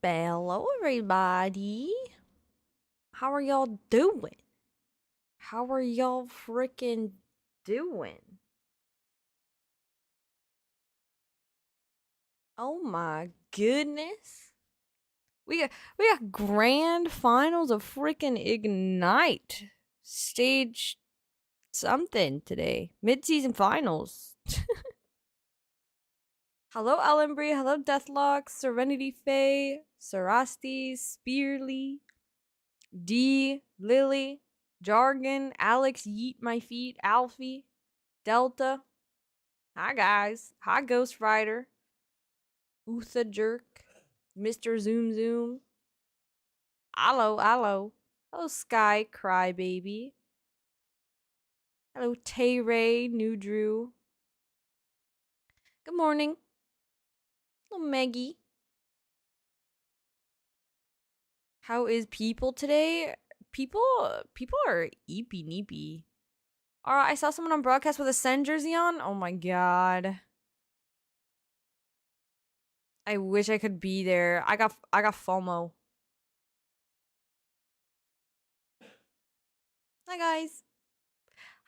Hello, everybody. How are y'all doing? How are y'all freaking doing? Oh my goodness. We got grand finals of freaking Ignite stage something today. Mid-season finals. Hello, Ellenbrie. Hello, Deathlock, Serenity Faye, Sarasti, Spearly, D, Lily, Jargon, Alex, Yeet My Feet, Alfie, Delta. Hi, guys. Hi, Ghost Rider. Utha Jerk, Mr. Zoom Zoom. Hello, hello. Hello, Sky Crybaby. Hello, Tay Ray, New Drew. Good morning. Hello, Maggie. How is people today? People are eepy neepy. Alright, I saw someone on broadcast with a Sen jersey on. Oh my god. I wish I could be there. I got FOMO. Hi guys.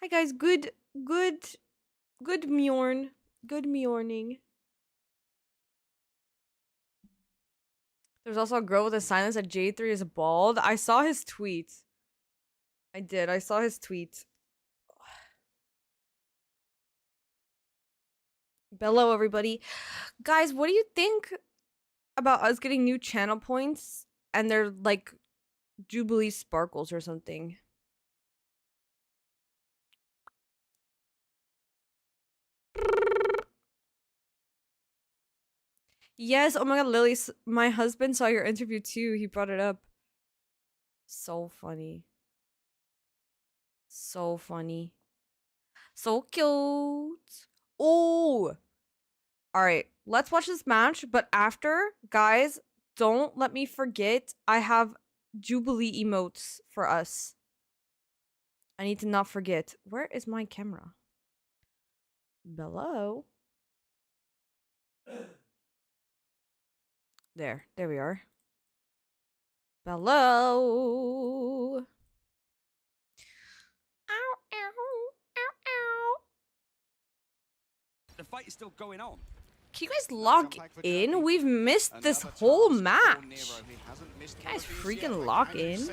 Hi guys. Good morn. Good morning. There's also a girl with a silence that J3 is bald. I saw his tweet. I did. I saw his tweet. Hello, everybody. Guys, what do you think about us getting new channel points and they're like Jubilee sparkles or something? Yes, oh my god, Lily, my husband saw your interview too. He brought it up. So funny. So funny. So cute. Oh! Alright, let's watch this match, but after, guys, don't let me forget, I have Jubilee emotes for us. I need to not forget. Where is my camera? Hello? There we are. Hello? Ow, ow, ow, ow. The fight is still going on. Can you guys log in? We've missed this whole match. Guys, freaking log in.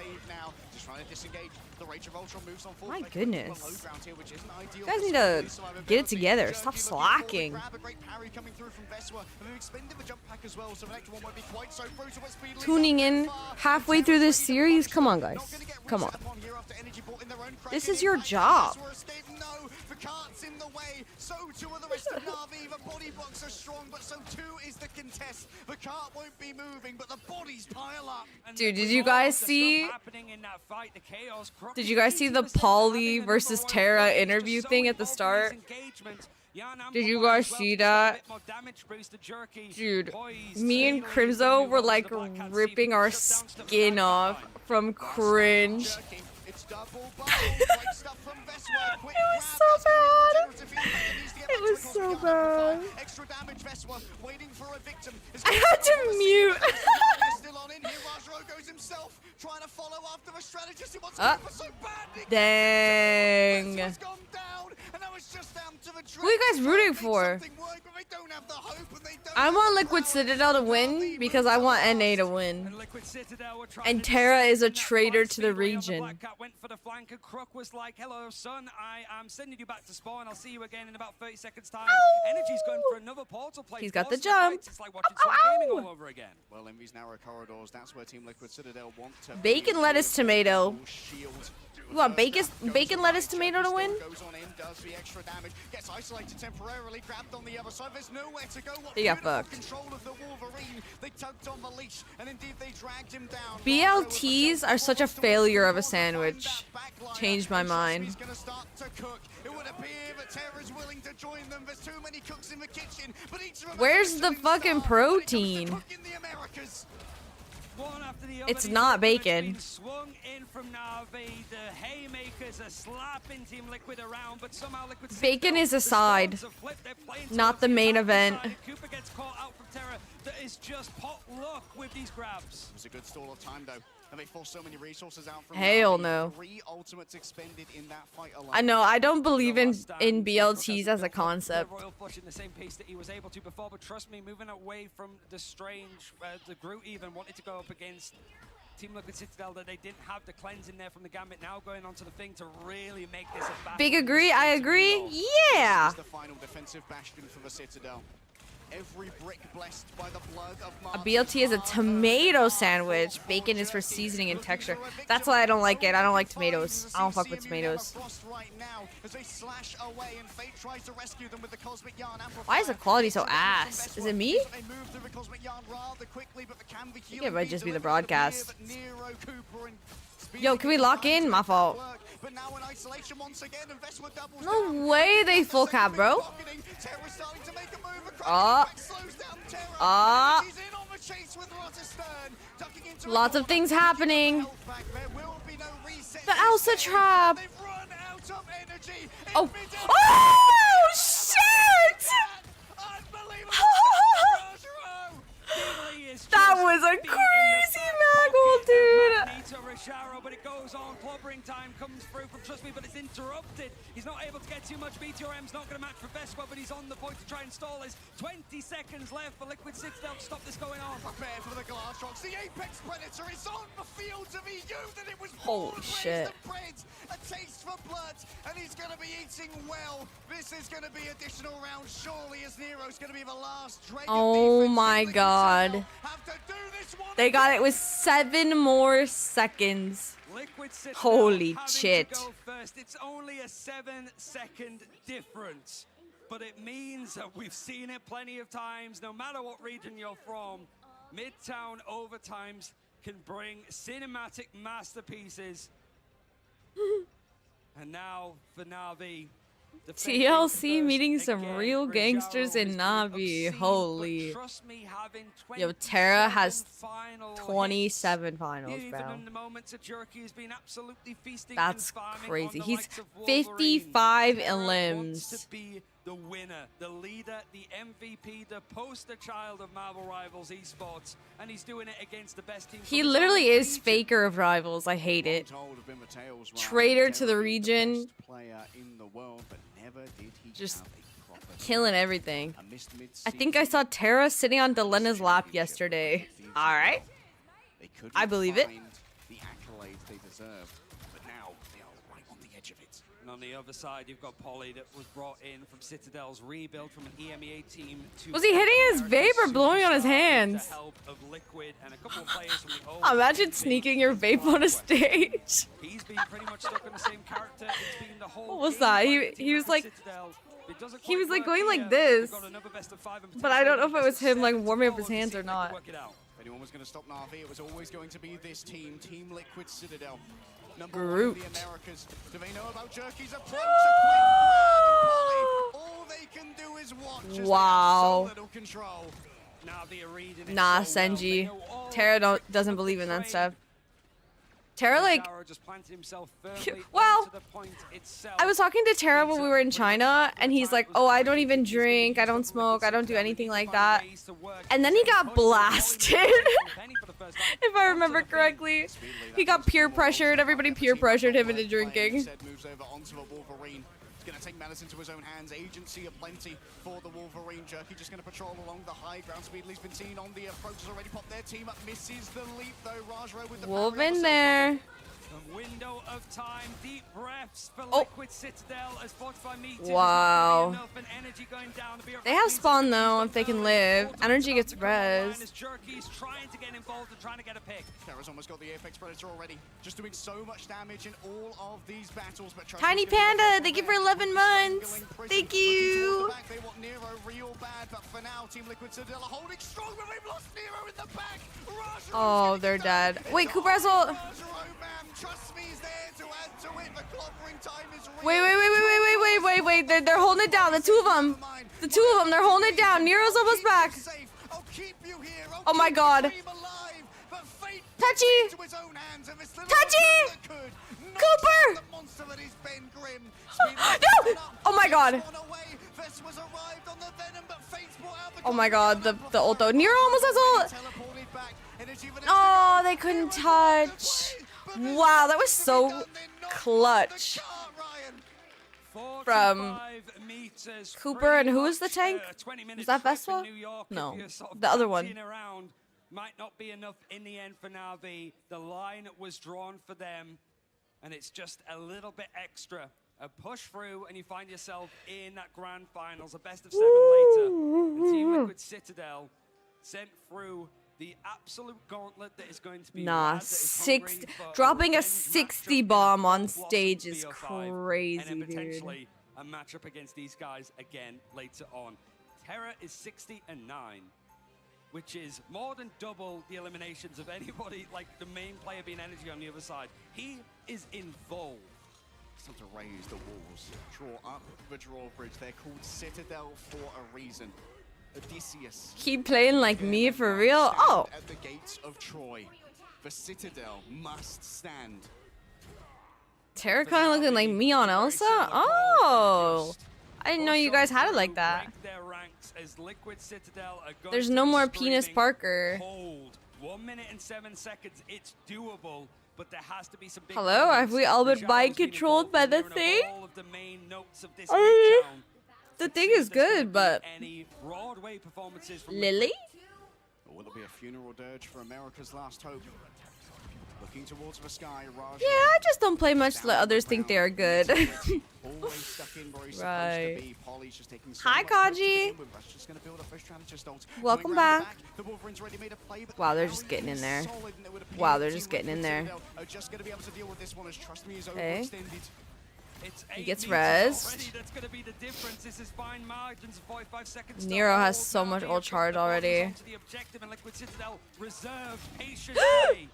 My goodness. You guys need to get it together. Stop slacking. Tuning in halfway through this series? Come on, guys. Come on. This is your job. In the way, so too are the rest of Na'Vi. The body blocks are strong, but so too is the contest. The cart won't be moving, but the bodies pile up. Dude, did you guys see? Did you guys see the Polly versus Tara interview thing at the start? Did you guys see that? Dude, me and Crimzo were like ripping our skin off from cringe. It was so bad. It was so bad. I had to mute. Dang. Who are you guys rooting for? I want Liquid Citadel to win because I want NA to win. And Tara is a traitor to the region. Went for the flank and Crook was like, "Hello, son. I am sending you back to spawn. I'll see you again in about 30 seconds time." Energy's going for another portal play. He's got the jump. It's like watching Swamp Gaming all over again. Well, in these narrow corridors, that's where Team Liquid Citadel want to Bacon, lettuce, tomato. You want bacon, lettuce, tomato to win? He got fucked. BLTs are such a failure of a sandwich. Changed my mind. Where's the fucking protein? It's not bacon. Bacon is a side, not the main event. that is just pot luck with these grabs. It was a good stall of time though. And they forced so many resources out from Hell Navi. no. 3 ultimates expended in that fight alone. I know, I don't believe in BLTs as a concept. Royal Flush in the same pace that he was able to before, but trust me, moving away from the strange, the Groot even wanted to go up against Team Liquid Citadel, that they didn't have the cleanse in there from the Gambit. Now going on to the thing to really make this a battle. Big agree, I agree. Yeah. This is the final defensive bastion for the Citadel. Every brick blessed by the blood of A BLT is a Martin. tomato sandwich. Bacon is for seasoning and texture. That's why I don't like it. I don't like tomatoes. I don't fuck with tomatoes. Why is the quality so ass? Is it me? I think it might just be the broadcast. Yo, can we lock in? My fault. No way they full cap, bro. Lots of things happening. The Elsa trap. Oh. Oh, shit! That was a crazy maggle, dude. But it goes on. Clobbering time comes through from Trust Me, but it's interrupted. He's not able to get too much. BTRM's not going to match for Vespa, but he's on the point to try and stall us. 20 seconds left for Liquid Citadel to stop this going on. Prepare for the glass rocks. The Apex Predator is on the field to be used, and it was holy shit. A taste for blood, and he's going to be eating well. This is going to be additional rounds, surely, as Nero's going to be the last. Oh my god. They got it with 7 more seconds. Holy shit. It's only a 7-second difference, but it means that we've seen it plenty of times. No matter what region you're from, Midtown overtimes can bring cinematic masterpieces. And now for Navi, TLC meeting some real gangsters in Navi. Holy. Yo, Terra has 27 finals, bro. That's crazy. He's 55 elims. The winner, the leader, the MVP, the poster child of Marvel Rivals Esports, and he's doing it against the best team. He literally is Faker of Rivals. I hate it. Traitor to the region. Just killing everything. I think I saw Terra sitting on Delena's lap yesterday. All right. I believe it. The accolades they deserve, but now they are right on the edge of it. And on the other side, you've got Polly that was brought in from Citadel's rebuild from an EMEA team. Was he hitting his vape or blowing on his hands? Imagine sneaking your vape on a stage. He's been pretty much stuck on the same character. It's been the whole what was that? He was like going like this. But I don't know if it was him like warming up his hands or not. If anyone was going to stop Navi, it was always going to be this team, Team Liquid Citadel. Groot. The Americas. Do they know about Jerky's approach? All they can do is watch. Wow. So little control. Nah, Senji. Terra doesn't believe in that stuff. Terra, like, well, I was talking to Terra when we were in China, and he's like, oh, I don't even drink, I don't smoke, I don't do anything like that. And then he got blasted, if I remember correctly. He got peer pressured, everybody peer pressured him into drinking. He's going to take matters into his own hands. Agency aplenty for the Wolverine. Jerky just going to patrol along the high ground. Speedley's been seen on the approach. Has already popped their team up. Misses the leap though. Rajro with the Wolf in there. A window of time. Deep breaths for Liquid Citadel as Spotify meet. Wow. They have spawn though if they can live. Energy gets res. Jerky's trying to get involved and trying to get a pick. Terra's almost got the Apex Predator already. Just doing so much damage in all of these battles. But Tiny Panda, thank you for 11 months. Thank you. They want Nero real bad, but for now, Team Liquid Citadel are holding strong, but they've lost Nero in the back. Oh, they're dead. Wait, Cooper's ult. Wait. They're holding it down. The two of them. They're holding it down. Nero's almost back. Oh my god. Touchy. Cooper. No. Oh my god. Oh my god, the ult though. Nero almost has ult. Teleported back, and it's even Oh, they couldn't touch. Wow, that was so clutch. From 45 meters Cooper, and pretty who was the much, tank? 20-minute Was that trip Vespa? in New York. No, If you're sort of the other one. bouncing around, might not be enough in the end for Navi. The line was drawn for them, and it's just a little bit extra. A push through, and you find yourself in that grand finals, a best of 7 later. And Team Liquid Citadel sent through the absolute gauntlet that is going to be Nah, Rad, that is hungry 60 for dropping a revenge 60 matchup bomb against on both stage Blossoms is BO5, crazy, and then dude. potentially a matchup against these guys again later on. Terra is 60-9, which is more than double the eliminations of anybody, like the main player being Energy on the other side. He is involved. It's time to raise the walls, draw up the drawbridge. They're called Citadel for a reason. Odysseus. Keep playing like me for real. Oh, At the gates of Troy, the Citadel must stand. Terra kind of looking like me on Elsa. Oh, I didn't know you guys had it like that. There's no more penis Parker. Hold. 1 minute and 7 seconds. It's doable, but there has to be some big Hello, moments. have we all been Rajar's mind been controlled involved by in the nearly thing? all of the main notes of this Oh, Midtown. the thing is good, but Any Broadway performances from Lily? Or will it be a funeral dirge for America's last hope? Looking towards the sky, Raj. Yeah, I just don't play much to let others think they are good. Always stuck in where he's Right. supposed to be. Polly's just taking so Hi, much work to Kaji. begin with. Rush just gonna build a first strategist ult. Welcome Going round the back. The Wolverines already made a play, but Wow, they're the just carry getting in is there. solid, and it would appear Wow, that they're Team just getting in Liquid there. Citadel are just gonna be able to deal with this one as Trust Me is Okay. overextended. It's He 8 gets meters rezzed. already. That's going to be the difference. This is fine margins. 45 seconds. to Nero has hold. so Now much they ult have got charge the bosses already. onto the objective, and Liquid Citadel reserved patiently.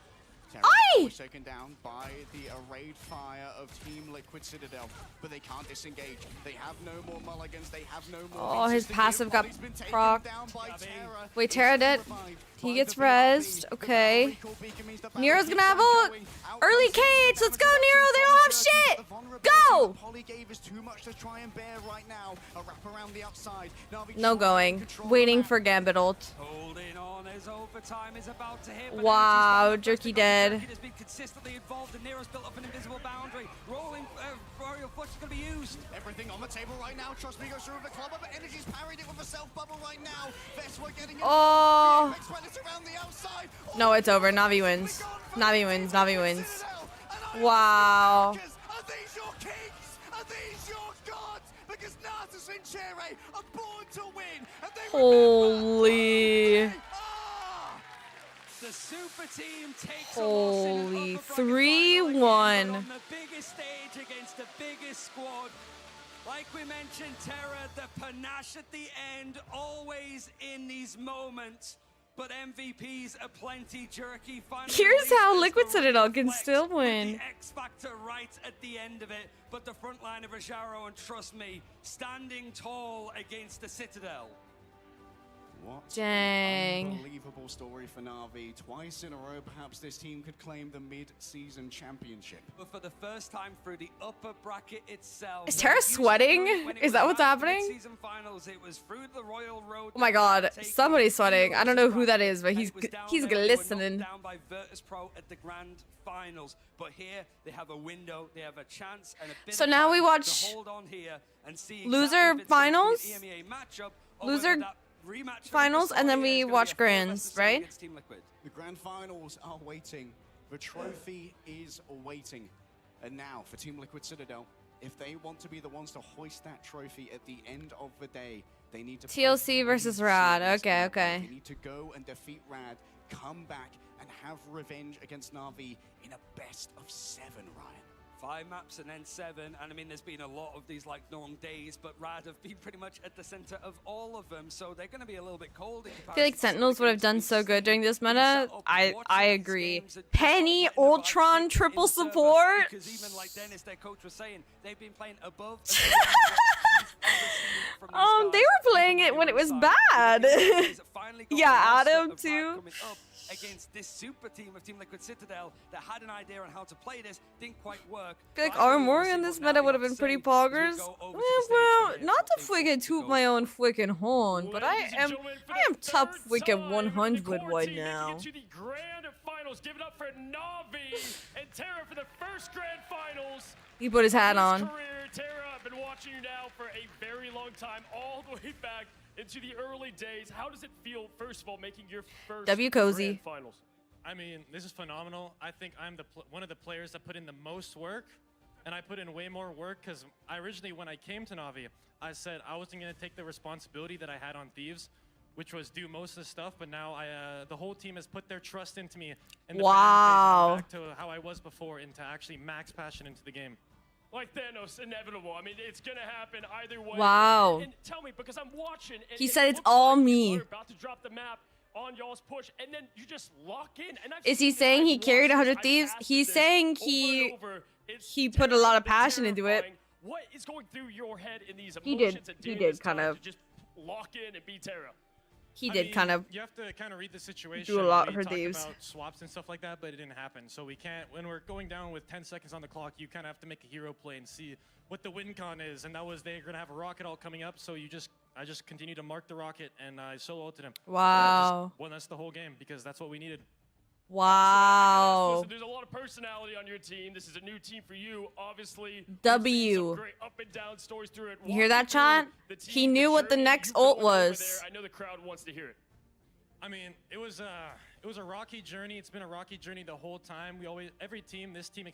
Terra Aye! was taken down by the arrayed fire of Team Liquid Citadel, but they can't disengage. They have no more mulligans. They have no more. Oh, his pieces to passive give. got Body's been taken procced. down by Terra. Wait, It's Terra been did? revived He by gets the BRB. rezzed. The Okay. battle recall beacon means the battle Nero's keeps gonna have on ult. going. Out Early comes the Cage. Let's go, damage Nero. They don't have reduction shit. from the vulnerability Go. that Polly gave is too much to try and bear right now. A wrap around the outside. Navi No trying to going. control Waiting the for map. Gambit ult. Holding on as overtime is about to hit. but Wow, Energy's got the Jerky first dead. Jerky has been consistently involved, and Nero's built up an invisible boundary. Rolling Royal Flush is going to be used. Everything on the table right now. Trust me goes through the club, but Energy's parried it with a self bubble right now. Veswa getting it. Oh. Big Express around the outside. No, it's over. Navi wins. Navi wins. Navi wins. Wow. Are these your kings? Are these your gods? Because Nasus and Chere are born to win. And they Holy. remember- Ah! The super team takes Holy, a loss in an upper bracket 3-1. final again, but on the biggest stage against the biggest squad. Like we mentioned, Terra, the panache at the end, always in these moments. But MVPs aplenty. Jerky finally Here's released how as Liquid the Citadel real can flex still with win. The X Factor right at the end of it. But the front line of Rajaro and Trust Me, standing tall against the Citadel. What Dang. an unbelievable story for Na'Vi. Twice in a row, perhaps this team could claim the mid-season championship. But for the first time through the upper bracket itself. Is Terra It used to sweating? be when it Is was that what's about the happening? mid-season finals, it was through the Royal Road. Oh my god, somebody's sweating. I don't know who that is, but And he's it was down he's there, they were knocked glistening. down by Virtus Pro at the grand finals. But here they have a window, they have a chance and a bit So of now we time watch to hold on here and see loser exactly if it's going to be an finals, EMEA matchup or loser whether that rematch for finals, and then Liquid we is gonna watch be a 4 grands, versus 7 right? against Team Liquid. The grand finals are waiting. The trophy is waiting. And now, for Team Liquid Citadel, if they want to be the ones to hoist that trophy at the end of the day, they need to TLC play versus three Rad. series Okay, in a row. okay. They need to go and defeat Rad, come back and have revenge against Na'Vi in a best of 7, Ryan. 5 maps and then 7, and I mean there's been a lot of these like long days, but Rad have been pretty much at the center of all of them, so they're going to be a little bit cold. I feel like Sentinels would have done so good during this meta. I agree. Penny, Ultron, triple support. Because even like Dennis, their coach, was saying, they've been playing above. They were playing it when it was bad. finally got Yeah, the roster Adam of that too. coming up against this super team of Team Liquid Citadel that had an idea on how to play this, didn't quite work. I feel like But I really wanna Aramori see in what this Navi meta would have have to been pretty say as we poggers. go over to the Eh, stage well, to hear not what to they freaking want to toot go my own freaking horn, but I Ladies and am gentlemen, for I am the top third freaking time, 100 the core right team now. making it to the grand finals. Give it up for Navi and Terra for the first grand finals. He put his hat His on. career, Terra, I've been watching you now for a very long time, all the way back into the early days. How does it feel, first of all, making your first W Cozy. grand finals? I mean, this is phenomenal. I think I'm one of the players that put in the most work, and I put in way more work because I originally, when I came to Navi, I said I wasn't going to take the responsibility that I had on Thieves, which was do most of the stuff, but now the whole team has put their trust into me. And the Wow. ban phase, I'm back to how I was before, into actually max passion into the game. Like Thanos, inevitable. I mean, it's gonna happen either way. Wow. And tell me, because I'm watching. And He it said it's looks all like me. You're about to drop the map on y'all's push, and then you just lock in. And I've Is he seen saying this, he I've carried watched 100 this, I've thieves? casted He's this saying over he and over. It's he put a lot of terrifying, passion into it. terrifying. What is going through your head in these He emotions did. and He doing did this kind time of. to just lock in and be Terra? He I did mean, kind of. You have to kind of read the situation. do a lot we for talked Thieves. about swaps and stuff like that, but it didn't happen. So we can't. When we're going down with 10 seconds on the clock, you kind of have to make a hero play and see what the win con is. And that was they're gonna have a rocket all coming up. So I just continue to mark the rocket and I solo ulted him. Wow. Won us the whole game because that's what we needed. Wow. Listen, there's a lot of personality on your team. This is a new team for you, obviously. W. Some great up and down stories through it. You hear that, Walk me through Chant? the team, He knew what the journey next you going ult over was. there. I know the crowd wants to hear it. I mean, it was a rocky journey. It's been a rocky journey the whole time. Every team, this team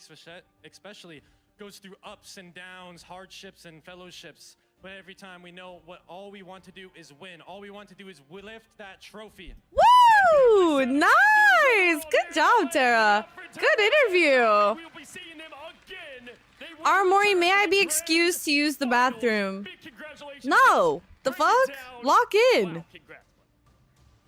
especially, goes through ups and downs, hardships and fellowships. But every time we know all we want to do is win. All we want to do is lift that trophy. Woo! Nice! Good job, Tara. Good interview. We'll be seeing them again. They will Aramori, may I return be to excused to use the grand bathroom? finals. Big congratulations. No! The Break it fuck? down. Lock in. Wow, congrats.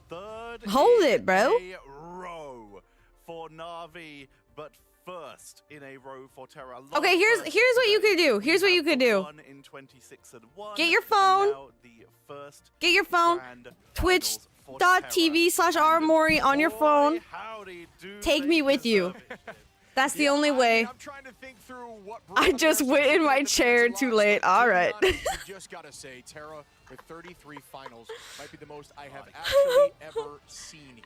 Third Hold in it, bro. a row for Navi, but first in a row for Terra. Okay, here's what you could do. Here's what you could do. One in 26 and 1. Get your and phone. now the first Get your phone. grand finals for Terra. Twitch.tv/Aramori on your Boy, phone. howdy do Take they me with you. deserve it. That's the only way. I'm trying to think through what I just went in my chair too late. All right. You just gotta say, Terra with 33 finals might be the most I have actually ever seen. Here.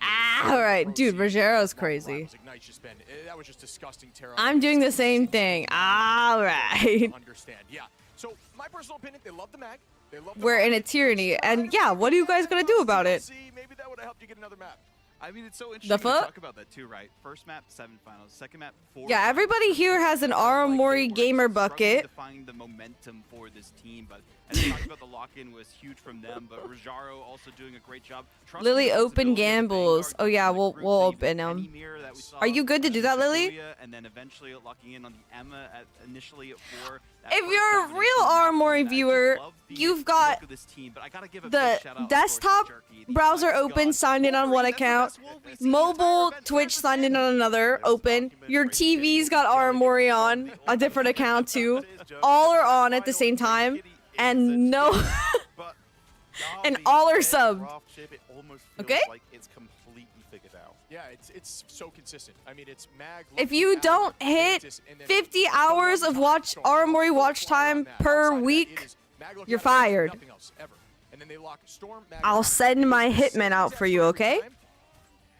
All right, dude, Proceed. Rogero's Long crazy. rivals, Ignite just been, that was just disgusting, Terra. I'm doing the same thing. All right. Understand? Yeah. So my personal opinion, they love the mag. They love the We're in a mag. tyranny, and yeah, what are you guys gonna do about it? Maybe that would have helped you get another map. I mean, it's so interesting The to fuck? talk about that too, right? First map, 7 finals. Second map, 4. Yeah, everybody here has an Aramori gamer bucket. To find the momentum for this team, but as we talked about, the lock-in was huge from them. But Rojaro also doing a great job. Trust Lily, me, open stability is gambles. Vanguard Oh yeah, in the we'll group we'll stage, open Penny them. Mirror that we saw, Are you good to do that, Lily? Shibuya, and then eventually locking in on the Emma initially at 4. If you're a real Aramori viewer, you've got the desktop browser open, signed in on one account, mobile Twitch signed in on another, open. Your TV's got Aramori on a different account too. All are on at the same time, and no, and all are subbed. Okay? Like it's completely figured out. Yeah, it's so consistent. I mean, it's mag. If you don't hit 50 hours of Aramori watch time per week, you're fired. Nothing else ever. And then they lock Storm. I'll send my hitman out for you, okay?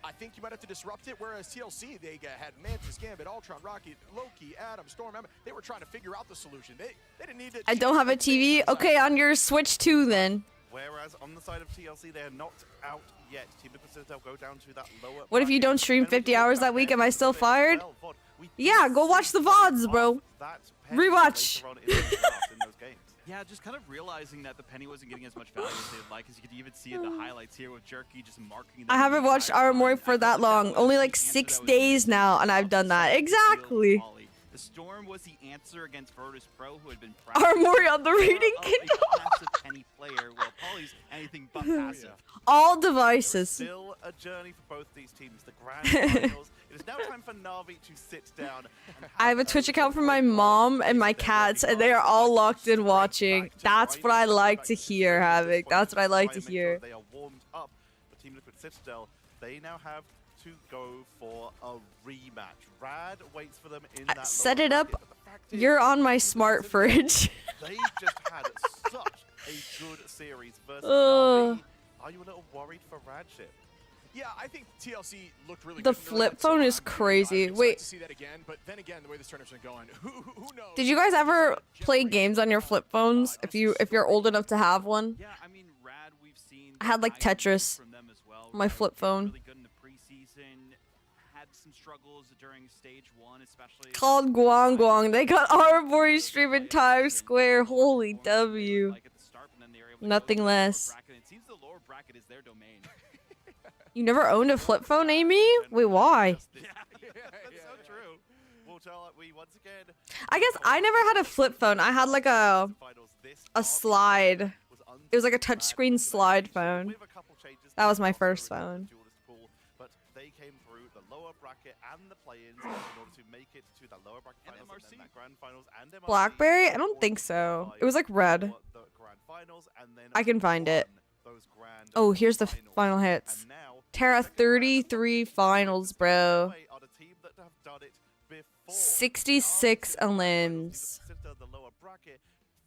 I think you might have to disrupt it, whereas TLC, they had Mantis, Gambit, Ultron, Rocky, Loki, Adam, Storm, Emma. They were trying to figure out the solution. They didn't need to. I don't have a TV. Okay, on your Switch 2 then. Whereas on the side of TLC, they are not out yet. Team Liquid Citadel go down to that lower. What if you don't stream 50 hours that week? Am I still fired? Yeah, go watch the VODs, bro. Rewatch. Yeah, just kind of realizing that the Penny wasn't getting as much value as they'd like, as you could even see in the highlights here with Jerky just marking. I haven't watched Aramori for that long. Only like 6 days now, and I've done that. Exactly. The Storm was the answer against Virtus Pro, who had been Armory on the rating kingdom. Passive Penny player, while Polly's anything but passive. All devices. Still a journey for both these teams. The grand finals. It is now time for Navi to sit down. I have a Twitch account for my mom and my cats, and they are all locked in watching. That's what I like to hear, Havoc. That's what I like to hear. They are warmed up. Team Liquid Citadel, they now have to go for a rematch. Rad waits for them in that Set lower it up. bracket, but the fact is, You're on my Liquid smart Citadel, fridge. they just had such a good series versus Ugh. Navi. Are you a little worried for Radship? Yeah, I think TLC looked really The good. flip phone is crazy. I'm excited Wait. to see that again, but then again, the way this tournament's been going, who knows? Did you guys ever play games on your flip phones? If you're old enough to have one? Yeah, I mean, Rad, we've seen I had, like, the highest Tetris from them as well. on my flip phone. Really good in the preseason. Had some struggles during stage 1, especially. Called Guang Guang. They got Aramori stream in Times Square. Holy W. Like at the start, but then they were able to Nothing go to the lower less. bracket. It seems the lower bracket is their domain. You never owned a flip phone, Amy? Wait, why? That's so true. We'll tell we once again. I guess I never had a flip phone. I had like a slide. It was like a touchscreen slide phone. That was my first phone. But they came through the lower bracket and the play-ins in order to make it to the lower bracket finals and then that grand finals and MRC. Blackberry? I don't think so. It was like red. for the grand finals and then I can find it. won those grand Oh, here's the finals. final hits. And now, Terra the second round of 33 finals, bro. are the team that have done it before. 66 elims. The lower bracket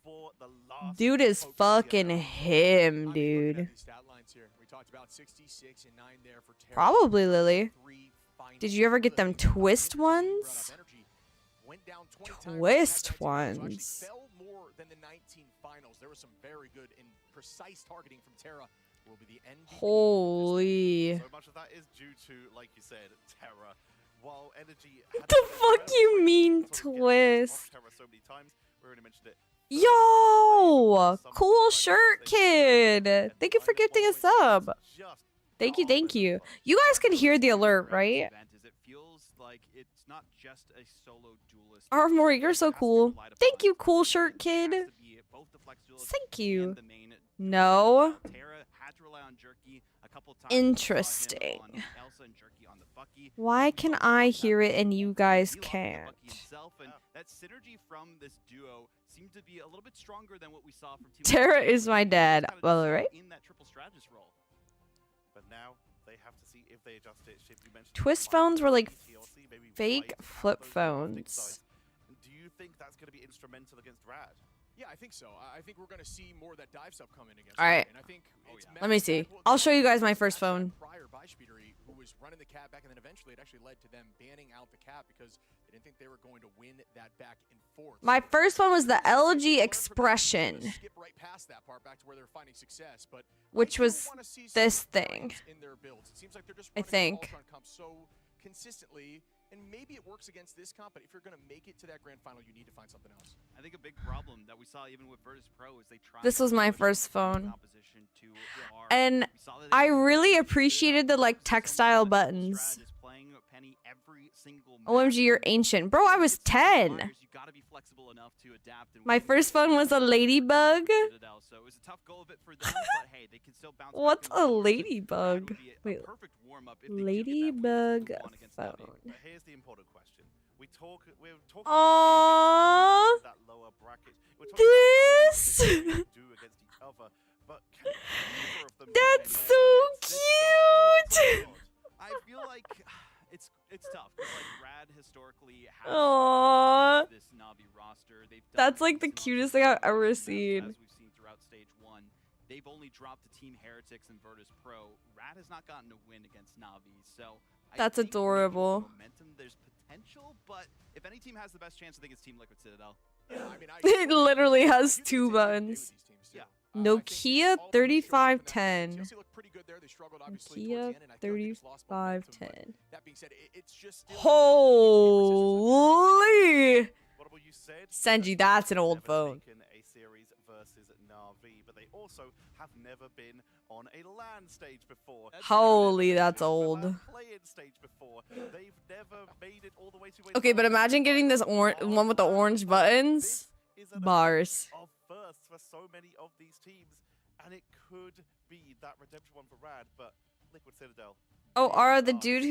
for the last Dude is Poké fucking year. him, dude. These stat lines here. We talked about 66 and 9 there for Terra. Probably, Lily. 3 finals. Did you ever get them twist ones? Brought up energy. Went down 20 times, Twist had 19 finals, so actually ones. fell more than the 19 finals. There was some very good and precise targeting from Terra. Will be the MVP. Holy. So much of that is due to, like you said, Terra. While Energy What the fuck you mean twist? Terra so many times, we already mentioned it. Yo! Cool shirt, kid. Thank you for gifting a sub. Thank you, thank you. You guys can hear the alert, right? Event is it feels like it's not just a solo duelist. Aramori, you're so It has to be cool. relied Thank upon. you, cool It shirt has kid. to be both the flex duelist Thank you. and the main No. Terra had to rely on Jerky a couple times. Interesting. We saw him on Elsa and Jerky on the Bucky. Why We can saw I him hear it and you guys he lost the can't? Bucky himself, and that synergy from this duo seemed to be a little bit stronger than what we saw from Team Terra Liquid. is my They dad. kinda Well, just right? in that triple strategist role. But now they have to see if they adjust it. Ship, you mentioned Twist five phones were like TLC, maybe fake right at flip those diagnostic phones. sites. Do you think that's going to be instrumental against Rad? Yeah, I think so. I think we're going to see more of that dive stuff come in against. All right. And I think it's Let me Matt see. Bagwell- I'll show you guys my Matt first Bagwell phone. Prior by Speedery, who was running the cap back, and then eventually it actually led to them banning out the cap because they didn't think they were going to win that back and forth. My first one was the LG Learn from that, Expression, skip right past that part back to where they're finding success, but which I do was wanna see some this thing. variance in their builds. It seems like they're just I running think. Ultron comp so consistently, and maybe it works against this comp, but if you're going to make it to that grand final, you need to find something else. I think a big problem that we saw even with Virtus Pro is they tried. This was to my push first the phone. opposition to R. And We saw that they I didn't really do it. appreciated the like So much of textile the buttons. strat is playing Penny every single match. OMG, you're ancient. Bro, I was It's just 10. requires you gotta be flexible enough to adapt and My win first games phone was a ladybug. Citadel, so it was a tough goal of it for them, but hey, they can still bounce back What's in a the fourth. ladybug? That would be a Wait, perfect warm-up if they do get that win ladybug 2-1 against Navi. phone. But here's the important question. We're talking Aww. about that lower bracket. We're talking about This? how they do against each other, but can either of them That's win so against this cute. Dark Lord? I feel like it's tough because like Rad historically has Aww. this Navi roster. They've done That's like the some cutest thing I've ever maps, seen. As we've seen throughout stage 1, they've only dropped to Team Heretics and Virtus Pro. Rad has not gotten a win against Navi, so I That's think maybe adorable. with momentum, there's potential, but if any team has the best chance, I think it's Team Liquid Citadel. Yeah, I mean, It literally has you can two take your day with buttons. these teams, too. Yeah. Nokia I think all of them showed something that 3510. TLC looked pretty good there. They struggled obviously Nokia towards the end, and I feel like they just lost momentum, but 3510. that being said, it's just still Holy! What about you said? Senji, that's an old Never phone. taken a series versus Na'Vi, but they also have never been on a LAN stage before. Holy, that's Never old. had a play-in stage before. They've never made it all the way to a Okay, but imagine getting this one with the orange buttons. This is an Bars. event of firsts for so many of these teams, and it could be that redemption one for Rad, but Liquid Citadel, Oh, Ara, the dude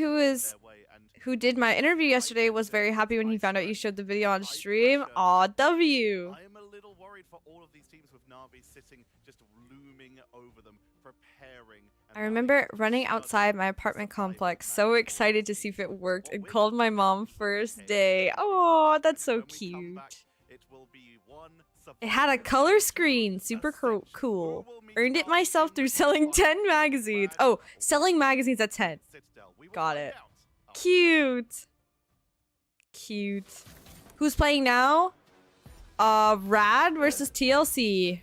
who did my interview yesterday was very happy when he found out you showed the video on stream. Aw, W. I am a little worried for all of these teams with Na'Vi sitting just looming over them, preparing. I remember running outside my apartment complex, so excited to see if it worked, and called my mom first day. Oh, that's so cute. It had a color screen, super cool. Earned it myself through selling 10 magazines. Oh, selling magazines at 10. Got it. Cute. Cute. Who's playing now? Rad versus TLC.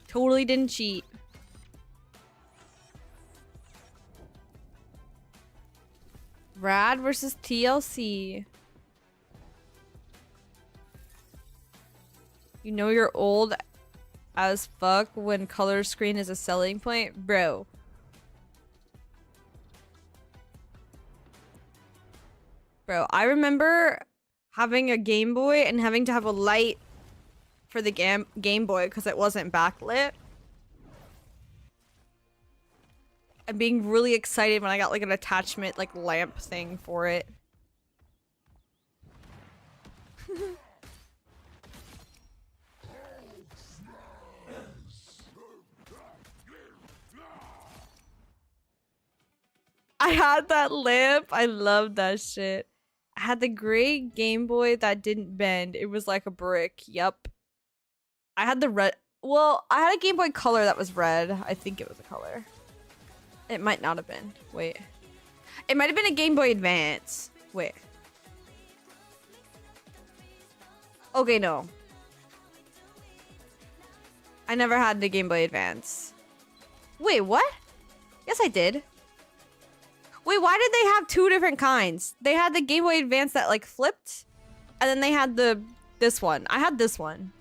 Totally didn't cheat. Rad versus TLC. You know you're old as fuck when color screen is a selling point? Bro. Bro, I remember having a Game Boy and having to have a light for the Game Boy because it wasn't backlit. And being really excited when I got like an attachment, like lamp thing for it. I had that lamp. I loved that shit. I had the gray Game Boy that didn't bend. It was like a brick. Yup. I had the red. Well, I had a Game Boy Color that was red. I think it was a color. It might not have been. Wait. It might have been a Game Boy Advance. Wait. Okay, no. I never had the Game Boy Advance. Wait, what? Yes, I did. Wait, why did they have two different kinds? They had the Game Boy Advance that like flipped, and then they had this one. I had this one.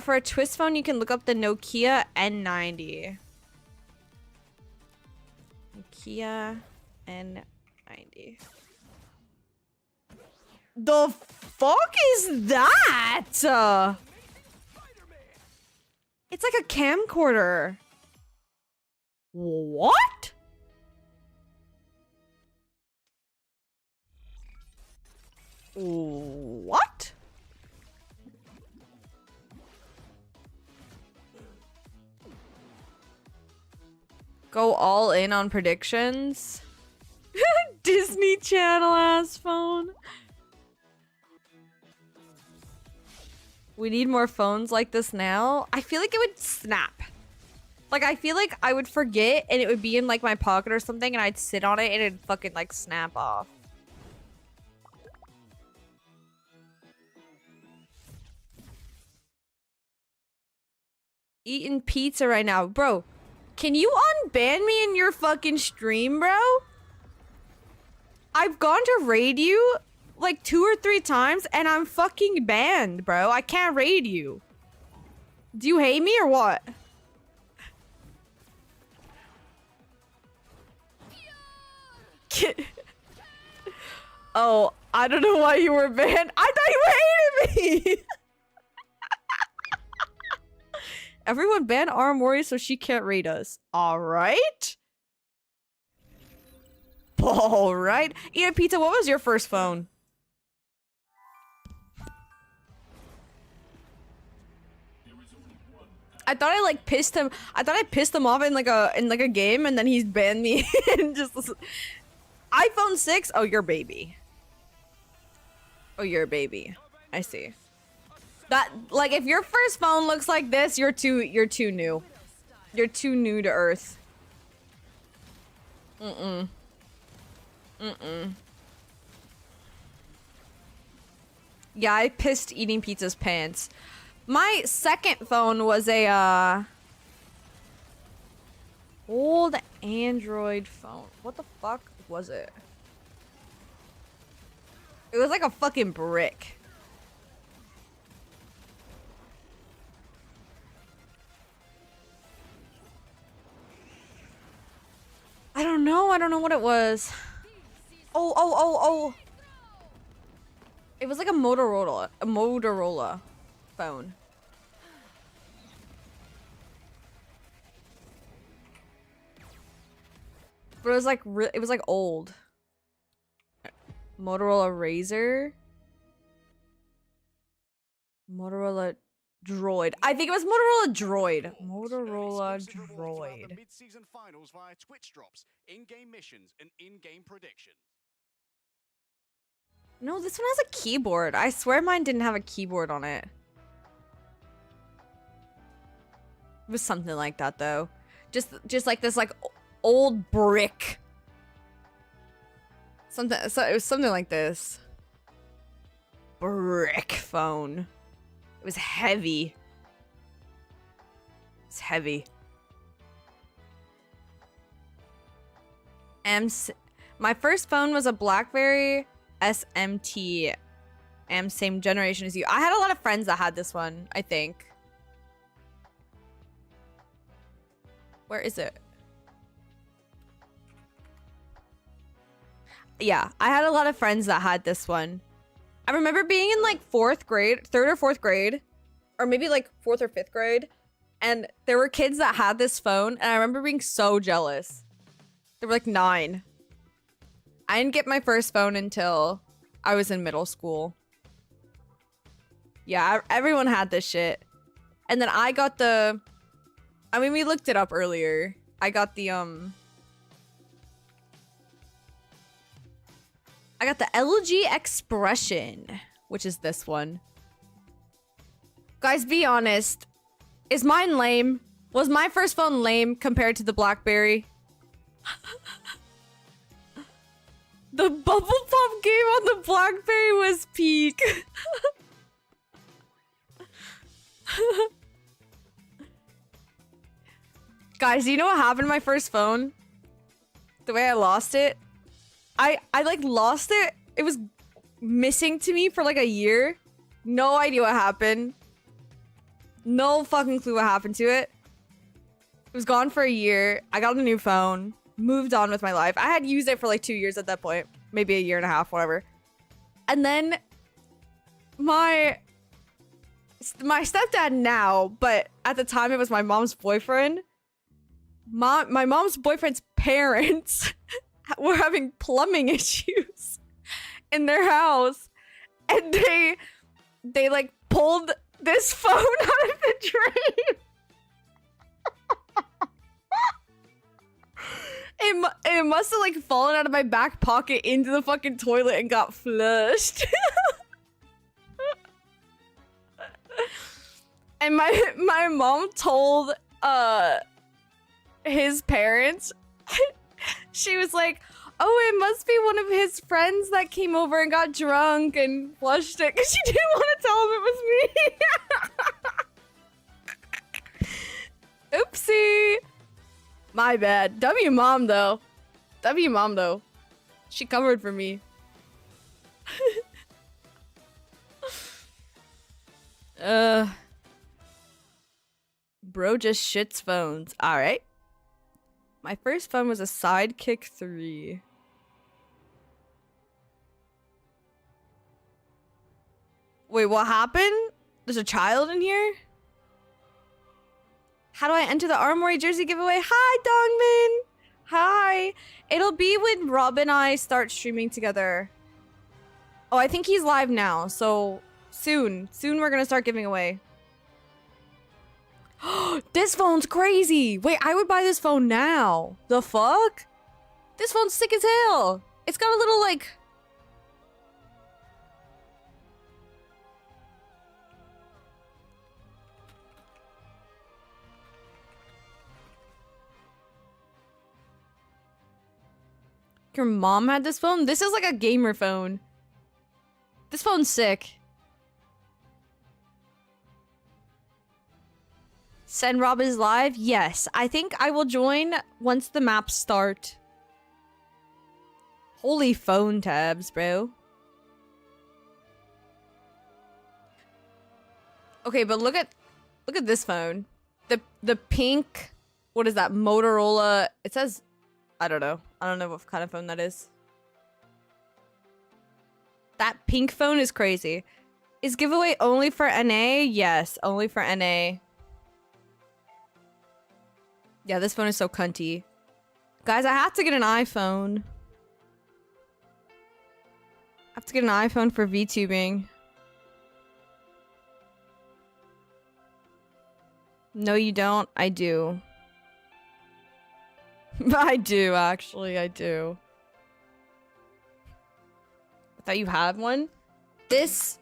For a twist phone, you can look up the Nokia N90. Nokia N90. The fuck is that? It's like a camcorder. What? What? Go all in on predictions? Disney Channel ass phone. We need more phones like this now. I feel like it would snap. Like, I feel like I would forget and it would be in like my pocket or something and I'd sit on it and it'd fucking like snap off. Eating pizza right now. Bro, can you unban me in your fucking stream, bro? I've gone to raid you like 2 or 3 times and I'm fucking banned, bro. I can't raid you. Do you hate me or what? Oh, I don't know why you were banned. I thought you hated me. Everyone ban Aramori so she can't raid us. All right. All right. Eat a pizza. What was your first phone? I thought I like pissed him. I thought I pissed him off in like a game, and then he's banned me. And just iPhone 6. Oh, you're a baby. Oh, you're a baby. I see. That like if your first phone looks like this, you're too new. You're too new to Earth. Mm-mm. Mm-mm. Yeah, I pissed eating pizza's pants. My second phone was a old Android phone. What the fuck was it? It was like a fucking brick. I don't know. I don't know what it was. Oh. It was like a Motorola phone. But it was like it was like old. Motorola Razr. Motorola Droid. I think it was Motorola Droid. Motorola Droid. Mid-season finals via Twitch drops, in-game missions, and in-game predictions. No, this one has a keyboard. I swear mine didn't have a keyboard on it. It was something like that though. Just like this like old brick. Something so it was something like this. Brick phone. It was heavy. It's heavy. My first phone was a BlackBerry SMT. Same generation as you. I had a lot of friends that had this one, I think. Where is it? Yeah, I had a lot of friends that had this one. I remember being in like 4th grade, 3rd or 4th grade, or maybe like 4th or 5th grade, and there were kids that had this phone, and I remember being so jealous. They were like 9. I didn't get my first phone until I was in middle school. Yeah, everyone had this shit. And then I got the... I mean, we looked it up earlier. I got the, I got the LG Expression, which is this one. Guys, be honest. Is mine lame? Was my first phone lame compared to the BlackBerry? The Bubble Pop game on the BlackBerry was peak. Guys, do you know what happened to my first phone? The way I lost it? I like lost it. It was missing to me for like a year. No idea what happened. No fucking clue what happened to it. It was gone for a year. I got a new phone. Moved on with my life. I had used it for like 2 years at that point. Maybe a year and a half, whatever. And then my stepdad now, but at the time it was my mom's boyfriend. My mom's boyfriend's parents were having plumbing issues in their house, and they like pulled this phone out of the drain. It must have like fallen out of my back pocket into the fucking toilet and got flushed. And my mom told his parents. She was like, oh, it must be one of his friends that came over and got drunk and flushed it, because she didn't want to tell him it was me. Oopsie. My bad. W mom though. W mom though. She covered for me. Bro just shits phones. Alright. My first phone was a Sidekick 3. Wait, what happened? There's a child in here? How do I enter the Aramori jersey giveaway? Hi, Dongmin! Hi! It'll be when Rob and I start streaming together. Oh, I think he's live now, so soon. Soon we're gonna start giving away. This phone's crazy! Wait, I would buy this phone now. The fuck? This phone's sick as hell! It's got a little, like... Your mom had this phone? This is like a gamer phone. This phone's sick. Send Rob is live? Yes. I think I will join once the maps start. Holy phone tabs, bro. Okay, but look at this phone. The pink, what is that? Motorola. It says, I don't know. I don't know what kind of phone that is. That pink phone is crazy. Is giveaway only for NA? Yes, only for NA. Yeah, this phone is so cunty. Guys, I have to get an iPhone. I have to get an iPhone for VTubing. No, you don't. I do. I do, actually. I do. I thought you had one. This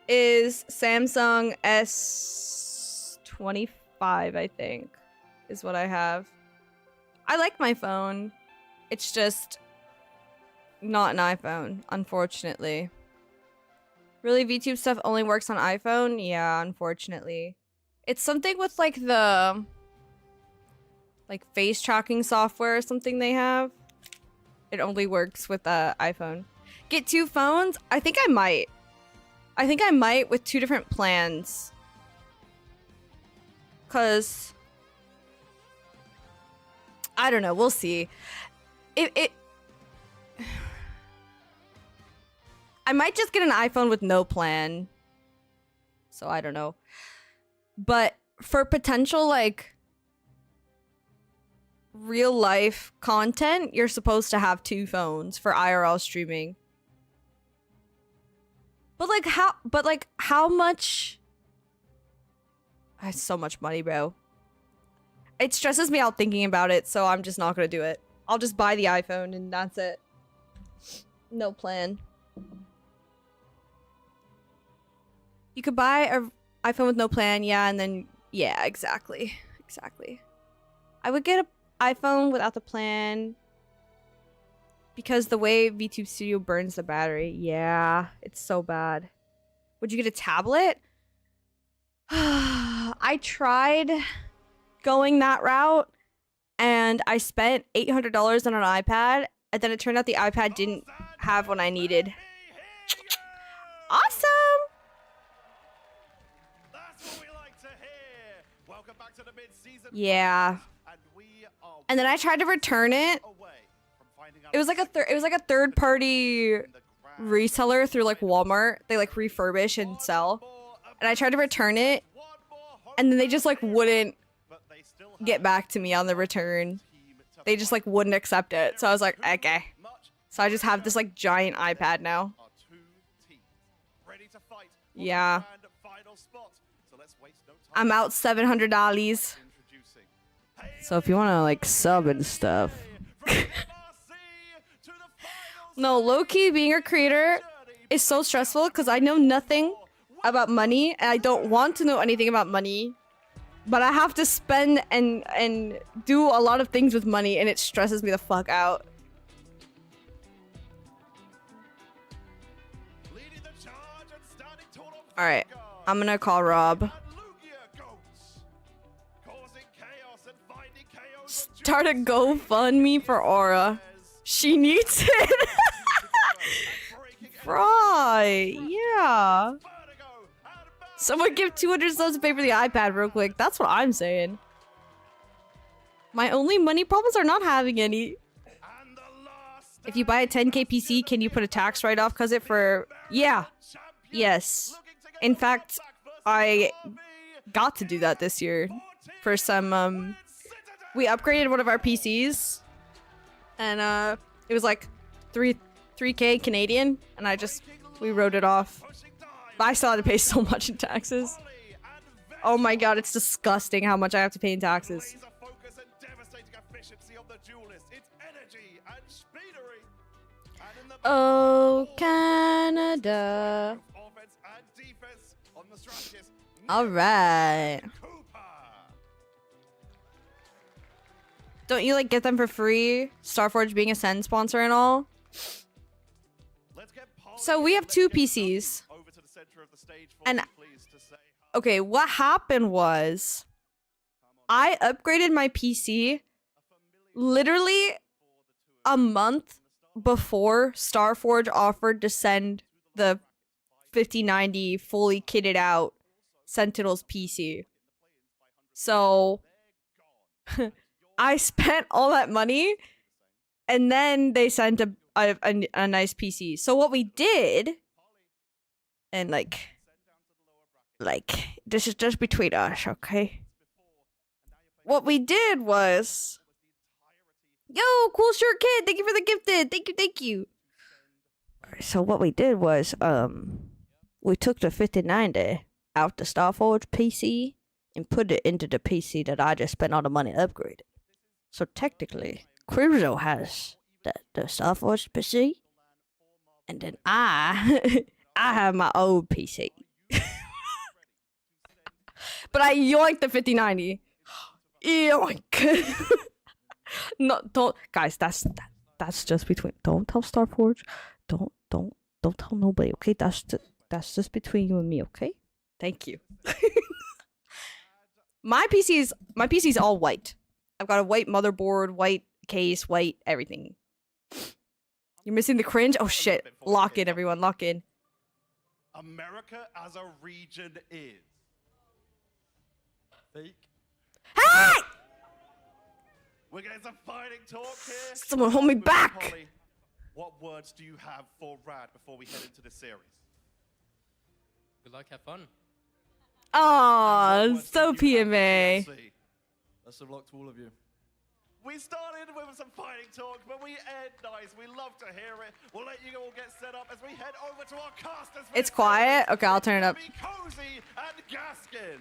is Samsung S25, I think, is what I have. I like my phone. It's just not an iPhone, unfortunately. Really, VTube stuff only works on iPhone? Yeah, unfortunately. It's something with like the face tracking software or something they have. It only works with the iPhone. Get 2 phones? I think I might. I think I might with 2 different plans. Cause I don't know, we'll see. I might just get an iPhone with no plan. So I don't know. But for potential like real life content, you're supposed to have 2 phones for IRL streaming. But how much? That's so much money, bro. It stresses me out thinking about it, so I'm just not gonna do it. I'll just buy the iPhone and that's it. No plan. You could buy an iPhone with no plan, yeah, and then yeah, exactly. Exactly. I would get an iPhone without the plan because the way VTube Studio burns the battery, yeah, it's so bad. Would you get a tablet? I tried going that route and I spent $800 on an iPad and then it turned out the iPad didn't have what I needed. Awesome! Yeah. And then I tried to return it. It was like a third party reseller through like Walmart. They like refurbish and sell. And I tried to return it and then they just like wouldn't get back to me on the return. They just like wouldn't accept it. So I was like, okay. So I just have this like giant iPad now. Yeah. I'm out $700. So if you want to like sub and stuff. No, low-key being a creator is so stressful because I know nothing about money and I don't want to know anything about money. But I have to spend and do a lot of things with money and it stresses me the fuck out. Alright, I'm gonna call Rob. Start a GoFundMe for Aura. She needs it. Right, yeah. Someone give 200 subs to pay for the iPad real quick. That's what I'm saying. My only money problems are not having any. If you buy a 10K PC, can you put a tax write-off because it for... Yeah. Yes. In fact, I got to do that this year for some, we upgraded one of our PCs and, it was like 3K Canadian and we wrote it off. But I still had to pay so much in taxes. Oh my god, it's disgusting how much I have to pay in taxes. Oh, Canada. Alright. Don't you like get them for free? Starforge being a Send sponsor and all? So we have 2 PCs. And okay, what happened was I upgraded my PC literally a month before Starforge offered to send the 5090 fully kitted out Sentinel's PC. So I spent all that money and then they sent a nice PC. So what we did, and like this is just between us, okay? What we did was Yo, cool shirt kid. Thank you for the gifted. Thank you. So what we did was, we took the 5090 out the Starforge PC and put it into the PC that I just spent all the money upgrading. So technically, Crypto has the Starforge PC, and then I have my old PC. But I yoinked the 5090. Yoink. No, don't, guys. That's just between. Don't tell Starforge. Don't tell nobody. Okay, that's just between you and me. Okay. Thank you. My PC's all white. I've got a white motherboard, white case, white everything. You're missing the cringe? Oh shit. Lock in, everyone. Lock in. America as a region is fake. Hey! We're getting some fighting talk here. Someone hold me back. Polly, what words do you have for Rad before we head into the series? Good luck, have fun. Aw, so PMA. Best of luck to all of you. We started with some fighting talk, but we end nice. We love to hear it. We'll let you all get set up as we head over to our casters. It's quiet? Okay, I'll turn it up. Cozy and Gaskin.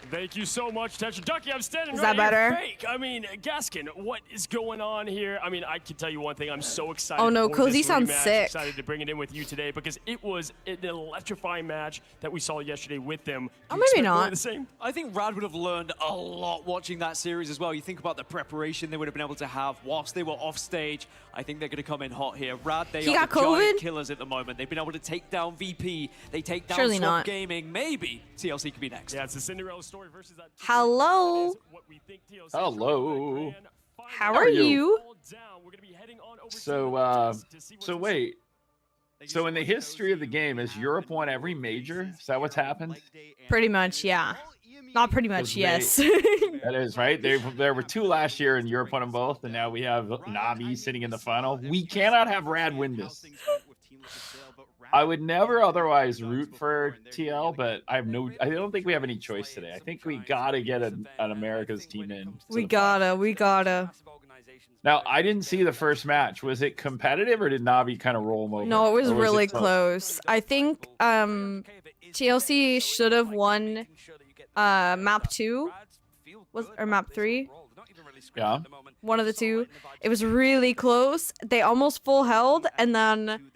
Thank you so much, Tetra. Ducky, I'm standing Is right that here. better? Fake. I mean, Gaskin, what is going on here? I mean, I can tell you one thing. I'm so excited. Oh no, for Cozy this sounds rematch. sick. Excited to bring it in with you today because it was an electrifying match that we saw yesterday with them. Oh, Do you maybe expect more not. of the same? I think Rad would have learned a lot watching that series as well. You think about the preparation they would have been able to have whilst they were off stage. I think they're going to come in hot here. Rad, they He are got the giant COVID? killers at the moment. They've been able to take down VP. They take down Surely Swap not. Gaming. Maybe TLC could be next. Yeah, it's a Cinderella story versus that. Hello. That is what we think TLC is Hello. trying to grand How final. are you? All down. We're gonna be heading on over to So, the to see what's so in wait. So in the history of the game, has Europe won every major? Is that what's happened? Pretty much, yeah. Not pretty much, Because yes. That is right. There were two last year, and Europe won them both, and now we have Navi sitting in the final. We cannot have Rad win this. I would never otherwise root for TL, but I don't think we have any choice today. I think we gotta get an America's team in. we gotta. Now, I didn't see the first match. Was it competitive, or did Navi kind of roll them over? No, it was Or really close? close. I think TLC should have won map 2 or map 3. Yeah. One of the two. It was really close. They almost full held, and then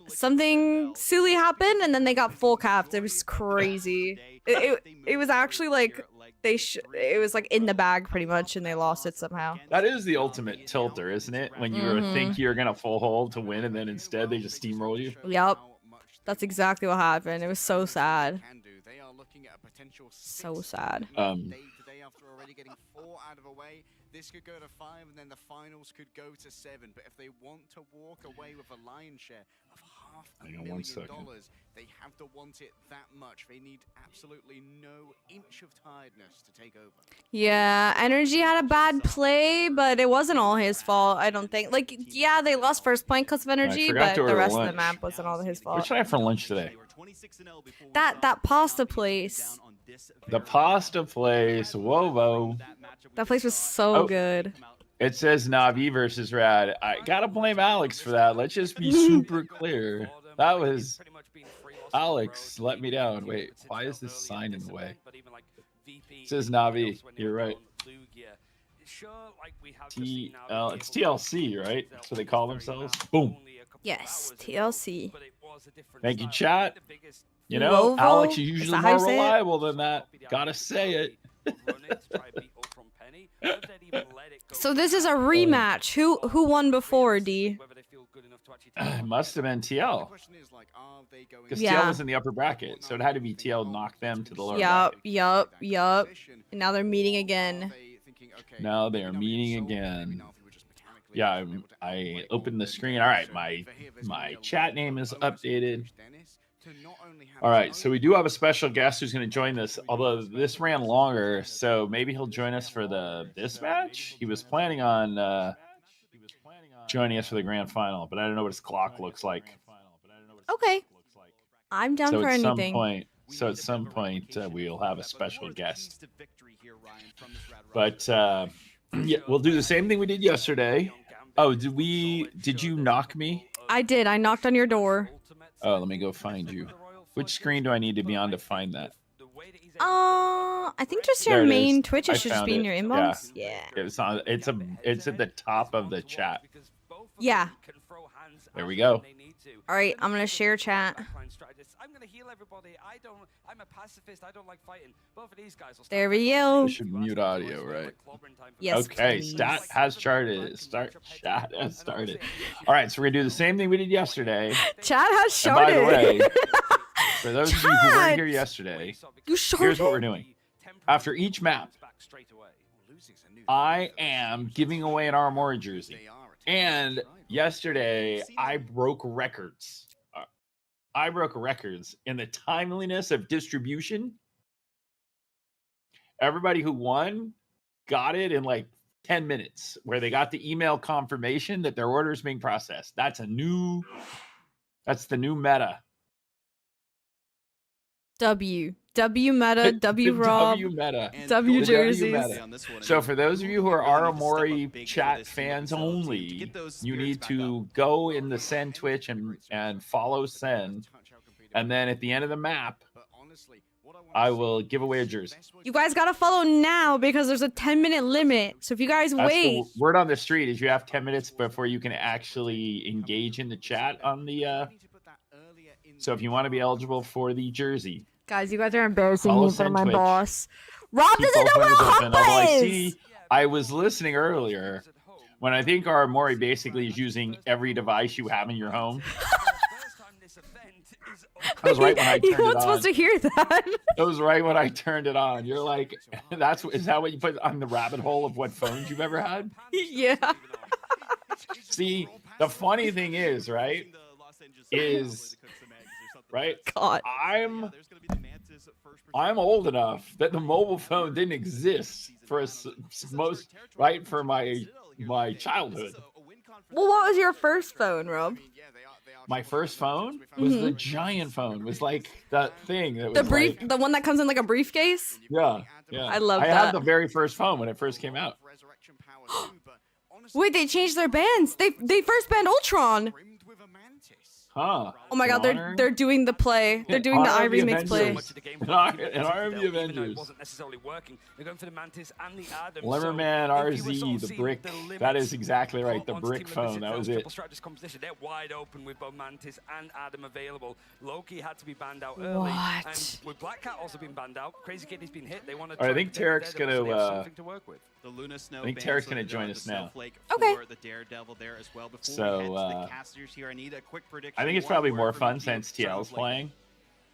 something silly happened, and then they got full capped. It was crazy. It was actually like it was like in the bag pretty much, and they lost it somehow. That is the ultimate tilter, isn't it? When you think you're gonna full hold to win, and then instead they just steamroll you. Yep. That's exactly what happened. It was so sad. So sad. Today after already getting 4 out of a way, this could go to 5 and then the finals could go to 7. But if they want to walk away with a lion's share of $500,000, they have to want it that much. They need absolutely no inch of tiredness to take over. Yeah, Energy had a bad play, but it wasn't all his fault, I don't think. Like, yeah, they lost first point because of Energy, forgot but to the order rest of the lunch. map wasn't all his What fault. should I have for lunch today? That pasta place. The pasta place. Whoa. That place was so Oh. good. It says Navi versus Rad. I gotta blame Alex for that. Let's just be super clear. That was Alex let me down. Wait, why is this sign in the way? It says Navi. You're right. It's TLC, right? That's what they call themselves. Boom. Yes, TLC. Thank you, chat. You know, Rovo? Alex is Is usually that how you more say it? reliable than that. Gotta say it. So this is a rematch. Who won before, D? It must have been TL. Because Yeah. TL was in the upper bracket, so it had to be TL knock them to the lower Yup, bracket. yup. And now they're meeting again. Now they are meeting again. Yeah, I opened the screen. All right, my chat name is updated. All right, so we do have a special guest who's going to join this, although this ran longer, so maybe he'll join us for this match. He was planning on joining us for the grand final, but I don't know what his clock looks like. Okay. I'm down So for at anything. at some point, we'll have a special guest. But Yeah, we'll do the same thing we did yesterday. Oh, did you knock me? I did. I knocked on your door. Oh, let me go find you. Which screen do I need to be on to find that? I think just your There it main is. Twitch. I It should just found be in it. your Yeah. inbox. Yeah. It's on. It's at the top of the chat. Yeah. There we go. All right, I'm gonna share chat. I'm gonna heal everybody. I'm a pacifist. I don't like fighting. Both of these guys will There we go. We should mute audio, right? Yes. Okay, please. stat has started. Chat has started. All right, so we're gonna do the same thing we did yesterday. Chat has And started. by the way, for those of you who weren't here yesterday, here's what we're doing. After each map, I am giving away an Aramori jersey. And yesterday, I broke records. I broke records in the timeliness of distribution. Everybody who won got it in like 10 minutes, where they got the email confirmation that their order is being processed. That's the new meta. W meta, W Rob, W meta. W The jerseys. meta. So for those of you who are Aramori chat fans only, you need to go in the Sen Twitch and follow Sen. And then at the end of the map, I will give away a jersey. You guys gotta follow now because there's a 10-minute limit. So if you guys That's wait, the word on the street is you have 10 minutes before you can actually engage in the chat on the so if you want to be eligible for the jersey. guys, you guys are embarrassing Follow me for Sen my Twitch. boss. Rob Keep doesn't know both what a windows open, although I hoppa see is. I was listening earlier when I think Aramori basically is using every device you have in your home. That was right when I You turned it weren't supposed on. to hear that. That was right when I turned it on. You're like, is that what you put on the rabbit hole of what phones you've ever had? Yeah. See, the funny thing is, right? God. I'm old enough that the mobile phone didn't exist for for my childhood. Well, what was your first phone, Rob? My first phone was the giant phone. It was like that thing that was The one that comes in like a briefcase. yeah. I love I that. had the very first phone when it first came out. Wait, they changed their bands. They first banned Ultron. Huh. Oh my God, they're doing the play. They're doing the I remix play. An R&B Avengers. Lemmerman RZ, the brick. That is exactly right. The brick phone. That was it. They're wide open with both Mantis and Adam available. Loki had to be banned out early. What? And with Black Cat also being banned out, Crazy Kitty's been hit. They want to. All right, I think Tarek's gonna. to work with. The Luna Snow I think bans Tarek's so gonna the, join the us now. Snowflake Okay. For the Daredevil there as well. Before So, we head to the casters here, I need a quick prediction. I think it's One probably word more from fun you, since TL's playing.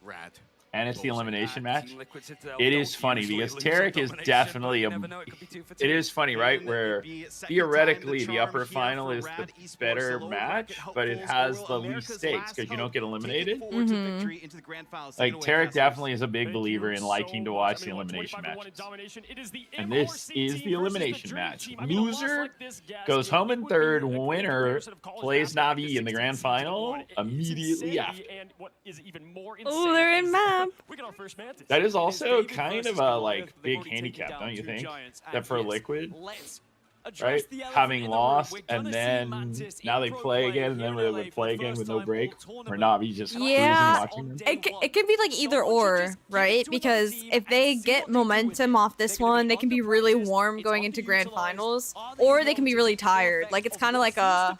Rad. And it's the elimination match. Team Liquid Citadel It don't is funny usually because lose Tarek on is domination, definitely but a. you never know, it could be 2 for 2. It is funny, right? And Where it'd be second theoretically time the the upper charm final here is for the Rad Esports better alone. match, Rocket but it hopefuls has for the least America's stakes last because you don't hope. get eliminated. Taking forward to victory into the grand finals. Like Take it away, Tarek casters. definitely is a big Thank believer you in liking so to much. watch I the mean, what, elimination 25-1 matches. domination? It is the And this MRC is team the versus elimination Dream match. Team. I mean, a loss Loser like this, guys, goes it home in would be third. equivalent to Winner players that have college plays basketball Navi in the 16 grand to final 1. It is immediately insanity, after. And what is even more Oh, insane they're in is map. we got our first Mantis. That is It is also David kind versus of a Goliath. They've big already taken handicap, down don't you 2 think? giants. That And for yes, Liquid, let's address right? the elephant Having in the room. lost We're and gonna see then Mantis now in they pro play play again, and here then in they LA would for play the again first with no time break, all or tournament. Navi just Yeah, cruising watching them. it can be like either or, right? Because if they get momentum off this one, they can be really warm going into grand finals, or they can be really tired. Like it's kind of like a.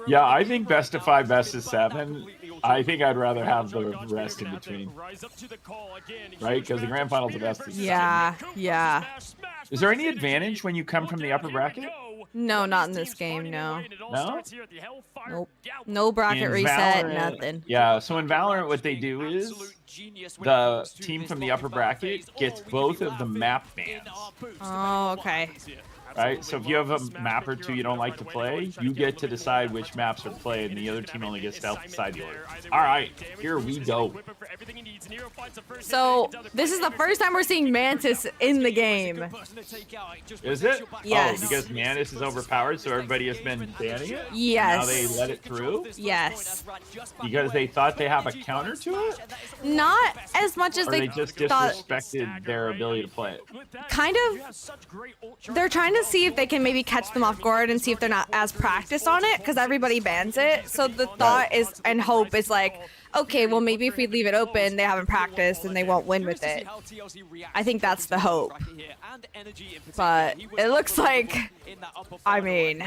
Yeah, I think best of 5, best of 7. I think I'd rather have the rest in between, right? Because the grand finals are best of 7. Yeah, yeah. Is there any advantage when you come from the upper bracket? No, not in this game. No. No? Nope. No bracket In reset. Valorant- Nothing. Yeah, so in Valorant, what they do is the team from the upper bracket gets both of the map bans, Oh, okay. right? So if you have a map or two you don't like to play, you get to decide which maps are played, and the other team only gets to decide the order. All right, here we go. So this is the first time we're seeing Mantis in the game. Is it? Yes. Oh, because Mantis is overpowered, so everybody has been banning it? Yes. Now they let it through? Yes. Because they thought they have a counter to it? Not as much as Or they they just thought. disrespected their ability to play it? Kind of. They're trying to to see if they can maybe catch them off guard and see if they're not as practiced on it, because everybody bans it. So the thought is and hope is like, okay, well maybe if we leave it open, they haven't practiced and they won't win with it. I think that's the hope. But it looks like, I mean,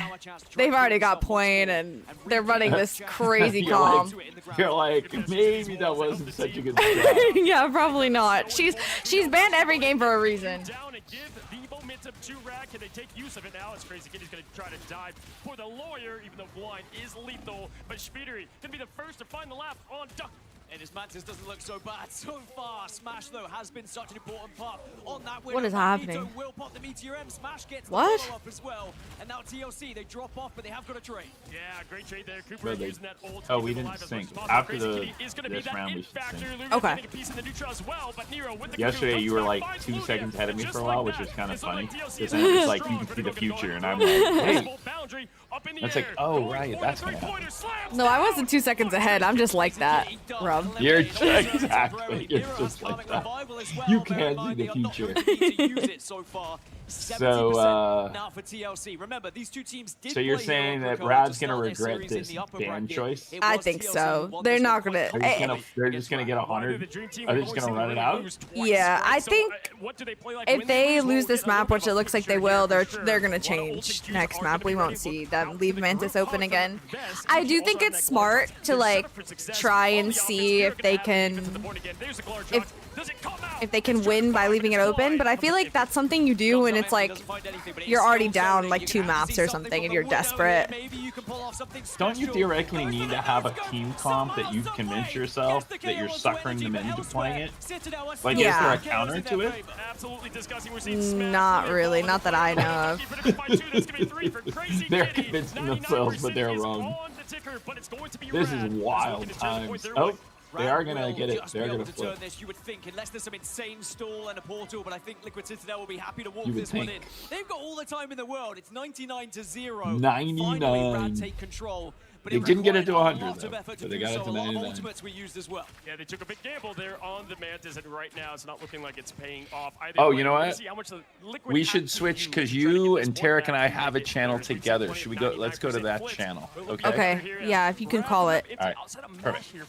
they've already got point and they're running this crazy comp. You're like, maybe that wasn't such a good strat. Yeah, probably not. She's banned every game for a reason. To Rad, can they take use of it now? As Crazy Kitty's gonna try to dive for the lawyer, even though blind is lethal. But Speedery can be the first to find the lap on Duck. And his Mantis doesn't look so bad so far. Smash, though, has been such an important part on that win. What is happening? Will pop the Meteor M. Smash gets what? The up as well. And now TLC, they drop off, but they have got a trade. Yeah, great trade there. Cooper using that ult. Oh, we didn't sync. After this round, we should sync. Okay. Yesterday, you were like 2 seconds ahead of me for a while, which was kind of funny. Because then it's like, you can see the future, and I'm like, hey. That's like, oh, right, that's gonna happen. No, I wasn't 2 seconds ahead. I'm just like that, Rob. You're exactly. You're just like that. You can't see the future. So, so you're saying that Rad's gonna regret this ban choice? I think so. They're not gonna. They're just gonna get 100. Are they just gonna run it out? Yeah, I think if they lose this map, which it looks like they will, they're gonna change next map. We won't see them leave Mantis open again. I do think it's smart to like try and see if they can if they can win by leaving it open, but I feel like that's something you do when it's like you're already down like 2 maps or something and you're desperate. Don't you theoretically need to have a team comp that you convince yourself that you're suckering them into playing it? Like, is there a counter to it? Not really, not that I know of. They're convincing themselves, but they're wrong. This is wild times. Oh. They are gonna get it. They're gonna flip. You would think, unless there's some insane stall and a portal, but I think Liquid Citadel will be happy to walk this one in. They've got all the time in the world. It's 99-0. 99. Finally, Rad take control. But they didn't get it to 100 though, so they got it to 99. Ultimates we used as well. Yeah, they took a big gamble there on the Mantis, and right now it's not looking like it's paying off either. Oh, you know what? We should switch because you and Tarek and I have a channel together. Should we go? Let's go to that channel. Okay. Okay. Yeah, if you can call it. All right. Perfect. I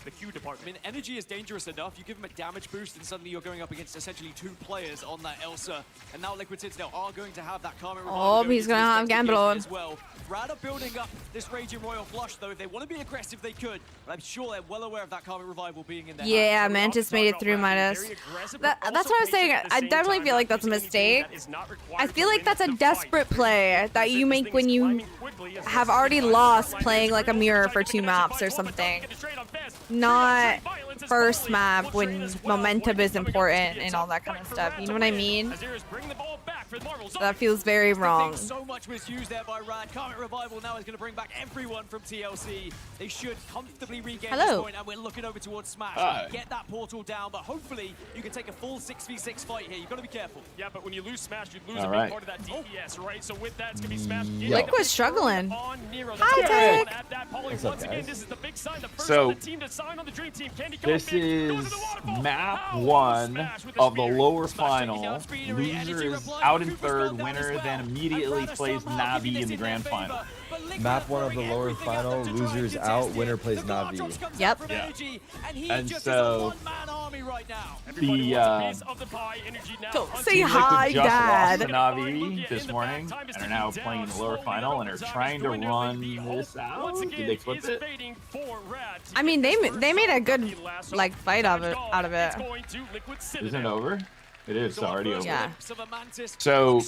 mean, energy is dangerous enough. You give him a damage boost, and suddenly you're going up against essentially 2 players on that Elsa. And now Liquid Citadel are going to have that Karma Revival. Oh, he's gonna have Gambit as well. Rad are building up this Raging Royal Flush, though. If they want to be aggressive, they could. But I'm sure they're well aware of that Karma Revival being in there. Yeah, Mantis made it through Midas. That's what I was saying. I definitely feel like that's a mistake. I feel like that's a desperate play that you make when you have already lost playing like a mirror for 2 maps or something. Not first map when momentum is important and all that kind of stuff. You know what I mean? That feels very wrong. So much was used there by Rad. Karma Revival now is going to bring back everyone from TLC. They should comfortably regain this point, and we're looking over towards Smash. Get that portal down, but hopefully you can take a full 6v6 fight here. You've got to be careful. Yeah, but when you lose Smash, you lose a big part of that DPS, right? So with that, it's going to be Smash. Liquid's struggling. Hi, Tech. Once again, this is the big sign. The first team to sign on the Dream Team. This is map 1 of the lower final. Loser is out in 3rd. Winner then immediately plays Navi in the grand final. Map 1 of the lower final. Losers out. Winner plays Navi. Yep. Yeah. And so the say hi, Dad. Just lost to Navi this morning and are now playing in the lower final and are trying to run this out. Did they flip it? I mean, they made a good like fight out of it. Isn't it over? It is already over. Yeah. So,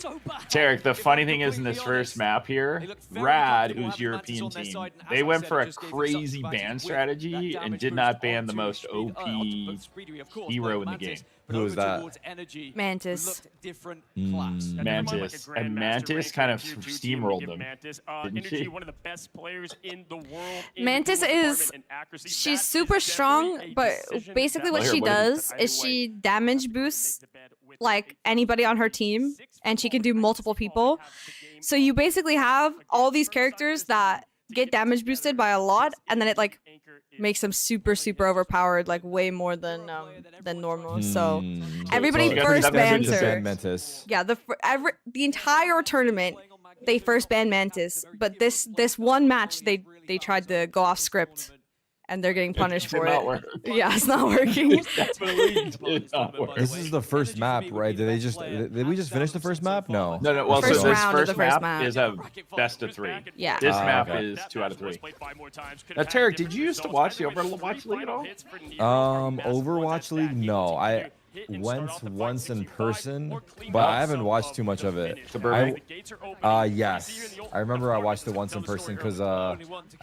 Tarek, the funny thing is in this first map here, Rad, who's European team, they went for a crazy ban strategy and did not ban the most OP hero in the game. Who was that? Mantis. Mantis. And Mantis kind of steamrolled them. Didn't she? One of the best players in the world. Mantis is, she's super strong, but basically what she does is she damage boosts like anybody on her team, and she can do multiple people. So you basically have all these characters that get damage boosted by a lot, and then it like makes them super overpowered, like way more than normal. So everybody first bans her. Mantis. Yeah, the entire tournament, they first banned Mantis, but this one match they tried to go off script, and they're getting punished for not it. work. Yeah, it's not working. Definitely did not work. This is the first map, right? Did we just finish the first map? No. No. Well, First so this round of the first first map map. is a best of 3. Yeah. This map okay. is 2 out of 3. Now, Tarek, did you used to watch the Overwatch League at all? Overwatch League? No. I went once in person, but I haven't watched too much of it. Yes. I remember I watched it once in person because I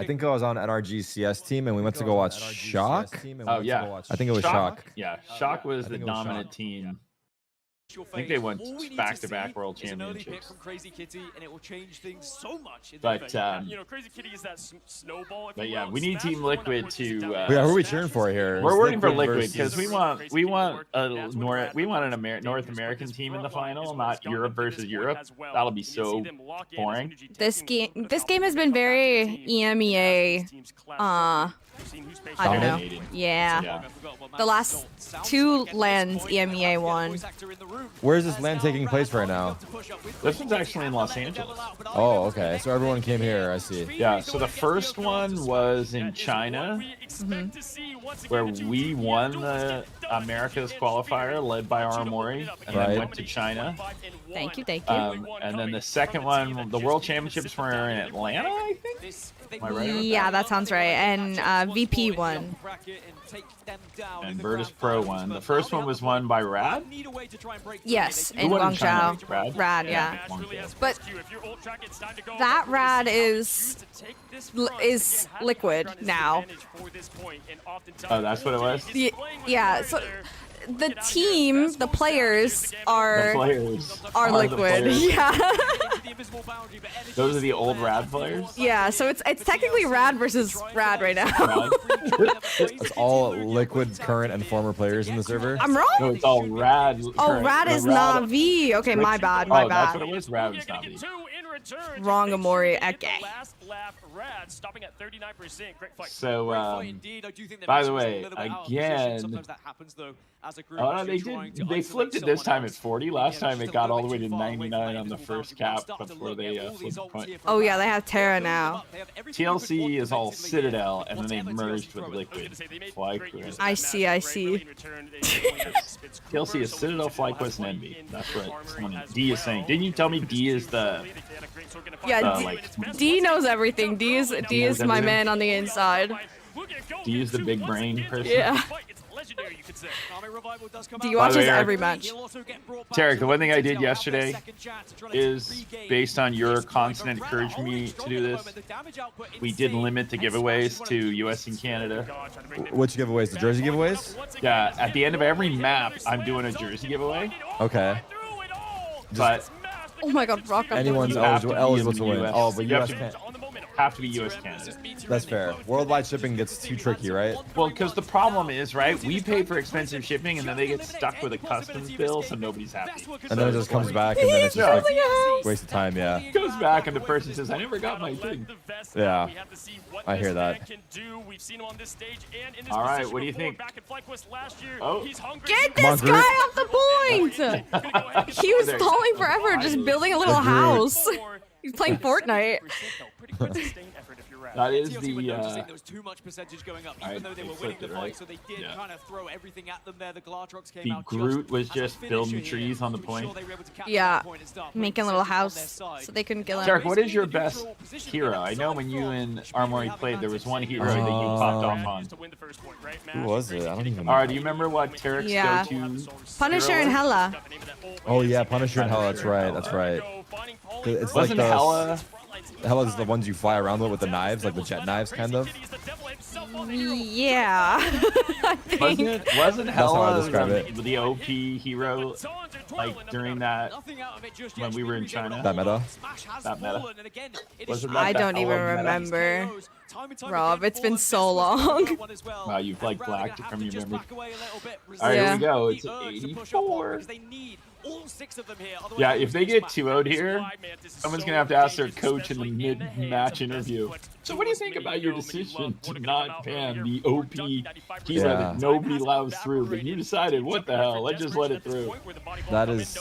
think I was on NRG's CS team and we went to go watch Shock. Oh, yeah. I think it was Shock. Yeah, Shock was the dominant team. I think they won back-to-back world championships. Crazy Kitty, and it will change things so much. But Crazy Kitty is that snowball. But yeah, we need Team Liquid to. Yeah, who are we cheering for here? We're rooting for Liquid because we want an North American team in the final, not Europe versus Europe. That'll be so boring. This game has been very EMEA. I don't know. Yeah. The last 2 lands EMEA won. Where is this land taking place right now? This one's actually in Los Angeles. Oh, okay. So everyone came here. I see. Yeah. So the first one was in China, where we won the America's qualifier, led by Aramori, and then went to China. Thank you. And then the second one, the World Championships were in Atlanta, I think. Am I right? Yeah, that sounds right. And VP won. And Virtus Pro won. The first one was won by Rad? Yes, in Who won in China? Guangzhou. Rad, yeah. But that Rad is Liquid now. Oh, that's what it was? Yeah, so the team, the players are Liquid. Yeah. Those are the old Rad players? Yeah, so it's technically Rad versus Rad right now. It's all Liquid current and former players in the server? I'm wrong? No, it's all Rad. Oh, Rad is Navi. Okay, my bad, my bad. That's what it was? Rad was Navi. Wrong, Aramori. Okay. So, by the way, again, they flipped it this time at 40. Last time it got all the way to 99 on the first cap before they flipped the point. Oh yeah, they have Terra now. TLC is all Citadel, and then they merged with Liquid. FlyQuest. I see. TLC is Citadel, FlyQuest, and Envy. That's what someone D is saying. Didn't you tell me D is the... Yeah, D knows everything. D is my man on the inside. D is the big brain person. Yeah. D watches every match. Tarek, the one thing I did yesterday is, based on your constant encouraging me to do this, we did limit the giveaways to US and Canada. Which giveaways? The jersey giveaways? Yeah, at the end of every map, I'm doing a jersey giveaway. Okay. But oh my god, Rock. Anyone's eligible to win. Oh, but US can't. Have to be US Canada. That's fair. Worldwide shipping gets too tricky, right? Well, because the problem is, right, we pay for expensive shipping and then they get stuck with a customs bill, so nobody's happy. And then it just comes back and then it's just like waste of time, yeah. It goes back and the person says, I never got my thing. Yeah, I hear that. All right, what do you think? Oh. Get this guy off the point! He was stalling forever, just building a little house. He's playing Fortnite. That is the. There was too much percentage going up, even though they were winning the fight, so they did kind of throw everything at them there. The Gladrox came out. Groot was just building trees on the point. Yeah, making a little house so they couldn't kill him. Derek, what is your best hero? I know when you and Aramori played, there was one hero that you popped off on. Who was it? I don't even know. Alright, do you remember what Tarek's go-to Punisher and Hella. Oh yeah, Punisher and Hella. That's right. That's right. It's wasn't like Hella? Hella's the ones you fly around with the knives, like the jet knives, kind of. Yeah. I think. Wasn't Hella it. the OP hero, like during that when we were in China? That meta. That meta. Wasn't that I don't even remember. Rob, it's been so long. Wow, you've like blacked it from your memory. Alright, here we go. It's 84. all 6 of them here. Otherwise, Yeah, they if lose they this get match. 2-0'd here, someone's going to have to ask their coach in the mid-match interview. So what do you think about your decision to not ban the OP key that nobody loves through, but you decided, what the hell, let's just let it through. That is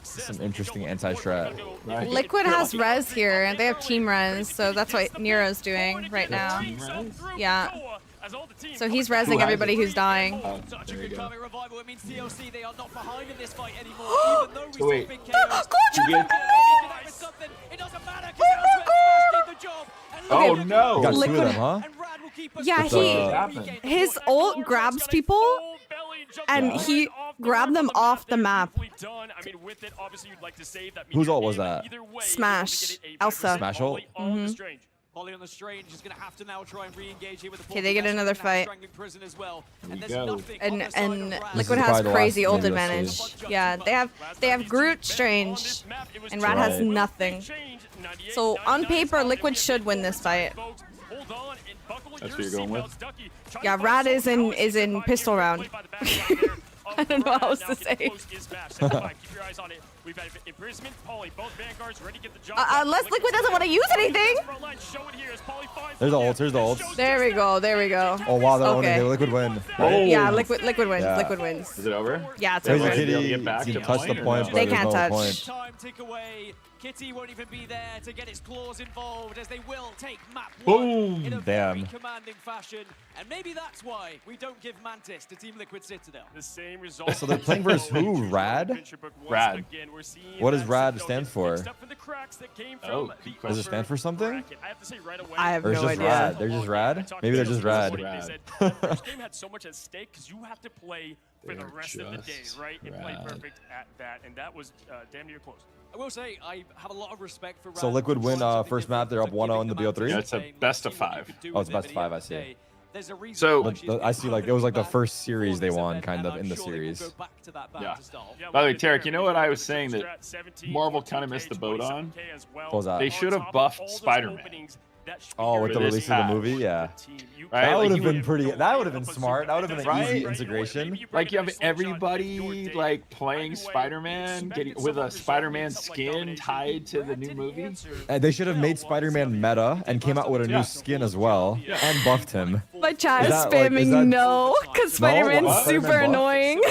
some interesting anti-strat. Right? Liquid has res here, and they have team res, so that's what Nero's doing right now. Yeah. So he's rezzing everybody who's dying. Such a good Karmic Revival. It means TLC, they are not behind in this fight anymore. Even though we So wait, saw big chaos. It doesn't matter because Elsewhere did the job. Oh no! You got 2 of them, huh? Yeah, his ult grabs people, and he grabbed them off the map. Whose ult was that? Smash. Elsa. Smash ult? Polly on the Strange is going to have to now try and re-engage here with the Okay, they get another fight. prison as well. And go. And Liquid has crazy ult advantage. Yeah, they have Groot, Strange, and Rad has nothing. So on paper, Liquid should win this fight. That's what you're going with? Yeah, Rad is in pistol round. I don't know how else to say. Unless Liquid doesn't want to use anything. There's the ult. There's the ult. There we go. There we go. Oh wow, they're Okay. owning it. Liquid win. Oh. Yeah, Liquid wins. Yeah. Liquid wins. Is it over? Yeah, it's Crazy over. Kitty, Get back you to touched the point or point, no? but They there's can't no touch. point. Time tick away. Kitty won't even be there to get its claws involved as they will take map 1 Boom. in a Damn. very commanding fashion. And maybe that's why we don't give Mantis to Team Liquid Citadel. The same result. So they're playing versus who? Rad? Rad. What does Rad stand for? Oh, good Does it question. stand for something? I have Or it's no just idea. Rad? They're just Rad? Maybe they're just Rad. First game had so much at stake because you have to play for the They're rest of the day, just right? And play Rad. perfect at that, and that was damn near close. I will say I have a lot of respect for So Rad Liquid win for first map, they're up 1-0 in the BO3? Yeah, it's a best of 5. Oh, it's best of 5, I see. There's a reason So- why she's But I see, like, it was like the first series they won, event, kind and of, I'm in the sure they will series. go back to that Yeah. banter style. By the way, Tarek, you know what I was saying that Marvel kind of missed the boat on? What was that? They should have buffed Spider-Man. Oh, with the For this release of the patch. movie? Yeah. Right? That Like, would have you been would- pretty, that would have been smart. That would have been an easy Right? integration. Like you have everybody like playing Spider-Man, getting with a Spider-Man skin tied to the new movie. And they should have made Spider-Man meta and came out with a new skin as well and buffed him. My chat is Is that, like, is spamming that- no, because Spider-Man's What? super Spider-Man buff? annoying.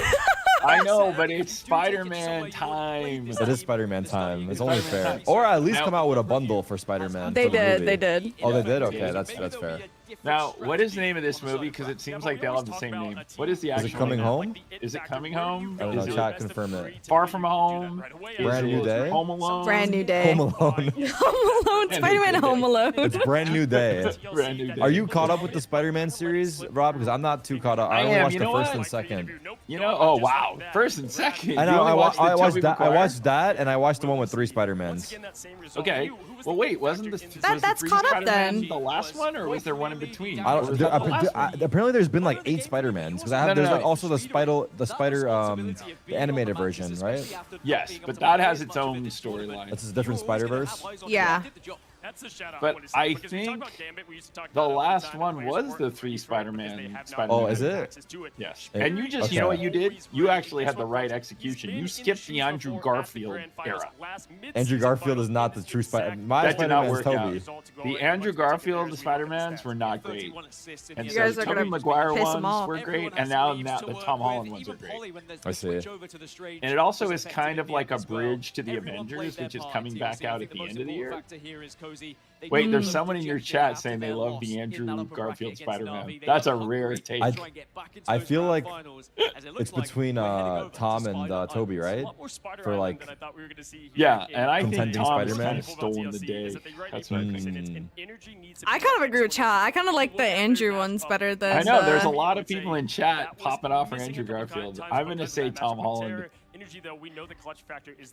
I know, but it's Spider-Man time. It is Spider-Man time. It's only fair. Or at least come out with a bundle for Spider-Man. They for the did, movie. they did. Oh, they did? Okay, that's fair. Now, what is the name of this movie? Because it seems like they all have the same name. What is the Is actual it Coming name? Home? Is it Coming Home? I don't know. Is it Chat confirm it. Far From Home? Brand Is New it Day? Home Alone? Brand new day. Home Alone. Home Alone. Spider-Man Home Alone. It's Brand New Day. Brand New Day. Are you caught up with the Spider-Man series, Rob? Because I'm not too caught up. I only am. watched You the know first what? and second. You know? Oh, wow. First and second. I You know. only I watched the watched Tobey that. I Maguire? watched that, and I watched the one with 3 Spider-Mans. Okay. Well, wait. Wasn't this was That's the caught up Spider-Man then. the last one, or was there one in between? I Or don't, was there, that the last one? apparently, there's been like 8 Spider-Mans because I have. No, no, there's no. like also the spider, the animated version, right? Yes, but that has its own storyline. That's a different Spider-Verse. Yeah. But I think the last one was the 3 Spider-Man. Oh, is it? Yes. It- And you just, you know what you did? You actually had the right execution. You skipped the Andrew Garfield era. Andrew Garfield is not the true Spider. My That did not Spider-Man is work Toby. The Andrew Garfield Spider-Mans were not great. And You so guys the are Tobey gonna Maguire piss 'em ones off. were great, and now the Tom Holland ones are great. I see. And it also is kind of like a bridge to the Avengers, which is coming back out at the end of the year. Wait, there's someone in your chat saying they love the Andrew Garfield Spider-Man. That's a rare take. I feel like it's between Tom and Toby, right? For like, Yeah, and I think Contending Tom's Spider-Man. kind of stolen the day. That's what I think. I kind of agree with chat. I kind of like the Andrew ones better than. I know, there's a lot of people in chat popping off for Andrew Garfield. I'm going to say Tom Holland.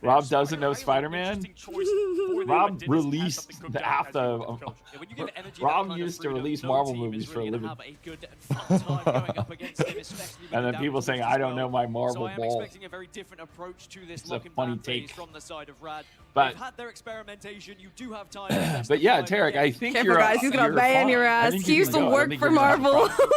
Rob doesn't know Spider-Man? Rob released Rob used to release Marvel movies for a living. And then people saying, I don't know my Marvel ball. It's a funny take. But, but yeah, Tarek, I think Careful, you're guys. He's gonna you're ban fine. your I ass. think He you used can to go. I work think for you're gonna have a Marvel. problem.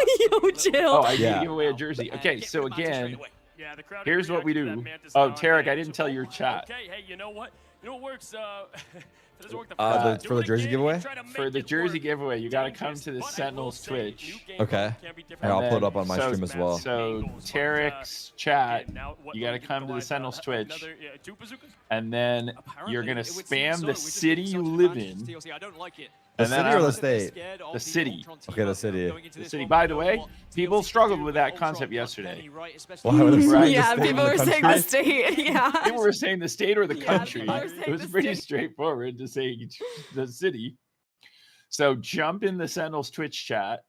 Yo, chill. Oh, I Yeah. gave away a jersey. Okay, so again, Yeah, the crowd Here's what we reacted to do. that Mantis Oh, down Tarek, there. I didn't tell your chat. Okay, hey, you know what? You know what works? It doesn't work the first for the jersey giveaway? For the jersey giveaway, you got to come to the Sentinels Twitch. Okay. And I'll put it up on my stream as well. So Tarek's chat, you got to come to the Sentinels Twitch, and then you're gonna spam the city you live in. The city or the state? The city. Okay, the city. The city. By the way, people struggled with that concept yesterday. Why would it say Yeah, the state people and were the saying country? the state. Yeah. People were saying the state or the country. people were saying It was the pretty state. straightforward to say the city. So jump in the Sentinels Twitch chat,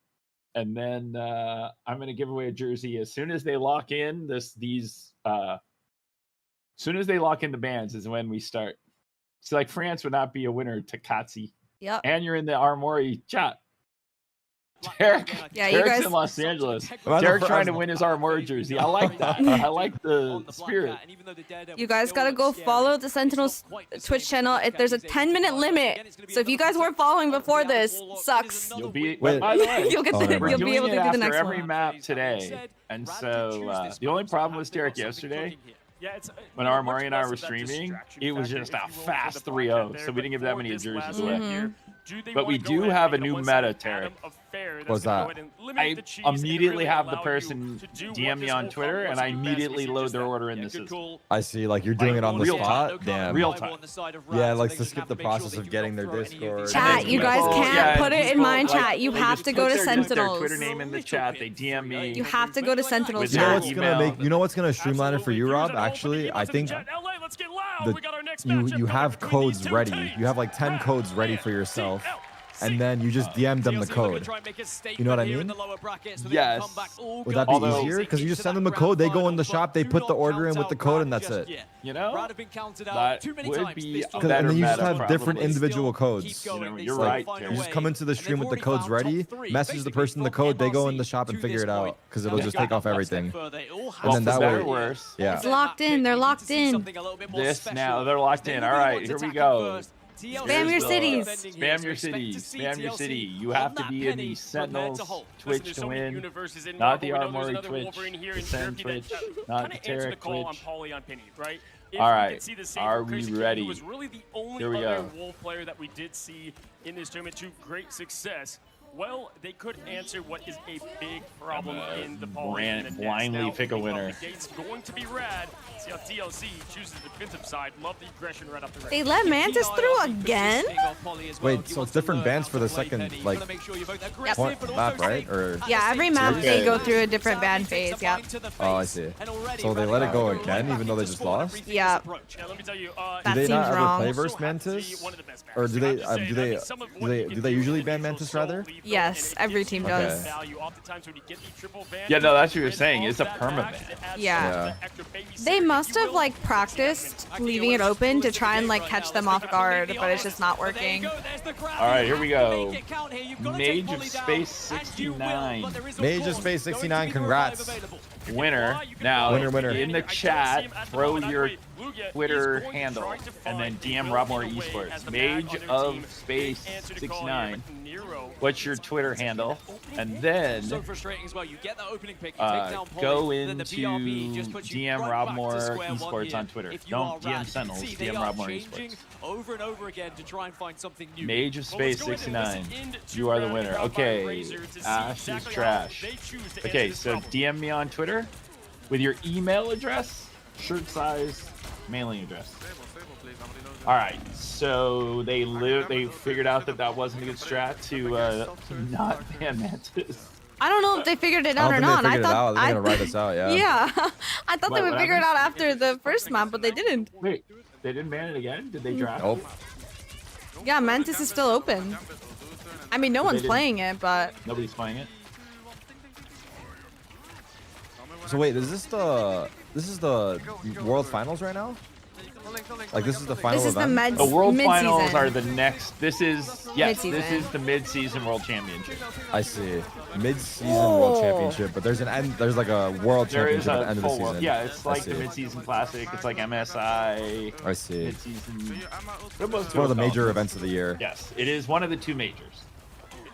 and then I'm gonna give away a jersey as soon as they lock in as soon as they lock in the bands is when we start. So like France would not be a winner, Takatsi. Yep. And you're in the Aramori chat. Derek, Yeah, you Derek's guys. in Los Angeles. Am I the Derek fir- trying to win his Aramori jersey. I like that. I like the spirit. You guys gotta go follow the Sentinels Twitch channel. There's a 10-minute limit, so if you guys weren't following before this, sucks. You'll be. Wait. By the way, You'll get Oh, the, never you'll mind. be able to do the after next every one. map today, and so the only problem with Derek yesterday, Yeah, it's, when Aramori and I were streaming, it was just a fast 3-0, so we didn't give that many jerseys away. But we do have a new meta, Tarek. What's that? I immediately have the person DM me on Twitter, and I immediately load their order in the system. I see, like you're doing it on the real spot? time. Damn. Real time. Yeah, like to skip the process of getting their Discord. Chat, you guys People- can't yeah, put it in people, my like, chat. You they have just to put go to their Sentinels. Twitter name in the chat. They DM me. You have to go to Sentinels With You know their chat. what's gonna email. make? You know what's gonna streamline it for you, Rob? Actually, I think you have codes ready. You have like 10 codes ready for yourself, and then you just DM them the code. You know what I mean? Yes. Would that be Although- easier? Because you just send them the code, they go in the shop, they put the order in with the code, and that's it. You know, that would be a And better then you just meta, have different probably. individual codes. You know, you're Like, right, You Terry. just come into the stream with the codes ready, message the person the code, they go in the shop and figure it out, because it'll just take off everything. And Well, then for that better or way, worse. yeah. It's locked in. They're locked in. This now, they're locked in. All right, here we go. Spam your cities. Spam your cities. Spam your city. You have to be in the Sentinels Twitch to win, not the Aramori Twitch, the Sen Twitch, not the Tarek Twitch. All right, are we ready? Was really the only Here we other go. Wolf player that we did see in this tournament to great success. Well, they could answer what is a big problem in the Pauly and the Nets. blindly Now, pick a winner. The gate's going to be rad. See how TLC chooses the defensive side. Love the aggression right up the They let Mantis through again? Wait, so it's different bands for the second, like, point map, right? Or Yeah, every map Okay. they go through a different ban phase. Yeah. oh, I see. So they let it go again, even though they just lost? Yeah. And let me tell you, Do That they seems not ever wrong. play versus Mantis? Or do they usually ban Mantis rather? Yes, every team does. Yeah, no, that's what you're saying. It's a permaban. Yeah. They must have like practiced leaving it open to try and like catch them off guard, but it's just not working. All right, here we go. Mage of Space 69. Mage of Space 69, congrats. Winner. Now, Winner. in the chat, throw your Twitter handle and then DM Robmore Esports. Mage of Space 69. What's your Twitter handle? And then So frustrating as well. You get that opening pick, you take down go Pauly, into then the BRB just puts you DM right back to Robmore square one Esports here. on Twitter. If you Don't are DM rad, Sentinels, you can see DM they are Robmore changing Esports. over and over again to try and find something new. Mage of Well, let's Space go ahead and 69. listen into You are the round winner. round by Okay, Razor to see Ash is exactly how trash. they choose to Okay, answer this so problem. DM me on Twitter with your email address, shirt size, mailing address. All right, so they figured out that wasn't a good strat to not ban Mantis. I don't know if they figured it I out don't or think not. they I figured it out. thought They're gonna write us out, yeah. Yeah, I thought they What would figure it out happened? after the first map, but they didn't. Wait, they didn't ban it again? Did they draft? Nope. Yeah, Mantis is still open. I mean, no one's didn't- playing it, but Nobody's playing it. So wait, is this the World Finals right now? Like this is the final this is the event? The World mid-season. Finals are the next. This is Mid-season. this is the mid-season World Championship. I see. Mid-season World Championship, but there's an end. There's like a World There is Championship at a the end of the full season. world. Yeah, it's I like the see. mid-season classic. It's like MSI. I see. Mid-season. It's one of the major events of the year. Yes, it is one of the two majors.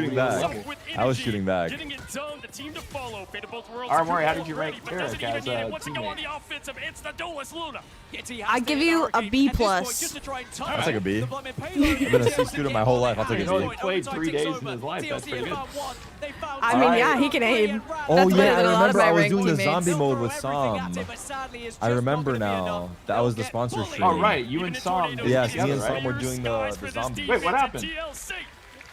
shooting back. I was shooting back. Getting it done, the team to follow. Fate of both worlds. Aramori, how did you rank but doesn't Eric even as need a it. Wants to go on teammate? the offensive. It's the duelist Luna. I give you a B plus. I'll take a B. I've been a C student my whole life. I'll take He's a only B. played 3 days in his life. That's pretty good. I mean, yeah, he can aim. Oh That's yeah, better I than a lot of remember my I was ranked doing the teammates. zombie mode with Sam. I remember now. That was the sponsor stream. Oh, right. You and Sam. Yes, me together, and Sam right? were doing the zombie. Wait, what happened?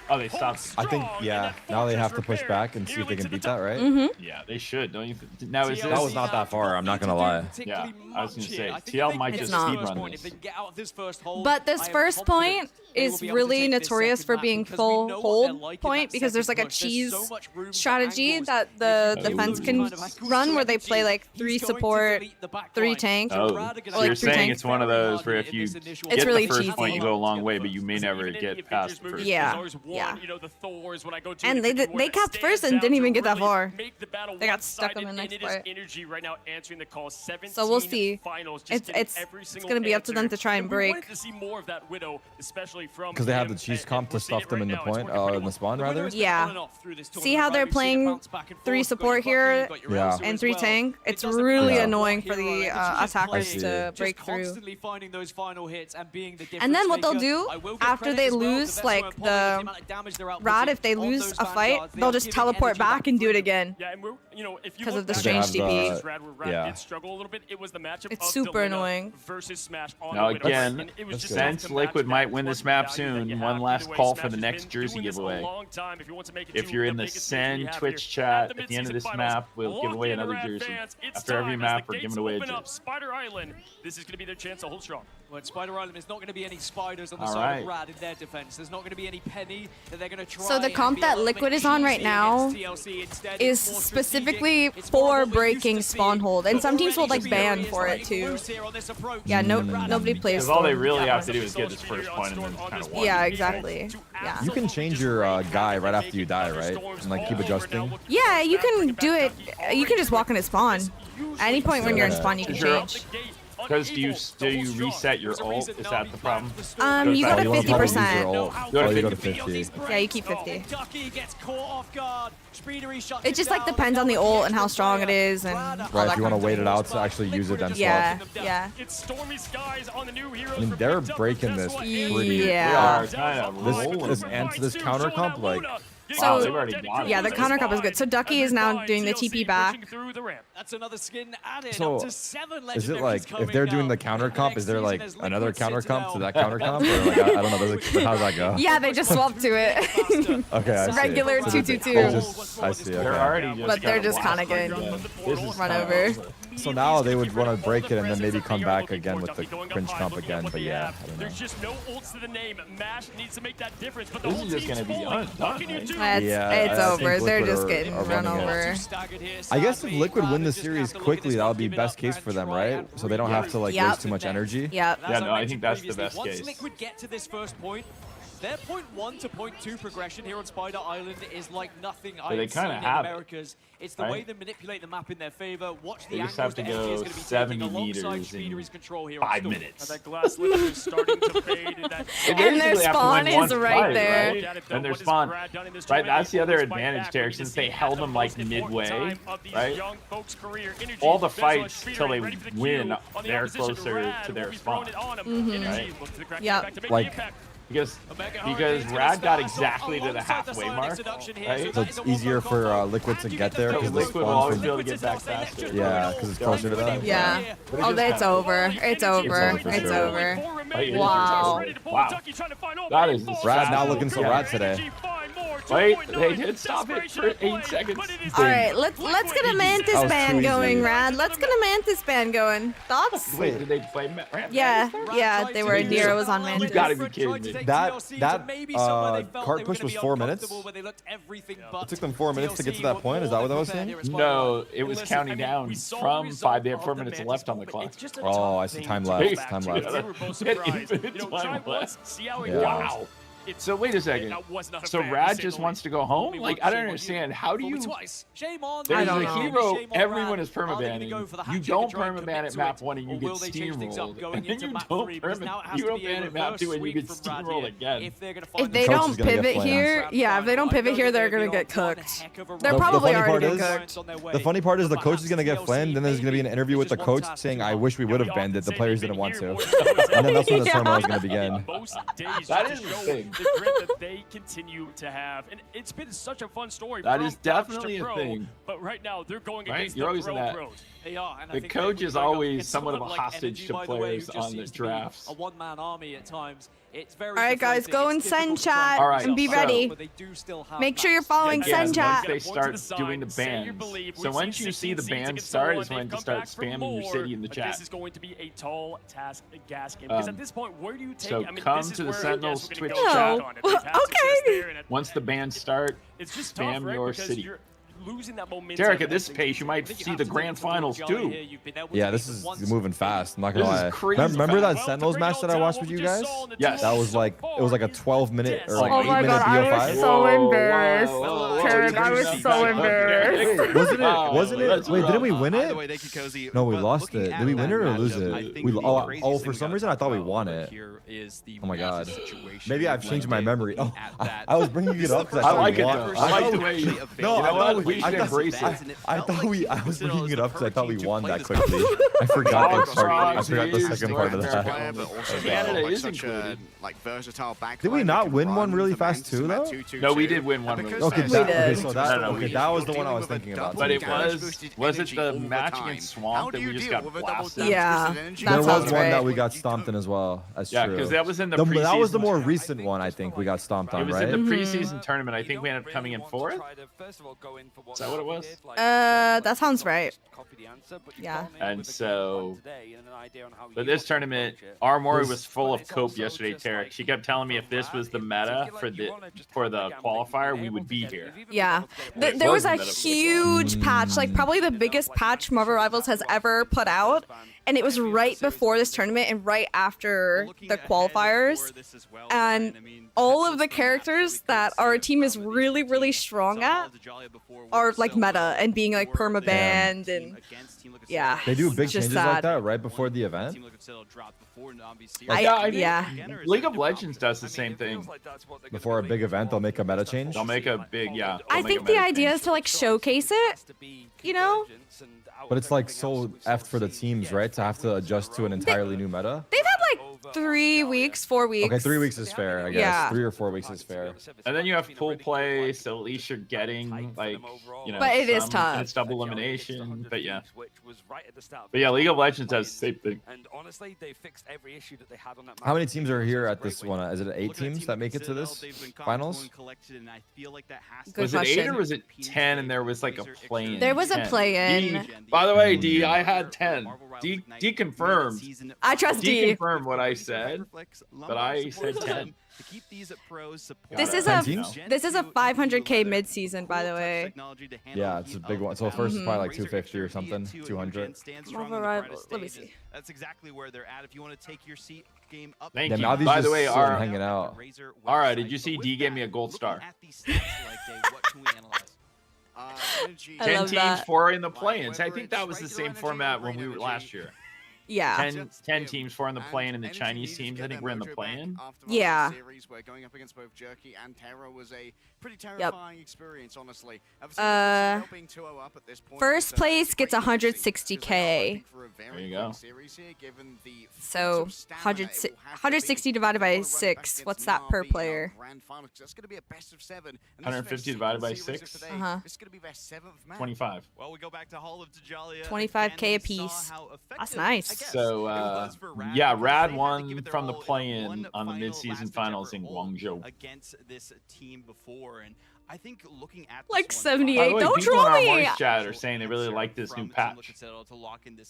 Oh, they stopped. I think, yeah. Now they have to push back and see if they can beat that, right? Yeah, they should. Don't you? Now is this? That was not that far. I'm not gonna lie. Yeah, I was gonna say TL might just speed run this. But this first point is really notorious for being full hold point because there's like a cheese strategy that the defense can run where they play like 3 support, 3 tank. Oh, or so like you're 3 saying tank. it's one of those where if you get really the first cheesy. point, you go a long way, but you may never get past the first. Yeah, yeah. And they capped first and didn't even get that far. They got stuck on the next part. So we'll see. It's gonna be up to them to try and break. Because they have the cheese comp to stuff them in the point, in the spawn rather. Yeah. See how they're playing 3 support here Yeah. and 3 tank? It's really Yeah. annoying for the attackers to break through. And then what they'll do after they lose like the Rod, if they lose a fight, they'll just teleport back and do it again. Yeah, and we're, you know, if you Because look of the back strange at TP. Rad Yeah. did struggle a little bit. It was the matchup It's of super the Widow annoying. versus Smash on Now the Widow. again, And it was just since tough to Liquid match might that win this clutch map value that soon, you one have. last Either way, call for Smash the has next been jersey doing this a giveaway. long time. If you want to make it If to you're in the biggest stage we Send have Twitch here chat the at the end of mid-season this finals, map, we'll give lock away in, another Rad jersey. fans. It's After every time map, as the we're giving gates away a open up. jersey. Spider Island. This is going to be their chance to hold strong. Well, at Spider Island, there's not going to be any spiders on the All side right. of Rad in their defense. There's not going to be any Penny that they're going to try. So the and comp be a that little Liquid bit is on right cheesy now against TLC. Instead, is it's more specifically strategic. It's more for what we're used breaking to spawn seeing. hold, and some teams will like Already ban Fury is for it letting too. loose here on this approach. Yeah, nobody plays Because all they Storm. really have to do is get this first point and then kind of win. Yeah, exactly. Yeah. You can change your guy right after you die, right? And like keep adjusting. Yeah, you can do it. You can just walk in a spawn. At any point when you're in spawn, you can change. Because do you reset your ult? Is that the problem? You go to Oh, you wanna probably use 50%. your ult. Oh, you go to 50. Yeah, you keep 50. Ducky gets caught off guard. Speedery shuts It just him like down. depends on the ult and how strong it is and all Right, that if you want kind to of wait thing. it out to actually use it, then swap. Yeah, yeah. It's Stormy Skies on the new heroes. I mean, from they're Mixed Up breaking with this Tesla pretty. They Yeah. are kind of This rolling. this this counter comp like. Wow, So, they've already got it. yeah, the counter cup is good. So Ducky is now doing the TP back. That's another skin added. So, up to 7 is it legendaries like if coming they're doing the out. counter comp, is there like Next season as another Liquid counter sits comp to down. that counter comp? Or like I don't know. There's like, how's that go? Yeah, they just swapped to it. Okay, I see. Regular So they- 2-2-2. they just- I see. They're Okay. already just But they're kinda just kind of blasting getting again. This is run kinda over. awesome. So now they would want to break it and then maybe come back again with the cringe comp again. But yeah, I don't know. There's just no ults to the name. Mash needs to make that difference, but the This whole is just team's gonna be falling. undone, What can you right? do? Yeah, It's I over. think They're Liquid just are getting run running it. over. I guess if Liquid win the series quickly, that would be best case for them, right? So they don't have to like Yep. waste too much energy. Yep. Yeah, no, I think that's the best Once case. Liquid get to this first point, their point 1 to point 2 progression here on Spider Island is like nothing I've they seen kinda in have it, Americas. It's the right? way they manipulate the map in their favor. Watch the They just angles have to that FD is go going to be 70 taking alongside meters in Speedery's control here on 5 Storm. minutes. That glass lid is starting to fade. And that They And their basically have to spawn win one is right fight, there. right? And their spawn, right? That's the other advantage, Derek, since they held them like midway, right? All the fights till they win, they're closer to their spawn, right? Yep. Like, Because Rad got exactly to the halfway mark, right? so it's easier for Liquid to get there So because the Liquid will spawn always from be able to get back faster. yeah, because it's closer to them. Yeah. But it Oh, just it's over. It's over. for It's sure. over. Right, Wow. Wow. That is the Rad now fastest looking so yeah. rad today. Wait, they did stop it for 8 seconds. All right, let's get a Mantis That was band too going, easy. Rad. Let's get a Mantis band going. Thoughts? Wait, did they play Ramp? Yeah, yeah, they were. Nero was on You Mantis. gotta be kidding me. That cart push was 4 minutes. It took them 4 minutes to get to that point. Is that what I was saying? No, it was counting down from 5. They have 4 minutes left on the clock. Oh, I see. Time left. Time left. Wow. So wait a second. So Rad just wants to go home? Like, I don't understand. How do you... There's I don't a know. hero everyone is permabanning. You don't permaban at map 1 and you get steamrolled. And then you don't ban at map 2 and you get steamrolled again. If they Coach don't is gonna get pivot flamed. here, yeah, if they don't pivot here, they're gonna get cooked. They're The probably funny already part getting is- cooked. The funny part is the coach is going to get flamed, then there's going to be an interview with the coach saying, I wish we would have banned it. The players didn't want to. And then that's when the turmoil is going to begin. That is the thing. The grit that they continue to have, and it's been such a fun story. That from is Couch definitely to a pro, thing. But right now they're going Right? against You're the always in that. pros. They are, and I The think coach they is bring up- always it's somewhat sort of a like hostage energy, to by the way, players who just on the seems to be drafts. A one-man army at times. It's very All right, guys, go and send chat All right, and be so- ready. but they do still have Make sure you're maps. following Again, send once chat. they start doing the bans. So once you see the bans start is when to start spamming your city in the chat. This is going to be a tall task, a gas game. Because at this point, where do you take? So I mean, come this is to the where, Sentinels yes, we're Twitch gonna go chat. back on it. They've had success there, and Once the bans start, it's just tough, spam right? your Because city. you're losing that momentum. Derek, at this pace, you might see the grand finals too. Yeah, this is moving fast. I'm not gonna This is lie. crazy Remember that fast. Sentinels match that I watched with you guys? Yes. That was like it was like a 12-minute or like Oh my 8-minute god, I was BO5. so embarrassed. whoa, Tarek, I was so embarrassed. Wait, wasn't it? Wasn't it? That's Wait, didn't we rough. win Either it? way, they could cozy. No, we But lost looking it. at Did we that win it or matchup, lose I it? think We the oh, craziest oh thing for we some gotta reason I talk thought we about won over it. here is the Oh my god. massive situation Maybe I've with changed my London memory. Oh, at that. I was bringing it up because I I thought like we it won. though. I like the way you. No, You know I what? thought We should embrace it. I thought I was bringing it up because I thought we won that quickly. I forgot that part. I forgot the second part of that. Canada is included. Did we not win one really fast too, though? No, we did win one really Okay, fast. okay, so that, No, we okay, that was the one I was thinking about. But it was it the match against Swamp that we just got blasted? Yeah, There that was sounds one right. that we got stomped in as well. That's Yeah, true. because that was in the That was the preseason. more recent one, I think, we got stomped It on, was right? in the preseason tournament. I think we ended up coming in fourth. Is that what it was? That sounds right. Yeah. And so, but this tournament, Aramori was full of cope yesterday, Tarek. She kept telling me if this was the meta for the qualifier, we would be here. Yeah. There was a huge patch, like probably the biggest patch Marvel Rivals has ever put out. And it was right before this tournament and right after the qualifiers. And all of the characters that our team is really, really strong at are like meta and being like permabanned and yeah. They do big it's just changes like sad. that right before the event. Yeah. League of Legends does the same thing. Before a big event, they'll make a meta change. They'll make a big, yeah. I think the idea is to like showcase it, you know? But it's like so effed for the teams, right? To have to adjust to an entirely new meta. They've had like 3 weeks, 4 weeks. Okay, 3 weeks is fair, I guess. Yeah. 3 or 4 weeks is fair. And then you have pool play, so at least you're getting like, you know, But it is some- tough. and it's double elimination, but yeah. But yeah, League of Legends does the same thing. And honestly, they fixed every issue that they had on that map. How many teams are here at this one? Is it 8 teams that make it to this finals? Good Was it 8 question. or was it 10 and there was like a play-in? There was a 10? play-in. D, by the way, D, I had 10. D confirmed. I trust D D. confirmed what I said, but I said 10. This is 10 a teams? this is a 500k mid-season, by the way. Yeah, it's a big one. So first is probably like 250 or something, 200. Marvel Rivals. Let me see. That's exactly where they're at. If you want to take your seat game up. Thank Yeah, you. Navi's By the just way, sitting our hanging out. all right, did you see D gave me a gold star? I 10 love teams, that. 4 in the play-ins. I think that was the same format when we were last year. Yeah. 10 teams, 4 in the play-in, and the Chinese teams, I think, were in the play-in. Yeah. Going up against both Jerky and Terra was a pretty Yep. terrifying experience, honestly. First place gets 160k. There you go. So 160 divided by 6. What's that per player? That's going to be a best of 7. 150 divided by 6? Uh-huh. This is going to be their 7th match. 25. Well, we go back to Hall of Tajalia. 25k a piece. That's nice. So, yeah, Rad won from the play-in on the mid-season finals in Guangzhou. Against this team before, and I think looking at Like this one, 78. By the way, Don't people in troll our me. voice chat are saying they really like this new patch.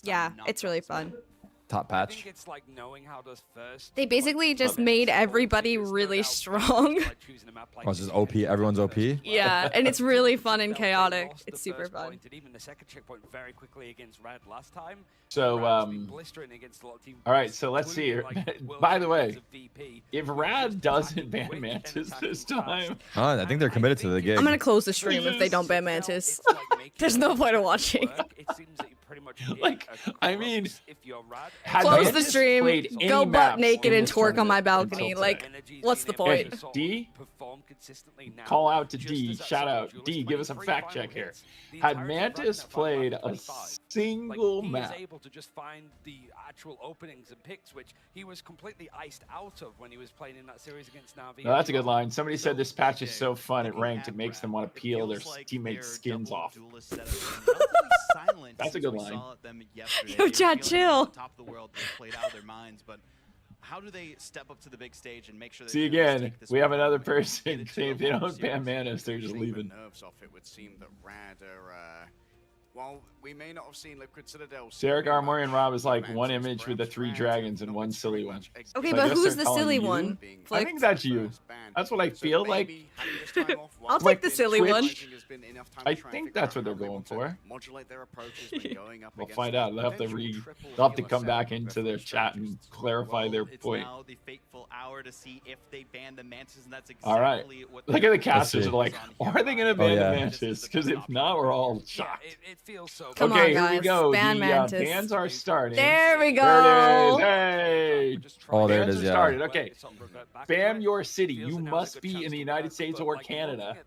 Yeah, it's really fun. Top patch. It's like knowing how to first. They basically just made everybody really strong. Oh, it's just OP. Everyone's OP. Yeah, and it's really fun and chaotic. It's super fun. Even the second checkpoint very quickly against Red last time. So, all right, so let's see here. By the way, if Rad doesn't ban Mantis this time, I think they're committed to the gig. I'm gonna close the stream if they don't ban Mantis. There's no point in watching. like, I mean, Close the stream, go butt naked and twerk on my balcony. Like, what's the point? D, call out to D, shout out. D, give us a fact check here. Had Mantis played a single map, able to just find the actual openings and picks, which he was completely iced out of when he was playing in that series against Navi. no, that's a good line. Somebody said this patch is so fun at ranked, it makes them want to peel their teammates' skins off. That's a good line. Yo, chat, chill. Top of the world, they played out of their minds, but how do they step up to the big stage and make sure? See again, we have another person saying if they don't ban Manos, they're just leaving. Nerves off, it would seem that Rad are, while we may not have seen Liquid Citadel. Derek Aramori and Rob is like one image with the 3 dragons and one silly one. Okay, So I but guess who's they're the silly calling one? you. I think that's you. That's what I feel like. I'll take the silly one. I think that's what they're going for. Modulate their approaches when going up We'll against find out. They'll have to come back into their chat and clarify their point. Now the fateful hour to see if they ban the Mantis, and that's exactly All right. what Look at the casters. Are like, are they going to ban yeah. the Mantis? Because if not, we're all shocked. It feels so. Come on, Okay, here guys. we go. Ban The Mantis. bans are starting. There we There go. it is. Hey. Oh, there it Bans is, are yeah. started. Okay. Spam your city. You must be in the United States or Canada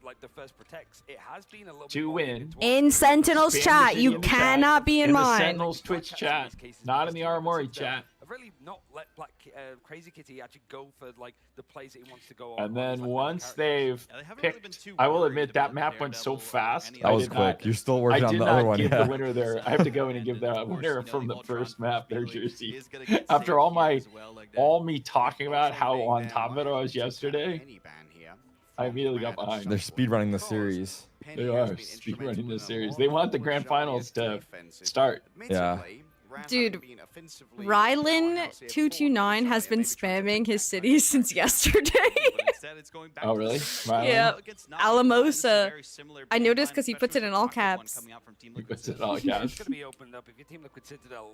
to win. In Sentinel's Spam chat, the city you in the chat. cannot be in the mine. Sentinel's Twitch chat, not in the Aramori chat. I've really not let Crazy Kitty actually go for like the plays that he wants to go on. And then Like, once the characters. they've Yeah, they haven't really been picked, too I will worried admit about that map went so Daredevil or fast. any That I was did quick. not- You're still I working on did the other not one. give Yeah. the winner there. I have to go in and give the winner from the first map their jersey. After all me talking about how on top of it I was yesterday, I immediately got behind. They're speedrunning the series. They are speedrunning this series. They want the grand finals to start. Yeah. Dude, Rylan229 has been spamming his city since yesterday. Oh, really? Rylan? Yeah. Alamosa. I noticed because he puts it in all caps. He puts it in all caps. It's gonna be opened up. If your team Liquid Citadel,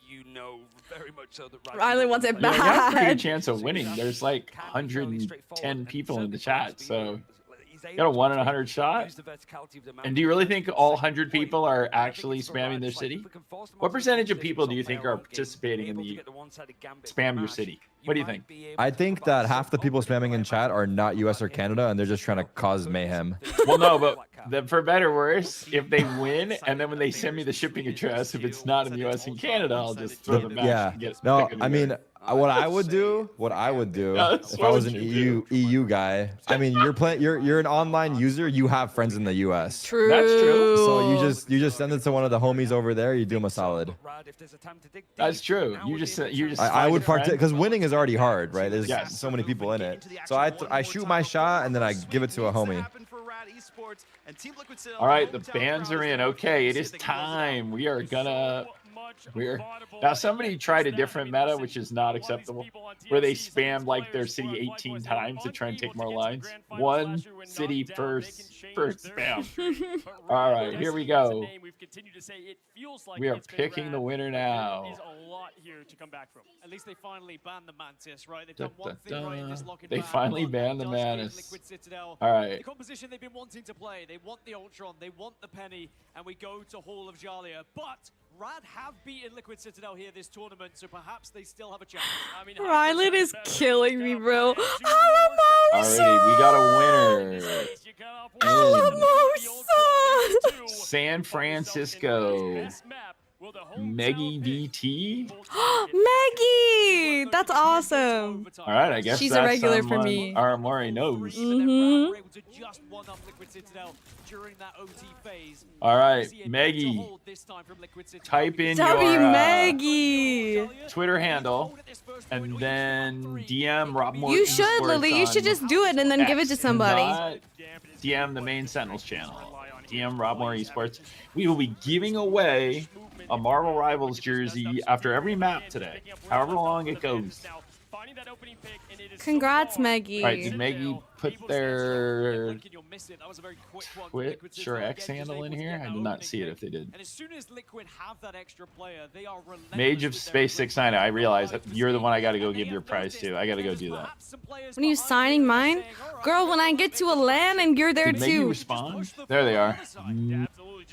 you know very much so that Rylan wants it Yeah, you have a pretty good bad. chance of winning. There's like 110 people in the chat, so you got a 1 in 100 shot. And do you really think all 100 people are actually spamming their city? What percentage of people do you think are participating in the spam your city? What do you think? I think that half the people spamming in chat are not US or Canada, and they're just trying to cause mayhem. Well, no, but for better or worse, if they win, and then when they send me the shipping address, if it's not in the US and Canada, I'll just throw them back. Yeah. and get No, pick a I new mean, winner. what I would do Yeah, if what I was would an you EU guy. I mean, you're an online user. You have friends in the US. True. That's true. So you just send it to one of the homies over there. You do them a solid. That's true. You just I would find a friend. because winning is already hard, right? There's Yes. so many people in it. So I shoot my shot and then I give it to a homie. All right, the bans are in. Okay, it is time. We're now somebody tried a different meta, which is not acceptable, where they spam like their city 18 times to try and take more lines. One city per spam. All right, here we go. We are picking the winner now. At least they finally banned the Mantis, right? They've done one thing right in this lock-in They ban, finally but banned the it does give Mantis. Liquid Citadel All right. the composition they've been wanting to play. They want the Ultron, they want the Penny, and we go to Hall of Jalia. But Rad have beaten Liquid Citadel here this tournament, so perhaps they still have a chance. I mean, Rylan is killing me, bro. Alrighty, we got a winner. Alamosa. San Francisco. Meggy VT. Maggie! That's awesome. All right, I guess She's a that's regular for someone me. Aramori knows. Mm-hmm. All right, Meggy. Type in W your Maggie. Twitter handle and then DM Rob Morton. You should, Sports Lily. You should on just do it and then give it to X, somebody. not DM the main Sentinels channel. DM Rob Morton Esports. We will be giving away a Marvel Rivals jersey after every map today, however long it goes. Congrats, Maggie. All right, did Maggie put their Twitch or X handle in here? I did not see it if they did. Mage of Space 69. I realize that you're the one I got to go give your prize to. I got to go do that. When are you signing mine? Girl, when I get to a LAN and you're there Did Maggie too. respond? There they are.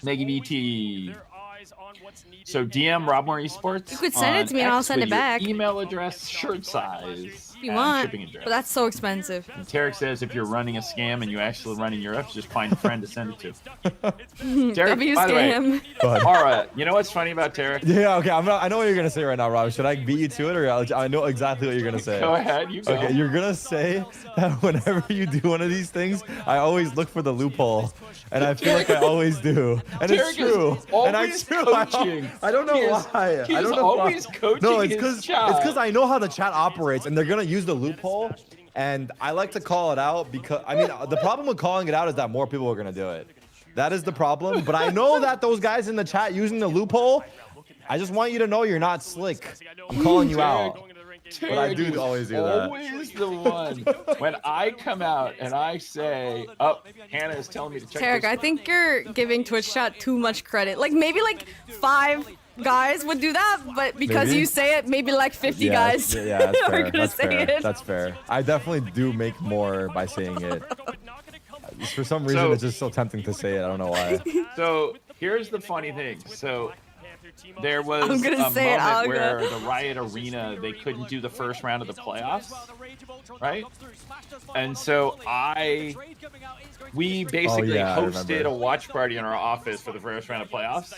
Maggie VT. So DM Rob Moore Esports. You could send it to me and I'll send it back. Email address, shirt size. If you and want, shipping and but direct. that's so expensive. And Tarek says if you're running a scam and you actually run in Europe, just find a friend to send it to. Tarek, W by the way, scam. Go ahead. Aura, you know what's funny about Tarek? Yeah, okay. I know what you're gonna say right now, Rob. Should I beat you to it, or I know exactly what you're gonna say? Go ahead, you go. Okay, you're gonna say that whenever you do one of these things, I always look for the loophole, and I feel like I always do, and it's Tarek is true. And I always do. coaching. I don't know why. He I is don't know always why. coaching No, it's his chat. because I know how the chat operates, and they're gonna use the loophole. And I like to call it out because, I mean, the problem with calling it out is that more people are going to do it. That is the problem. But I know that those guys in the chat using the loophole, I just want you to know you're not slick. I'm calling you out. But I do always do that. Always the one. When I come out and I say, oh, Hannah is telling me to check Tarek, this. I think you're giving Twitch chat too much credit. Like maybe like 5 guys would do that, but because Maybe? you say it, maybe like 50 guys Yeah, that's are fair. gonna That's say fair. it. That's fair. I definitely do make more by saying it. For some reason, So- it's just so tempting to say it. I don't know why. So here's the funny thing. So there was I'm gonna a say it, moment Alga. where the Riot Arena, they couldn't do the first round of the playoffs, right? And so we basically yeah, I hosted remember. a watch party in our office for the first round of playoffs.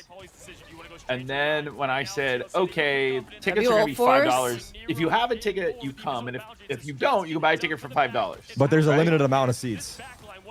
And then when I said, okay, tickets are gonna be $5. If you have a ticket, you come, and if you don't, you can buy a ticket for $5. But there's a right? limited amount of seats.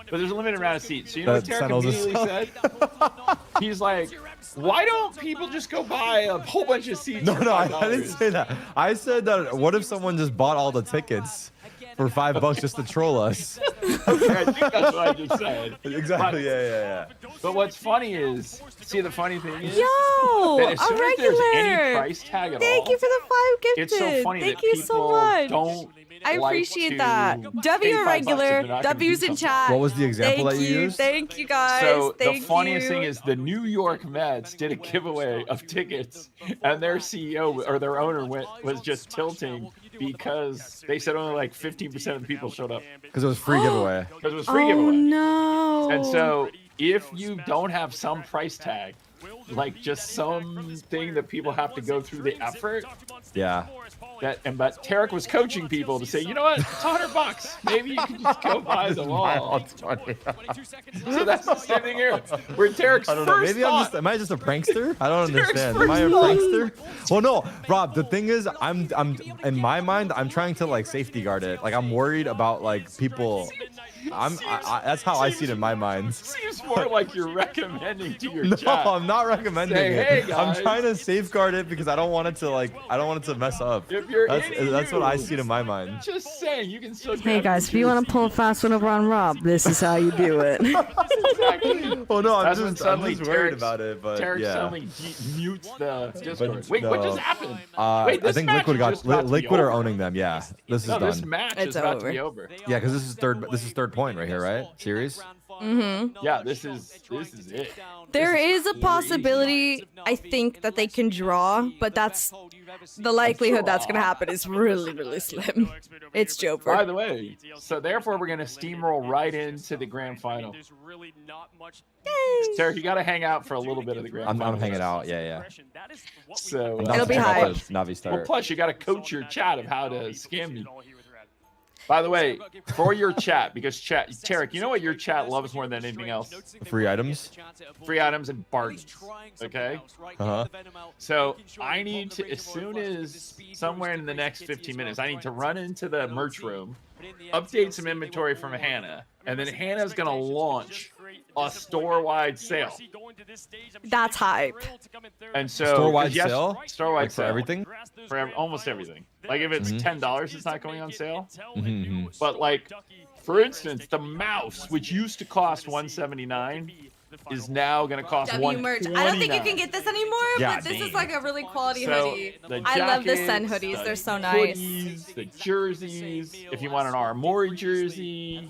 But there's a limited amount of seats. So you know what That Tarek settles immediately itself. said? He's like, why don't people just go buy a whole bunch of seats? No, for no, I $5? didn't say that. I said that what if someone just bought all the tickets for $5 just to troll us? Okay, I think that's what I just said. Exactly, yeah. But what's funny is, see, the funny thing is, Yo, that as a soon as there's any regular. price tag at Thank all, you for the 5 gifted. it's so funny Thank that you people so much. don't I like appreciate to that. pay W $5 if regular, they're not gonna do W's in something. chat. What was the example Thank that you you. used? Thank you guys. So Thank the funniest you. thing is the New York Mets did a giveaway of tickets, and their CEO or their owner was just tilting because they said only like 15% of the people showed up Because it was free giveaway. because it was free Oh giveaway. no. And so if you don't have some price tag, like just something that people have to go through the effort, Yeah. but Tarek was coaching people to say, you know what, it's $100. Maybe you can just go buy them all. That's funny. So that's the same thing here. Where Tarek's I don't know. first Maybe thought, am I just a prankster? I don't Derek's understand. first Am I a thought- prankster? Well, no, Rob. The thing is, I'm in my mind, I'm trying to like safety guard it. Like I'm worried about like people. That's how I see it in my mind. seems more like you're recommending to your No, chat. I'm not recommending Say, it. "Hey, guys." I'm trying to safeguard it because I don't want it to mess up. If you're That's what I you, see it in my mind. Just saying, you can still. Hey guys, if you want to pull a fast one over on Rob, this is how you do it. Exactly. Oh no, I'm That's when just suddenly worried Tarek's- about it. But Tarek yeah. suddenly mutes the Discord. Wait, no. what just happened? Wait, I this think match Liquid is just got about to be Liquid are over. owning them. Yeah, this is No, done. this match It's is about over. to be over. Yeah, because this is third point right here, right? Series. Yeah, this is it. There is a possibility, I think, that they can draw, but that's the likelihood that's gonna happen is really, really slim. It's By Joper. the way, so therefore we're gonna steamroll right into the grand final. Tarek, you gotta hang out for a little bit of the grand final. I'm hanging out. Yeah. So I'm It'll be checking out hype. the Navi well, start. plus you gotta coach your chat of how to scam me. By the way, for your chat, because Tarek, you know what your chat loves more than anything else? Free items. Free items and bargains. Okay? Uh-huh. So I need to, as soon as somewhere in the next 15 minutes, I need to run into the merch room, update some inventory from Hannah, and then Hannah's gonna launch a store-wide sale. That's hype. And so Store-wide yes, sale? store-wide Like for sale everything? for almost everything. Like if it's $10, it's not going on sale. Mm-hmm. But like, for instance, the mouse, which used to cost $179, is now gonna cost W merch. $129. I don't think you can get this anymore, Yeah, but this is dang. like a really quality So hoodie. the I love the Sen jackets, hoodies. the They're so nice. hoodies, the jerseys. If you want an Aramori jersey,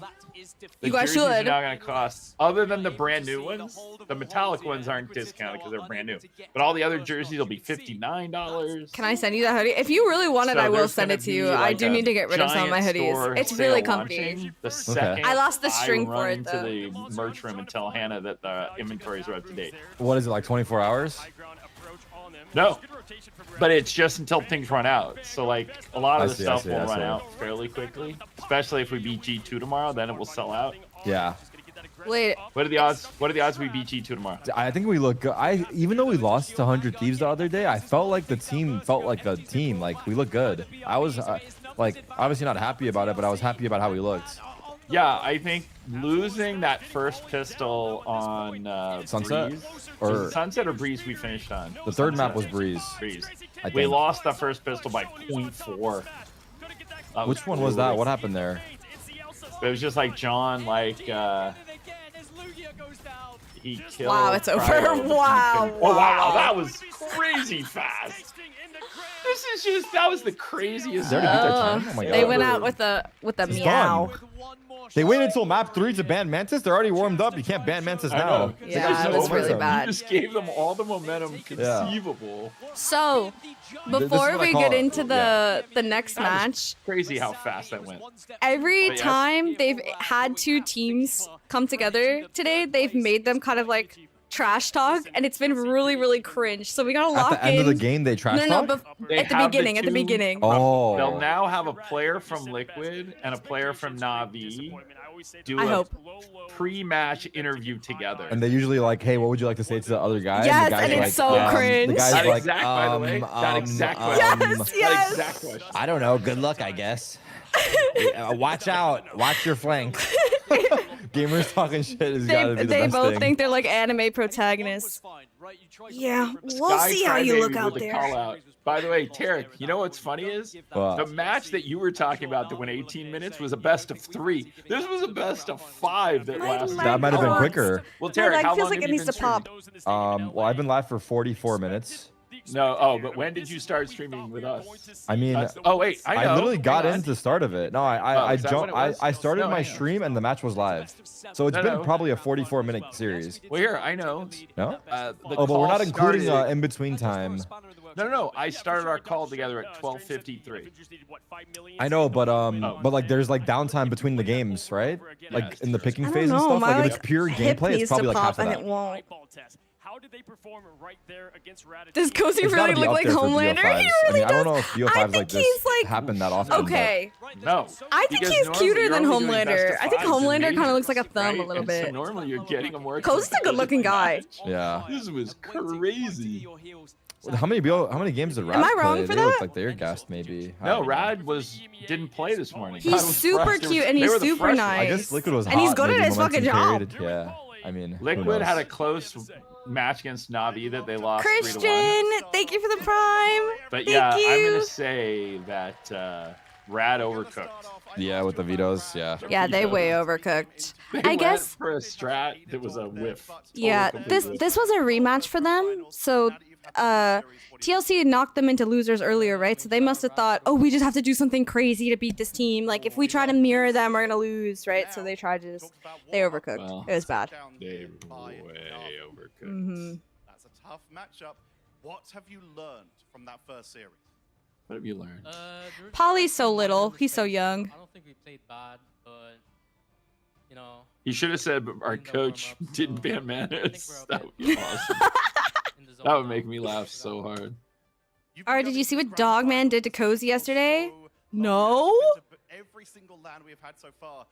the You guys jerseys are should. now going to cost, other than the brand new ones, the metallic ones aren't discounted because they're brand new. But all the other jerseys will be $59. Can I send you that hoodie? If you really want it, So I will there's send gonna it to you. be, I like, do a need to get rid of some of my giant hoodies. store It's sale really comfy. launching the second I lost the string I for run it, though. to the merch room and tell Hannah that the inventories are up to date. What is it like? 24 hours? No, but it's just until things run out. So like a lot of the stuff will run out fairly quickly, especially if we beat G2 tomorrow. Then it will sell out. Yeah. Wait. What are the odds? What are the odds we beat G2 tomorrow? I think we look good. Even though we lost to 100 Thieves the other day, I felt like the team felt like a team. Like we look good. I was like obviously not happy about it, but I was happy about how we looked. Yeah, I think losing that first pistol on Sunset Breeze, or Sunset or Breeze we finished on. The third map was Breeze. Breeze. I We think. lost the first pistol by 0.4. Which one was that? What happened there? It was just like John, like he killed. Wow, it's over. Cryo. Wow. Oh wow, that was crazy fast. This is just that was the craziest. They already beat their time? Oh my They God. went out with a It's meow. done. They waited until map 3 to ban Mantis. They're already warmed up. You can't ban Mantis I now. know. Yeah, They got that's no really momentum. bad. You just gave them all the momentum conceivable. So, This is before what I we call get it. into the next That was match, crazy how fast that went. every But yes. time they've had two teams come together today, they've made them kind of like trash talk, and it's been really, really cringe. So we gotta lock At the in. end of the game, they trash no, talk? They at the have beginning. At the two- beginning. Oh. They'll now have a player from Liquid and a player from Navi do I a hope. pre-match interview together. And they usually like, hey, what would you like to say to the other guy? Yes, the guy's and it's like, so cringe. The guy's That like, exact, by the way. That exact question. Yes, yes. That exact question. I don't know. Good luck, I guess. Watch out. Watch your flank. Gamers talking shit is gotta be the They best both thing. think they're like anime protagonists. Yeah, we'll Sky see how you Crybaby look with out a there. call out. By the way, Tarek, you know what's funny is What? the match that you were talking about that went 18 minutes was a best of 3. This was a best of 5 that lasted. That might have been God. quicker. Well, My Tarek, leg how feels long like have it you needs been to pop. streaming? Well, I've been live for 44 minutes. No, but when did you start streaming with us? I mean, Oh wait, I know. literally got Hang on. into the start of it. No, Oh, I is that what jumped. it was? I started No, my hang on. stream and the match was live. So it's No, been no. probably a 44-minute series. Well, here I know. No? The Oh, but we're call not including started- in between time. No. I started our call together at 12:53. I know, but Oh. like there's like downtime between the games, right? Like in the picking I don't phase and know, stuff. my, Like if like, it's pure hip gameplay, needs it's probably to like half pop of and that. it won't. How did they perform right there against Rattata? Does Cozy It's really gotta be look up like there for Homelander? BO5s. He I really mean, I don't know does. if I BO5s like think this he's like happen that often. okay. No. I think because he's normally cuter you're than only doing best Homelander. of I think fives and Homelander kind of majors, looks like a thumb a right? little And so bit. normally you're getting a more. Cozy's a good-looking guy. Yeah. This was crazy. How many games did Rad Am I wrong play? for They look that? like they're gassed, maybe. I No, don't know. Rad didn't play this morning. He's Rad was super fresh. They cute were- and they he's were the super freshest. nice. I guess Liquid was hot. And he's good maybe at his fucking momentum job. carried. Yeah. I mean, who Liquid had a knows? close match against Navi that they lost 3-1. Christian, thank you for the prime. But Thank yeah, you. I'm gonna say that Rad overcooked. Yeah, with the vetoes. Yeah. Yeah, they way overcooked. They I went guess. for a strat that was a whiff. Yeah, Total this complete this was a rematch for them. So TLC knocked them into losers earlier, right? So they must have thought, oh, we just have to do something crazy to beat this team. Like if we try to mirror them, we're gonna lose, right? So they tried to just they overcooked. Well, It was bad. They way overcooked. Mm-hmm. That's a tough matchup. What have you learned from that first series? What have you learned? Polly's so little. He's so young. I don't think we played bad, but you know. He should have said our coach didn't ban Manus. That would be awesome. That would make me laugh so hard. Alright, did you see what Dogman did to Cozy yesterday? No? Every single land we have had so far,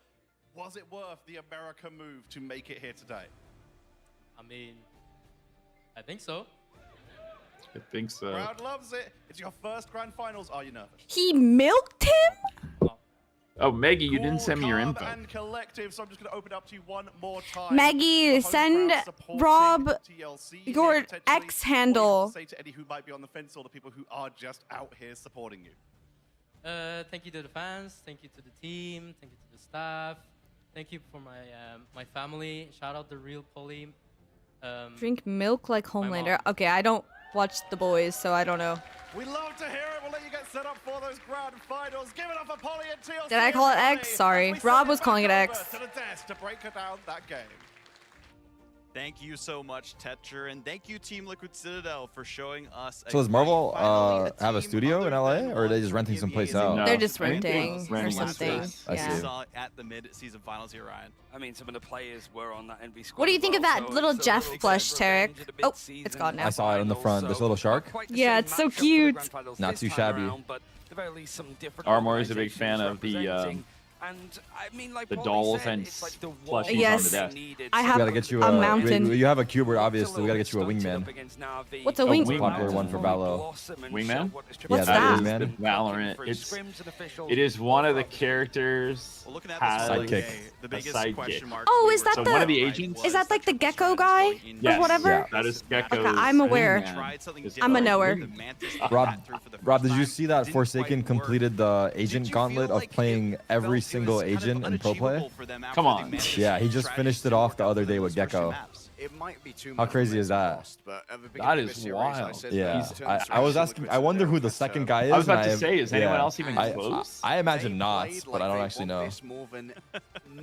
was it worth the America move to make it here today? I mean, I think so. I think so. Crowd loves it. It's your first grand finals. Are you nervous? He milked him? Oh, Maggie, you didn't send me your Calm info. and collective, so I'm just going to open it up to you one more time. Maggie, The home send crowd supporting Rob TLC your here, potentially. X handle. What do you have to say to any who might be on the fence or the people who are just out here supporting you? Thank you to the fans. Thank you to the team. Thank you to the staff. Thank you for my family. Shout out the real Polly. Drink milk like Homelander. Okay, I don't watch The Boys, so I don't know. We love to hear it. We'll let you get set up for those grand finals. Give it up for Polly and TLC. Did I call it everybody. X? Sorry. And we Rob send was it calling it back X. over to the desk to break down that game. Thank you so much, Tetcher, and thank you, Team Liquid Citadel, for showing us. So does Marvel have a studio in LA, or are they just renting some place out? No, They're just I think they're renting or renting something. space. I Yeah. see. Saw at the mid-season finals here, Ryan. I mean, some of the players were on that NB squad. What do you as think of well, that so little it's a Jeff little plush, bit of revenge Tarek? at the Oh, mid-season it's gone now. I saw it in the front. This little shark. Quite the Yeah, same it's so matchup for the cute. grand finals Not this too time shabby. around, but at the very least, some different Aramori's a big fan organizations of the representing. And I mean, like the Paulie dolls said, and it's like the plushies wall Yes. on the desk. needed. I We have gotta get you a mountain. You have a Cubert, obviously. We gotta get you a wingman. What's a Oh, wing? wing- Popular one for Valo. Wingman? What's that that? is Man. the Valorant. It is one of the characters Well, looking at has this Sidekick. the biggest sidekick. question mark. Oh, we is were that so the- one of the agents. Is that like the gecko guy? Yes, whatever? Yeah. that is Gecko. Okay, I'm aware. I'm a knower. Rob, did you see that Forsaken completed the agent gauntlet of playing every single agent in pro play? Come on. Yeah, he just finished it off the other day with Gecko. It might be too How much crazy of is a that? cost, but at the That beginning of is this series, wild. said Yeah, that I was asking. I wonder who the second guy is. I was about and to say, is anyone yeah. else even close? I imagine They not, played but like I don't they actually want know. this more than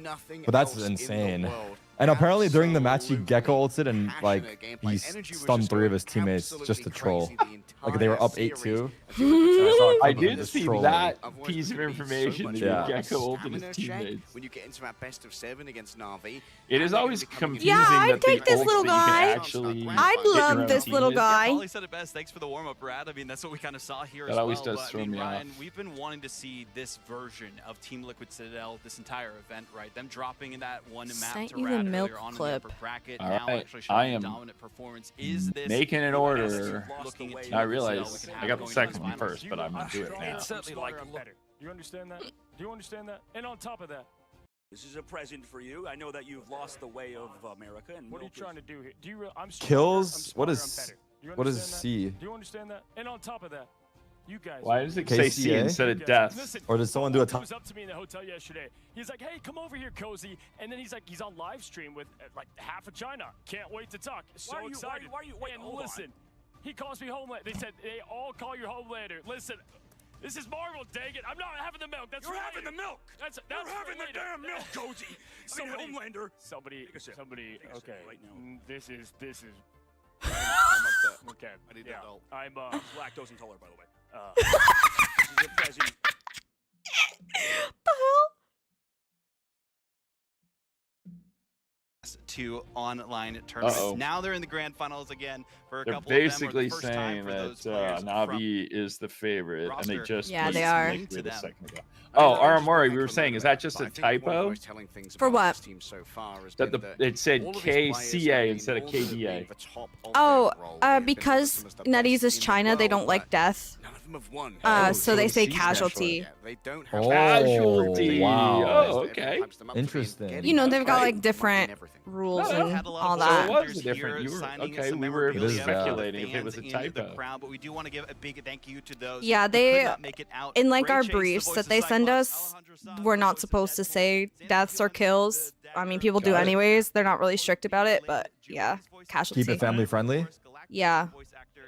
nothing But that's else in the insane. world. And apparently during the match, he Absolutely Gecko ulted and like passionate gameplay. he Energy was stunned just 3 of going his teammates just to absolutely troll. crazy the Like they were up entire 8-2. series. I Just did see trolling. that I've always piece of believed so information. much that Yeah. Gecko ulted stamina his check teammates. when you get into that best of 7 against Na'Vi. It is and always they're gonna be confusing Yeah, I'd that the take this ults little that you guy. can actually I'd hit your love own this little teammate. guy. Paulie said it best. Thanks for the warm-up, Brad. I mean, that's what we kind of saw here That as always well. does But, throw I mean, me Ryan, off. we've been wanting to see this version of Team Liquid Citadel this entire event, right? Them dropping in that one map Sent to you the Rad milk earlier on in the clip. upper bracket. All Now right, actually showing I a am dominant performance. Is this making an the order. best looking at Team I Liquid realize Citadel we can I have got the going second into one finals? first, but I'm gonna do it now. It's certainly like I'm better. Do you understand that? Do you understand that? And on top of that, This is a present for you. I know that you've lost the way of America. And what are you trying to do here? Do you? I'm smarter, Kills? I'm smarter, What I'm is- better. Do you what is understand that? C? Do you understand that? And on top of that, you guys. Why does it say C KCA? instead You of guys- death? Listen, Or did someone do a He was up to me in the hotel yesterday. He's like, "Hey, come over here, Cozy." And then he's like, he's on live stream with like half of China. Can't wait to talk. So excited. wait, and hold on. listen, he calls me Homelander. They said they all call you Homelander. Listen, this is Marvel. Dang it, I'm not having the milk. That's You're related. having the milk. That's You're for having the later. damn milk, Cozy. Somebody, Homelander. somebody. Take a sip. Okay. Take a sip right now. This is. I'm upset. Okay. I need Yeah. that help. I'm Lactose intolerant, by the way. This is a present. The hell? To online tournaments. Uh-oh. Now they're in the grand finals again for a They're couple of them. Or basically the first time saying for those that players from Navi is the favorite, and they roster. just Yeah, put they this are. link To to a them. second ago. Oh, Aramori, we were saying, is that just a typo? For what? That it said KCA instead of KDA. Oh, because NetEase is China, they don't like death. So they say casualty. Oh, Casualty. wow. Oh, okay. Interesting. You know, they've got Okay. like different rules No, no. and Had a lot all of So that. it was players different. here You were signing okay. some We were memorabilia for the speculating if it was a fans in the typo. crowd, but we do want to give a big thank you to those Yeah, who could they not make it out. in like Great our chase, the briefs voice that of they send Cyclops, us, Alejandro Saad, we're the not voice of supposed to Deadpool, say deaths or kills. I mean, people do Got it. anyways. They're not really strict about it, but yeah, casualty. Keep it family friendly. Yeah.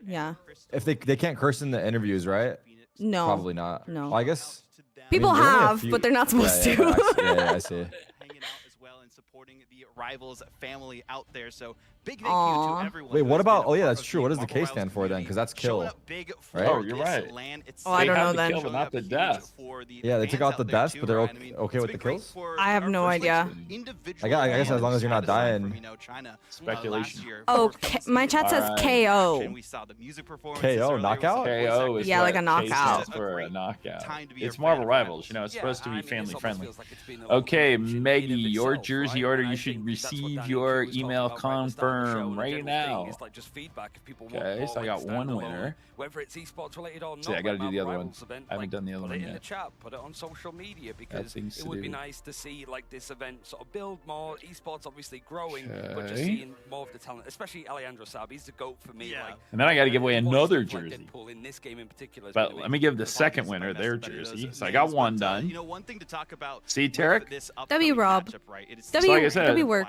Yeah. If they can't curse in the interviews, right? No. Probably not. No. Well, I guess. People I mean, only a have, few- but they're not supposed yeah, to. Yeah, I see. hanging out as well and supporting the Rivals family out there. So big thank you Aw. to everyone. Wait, who what has been about? a Oh yeah, part that's of true. What does the Marvel K Rivals stand for then? Because that's showing kill. up big for Right? Oh, you're this right. LAN Oh, I itself. They don't have know the then. kill, but not the death. For the Yeah, they fans took out the out there deaths, too, but they're Ryan. I mean, okay it's with been the great kills? for I have our no first idea. individual I guess as long as you're not aside from, dying. China, Speculation. last year. Oh, For my chat says Alright. KO. we saw the music performances KO, earlier, we saw knockout? the voice KO is acting. Yeah, like a what K knockout. stands for a knockout. Time to be It's a fan Marvel of Rivals, you know. It's Yeah, supposed to I be mean, this family almost friendly. feels like it's been a Okay, competition in Maggie, and of your itself, jersey right? order, And I you should think that's what receive Danny your was talking email about right at the start of the show, confirm and the right general now. thing is, like, just feedback if people want Okay, more, so I like, got one standalone, winner. whether it's esports related or not. See, I gotta like do the Marvel other one. Rivals event, I haven't like, done the other put one it in yet. the chat, put it on social media, because things it to would be do. nice to see like this event sort of build more. Esports obviously growing, but just Okay. seeing more of the talent, especially Alejandro Saab. He's the GOAT for me. Like, And then I got to give away the voice another of, like, jersey. Deadpool in this game in particular has But been let amazing. me give the second Best winner of their many of those jersey. So I names, got one but, done. You know, one thing to talk about See, with Tarek? this W upcoming Rob. matchup, right? It is W, like I said, W work.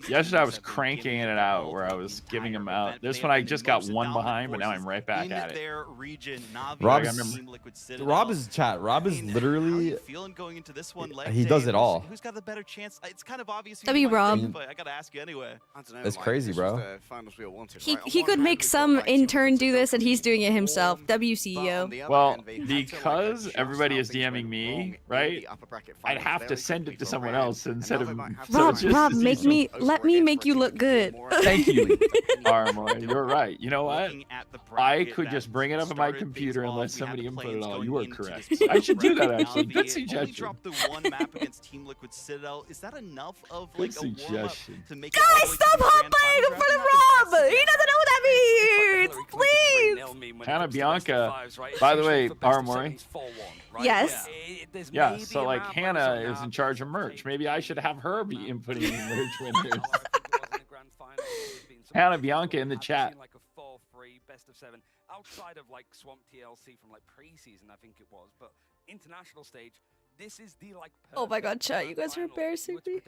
yesterday I was cranking it out where I was giving them out. This one I just got one behind, but now I'm right back at it. Rob's chat. Rob is literally feeling going into this one. He does it all. Who's got the better chance? It's kind of obvious. W Rob. But I gotta ask you anyway. It's crazy, bro. He could make some intern do this, and he's doing it himself. W CEO. Well, because everybody is DMing me, right? I'd have to send it to someone else instead of Rob, let me make you look good. Thank you, Aramori. You're right. You know what? I could just bring it up on my computer and let somebody input it all. You are correct. I should do that actually. Good suggestion. Drop the one map against Team Liquid Citadel. Is that enough of like a warm-up to make it? Guys, stop hopping in front of Rob! He doesn't know what that means! Please! Hannah Bianca. By the way, Aramori. Yes. Yeah, so like Hannah is in charge of merch. Maybe I should have her be inputting merch winners. Hannah Bianca in the chat. Like a 4-3 best of 7 outside of like Swamp TLC from like preseason, I think it was, but international stage. This is the like. Oh my god, chat, you guys are embarrassing me.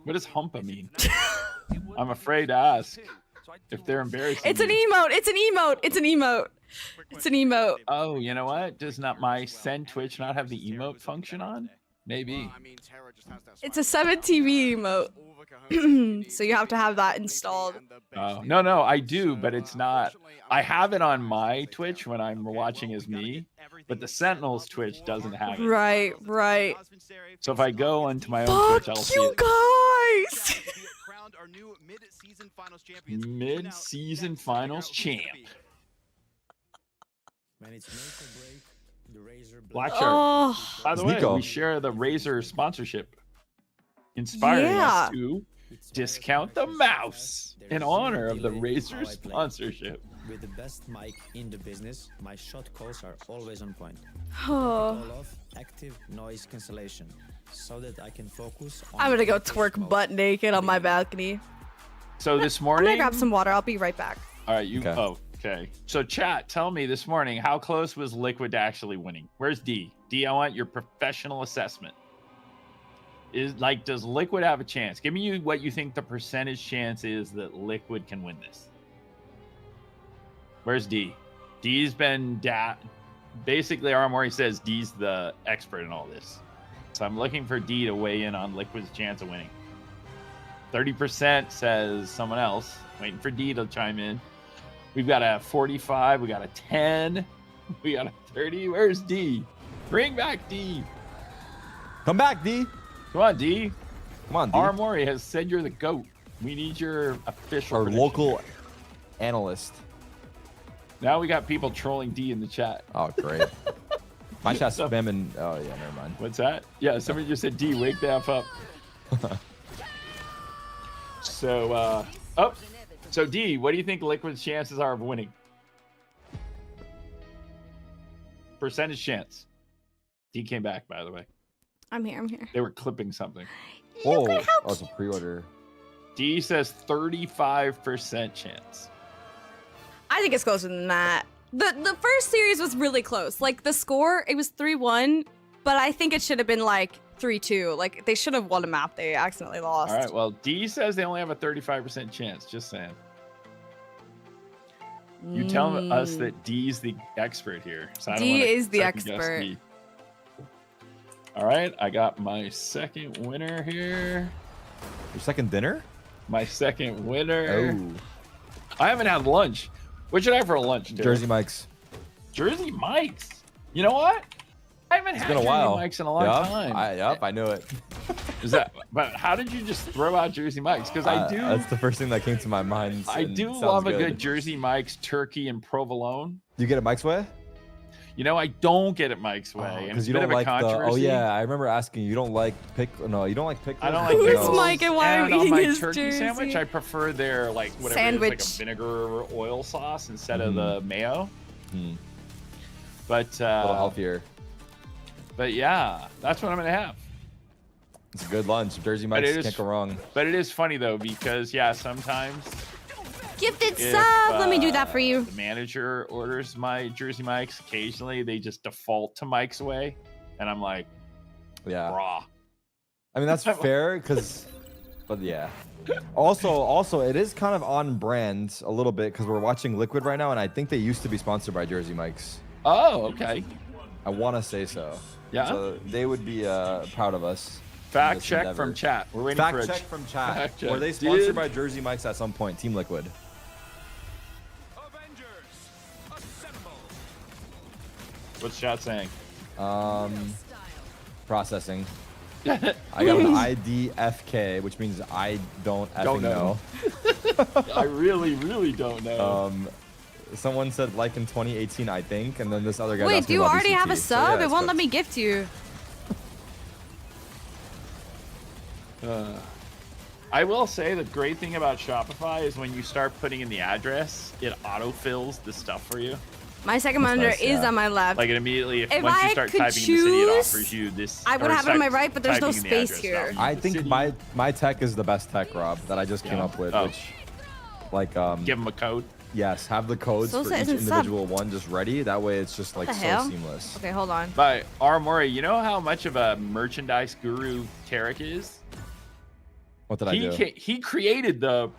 What does humpa mean? I'm afraid to ask if they're embarrassing. It's an emote. It's an emote. It's an emote. It's an emote. Oh, you know what? Does not my send Twitch not have the emote function on? Maybe. It's a 7TV emote. So you have to have that installed. Oh, no, I do, but it's not. I have it on my Twitch when I'm watching as me, but the Sentinel's Twitch doesn't have it. Right. So if I go onto my own Twitch, I'll see it. Guys! Mid-season finals champ. Black Shark. Oh. By the way, we share the Razer sponsorship, inspiring us to discount the mouse in honor of the Razer sponsorship. With the best mic in the business, my shot calls are always on point. Oh. Call off active noise cancellation so that I can focus on. I'm gonna go twerk butt naked on my balcony. So this morning, I'm gonna grab some water. I'll be right back. All right, you. Oh, okay. So chat, tell me this morning, how close was Liquid to actually winning? Where's D? D, I want your professional assessment. Does Liquid have a chance? Give me what you think the percentage chance is that Liquid can win this. Where's D? D's been basically Aramori says D's the expert in all this. So I'm looking for D to weigh in on Liquid's chance of winning. 30% says someone else. Waiting for D to chime in. We've got a 45, we got a 10, we got a 30. Where's D? Bring back D. Come back, D. Come on, D. Come on, D. Aramori has said you're the GOAT. We need your official Our prediction. local analyst. Now we got people trolling D in the chat. Oh, great. My chat's spamming. Oh, yeah, never mind. What's that? Yeah, somebody just said D, wake the F up. So, so D, what do you think Liquid's chances are of winning? Percentage chance. D came back, by the way. I'm here. They were clipping something. Whoa. Oh, it's a pre-order. D says 35% chance. I think it's closer than that. The first series was really close. Like the score, it was 3-1, but I think it should have been like 3-2. Like they should have won a map. They accidentally lost. All right. Well, D says they only have a 35% chance. Just saying. You tell us that D's the expert here. So I don't D wanna is the second guess expert. D. All right. I got my second winner here. Your second dinner? My second winner. Oh. I haven't had lunch. What should I have for lunch? Derek? Jersey Mike's. Jersey Mike's. You know what? I haven't had It's been a Jersey while. Mike's in a long time. Yep, I knew it. Is that? But how did you just throw out Jersey Mike's? Because I do. That's the first thing that came to my mind. I do love a good Jersey Mike's turkey and provolone. You get it Mike's way? You know, I don't get it Mike's way. Because you don't like the. Oh yeah, I remember asking. You don't like pickle? No, you don't like pickles. I don't like Who's pickles. Mike and why are And you on eating my his turkey Jersey? sandwich, I prefer their like whatever Sandwich. it is, like a vinegar or oil sauce instead of the mayo. But a little healthier. But yeah, that's what I'm gonna have. It's a good lunch. Jersey Mike's can't go wrong. But it is funny though because yeah, sometimes Gifted if, sub. Let me do that for you. The manager orders my Jersey Mike's. Occasionally, they just default to Mike's way, and I'm like, yeah, brah. I mean, that's fair because, but yeah. Also, it is kind of on brand a little bit because we're watching Liquid right now, and I think they used to be sponsored by Jersey Mike's. Oh, okay. I want to say so. Yeah. So they would be proud of us. Fact check from chat. We're waiting for fact check from chat. Fact check. Were they sponsored by Jersey Mike's at some point? Team Liquid. What's chat saying? Processing. I got an IDFK, which means I don't effing know. I really, really don't know. Someone said like in 2018, I think, and then this other guy. Wait, do you already have a sub? It won't let me gift you. I will say the great thing about Shopify is when you start putting in the address, it autofills the stuff for you. My second monitor is on my left. Like it immediately, if once I you start could typing choose, in the city, it offers you this. I would have it on my right, but there's no space here. I think my tech is the best tech, Rob, that I just came up with. Which, like, give them a code. Yes, have the codes for each individual one just ready. That way, it's just like so seamless. Okay, hold on. But Aramori, you know how much of a merchandise guru Tarek is? What did I do? He created the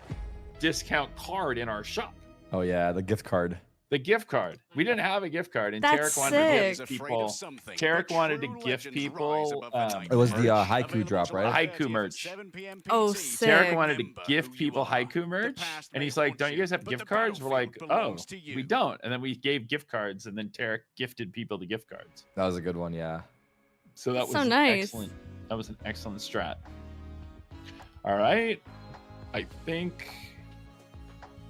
discount card in our shop. Oh yeah, the gift card. The gift card. We didn't have a gift card, and That's Tarek wanted sick. to give people. Tarek wanted to gift people. It was the haiku drop, right? Haiku merch. Oh, sick. Tarek wanted to gift people haiku merch, and he's like, "Don't you guys have gift cards?" We're like, "Oh, we don't." And then we gave gift cards, and then Tarek gifted people the gift cards. That was a good one, yeah. So that was so nice. Excellent. That was an excellent strat. All right, I think.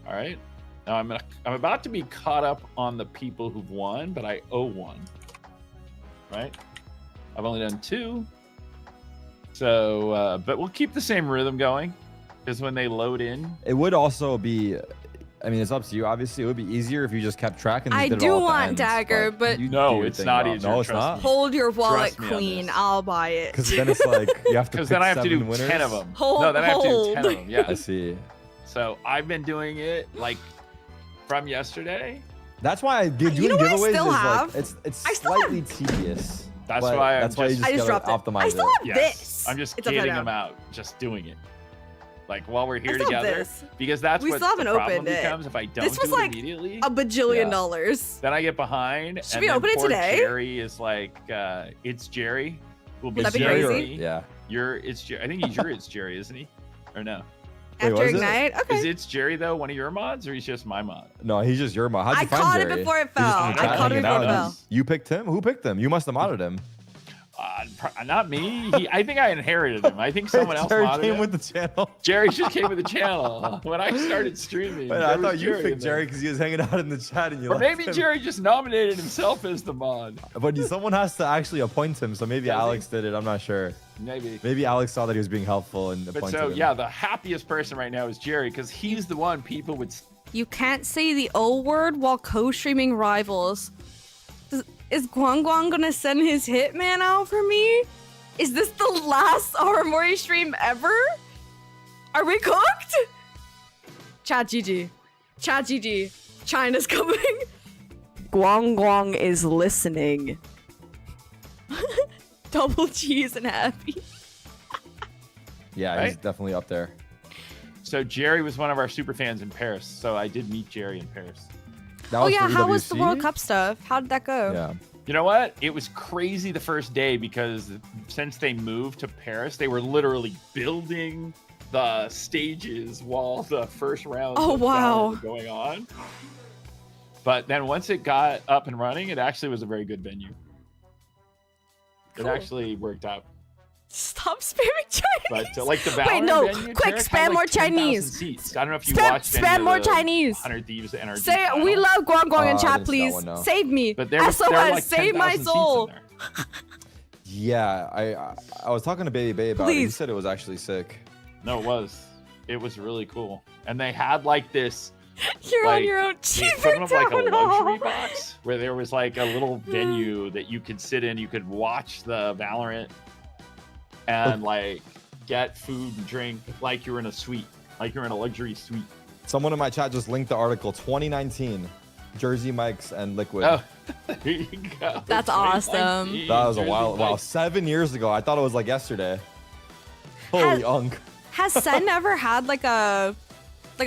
All right. Now I'm about to be caught up on the people who've won, but I owe one. Right? I've only done 2. So, but we'll keep the same rhythm going, because when they load in, it would also be. I mean, it's up to you. Obviously, it would be easier if you just kept track and I did it do all at the want end, Dagger, but no, it's not easier. No, it's not. hold your wallet, Trust me on Queen. this. I'll buy it. Because then it's like you have to. Because then I have to do 10 winners. of them. Hold, then I have to do 10 of them. Yeah. I see. So I've been doing it like from yesterday. That's why doing You know what I giveaways still is have? like it's I still slightly tedious. That's but why that's why you just I just gotta dropped it. optimize I still have Yes. this. I'm just It's upside getting down. them out, just doing it. Like while we're here I still have together, this. because that's We what still haven't the problem opened it. becomes if I don't This was do it like immediately. $1 bajillion. Then I get behind. Should and we then open it poor today? Jerry is like, it's Jerry. Will be Would that be Jerry. crazy? Yeah. It's Jerry. I think he's it's Jerry, isn't he? Or no? After was it? Ignite? Okay. Is it's Jerry though one of your mods, or he's just my mod? No, he's just your mod. How'd you I find caught it Jerry? before it He's just fell. in the I chat caught it hanging before out, it and fell. You picked him? Who picked him? You must have modded him. Not me. I think I inherited him. I think someone else Jerry modded came him. with the channel. Jerry just came with the channel when I started streaming. Wait, there I was thought you Jerry in picked there. Jerry because he was hanging out in the chat and you Or left maybe him. Jerry just nominated himself as the mod. But someone has to actually appoint him, so maybe Does he? Alex did it. I'm not sure. Maybe. Maybe Alex saw that he was being helpful and But appointed so him. yeah, the happiest person right now is Jerry because he's the one people would. You can't say the O word while co-streaming Rivals. Is Guang Guang gonna send his hitman out for me? Is this the last Aramori stream ever? Are we cooked? Chat GG. Chat GG. China's coming. Guang Guang is listening. Double cheese and happy. Yeah, he's Right? definitely up there. So Jerry was one of our super fans in Paris. So I did meet Jerry in Paris. That Oh was yeah, for how was the EWC? World Cup stuff? How did that go? Yeah. You know what? It was crazy the first day because since they moved to Paris, they were literally building the stages while the first round Oh, wow. were going on. But then once it got up and running, it actually was a very good venue. Cool. It actually worked out. Stop spamming Chinese. But like the Valorant Wait, no, venue, quick, Tarek had spam more 10,000 Chinese. seats. I don't know if you Spam- watched any spam of more the Chinese. 100 Thieves NRG Say final. we love Guang Guang I in didn't chat, see that please. one, no. Save me. But there were SOS, like save my 10,000 seats in soul. there. Yeah, I was talking to Baby Bay about it. He Please. said it was actually sick. No, it was. It was really cool. And they had like this You're like, on your own. the Cheaper equivalent of like a down hall. luxury box where there was like a little venue that you could sit in. You could watch the Valorant and like get food and drink like you're in a suite, like you're in a luxury suite. Someone in my chat just linked the article 2019, Jersey Mike's and Liquid. Oh, there you go. That's awesome. That was a Jersey while. Wow, Mike's. 7 years ago. I thought it was like yesterday. Holy unk. Has Sen ever had like a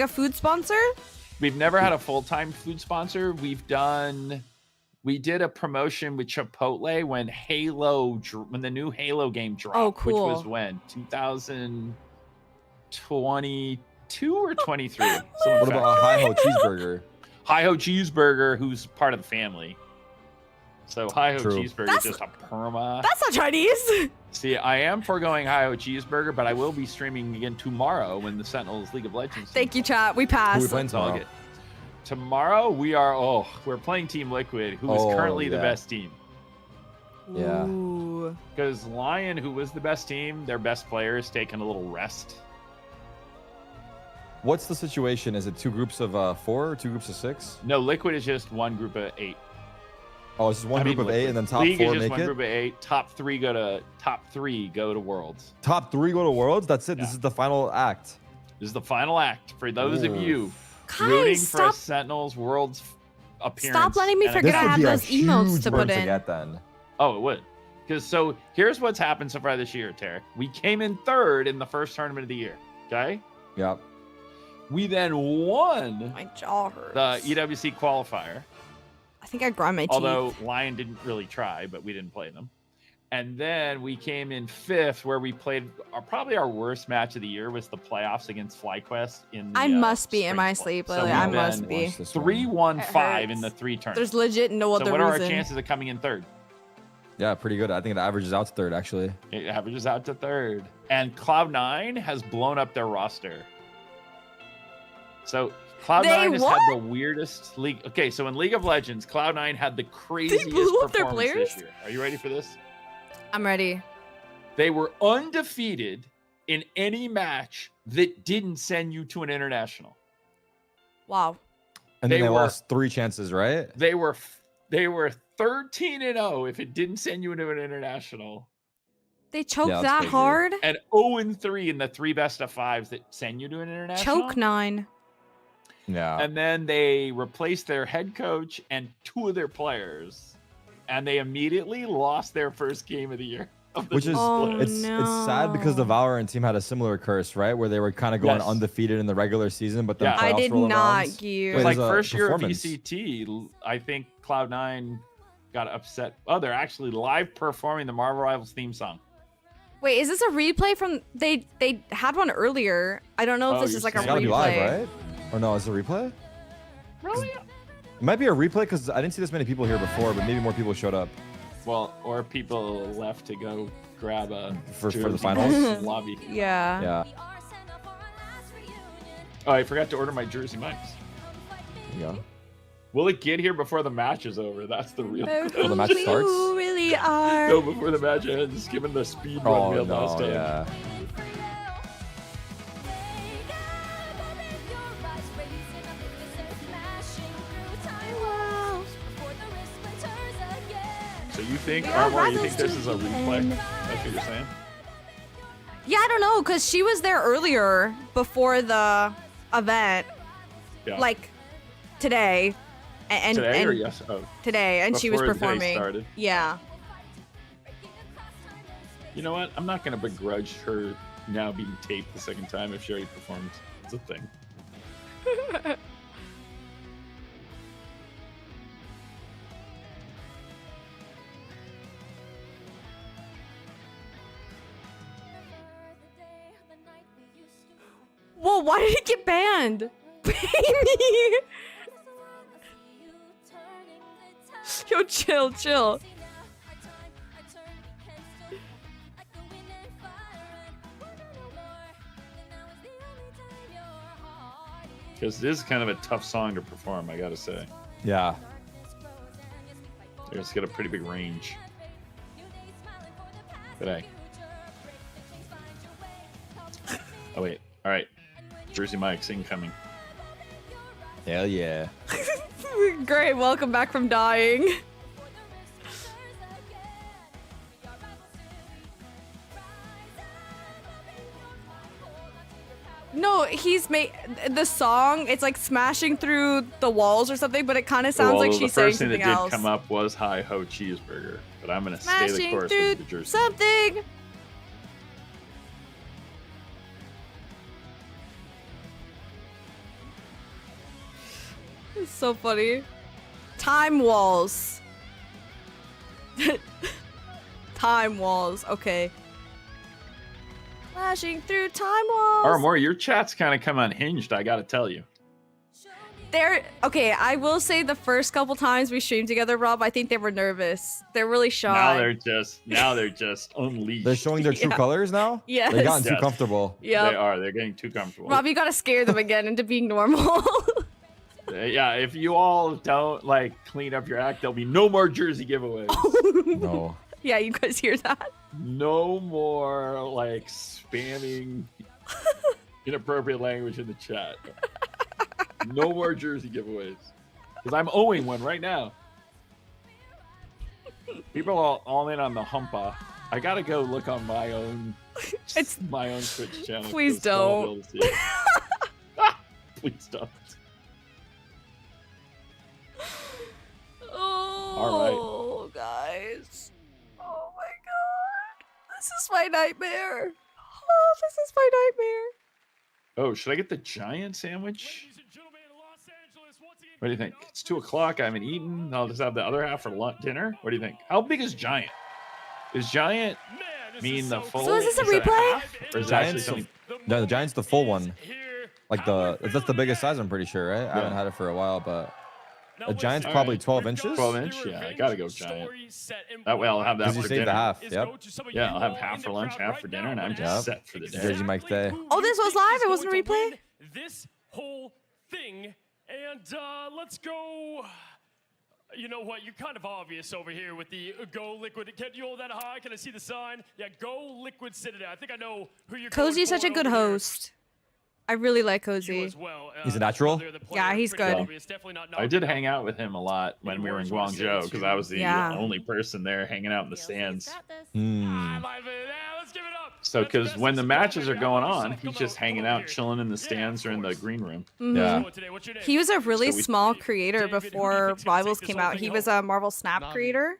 food sponsor? We've never had a full-time food sponsor. We did a promotion with Chipotle when when the new Halo game dropped. Oh, cool. Which was when? 2022 or 23? What about a Hi-Ho cheeseburger? Hi-Ho cheeseburger, who's part of the family. So Hi-Ho True. cheeseburger is just a perma. That's not Chinese. See, I am foregoing Hi-Ho cheeseburger, but I will be streaming again tomorrow when the Sentinels League of Legends. Thank you, chat. We Who passed. we playing tomorrow? Tomorrow we're playing Team Liquid, who is currently the best team. Yeah. Because Lion, who was the best team, their best player is taking a little rest. What's the situation? Is it 2 groups of 4 or 2 groups of 6? No, Liquid is just 1 group of 8. Oh, it's just one group of 8 and then top League 4 is just make one it? group of 8. Top 3 go to Worlds. Top 3 go to Worlds? That's it. Yeah. This is the final act. This is the final act for those of you Guys, rooting for a stop- Sentinels Worlds appearance. Stop letting me and a forget I This would have be a those emotes huge to burn put to in. get then. Oh, it would. Because so here's what's happened so far this year, Tarek. We came in 3rd in the first tournament of the year. Okay. Yep. We then won My jaw hurts. the EWC qualifier. I think I grind my teeth. Although Lion didn't really try, but we didn't play them. And then we came in 5th, where we played probably our worst match of the year was the playoffs against FlyQuest in the, I must be in spring my split. sleep, So Lily. we've I been must be. 3-1-5 in hurts. the 3 tournaments. There's legit no other So what are our reason. chances of coming in 3rd? Yeah, pretty good. I think it averages out to 3rd, actually. It averages out to 3rd. And Cloud9 has blown up their roster. So Cloud9 has had the weirdest league. Okay, so in League of Legends, Cloud9 had the craziest blew up their performance players? this year. Are you ready for this? I'm ready. They were undefeated in any match that didn't send you to an international. Wow. And then they lost 3 chances, right? They were 13-0 if it didn't send you into an international. They choked that hard? And 0-3 in the 3 best-of-5s that send you to an international. Choke 9. Yeah. And then they replaced their head coach and 2 of their players. And they immediately lost their first game of the year. Which is it's sad because the Valorant team had a similar curse, right? Where they were kind of going undefeated in the regular season, but then I playoffs did rolled not around. gear. It was Wait, like there's a first year of performance. VCT, I think Cloud9 got upset. Oh, they're actually live performing the Marvel Rivals theme song. Wait, is this a replay from they had one earlier? I don't know if this is like a It's gotta replay. be live, right? Or no, it's a replay? Really? It might be a replay because I didn't see this many people here before, but maybe more people showed up. Well, or people left to go grab a For the jersey finals? in the lobby. Yeah. Yeah. Oh, I forgot to order my jersey mics. There you go. Will it get here before the match is over? That's the real. Before the match starts? You really are. No, before the match ends, given the speed run Oh, we had no, last time. yeah. So you think, We are Aramori, you think rivals this to is a the replay? end. That's what you're saying? Yeah, I don't know, because she was there earlier before the event. Yeah. Like today. And Today and or yes? Oh. today, and she was Before the day performing. started. Yeah. You know what? I'm not going to begrudge her now being taped the second time if she already performed. It's a thing. Whoa, why did it get banned? Baby! Yo, chill. Because this is kind of a tough song to perform, I gotta say. Yeah. It's got a pretty big range. But hey. Oh, wait. All right. Jersey Mike's incoming. Hell yeah. Great, welcome back from dying. No, he's made the song. It's like smashing through the walls or something, but it kind of sounds like she's saying The first thing something that did else. come up was Hi-Ho Cheeseburger, but I'm gonna stay the Smashing course through with the Jersey. something. It's so funny. Time walls. Time walls. Okay. Flashing through time walls. Aramori, your chat's kind of come unhinged, I gotta tell you. Okay, I will say the first couple times we streamed together, Rob, I think they were nervous. They're really shy. Now they're just unleashed. They're showing their true colors now? Yes. They've gotten too comfortable. Yep. They are. They're getting too comfortable. Rob, you gotta scare them again into being normal. Yeah, if you all don't like clean up your act, there'll be no more jersey giveaways. No. Yeah, you guys hear that? No more like spamming inappropriate language in the chat. No more jersey giveaways. Because I'm owing one right now. People are all in on the humpa. I gotta go look on my own my own Twitch channel. Please don't. Please don't. Oh, guys. Oh my god. This is my nightmare. Oh, this is my nightmare. Oh, should I get the giant sandwich? What do you think? It's 2 o'clock. I haven't eaten. I'll just have the other half for lunch, dinner. What do you think? How big is giant? Is giant mean the full? So is this a replay? Or is that actually something? No, the giant's the full one. Like that's the biggest size, I'm pretty sure, right? I haven't had it for a while, but a giant's probably 12 inches. 12 inch? Yeah, I gotta go giant. That way I'll have that Because you for saved dinner. the half. Yep. Yeah, I'll have half for lunch, half for dinner, and I'm just set for the day. Jersey Mike Day. Oh, this was live? It wasn't a replay? This whole thing, and let's go. You know what? You're kind of obvious over here with the Go Liquid. Can you hold that high? Can I see the sign? Yeah, Go Liquid Citadel. I think I know who you're. Cozy's such a good host. I really like Cozy. He's a natural? Yeah, he's good. I did hang out with him a lot when we were in Guangzhou because I was the Yeah. only person there hanging out in the stands. Hmm. So, because when the matches are going on, he's just hanging out, chilling in the stands or in the green room. Yeah. He was a really So we- small creator before Rivals came out. He was a Marvel Snap creator.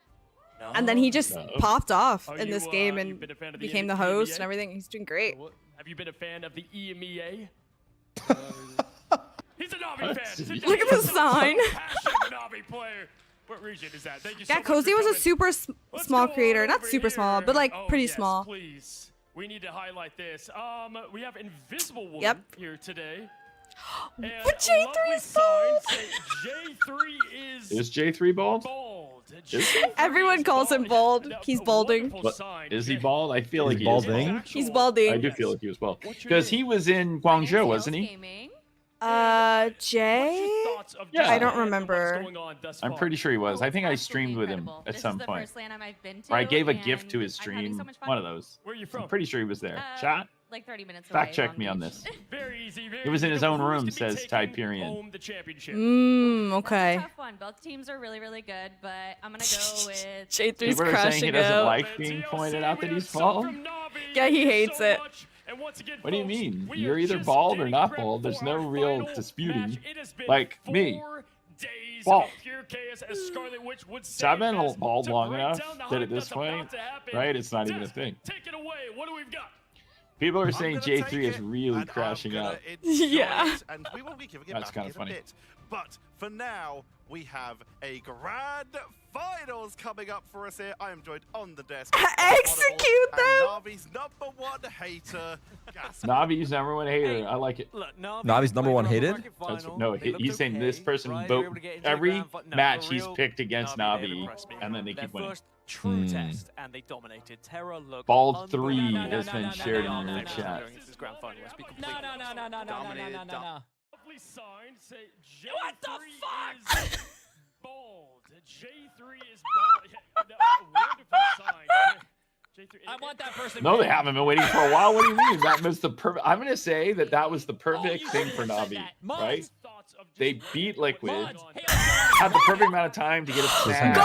And then he just popped off in this game and became the host and everything. He's doing great. Have you been a fan of the EMEA? He's a Navi fan. Look at the sign. Passionate Navi player. What region is that? Thank you so Yeah, much Cozy for was a coming. super small go creator. Not over super small, here. but like Oh, pretty yes, small. Please. We need to highlight this. We have Invisible Woman Yep. here today. But J3 is bald. J3 Is J3 bald? bald. Is he? Everyone calls him bald. He's balding. What, is he bald? I feel like He's he is balding? bald. He's balding. I do feel like he was bald. Because he was in Guangzhou, wasn't he? Jay? Yeah. I don't remember. I'm pretty sure he was. I think I streamed with him at some point. Or I gave a gift to his stream. One of those. Where are you from? I'm pretty sure he was there. Chat? Like 30 minutes Fact away, check Long me on Beach. this. Very easy. Very It was in his own room, Who's to be says taking Typerion. home the championship? Okay. Tough one. Both teams are really, really good, but I'm gonna go with J3's People are saying he crashing doesn't out. like being pointed out that he's bald. Yeah, he hates it. What do you mean? You're either bald or not bald. There's no real disputing. Like me. Bald. So I've been bald long enough that at this point, right, it's not even a thing. Take it away. What do we've got? People are saying J3 is really crashing out. Yeah. And we will be giving it That's back kinda in funny. a bit. But for now, we have a grand finals coming up for us here. I am joined on the desk. Execute them! Navi's #1 hater, Gas. Navi's #1 hater. I like it. Navi's #1 hated? That's, no, he's saying this person vote every match he's picked against Navi, and then they keep winning. True test, and they dominated. Terra looked Bald 3 has been shared in your chat. No. Lovely sign. Say J3 What the fuck? is bald. J3 is bald. Yeah, wonderful sign. J3. I want that person. No, they haven't been waiting for a while. What do you mean? That was the perfect. I'm gonna say that was the perfect thing for Navi, right? They beat Liquid, had the perfect amount of time to get a snack,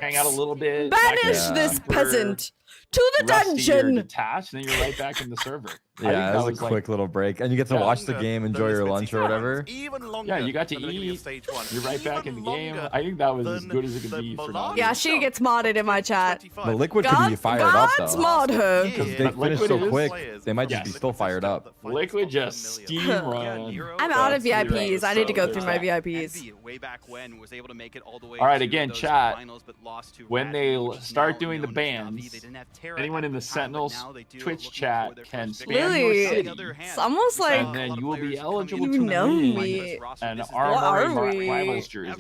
hang out a little bit, Banish this peasant to the rusty or dungeon. detached, and then you're right back in the server. Yeah, it was a like, quick little break, and you get to watch the game, enjoy your lunch or whatever. Yeah, you got to eat. You're right back in the game. I think that was as good as it could be for Navi. Yeah, she gets modded in my chat. But Liquid could be fired up God's though. mod her. Because they finished so quick, they might just be still fired up. Liquid just steam run. I'm out of VIPs. I need to go through my VIPs. Way back when was able to make it all the way. All right, to again, those chat. finals, but lost to When Rad they Bull, which is start now doing the known as bans, Navi. They didn't have Terra anyone at in the time, but Sentinels now they do, Twitch looking chat for their can first spam your Really? city. It's almost like And then you will be eligible You to know win me. an What are Aramori we? Rivals jersey.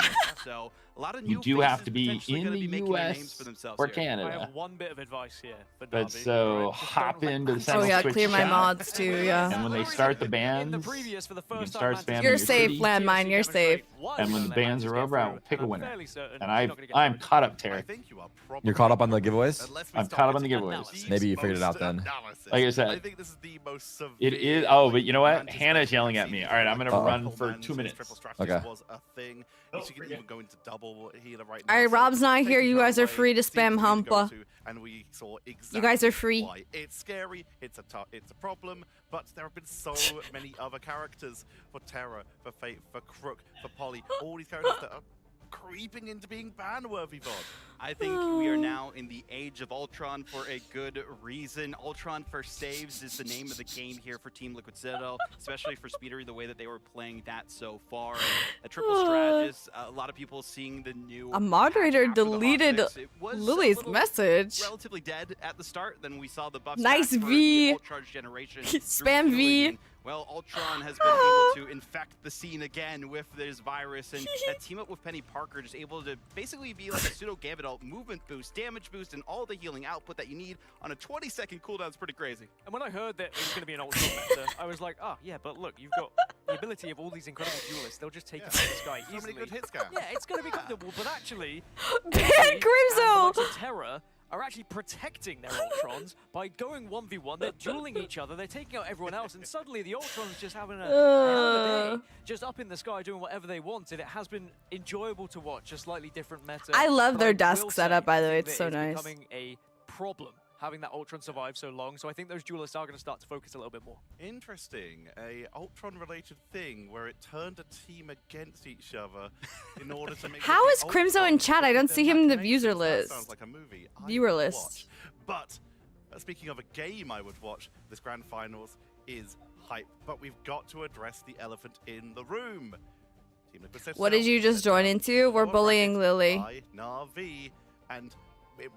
So a lot of You new do have faces to be potentially in gonna the be making their names US for themselves or here. I Canada. have one bit of advice here for But Navi. so Right? Just hop don't let into the fans- Sentinels Oh yeah, Twitch clear my chat, mods too. Yeah. and when they start the bans, In the previous, for the you can first start time, spamming You're your safe, city. landmine. You're safe. And when the bans are over, I will pick a winner. fairly certain And she's not gonna get I'm caught up, Terry. You're caught up on the giveaways? I'm caught up on the giveaways. Maybe you figured it out then. Like I said, it is. Oh, but you know what? Hannah's yelling at me. All right, I'm gonna run for 2 minutes. Okay. All right, Rob's not here. You guys are free to spam Humpa. You guys are free. Why. It's scary, it's a problem, but there have been so many other characters for Terra, for Fate, for Crook, for Polly, all these characters that are creeping into being ban-worthy, Vod. I think we are now in the age of Ultron for a good reason. Ultron for saves is the name of the game here for Team Liquid Citadel, especially for Speedery, the way that they were playing that so far. A triple strategist, a lot of people seeing the new... A moderator deleted Lily's message. Relatively dead at the start, then we saw the buff Nice stack for V. the Ultron generation. Spam V. And, well, Ultron has been able to infect the scene again with this virus, and that team up with Penny Parker just able to basically be like a pseudo Gambit ult, movement boost, damage boost, and all the healing output that you need on a 20-second cooldown is pretty crazy. And when I heard that it was going to be an Ultron meta, I was like, oh, yeah, but look, you've got the ability of all these incredible duelists. They'll just take it from this guy easily. So many good hits, guys. Yeah, it's going to be comfortable, but actually... Ban and the Grimzo! likes of Terra are actually protecting their Ultrons by going 1v1. They're dueling each other, they're taking out everyone else, and suddenly the Ultrons just having a hell of a day, just up in the sky doing whatever they wanted. It has been enjoyable to watch, a slightly different meta. I love but their I desk will setup, say by the way. that It's so nice. becoming a problem, having that Ultron survive so long, so I think those duelists are going to start to focus a little bit more. Interesting. A Ultron-related thing where it turned a team against each other in order to make... How is Crimzo in chat? I don't see him in the user list. Sounds like a movie. Viewer list. But speaking of a game I would watch, this grand finals is hype. But we've got to address the elephant in the room. Team Liquid said What did you just join into? We're bullying Lily. by Na'Vi, and it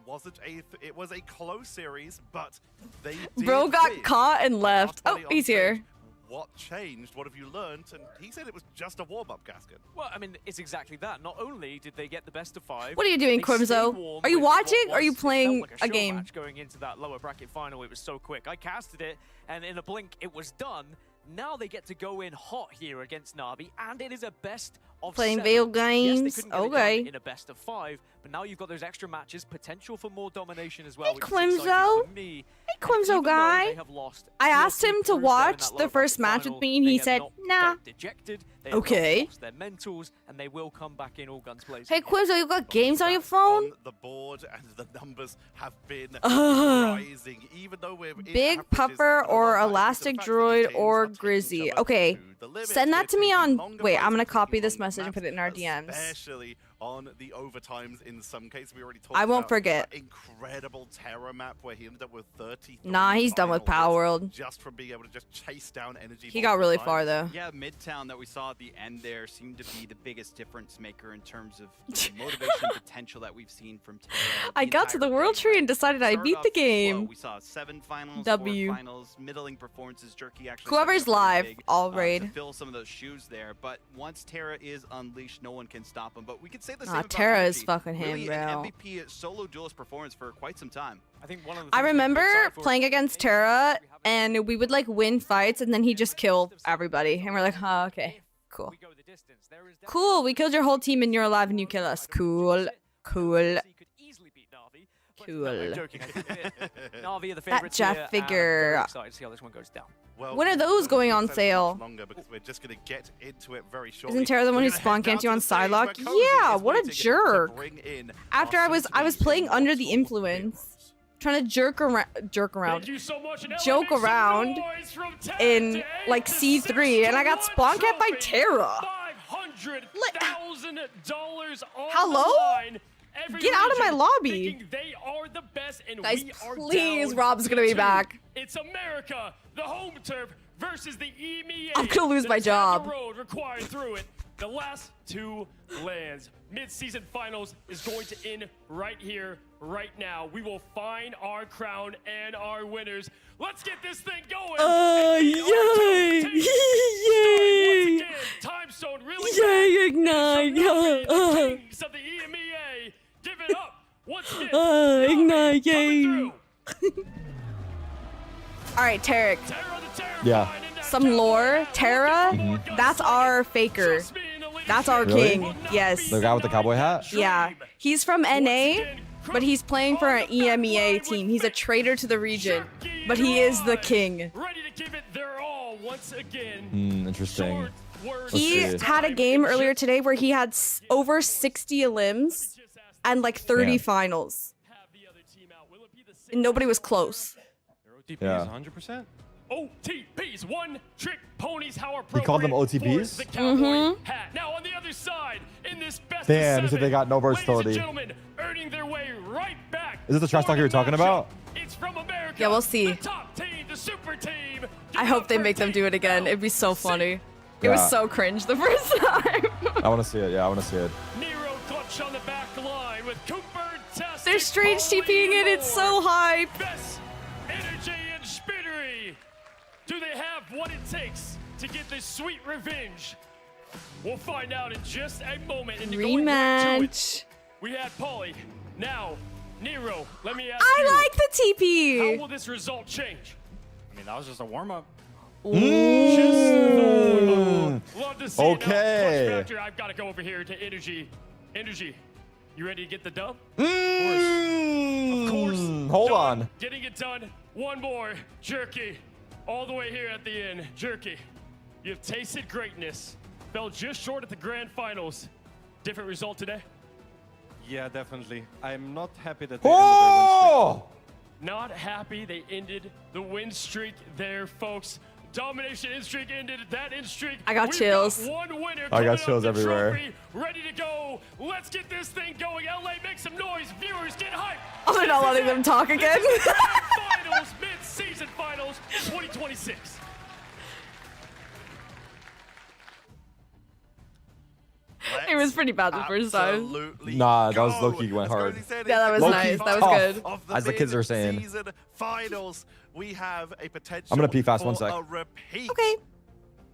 was a close series, but they did Bro got win. caught and left. Asked Oh, Polly on he's here. stage, what changed? What have you learned? And he said it was just a warm-up, Gaskin. Well, I mean, it's exactly that. Not only did they get the best of 5. What are you doing, they stayed Crimzo? warm Are you with what watching or are you was- it felt playing like a show game? match going into that lower bracket final. It was so quick. I casted it, and in a blink, it was done. Now they get to go in hot here against Na'Vi, and it is a best of Playing 7. video Yes, they games? couldn't get it Okay. done in a best of 5, but now you've got those extra matches, potential for more domination as well. Hey, which is exciting Crimzo. for me. Hey, And Crimzo even though guy. they have lost, I asked TLC him to proved them in watch that the lower first bracket match final, with me, and they he have said, not nah. got dejected. They have not Okay. lost their mentals, and they will come back in all guns blazing. Hey, Crimzo, you got games on your phone? The board and the numbers have been Ugh. rising, even though we're in Big averages Pupper and a or lot of Elastic factors, the fact that these Droid teams or are taking Grizzy. each other Okay, to the limit. send that to me They're on... taking longer Wait, fights, I'm gonna they're copy taking this longer message and maps, put it in our DMs. Especially on the overtimes in some cases. We already talked I won't about forget. that incredible Terra map where he ended up with 30. Nah, he's done with Power World. Just from being able to just chase down energy. He got really multiple far, times. though. Yeah, Midtown that we saw at the end there seemed to be the biggest difference maker in terms of the motivation potential that we've seen from Terra. I got to the World Tree and decided I beat the game. We saw 7 finals, W. 4 finals, middling performances. Jerky actually Whoever's stepped up pretty live, big, I'll to raid. fill some of those shoes there. But once Terra is unleashed, no one can stop him. But we could say the same Nah, about Terra is Energy. fucking him, Really bro. an MVP solo duelist performance for quite some time. I think one of the I things we're remember excited for playing is- against Terra, and we would like win fights, and then he just killed everybody, and we're like, oh, okay, cool. We go the distance. There is Cool, we killed your whole team, and you're alive, and you kill us. Cool, cool, You could easily beat Na'Vi, but cool. no, I'm joking. I think Na'Vi are the That favorites Jeff here, and I'm figure. very excited to see how this one goes down. Well, When are those going on so much sale? longer because we're just going to get into it very shortly. Isn't Terra the one We're who gonna spawn head down camped you to on the stage where Psylocke? Cozy Yeah, is what a waiting to jerk. bring in After our I was soon-to-be playing under the immortal influence. trying to joke around, in like C3, and I got spawn capped by Terra. Hello? Get out of my lobby. Guys, please, Rob's gonna be back. It's America, the home turf versus the EMEA. I'm gonna lose my job. The road required through it. The last two lands. Mid-season finals is going to end right here, right now. We will find our crown and our winners. Let's get this thing going. Yay! Yay! Time zone really Yay, Ignite! kings of the EMEA. Give it up once again. Ignite! Yay! All right, Tarek. Yeah. Some lore. Terra, that's our faker. That's our Really? king. Yes. The guy with the cowboy hat? Yeah. He's from NA, but he's playing for an EMEA team. He's a traitor to the region, but he is the king. Ready to give it their all once again. Interesting. He had a game earlier today where he had over 60 elims and like 30 Yeah. finals. And nobody was close. Yeah. 100%. OTPs, one trick ponies, how He called them appropriate OTPs? for the cowboy hat. Now on the other side, in this best Damn, he of said they got no ladies and versatility. gentlemen, earning their way right back. Is this the trash talk you were talking about? It's from America. Yeah, we'll see. The top team, the super team. I hope they make them do it again. It'd be so funny. It was Yeah. so cringe the first time. I want to see it. Yeah, I want to see it. Nero clutch on the back line with Cooper, Test, They're strange TPing it. It's so hype. Best energy and spittery. Do they have what it takes to get this sweet revenge? We'll find out in just a moment. And going right to it, Rematch. we had Paulie. Now, Nero, let me ask you. I like the How TP. will this result change? I mean, that was just a warm-up. Love to see it. Now, Okay. Clutch Factor, I've got to go over here to Energy. Energy, you ready to get the dub? Of course. Hold Done. on. Getting it done. One more. Jerky. All the way here at the end. Jerky, you have tasted greatness. Fell just short at the grand finals. Different result today? Yeah, definitely. I'm not happy that they ended their win streak. Oh! Not happy they ended the win streak there, folks. Domination in streak ended. That in streak. I got we've chills. Got one winner. I got coming up chills the everywhere. trophy, ready to go. Let's get this thing going. LA, make some noise. Viewers, get hyped. Oh, they're not letting them talk again. Finals, mid-season finals, 2026. It was pretty bad the first time. Absolutely Nah, that was go. Loki went As hard. Cody said, Yeah, that was it's nice. That was tough. good. Of As the kids are saying. mid-season finals, we have a potential I'm gonna pee fast, for one sec. a repeat. Okay.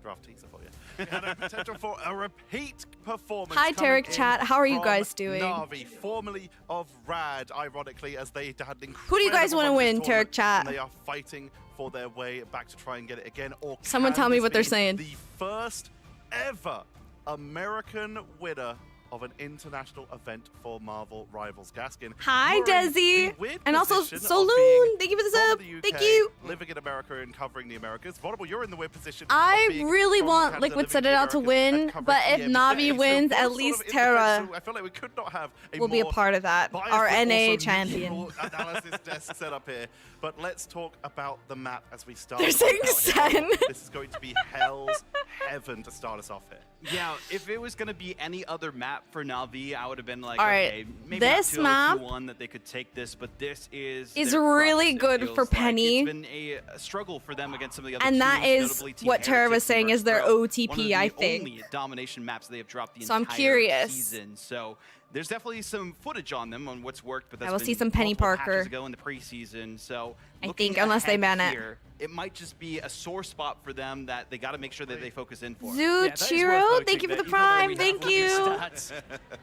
Draft teaser for you. We had a potential for a repeat performance. Hi, coming Tarek in chat. How are you from guys doing? Navi, formerly of Rad, ironically, as they had an Who do you guys incredible wanna run win, this tournament, Tarek chat? and they are fighting for their way back to try and get it again. Or Someone can tell me this what they're be saying. The first ever American winner of an international event for Marvel Rivals. Gaskin. Hi, you're in Desi. the weird And also, position of Saloon. being Thank you for the from sub. the UK, Thank you. Living in America and covering the Americas. Vulnerable, you're in the weird position. I of being really from want Canada, Liquid living in Citadel to Americas and win, covering but if EMEA. Navi So wins, we're at sort of least in the Terra fence, so I feel like we could not have a will be a more part of that. biased Our but NA also champion. neutral analysis desk set up here. But let's talk about the map as we start. They're saying out here. Sen. This is going to be hell's heaven to start us off here. Yeah, if it was going to be any other map for Navi, I would have been like, All right, okay, maybe this not map 2-0-2-1 that they could take this, but this is really crux, it good feels for like. Penny. It's been a struggle for them against some of the other And teams, that is notably Team what Terra was Heretics saying versus is their Pro. OTP, One of the I think. only domination maps they have dropped the So I'm entire curious. season. So there's definitely some footage on them on what's worked, but that's I will been see some Penny multiple Parker. patches ago in the preseason. So I looking think, unless they ahead ban it. here, it might just be a sore spot for them that they got to make sure that they focus in for. Zuchiro, thank you for the prime. Thank you.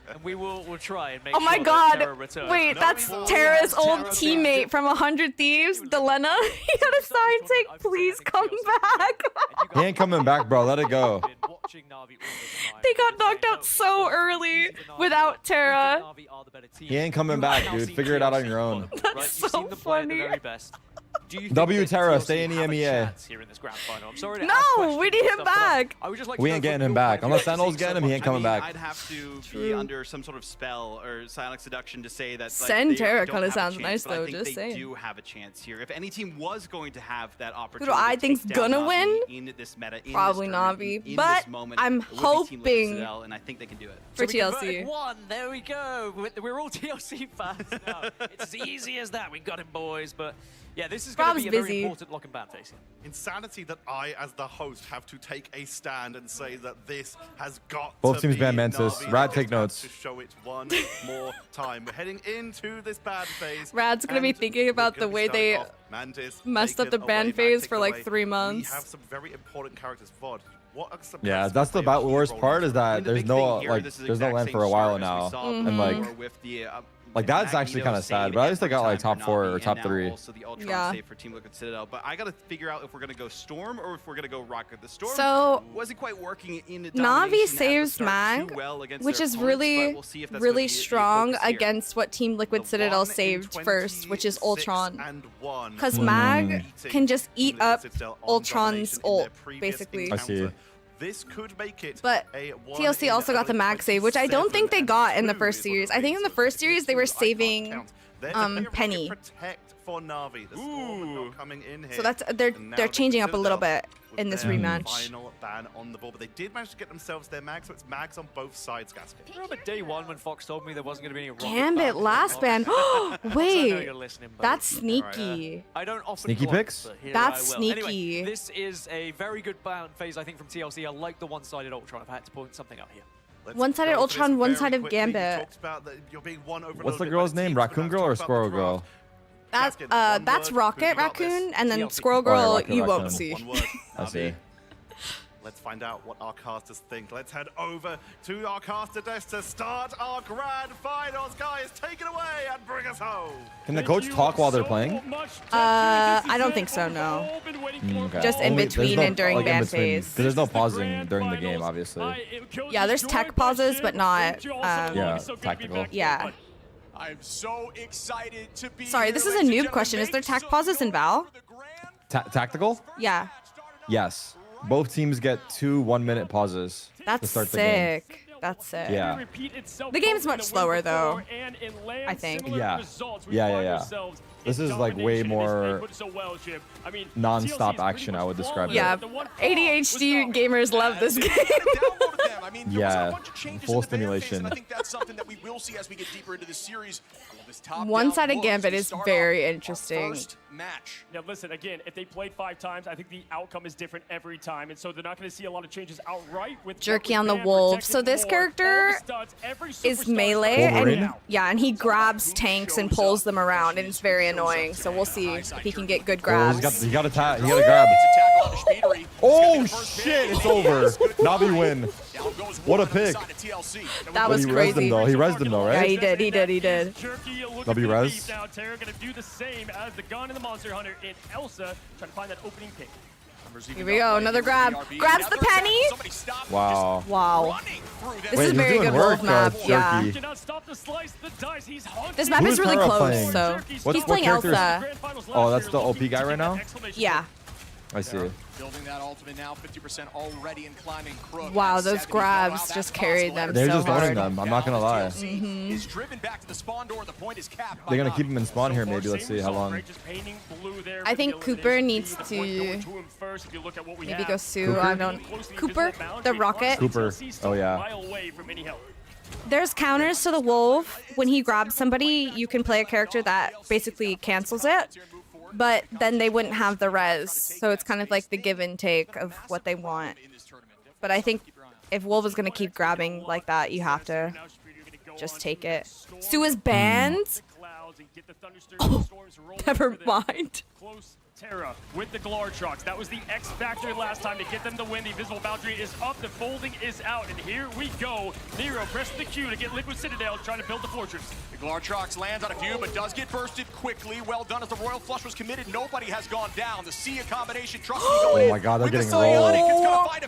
And we'll try and make Oh my sure that God! Terra returns. Wait, that's Terra's old teammate from 100 Thieves, Delena. He had a sign saying, "Please come back." He ain't coming back, bro. Let it go. They got knocked out so early without Terra. He ain't coming back, dude. Figure it out on your own. That's so funny. do you think W that Terra, TLC stay in have a EMEA. chance here in this grand final? I'm sorry to ask No, questions we need and him stuff, but back. I would just like We to ain't know getting from him your back. point of Unless view. Sentinel's getting him, he ain't coming back. I'd have to True. be under some sort of spell or Psionic Seduction to say that like, Send they Terra don't kinda have a sounds chance, nice, but I though, think just they saying. do have a chance here. If any team was going to have that Who opportunity do I to think's take down gonna Na'Vi win? in this meta, in Probably this tournament, Na'Vi, in but this moment, I'm it would be Team Liquid hoping Citadel, and I think they can do it. for So we TLC. converted one. There we go. We're all TLC fans now. It's as easy as that. We got him, boys. But yeah, this is going to Rob's be a very busy. important lock and ban phase. Insanity that I, as the host, have to take a stand and say that this has got Both to teams be ban Mantis. Na'Vi. Rad, They take just have notes. To show it one more time. We're heading into this ban phase. Rad's gonna be and thinking we're about gonna the be way starting they off. Mantis messed up taken the ban away, phase taken for like away. 3 We months. have some very important characters. VOD. What are some Yeah, players that's the that they are worst rolling part is through? that And the there's big no thing here, like this is there's no exact land same for a while start as we now, saw and before like with the, like that's actually kind of sad. But I used to got like top 4 or top 3. Also the Ultron Yeah. save for Team Liquid Citadel. But I gotta figure out if we're gonna go Storm or if we're gonna go Rocket. The Storm So, wasn't quite working in the Na'Vi domination at the saves start Mag, too well against which their is opponents, really, but we'll see if that's really gonna be the strong focus here. against what Team Liquid The Citadel 1 in saved first, which is 26 Ultron. and 1. Because Mag can just eat Liquid up Citadel on Ultron's domination in their ult, previous basically. I see. encounter. This could make it But a 1 TLC in also got the mag save, which I don't think they 27 got in the and first 2 is what series. it I think in the means. first series they were I can't saving count. There's a bit of Penny. protect for Na'Vi. The Storm are not coming in here. So that's And they're now they're changing up a little Citadel bit with in this their rematch. Final ban on the board, but they did manage to get themselves their mag, so it's mags on both sides, Gaskin. Remember day one when Fox told me there wasn't going to be any rocket Gambit bans? last ban. I know Wait, you're listening, buddy. that's sneaky. I don't often Sneaky clock, picks? but here That's I will. Anyway, sneaky. this is a very good ban phase, I think, from TLC. I like the one-sided Ultron. I've had to point something out here. Let's One-sided go for Ultron, this one-sided very quickly. You Gambit. talked about that you're being one What's the overloaded girl's by name? teams, but Raccoon let's Girl talk or about Squirrel the Girl? draft. That's Gaskin, one that's word, Rocket who got this? Raccoon, and then TLC. Squirrel Oh, yeah, Girl Rocket you won't Raccoon. see. One word. I see. Let's find out what our casters think. Let's head over to our caster desk to start our grand finals. Guys, take it away and bring us home. Can the coach talk while they're playing? I don't think so, no. Okay. Just in Only- there's between no- and during like, in ban between, phase. 'cause there's no pausing during the game, obviously. Yeah, there's tech pauses, but not. Yeah, tactical. Yeah. I'm so excited to be Sorry, here, this is a ladies and noob gentlemen. question. Is there Make tech some pauses in noise Val? for the grand Tactical? Yeah. Yes. Both teams get 2 1-minute pauses to That's start the game. sick. That's sick. Yeah. The game's much slower, though, I think. Yeah. Yeah. This is like way more non-stop action, I would describe Yeah. it. ADHD gamers love this game. I mean, Yeah, there was a bunch of changes full in the ban phase, stimulation. and I think that's something that we will see as we get deeper into the series. I love this top-down One-sided look Gambit to is start very off our interesting. first match. Now, listen, again, if they played 5 times, I think the outcome is different every time. And so they're not going to see a lot of changes outright with Jerky what on the was banned, wolves. So protected this more. character All the studs, every is superstar melee, is Wolverine? and yeah, and he grabs tanks and pulls them around, and it's very annoying. So we'll see if he can get good Oh, grabs. he got a grab. Oh shit, it's over. Na'Vi win. What a pick. That was He rezzed crazy. him though. He rezzed him though, Yeah, right? he did. He did. He did. Jerky looking W for the res. lead now. Terra going to do the same as the gun and the Monster Hunter in Elsa, trying to find that opening pick. Here we go. Another grab. Grabs the penny. Wow. Wow. This Wait, is he's very doing good work, wolf map. Yeah. Jerky. Cannot stop the slice, the dice. He's hunting. This map Who's is really Terra close. playing? So What he's playing character is- Elsa. Oh, that's the OP guy right now? Yeah. I see. Building that ultimate now, 50% already in climbing Crook. Wow, at those 70. grabs Wow, just that's carried possible. them They're so just owning hard. them. I'm not gonna lie. Is driven back to the spawn door. The point is capped. They're gonna keep him in spawn here. Maybe. Let's see how long. I think Cooper needs to maybe go sue. I don't. Cooper, the rocket. Cooper. Oh yeah. There's counters to the wolf. When he grabs somebody, you can play a character that basically cancels it. But then they wouldn't have the res, so it's kind of like the give and take of what they want. But I think if Wolf is gonna keep grabbing like that, you have to just take it. Sue is banned? Oh, never mind. Terra with the Glartrox. That was the X factor last time to get them the win. The invisible boundary is up, the folding is out, and here we go. Nero pressing the Q to get Liquid Citadel trying to build the fortress. The Glartrox lands on a few, but does get bursted quickly. Well done as the Royal Flush was committed. Nobody has gone down. The Sia combination, trust me, going Oh in my God, they're with the getting Psionic. rolled. It's gonna find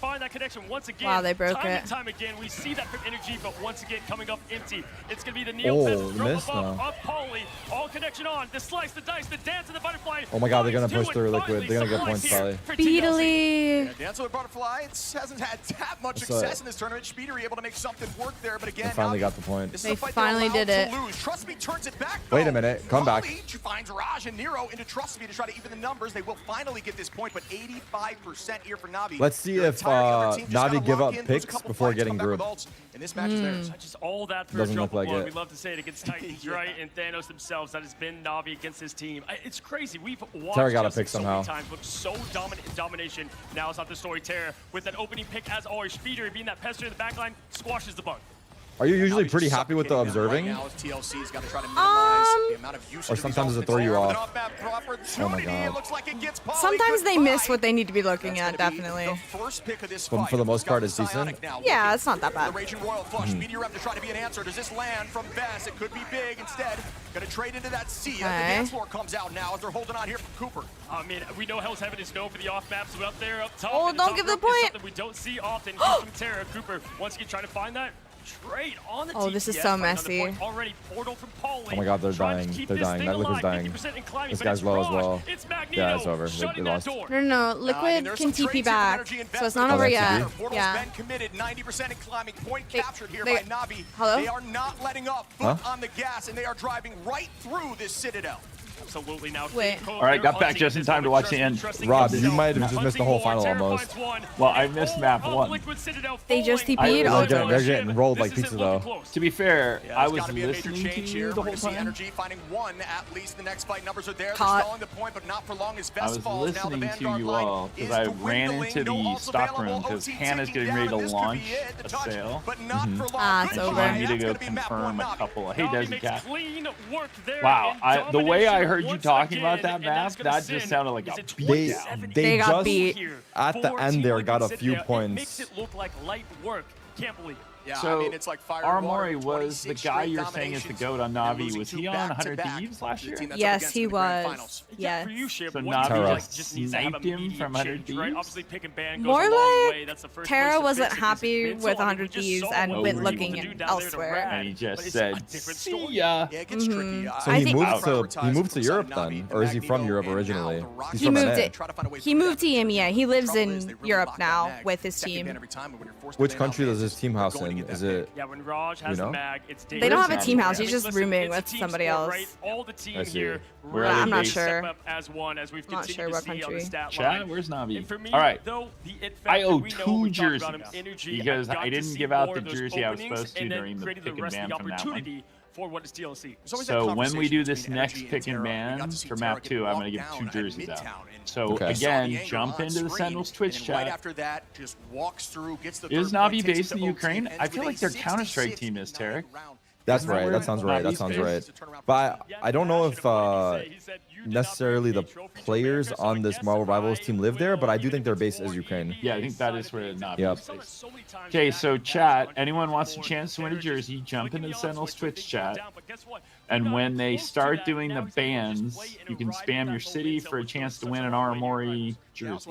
find that connection once again. Wow, they broke time it. and time again, we see that energy, but once again, coming up empty. It's going to be the Neo Oh, from missed above, now. up Pauly. All connection on. The slice, the dice, the dance, and the butterfly. Oh my God, they're gonna Finds push two, through and Liquid. They're gonna get finally points supplies probably. here for TLC. Speedily. Yeah, Dance with Butterfly, it hasn't had that much What's success up? in this tournament. Speedery able to make something work there, but again, They finally now got the point. this is They a fight finally they're did allowed it. to lose. Trust me, turns it back. Wait a though. minute, come back. Pauly finds Raj to Nero into Trust Me to try to even the numbers. They will finally get this point, but 85% here for Navi. Let's see if Navi give up picks before getting grouped. And this match is theirs. Just all that for Doesn't a drop look like of blood. it. We love to say it against Titans, right? And Thanos themselves. That has been Navi against his team. It's crazy. We've watched Terra got a Justin pick so somehow. many times look so dominant in domination. Now it's not the story. Terra with that opening pick as always. Speeder being that pester in the backline squashes the bug. Are you usually pretty happy with the observing? Or sometimes does it throw you off? Oh my god. Sometimes they miss what they need to be looking at, definitely. But for the most part, it's decent. Yeah, it's not that bad. Try to be an answer. Does this land from Bess? It could be big instead. Gonna trade into that C. The Okay. dance floor comes out now as they're holding on here from Cooper. I mean, we know Hell's Heaven is known for the off maps, but up there, up top. Oh, in the don't top give the rope is point. something we don't see often from Terra. Cooper once again trying to find that trade on the Oh, this is TPS, so another messy. point already. Portal from Paulie. Oh my god, they're Trying to dying. keep They're this dying. thing That Liquid's alive, dying. 50% and climbing, This but guy's it's low as Raj. well. It's Magneto Yeah, it's over. shutting They that lost. door. No, Liquid can TP back, so it's not over yet. Yeah. Been committed 90% and climbing. Point captured here they- by Navi. Hello? They are not letting up. Foot on the gas, and they are driving right through this Citadel. Absolutely. Now, Wait. All right, got back just in time to watch the end. Rob, you might have just missed the whole final almost. Well, I missed map 1. They just TP'd. They're getting rolled like pizza though. To be fair, Yeah, I there's was gotta be a major listening to change you here. the We're whole gonna see time. Energy finding one at least. The next fight numbers are there. Caught. They're stalling the point, but not for long as I Vest was falls. Now the listening to Vanguard you line all is because I ran dwindling. into No the ults stock room available. because OT Hannah's ticking getting ready to down, and this could launch be it. The a touch, sale. but not for long. Ah, it's Goodbye. over. She wanted me to That's go gonna be map confirm one a Navi. couple. Hey, Navi Desi makes Cat. clean work there Wow, in the way I domination heard you once talking about again, that and map, that's gonna that send- just sounded like a is it beatdown. They They got just beat. at the end there got a few It makes points. it look like light work. Can't believe it. Yeah, So, I mean, it's like fire and water, Aramori was the 26 guy straight you're saying is the dominations, GOAT on and Navi. losing Was two he on 100 back-to-back Thieves last to the year? team that's up Yes, against he him in the grand was. finals. Yeah. For you, Shib, So what do you Navi think just just needs to have a sniped him immediate from 100 change, right? Thieves? Obviously, pick and ban goes More a long like way. That's the first Terra place to wasn't fix it. happy It's with all- 100 we just Thieves saw and what went we were looking able to do down there to elsewhere. Red, And he but just it's a said, different "See story." ya." Yeah, it gets tricky. So I he think- moved to Europe then, or is he from Europe originally? He's He from moved NA. it. He moved to EMEA. He lives in Europe now with his team. Which country does his team house in? Is it? Yeah, when Raj has You know? the mag, it's They don't have a dangerous. team house. He's I mean, just listen, rooming it's a with team somebody sport, else. right? All the team I see. here. Where are they I'm not based? sure. Step up as one as we've Not continued sure to what see on the country. stat Chat, line. where's Navi? And for me, All right. though, the it I fact owe that we know 2 we talked about jerseys him, energy, because I've got I to didn't see give out more the of those jersey I was openings supposed to and then during the created pick the and rest of ban the from that one. opportunity for what is TLC. So when we do this next pick and ban for map 2, I'm going to give 2 jerseys out. So Okay. again, jump into the Sentinels Twitch Right chat. after that, just walks through, gets the Is third point, Navi takes it based to in OT, Ukraine? ends I feel with like a their Counter-Strike 66-9 team is, Tarek. That's Isn't that right. where That sounds right. That Navi's sounds based? right. But I don't know if necessarily the players on this Marvel Rivals team live there, but I do think their base is Ukraine. Yeah, I think that is where Navi Yep. is based. Okay, so chat, anyone wants a chance to win a jersey, jump into the Sentinels Twitch chat. And when they start doing the bans, you can spam your city for a chance to win an Aramori jersey.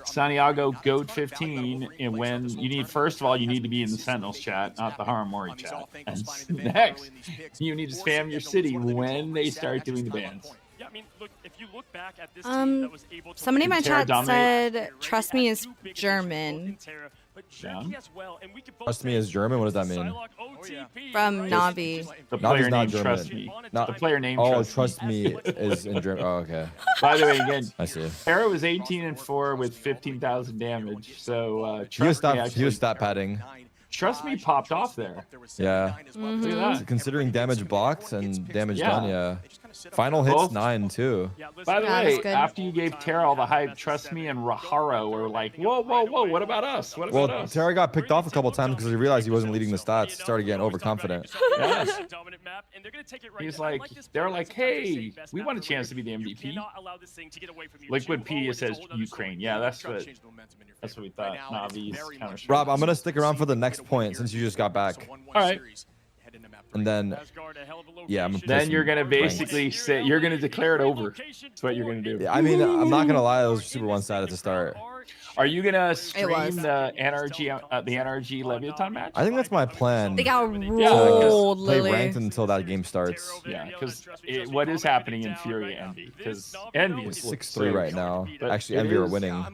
Santiago Goat 15, and when you need, first of all, you need to be in the Sentinels chat, not the Aramori chat. And next, you need to spam your city when they start doing the bans. Yeah, I mean, look, if you look back at this team that was able to Somebody in my Terra chat dominate. said, "Trust me" is German. Yeah. Trust me is German. What does that mean? From Navi. The player Navi's not name German. Trust Me. The player name Oh, Trust Me. trust me is in German. Oh, okay. By the way, again, I see. Terra was 18-4 with 15,000 damage. So He was Trust Me actually, stat padding. Trust Me popped off there. Yeah. Look at that. Considering damage blocked and damage Yeah. done, yeah. Final hits Both. 9 too. By the Yeah, way, that's good. after you gave Terra all the hype, Trust Me and Raharo were like, whoa, whoa, whoa, what about us? What about Well, us? Terra got picked off a couple times because he realized he wasn't leading the stats. Started getting overconfident. Yes. He's like, they're like, hey, we want a chance to be the MVP. Liquid P says Ukraine. Yeah, that's what we thought. Navi's counter. Rob, I'm gonna stick around for the next point since you just got back. All right. And then, yeah, I'm. Then you're gonna basically say you're gonna declare it over. That's what you're gonna do. Yeah, I mean, I'm not gonna lie, it was super one-sided to start. Are you gonna was. stream the NRG Leviathan match? I think that's my plan. They got Yeah, rolled, Play Lily. ranked until that game starts. Yeah, because what is happening in Fury Envy? Because Envy is 6-3 right now. But Actually, it Envy are is- winning.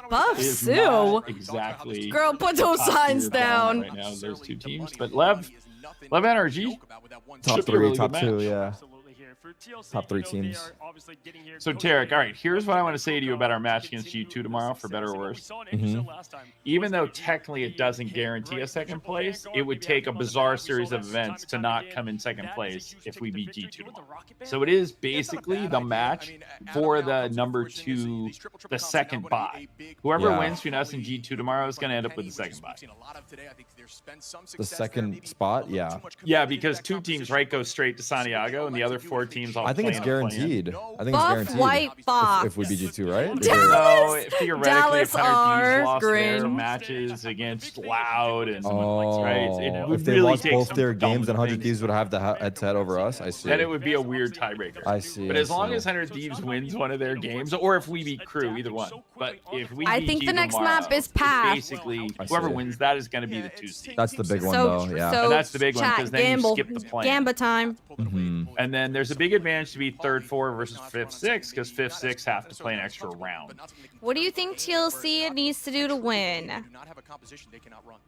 Buff It is Sue. not exactly. Girl, put those top signs tier down. right now. Those two teams, but Lev NRG Top should be a 3, really top good 2, match. yeah. for TLC, Top 3 they teams. are obviously getting here. So Tarek, all right, here's what I want to say to you about our match against G2 tomorrow, for better or worse. Even though technically it doesn't guarantee a second place, it would take a bizarre series of events to not come in second place if we beat G2 tomorrow. So it is basically the match for the number 2, the second bye. Whoever wins between us and G2 tomorrow is going to end up with the second bye. The second spot, yeah. Yeah, because 2 teams, right, go straight to Santiago, and the other 4 teams all I think it's play in a play-in. guaranteed. I think it's Buff guaranteed. white box. If we beat G2, right? No, theoretically, Dallas if 100 are Thieves lost their green. matches against Loud and Oh, right, it would if they really lost take both some their dumb games, then 100 things. Thieves would have the head-to-head over us. I see. Then it would be a weird tiebreaker. I see. But I as long see. as 100 Thieves wins one of their games, or if we beat Crew, either one. But if we I beat think the G next tomorrow, map is it's Path. basically I whoever see. wins that is going to be the 2 seed. That's the big one, So, though. Yeah. so And that's the big one, chat, 'cause then you gamble, skip the plan. Gamba time. And then there's a big advantage to be 3rd 4 versus 5th 6 because 5th 6 have to play an extra round. What do you think TLC needs to do to win?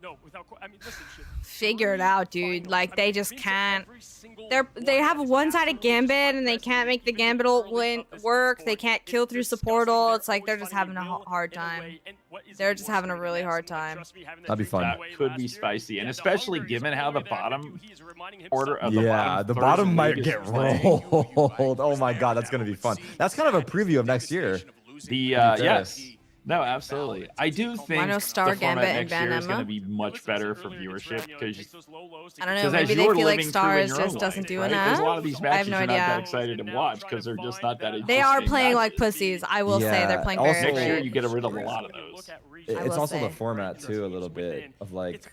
No, without. I mean, listen, shit. Figure it out, dude. Like they just can't. They have a one-sided gambit and they can't make the gambit work. They can't kill through supportal. It's like they're just having a hard time. They're just having a really hard time. That'd be fun. That could be spicy, and especially given how the bottom order of The bottom might get rolled. Oh my god, that's gonna be fun. That's kind of a preview of next year. The yes. No, absolutely. I do think Why no Star the format Gambit and next year is going Banema? to be much better for viewership because I don't know. Maybe they feel like Stars just doesn't do There's enough. a lot of these I matches have no you're not that idea. excited to watch because they're just not that interesting. They are playing like pussies. I will say they're playing very. Next year great. you get rid of a lot of those. It's also say. the format too, a little bit of like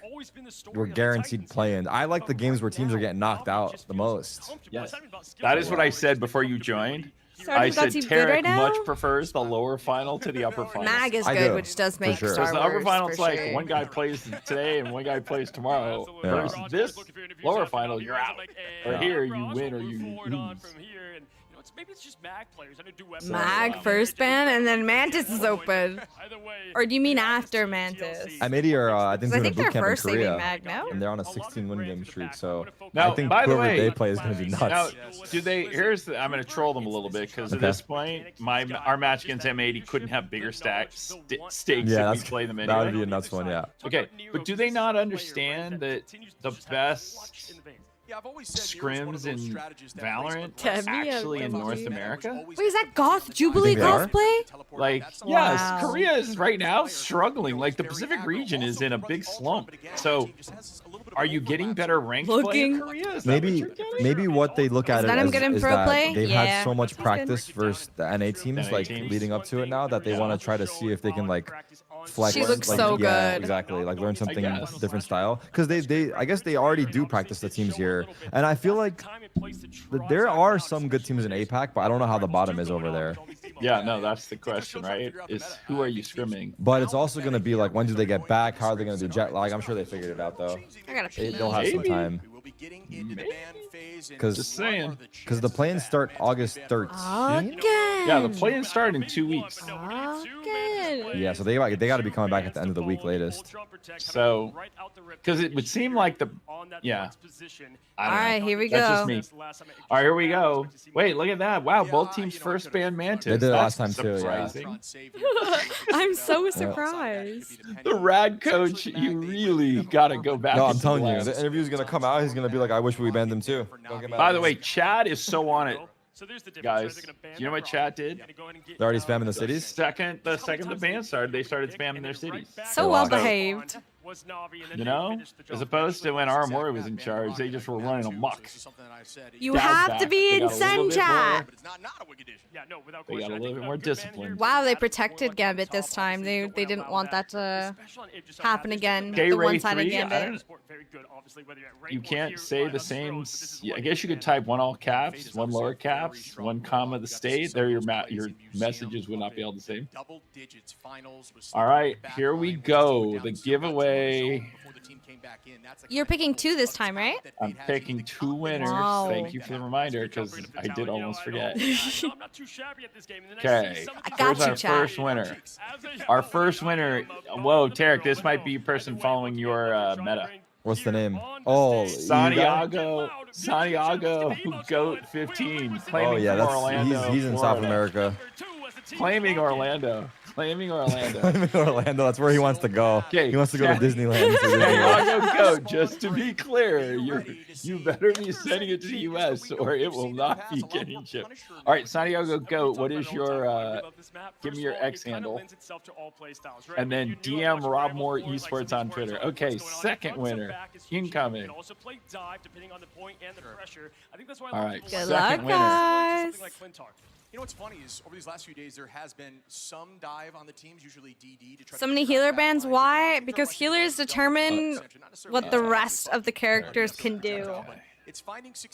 we're guaranteed playing. I like the games where teams are getting knocked out the most. Yes, that is what I said before you joined. I Stardew said Vot's good Tarek right now? much prefers the lower final to the upper final. Mag is I good, do, which does for make sure. Star Because the Wars upper final's for like sure. one guy plays today and one guy plays tomorrow. Yeah. Versus this lower final, you're out. Or Yeah. here, you win or you lose. Maybe it's just Mag players. I know do Mag first ban and then Mantis is open. Or do you mean after Mantis? M80 are I think 'Cause I doing a think they're boot camp in first saving Korea, Mag, no? and they're on a 16-win game streak. So Now, I think by the whoever way, they play is going to be nuts. Now, do they? I'm going to troll them a little bit because at Okay. this point, our match against M80 couldn't have bigger stakes Yeah, if that's we play them that would anyway. be a nuts one. Yeah. Okay, but do they not understand that the best scrims in Valorant Tell are me actually in about North you. America? Wait, is that Goth Jubilee they are? cosplay? Like, Wow. yes, Korea is right now struggling. Like, the Pacific region is in a big slump. So, are you getting better ranked play in Looking. Korea? Is that Maybe what you're getting? maybe what they look at Is it that him as getting is pro that play? they've Yeah. had so much He's good. practice versus the NA teams, NA like teams. leading up to it now, that they want to try to see if they can like flex. She looks like, so yeah, good. exactly. Like learn something guess. different style, because they I guess they already do practice the teams here, and I feel like there are some good teams in APAC, but I don't know how the bottom is over there. Yeah, no, that's the question, right? Is who are you scrimming? But it's also going to be like, when do they get back? How are they going to do jet lag? I'm sure they figured it out though. I gotta pee. They'll have some Maybe. time. Just saying. Because the plans start August 13th. Again. Yeah, the play-ins start in 2 weeks. Again. Yeah, so they got to be coming back at the end of the week latest. So, because it would seem like the, yeah. I don't know. Alright, here we That's go. just me. All right, here we go. Wait, look at that. Wow, both teams first ban Mantis. They did it That's last time too, yeah. surprising. I'm so surprised. The rad coach, you really got to go back. No, I'm into telling you, labs. the interview's going to come out. He's going to be like, I wish we banned them too. Don't get mad By at the me. way, Chad is so on it, guys. Do you know what Chad did? They're already spamming the cities? The second the ban started, they started spamming their cities. So well behaved. You know, as opposed to when Aramori was in charge, they just were running amok. You Dialed have back. to be They in got a little Sen bit chat. They got a little bit more discipline. Wow, they protected Gambit this time. They didn't want that to happen again. Gay The Ray one-sided 3, Gambit. You can't say the same. I guess you could type one all caps, one lower caps, one comma the state. There, your messages would not be all the same. All right, here we go. The giveaway. You're picking 2 this time, right? I'm picking 2 winners. Wow. Thank you for the reminder, because I did almost forget. Okay, I got here's you, our chat. first winner. Our first winner. Whoa, Tarek, this might be a person following your meta. What's the name? Oh, Santiago Goat 15. Claiming Oh yeah, from Orlando, he's in Florida. South America. Claiming Orlando. Claiming Orlando. Orlando, that's where he wants to go. Okay, He wants to go to Disneyland. Santiago Goat, just to be clear, you better be sending it to the US or it will not be getting shipped. All right, Santiago Goat, what is your, give me your X handle. And then DM Rob Moore Esports on Twitter. Okay, second winner, incoming. All right, Good second luck, winner. guys. You know what's funny is over these last few days there has been some dive on the teams, usually DD, to try So many healer bans. Why? Because healers determine what the rest of the characters can do.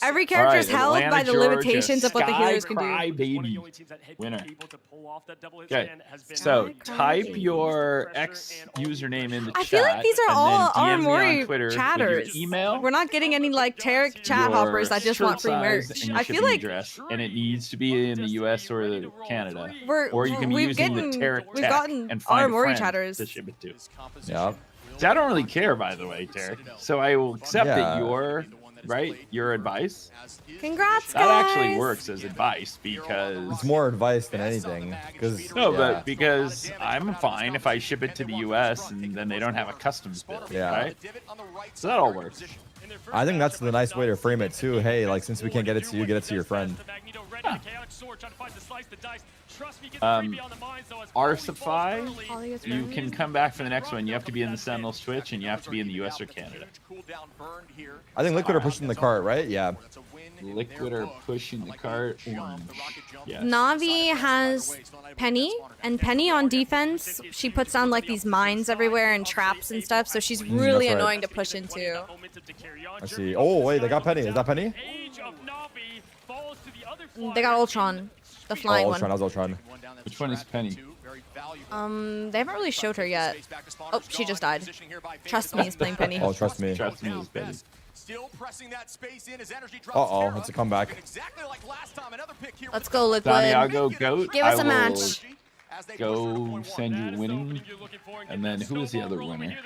Every character is held by the limitations of what the healers can do. Baby winner. Okay, so type your X username in the chat. I feel like these are and all then DM me on Aramori Twitter with chatters. your email. We're not getting any like Tarek chat your hoppers that just want shirt free size, merch. and your I feel shipping like address, and it needs to be in the US or Canada. Or you can be we've using gotten- the Tarek we've tech gotten and find a Aramori friend chatters. to ship it to. Yeah. See, I don't really care, by the way, Tarek. So I will accept that your advice. Congrats, That guys. actually works as advice because It's more advice than anything. but because I'm fine if I ship it to the US and then they don't have a customs bill, right? So that all works. I think that's the nice way to frame it too. Hey, like since we can't get it to you, get it to your friend. Arsify, you can come back for the next one. You have to be in the Sentinel's Twitch and you have to be in the US or Canada. I think Liquid are pushing the cart, right? Yeah. Liquid are pushing the cart. Yes. Navi has Penny, and Penny on defense, she puts down like these mines everywhere and traps and stuff, so she's really that's right. annoying to push into. I see. Oh wait, they got Penny. Is that Penny? They got Ultron, the flying Ultron. one. That was Ultron. Which one is Penny? They haven't really showed her yet. Oh, she just died. Trust me, he's playing Penny. Oh, trust me. Trust me, it's Penny. Still pressing that space in as energy drops. Uh-oh, it's a comeback. Exactly like last time, another pick here. Let's go, Liquid. Santiago Goat. Give us I a will match. Go send you winning. And then who is the other winner?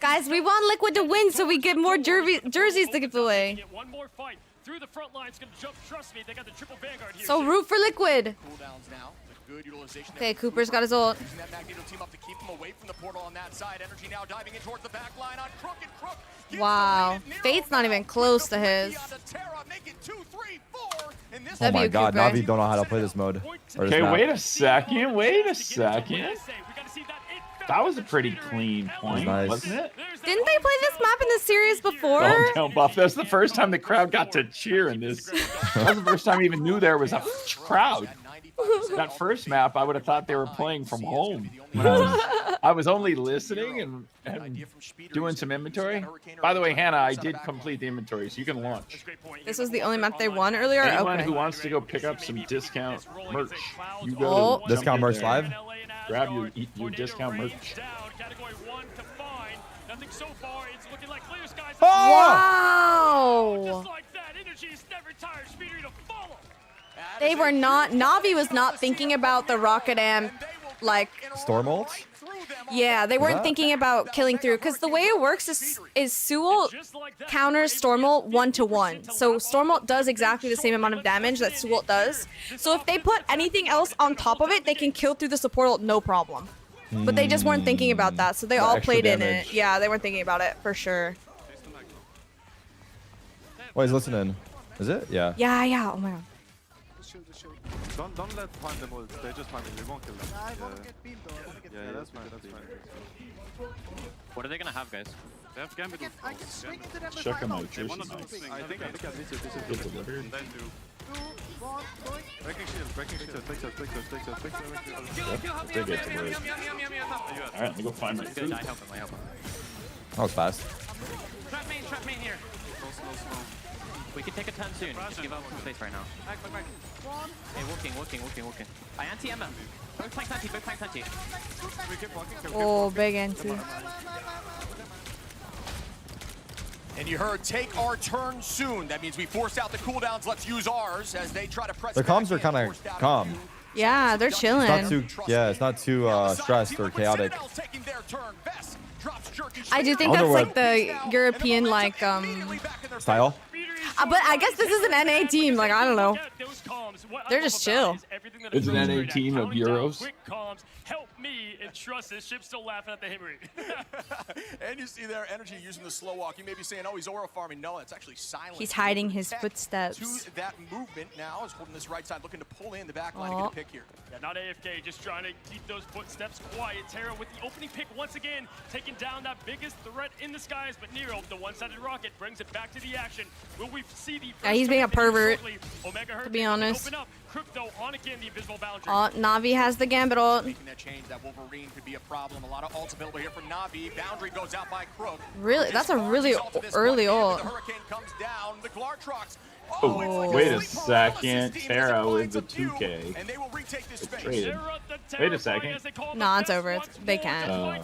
Guys, we want Liquid to win so we get more jerseys to give away. So root for Liquid. Okay, Cooper's got his ult. Wow, Fate's not even close to his. Oh my God, Cooper. Navi don't know how to play this mode. Or this Okay, map. wait a second. Wait a second. That was a pretty clean point, nice. wasn't it? Didn't they play this map in the series before? Oh, no, Buff. That's the first time the crowd got to cheer in this. That was the first time I even knew there was a crowd. That first map, I would have thought they were playing from home. When I was only listening and doing some inventory. By the way, Hannah, I did complete the inventory, so you can launch. This was the only map they won earlier? Anyone Okay. who wants to go pick up some discount merch, you go to Discount merch live? Grab your discount merch. Wow! They were not. Navi was not thinking about the Rocket Amp, like. Storm ult? Yeah, they weren't What? thinking about killing through, because the way it works is Suult counters Stormult 1-to-1. So Stormult does exactly the same amount of damage that Suult does. So if they put anything else on top of it, they can kill through the support ult, no problem. But they just weren't thinking about that, so they The all extra played in damage. it. Yeah, they weren't thinking about it, for sure. Oh, he's listening. Is it? Yeah. Yeah, yeah, oh my god. Don't let find them ult. They just find them. You won't kill them. Yeah, that's fine. That's fine. What are they gonna have, guys? They have Gambit. Check them out. Cheers. I think this is Get delivered. then do. Breaking shield, breaking shield. Take shield. Yep, they get delivered. All right, let me go find my food. I help him, I help him. That was fast. Trap main here. We can take a turn soon. Just give up some space right now. Hey, walking. I anti-Emma. Both planks anti. Oh, big anti. And you heard take our turn soon. That means we forced out the cooldowns. Let's use ours as they try to press. Their comms are kind of calm. Yeah, they're chilling. It's not too, yeah, it's not too stressed or chaotic. Taking their turn. Best I do think that's like the European like Style. but I guess this is an NA team. Like I don't know. They're just chill. It's an NA team of Euros. Quick comms, help me and trust this ship's still laughing at the hit rate. And you see their energy using the slow walk. You may be saying, oh, he's aura farming. No, it's actually silent. He's hiding his footsteps. To that movement now is holding this right side, looking to pull in the back line to get a pick here. Yeah, not AFK, just trying to keep those footsteps quiet. Terra with the opening pick once again, taking down that biggest threat in the skies. But Nero, the one-sided rocket, brings it back to the action. Will we see the yeah, he's being a pervert, Omega to be honest. Crypto on again, the invisible boundary. Navi has the Gambit ult. Making that change, that Wolverine could be a problem. A lot of ults available here from Navi. Boundary goes out by Crook. Really? That's a really early ult. The Hurricane comes down. The Glartrox. Oh, wait a second. Terra with the 2K. And they will retake this space. Traded. Wait a second. No, it's over. They can't.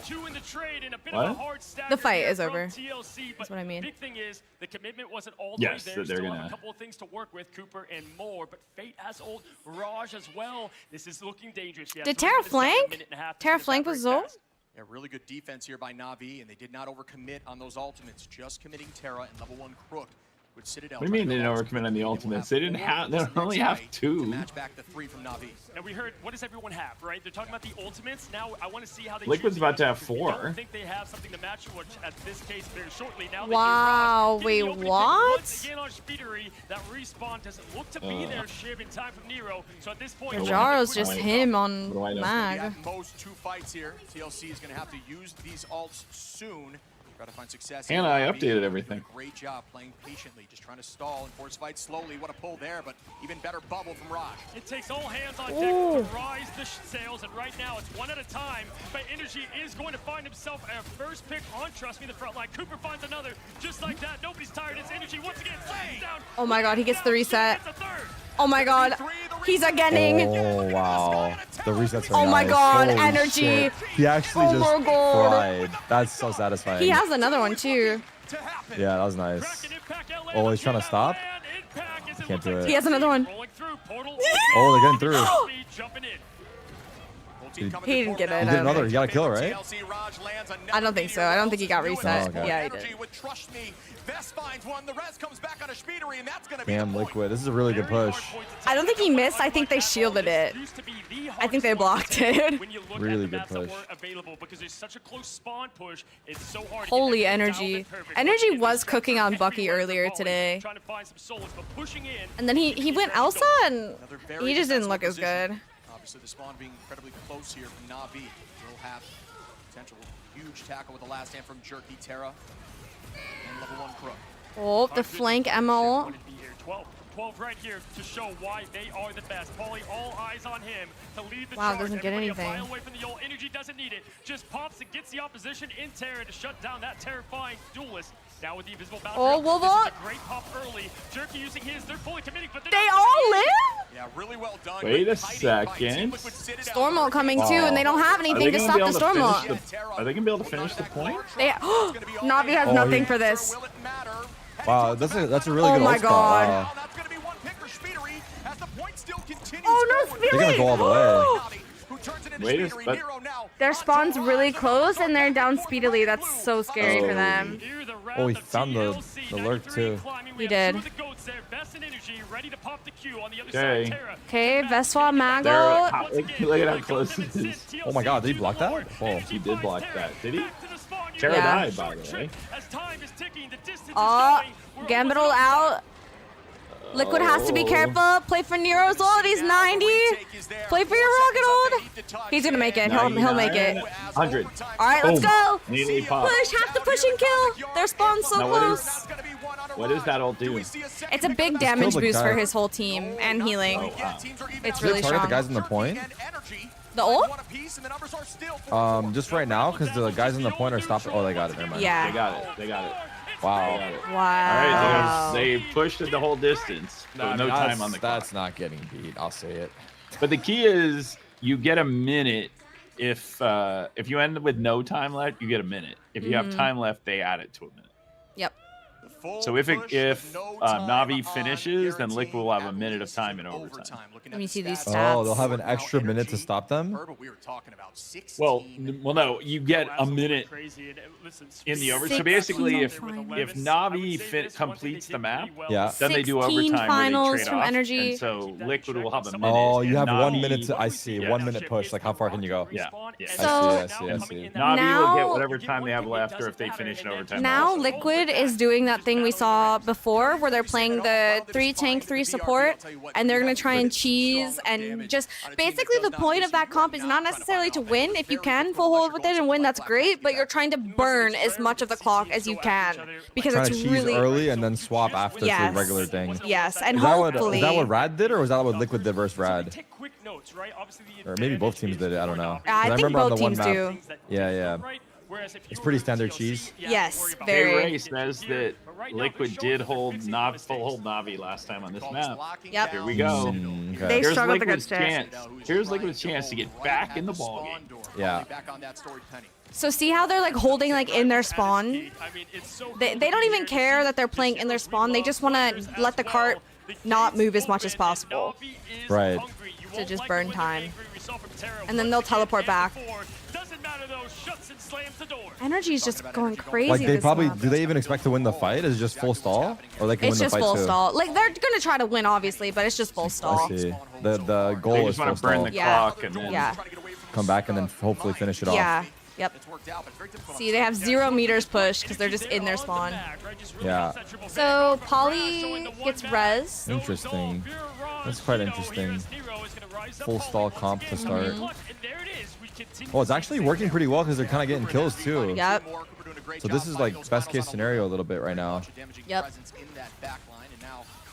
What? The fight is over. That's what I mean. Big thing is the commitment wasn't all yes, there. they're Still gonna. have a couple of things to work with, Cooper and more. But Fate has ult, Raj as well. This is looking dangerous. Did Terra flank? Terra flank was ult? Yeah, really good defense here by Navi, and they did not overcommit on those ultimates. Just committing Terra and level 1 Crook. What do you mean they didn't overcommit on the ultimates? They didn't have. They only have 2. Match back the 3 from Navi. And we heard, what does everyone have, right? They're talking about the ultimates. Now I want to see how they. Liquid's about to have 4. I don't think they have something to match, which at this case very shortly. Now wow, wait, what? Once again on Speedery, that respawn doesn't look to be there. Shiv in time from Nero. So at this point, Jaro's just him on mag. At most 2 fights here. TLC is going to have to use these ults soon. Try to find success. And I updated everything. Great job playing patiently, just trying to stall and force fight slowly. What a pull there, but even better bubble from Raj. It takes all hands on deck to rise the sails, and right now it's one at a time. But Energy is going to find himself a first pick on Trust Me the front line. Cooper finds another, just like that. Nobody's tired. It's Energy once again. Down. Oh my God, he gets the reset. Oh my God, he's again. Oh wow, the resets are Oh my nice. God, Holy Energy. shit. He actually just cried. That's so satisfying. He has another one too. Yeah, that was nice. Oh, he's trying to stop? Can't do it. He has another one. Oh, they're getting through. He didn't get it. He did another. He got a kill, right? I don't think so. I don't think he got reset. Oh, okay. Yeah, he did. Damn, Liquid. This is a really good push. I don't think he missed. I think they shielded it. I think they blocked it. Really good push. Holy Energy. Energy was cooking on Bucky earlier today. And then he went Elsa and he just didn't look as good. Obviously, the spawn being incredibly close here from Navi. Will have potential huge tackle with the last hand from Jerky Terra. And level 1 Crook. Oh, the flank MO. 12 right here to show why they are the best. Paulie, all eyes on him to lead the wow, charge. doesn't get Everybody anything. a mile away from the ult. Energy doesn't need it. Just pops and gets the opposition in Terra to shut down that terrifying duelist. Now with the invisible boundary. Oh, Wolva. This is a great pop early. Jerky using his. They're fully committing, but they all live? Yeah, really well done. Wait a second. Storm ult coming too, and they don't have anything to stop the Storm ult. Are they gonna be able to finish the point? They Navi has nothing for this. Wow, that's a really good Oh my ult spot. God. Wow. Oh no, They're gonna go all the way. Wait a second. Their spawn's really close and they're down speedily. That's so scary for them. Oh, he found the lurk too. He did. Okay. Okay, Veswa Mago. Look at how close it is. Oh my God, did he block that? Oh, he did block that. Did he? Terra Yeah. died, by the way. Oh, Gambit ult out. Liquid has to be careful. Play for Nero's ult. He's 90. Play for your rocket ult. He's gonna make it. He'll make it. 100. All right, let's go. Immediately pop. Push. Have to push and kill. Their spawn's so Now, close. what does that ult do? It's a big damage the boost guy. for his whole team and healing. Oh, wow. It's Did really it target strong. the guys in the point? The ult? Just right now, because the guys in the point are stopping. Oh, they got it. Never mind. Yeah. They got it. They got it. Wow. They got it. Wow. All right, they pushed it the whole distance. So no time on the clock. That's not getting beat. I'll say it. But the key is you get a minute. If you end with no time left, you get a minute. If you have time left, they add it to a minute. Yep. So if Na'Vi finishes, then Liquid will have a minute of time in overtime. Let me see these stats. Oh, they'll have an extra minute to stop them? Well, no, you get a minute in the overtime. So basically, if Na'Vi completes the map, then they do overtime finals where they trade from off. Energy. And so Liquid will have a minute. Oh, you have and 1 Na'Vi- minute to, I see, 1 minute push. Like, how far can you go? Yeah. So I see. Na'Vi will get whatever time they have left, or if they finish in overtime. now Liquid is doing that thing we saw before, where they're playing the 3 tank, 3 support, and they're gonna try and cheese and just basically the point of that comp is not necessarily to win. If you can full hold with it and win, that's great. But you're trying to burn as much of the clock as you can because Trying it's to cheese really early and then swap after Yes. to the regular thing. Yes, and Is hopefully that what Rad did, or was that what Liquid did versus Rad? Or maybe both teams did it. I don't know. 'Cause I think remember on both the one teams map, do. Yeah. It's pretty standard cheese. Yes, Hey, very. Ray says that Liquid did full hold Na'Vi last time on this map. Yep. Here we go. Okay. They Here's struggled Liquid's against it. chance. Here's Liquid's chance to get back in the ballgame. Yeah. So see how they're like holding like in their spawn? They don't even care that they're playing in their spawn. They just want to let the cart not move as much as possible Right. to just burn time. And then they'll teleport back. Energy is just going crazy. Like they this probably map. do they even expect to win the fight? Is it just full stall, or they can It's win the just fight full too? stall. Like they're gonna try to win, obviously, but it's just full stall. I see. The goal They is just full want to burn stall. the Yeah. clock and then Yeah. Come back and then hopefully finish it off. Yeah. Yep. See, they have 0 meters push because they're just in their spawn. Yeah. So Polly gets res. Interesting. That's quite interesting. Full stall comp to start. Oh, it's actually working pretty well because they're kind of getting kills too. Yep. So this is like best case scenario a little bit right now. Yep.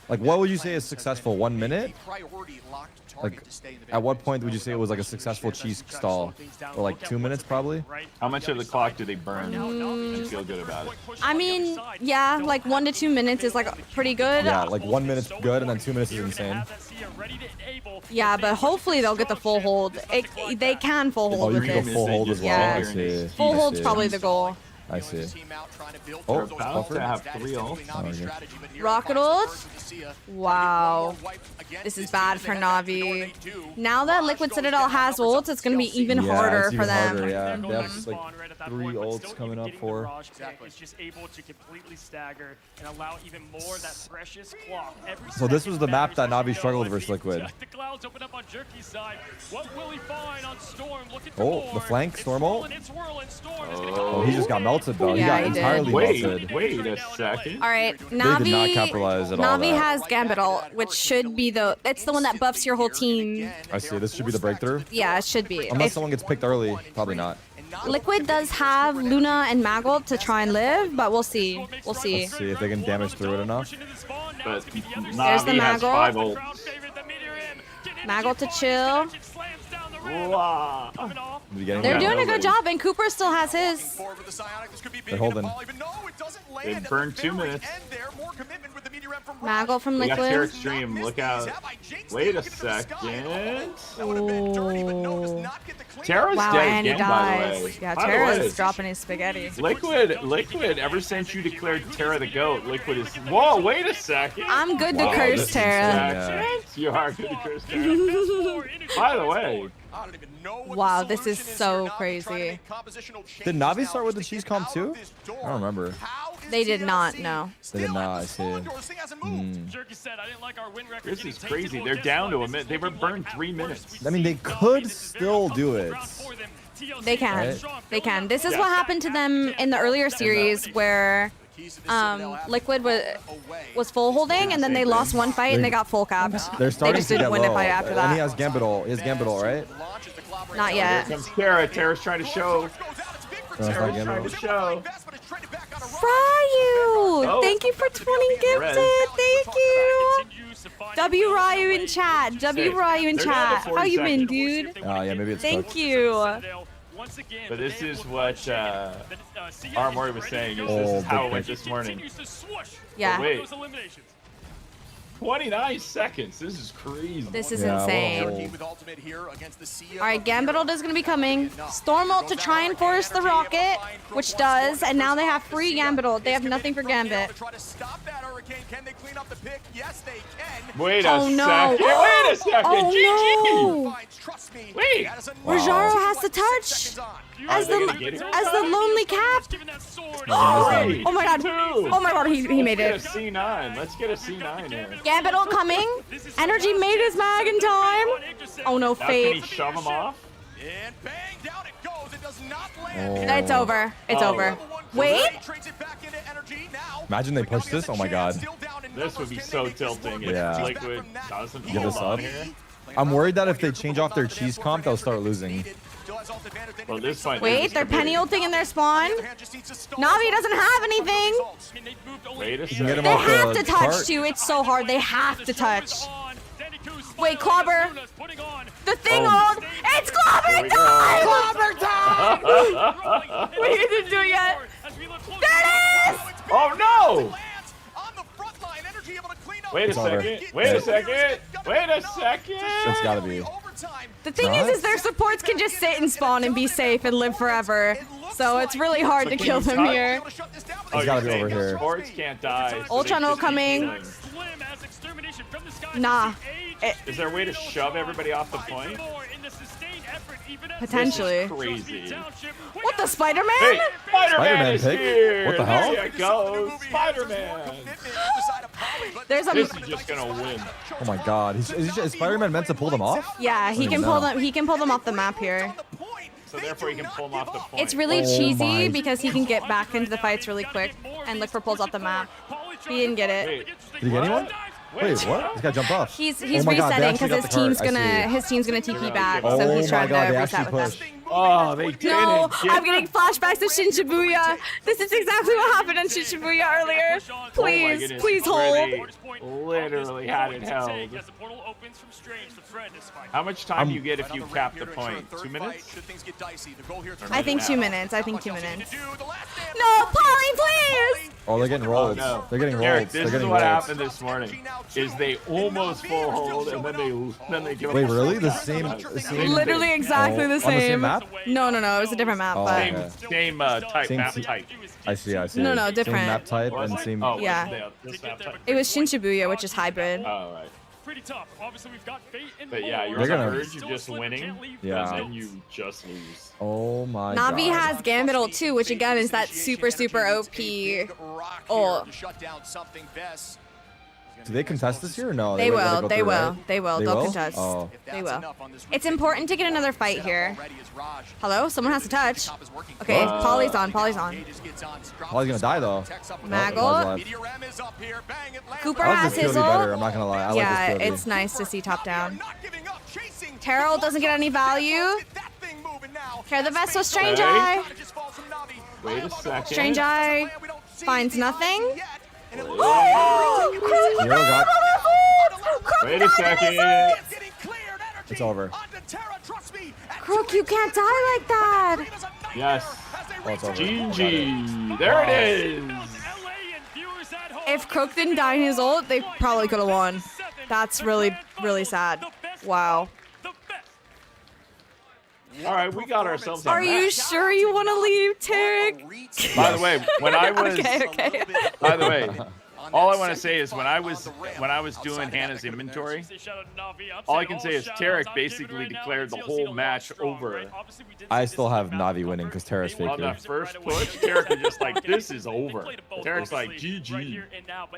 Like, what would you say is successful? 1 minute? Like, at what point would you say it was like a successful cheese stall? Or like 2 minutes probably? how much of the clock do they burn and feel good about it? I mean, yeah, like 1 to 2 minutes is like pretty good. Yeah, like 1 minute's good and then 2 minutes is insane. Yeah, but hopefully they'll get the full hold. They can full Oh, hold you with can go this. full hold as well. Yeah. I see. Full I hold's see. probably the goal. I see. They're Oh, about buffer. to have 3 ults. Oh, okay. Rocket ult? Wow. This is bad for Na'Vi. Now that Liquid Citadel has ults, it's going to be even Yeah, harder it's for even them. harder, yeah. They have like 3 ults coming up for. Is just able to completely stagger and allow even more of that precious clock. Every So this was the second map that matters Na'Vi for struggled Neo. versus Liquid. The clouds open up on Jerky's side. What will he find on Storm? Looking for Oh, more. the flank, It's Storm swirling, ult. it's swirling. Storm is gonna Oh, come he just got melted though. Yeah, he he got did. entirely melted. Wait a second. All right, They did not Na'Vi. capitalize at all. Na'Vi that. has Gambit ult, which should be it's the one that buffs your whole team. I see. This should be the breakthrough. Yeah, it should be. Unless If someone gets picked early, probably not. Liquid does have Luna and Maggold to try and live, but we'll see. We'll see. Let's see if they can damage through it enough. But There's the Na'Vi has Maggold. 5 ults. Maggold to chill. Wow. Is he getting They're it? doing a good job, and Cooper still has his. They're holding. They burned 2 minutes. Maggold from They got Terra Liquid. Extreme. Look out. Wait a second. Ooh. Terra's Wow, dead and he again, by the way. dies. Yeah, By the Terra's way, dropping his spaghetti. Liquid, ever since you declared Terra the GOAT, Liquid is... Whoa, wait a second. I'm good to Wow, curse this is Terra. accurate. You are good to curse Terra. By the way, Wow, this is so crazy. Did Na'Vi start with the cheese comp too? I don't remember. They did not, no. They did not. I see. this is crazy. They're down to a minute. They were burned 3 minutes. I mean, they could still do it. They can. Right. They can. This is what happened to them in the earlier series where Liquid was full holding, and then they lost one fight and they got full capped. They're They starting just to didn't get win low. a fight after And he that. has Gambit ult. He has Gambit ult, right? Not Here yet. comes Terra. Terra's trying to show. No, it's not Terra's Gambit trying ult. to show. Ryu! Oh. Thank you for 20 gifted. Thank you. W Ryu in chat. W Ryu in They're down to chat. How you been, 40 dude? Oh, yeah, maybe it's Thank cooked. you. But this is what Aramori was saying. Is this Oh, is how big it went pick. this morning. Yeah. But wait. 29 seconds. This is crazy. This is insane. Alright, Gambit ult is going to be coming. Storm ult to try and force the rocket, which does, and now they have free Gambit ult. They have nothing for Gambit. Wait a second. Wait a second. Oh, GG. Wait. Rajaro has to touch as the lonely cap. Oh my god. Oh my god, he made it. Let's get a C9. Let's get a C9 here. Gambit ult coming. Energy made his mag in time. Oh no, Now can he Fate. shove him off? It's over. It's over. Wait. Imagine they push this. Oh my god. This would be so tilting if Yeah. Liquid doesn't Give us hold on up. here. I'm worried that if they change off their cheese comp, they'll start losing. Well, this fight Wait, they're penny ulting in their spawn. Navi doesn't have anything. Wait a You can get second. him They off have the to touch cart. too. It's so hard. They have to touch. Wait, Clobber. The thing Oh. ult. It's Clobber time! Clobber time! We didn't do it yet. There it is! Oh no! Wait a It's over. second. Wait a second. Wait a second. It's gotta be. The thing is their supports can just sit and spawn and be safe and live forever. So it's really hard to kill them here. It's gotta be over here. Sports can't die. so Ultron they ult just keep coming. killing. Nah. Is there a way to shove everybody off the point? Potentially. This is crazy. What, the Spider-Man? Hey, Spider-Man Spider-Man is pick? here. What the hell? There you go, Spider-Man. There's a... This is just gonna win. Oh my god. Is Spider-Man meant to pull them off? Yeah, he can pull them. He can pull them off the map here. So therefore, he can pull him off the point. It's really Oh cheesy my. because he can get back into the fights really quick, and Liquid pulls off the map. He didn't get it. Wait, Did he get anyone? Wait, what? This guy jumped off. He's Oh my God, they resetting actually because got the cart. I see. his team's gonna TP back, Oh so he's my trying god, to they reset actually with them. pushed. Oh, they didn't. No, get I'm getting flashbacks to Shin Shibuya. This is exactly what happened on Shin Shibuya earlier. Oh my Please, goodness, please where hold. they literally had it held. How much time do you get if you cap the point? 2 minutes? I think 2 minutes. I think 2 minutes. No, Polly, please! Oh, they're getting rolled. No. They're getting rolled. Eric, They're this is getting what rolled. happened this morning. Is they almost full hold and then they give Wait, up really? The cap. same? Literally exactly the On the same same. map? No, it was a different map. Oh, but okay. Same type, Same map t- type. I see. No, Same different. map type Was and it? same. Oh, Yeah. this map type. It was Shin Shibuya, which is hybrid. Oh, right. Pretty tough. Obviously, we've got Fate and But yeah, you're They're on the gonna- verge of just winning, Yeah. and then you just lose. Oh my god. Navi has Gambit ult too, which again is that super OP ult. Do they contest this year or no? They let it will. go They through, will. right? They will. They They'll will? contest. Oh. They will. It's important to get another fight here. Hello? Someone has to touch. Okay, Polly's on. Polly's on. Polly's gonna die though. Maggle. Cooper I like has this his POV better. ult. I'm not gonna lie. I Yeah, like this POV. it's nice to see top down. Terrell doesn't get any value. Care the Vessel, Strange Okay. Eye. Wait a second. Strange Eye finds nothing. Hero got. Wait a second. It's over. Crook, you can't die like that. Yes. Oh, it's over. GG. There it is. If Crook didn't die in his ult, they probably could have won. That's really, really sad. Wow. All right, we got ourselves a Are you match. sure you want to leave, Tarek? By the way, when I was Okay. by the way, all I want to say is when I was doing Hannah's inventory, all I can say is Tarek basically declared the whole match over. I still have Navi winning because Terra's On faker. that first push, Tarek was just like, "This is over." Tarek's like, "GG."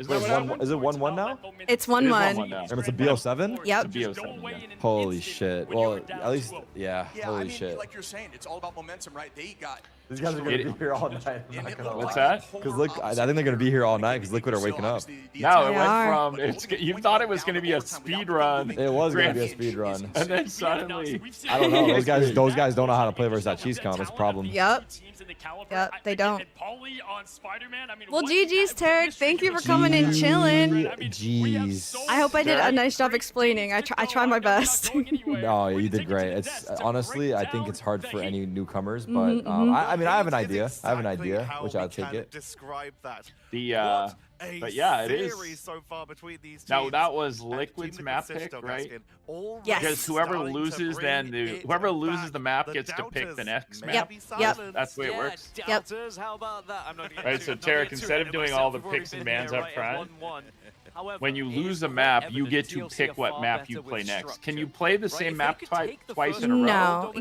Is that what happened? Is it 1-1 now? It's It is 1-1. 1-1 now. Or it's a BO7? Yep. It's a BO7, yeah. Holy shit. Well, at least, yeah. Yeah, Holy I mean, shit. like you're saying, it's all about momentum, right? They got. These guys are gonna It- be here all night. I'm not gonna What's lie. that? Because look, I think they're gonna be here all night because Liquid are waking up. No, it They went are. from you thought it was going to be a speed run. It was gonna be a speed run. And then suddenly, I don't know. Those guys don't know how to play versus that cheese comp. That's a problem. Yep. Yep, they don't. Well, GG's, Tarek. Thank you for coming and chilling. Jeez. I hope I did a nice job explaining. I try my best. No, you did great. It's honestly, I think it's hard for any newcomers, but Mhm, mhm. I mean, I have an idea. I have an Exactly idea, how which we I'll take can it. Describe that. the But yeah, it is. series so far between these Now teams. that was And Liquid's Team map Liquid's pick, Dog right? Askin already Yes. Because whoever starting to loses, bring then it whoever loses back. the map The gets to pick the doubters next may map. be Yep. silent. That's the way it works. Doubters, how about that? I'm not gonna get Right, into so it, I'm not Tarek, gonna get instead too of ahead doing myself. all the We've already picks and been bans here, up right, front, 1-1. However, when you it lose is a quite map, you evident get to TLC pick are what far map better you with play next. structure. Can you play the Right, same if map they could take the twice first in a row? No,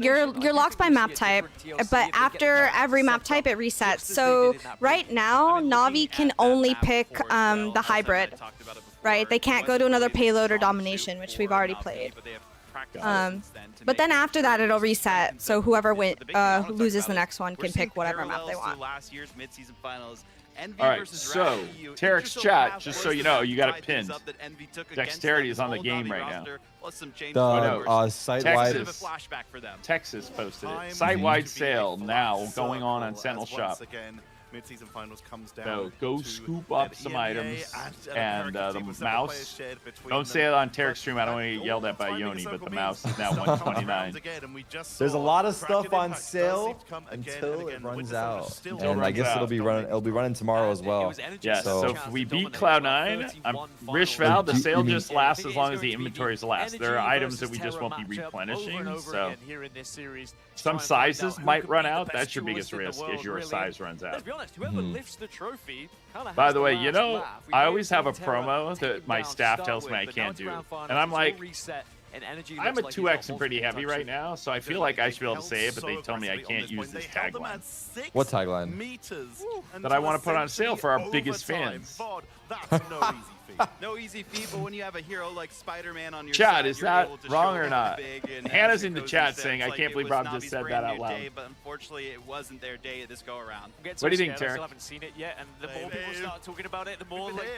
you're locked by map type, but after every map type it resets. So right now, Navi can only pick the hybrid. Right, they can't go to another payload or domination, which we've already played. But then after that, it'll reset. So whoever loses the next one can pick whatever map they want. Last year's midseason finals. All right, so Tarek's chat, just so you know, you got it pinned. Dexterity is on the game right now. The site-wide Texas posted it. Site-wide sale now going on Sentinel Shop. Mid-season finals comes down. So go scoop up some items and the mouse. Don't say say it on Tarek's stream. I don't want to get yelled at by Yoni, but the mouse is now 129. There's a lot of stuff on sale until it runs out, and I guess it'll be running. It'll be running tomorrow as well. Yeah. So if we beat Cloud9, Rish Val, the sale just lasts as long as the inventories last. There are items that we just won't be replenishing. So some sizes might run out. That's your biggest risk, is your size runs out. By the way, you know, I always have a promo that my staff tells me I can't do. And I'm like, I'm a 2X and pretty heavy right now, so I feel like I should be able to say it, but they tell me I can't use this tagline. What tagline? That I want to put on sale for our biggest fans. No easy feat, but when you have a hero like Spider-Man on your Chat, side, is you're that able to wrong show or up not? big and Hannah's have in the those chat events saying, I like can't it believe was Rob just Navi's said that brand out new loud. day, but unfortunately, it wasn't their day this go around. What do you think, I Tarek? still haven't seen it yet, and the more people start talking about it, the more like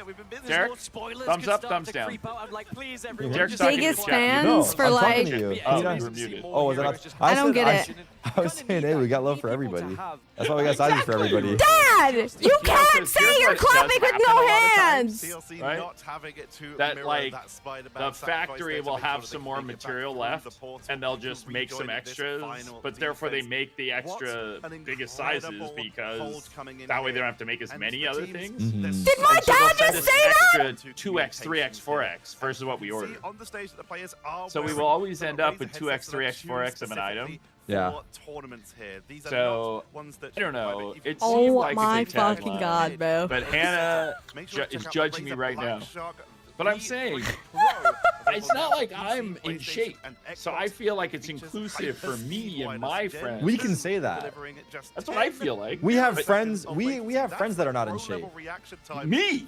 Tarek, more spoilers thumbs could up, start thumbs to down. creep out. I'm like, please, everyone, Tarek's just talking Biggest to the chat. fans for I'm talking like. to you. Oh, You know- you're muted. Oh, was that? I don't get it. I was saying, hey, we got love for everybody. That's why we got sizes for everybody. Dad, you can't say you're clapping with no hands. Right? Not having it to That mirror like that Spider-Man the sacrifice factory there to will make sure have that some they more can get back material through left, the portal and they'll just make rejoin some this extras, final but therefore they defense. make the extra What an biggest sizes incredible because hold coming in that way they here. don't have to make as And many the other teams, things. there's Did my And so dad they'll send just us say that? extra 2x, 3x, 4x versus what we See ordered. on the stage that the players are So we wearing will always some end up razor with 2x, headsets that are 3x, 4x of an item. specifically Yeah. for tournaments here. These are So, not ones that I don't know. require that It Oh seemed like my a good fucking tagline, god, bro. But Hannah Make sure to is check out judging me Razor right Black now. Shark But I'm saying, it's not like I'm in shape. So I feel like it's inclusive for me and my friends. We can say that. That's what I feel like. We have But- friends. We have friends that are not in shape. Me.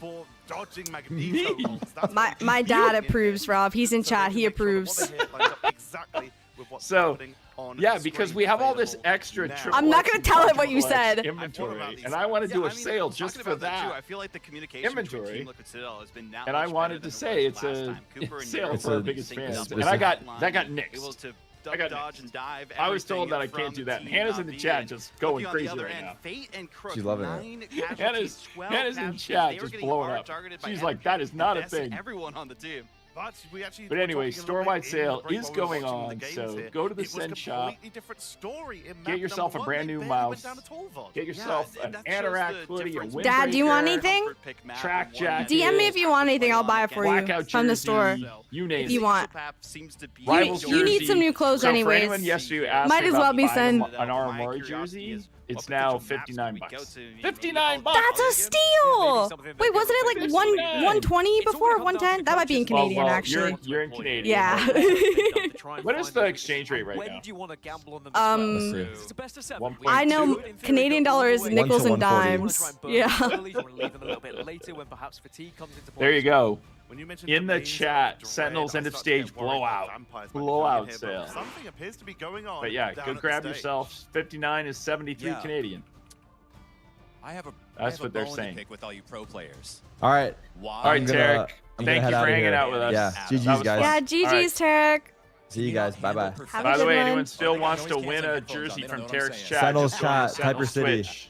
Me. My dad approves, Rob. He's in chat. He approves. So, yeah, because we have all this extra triple I'm not gonna tell it what you X said. inventory, and I want to do a sale just for I that. feel like the communication between inventory. Team Liquid Citadel has been that And I much wanted better to than it say was it's last a time. Cooper and sale Nero for our were biggest synced fans, up and I got line, that got able nixed. to I got dodge nixed. and dive I was told that I everything can't do from that. Team Hannah's in the Navi, chat and just going Lucky on crazy the other right end, now. Fate and Crook, She's loving it. 9 casualties, Hannah's 12 in casualties. chat They were just getting blowing hard up. targeted by She's enemy like, that is not a defense, thing. Everyone on the team. But anyway, store-wide sale is going on, so go to the Send shop, get yourself a brand new mouse, get yourself an Anorak hoodie, a windbreaker, Dad, do you want anything? track jacket, DM me if you want anything. I'll buy it for you blackout from the jersey, store. you name If you it. want. Rivals You need jersey. some new clothes so anyways. For anyone yesterday who asked Might me as about well be buying send. an Aramori jersey, it's now $59. $59. That's a steal. Wait, wasn't it like 120 before 110? That might be in Canadian actually. You're in Canadian. Yeah. What is the exchange rate right now? Do you want to gamble on them as well? It's the best of 7. I know Canadian dollar is nickels and dimes. Yeah. There you go. In the chat, Sentinels end of stage blowout. Blowout sale. Something appears to be going on. But yeah, down go at the grab stage. yourself. 59 is 73 Yeah. Canadian. I have a That's what they're bone to saying. pick with all you pro players. All right. Why? All right, I'm gonna- Tarek. I'm gonna Thank head you for outta hanging here. out with us. Yeah, That GG's, was guys. fun. Yeah, GG's, Tarek. See you guys. Bye bye. Have By a the good way, one. anyone still wants to always win cancel a headphones on, jersey they from don't know what I'm Tarek's saying. chat, Sentinel's just go to chat, Typer Sentinel City. Switch,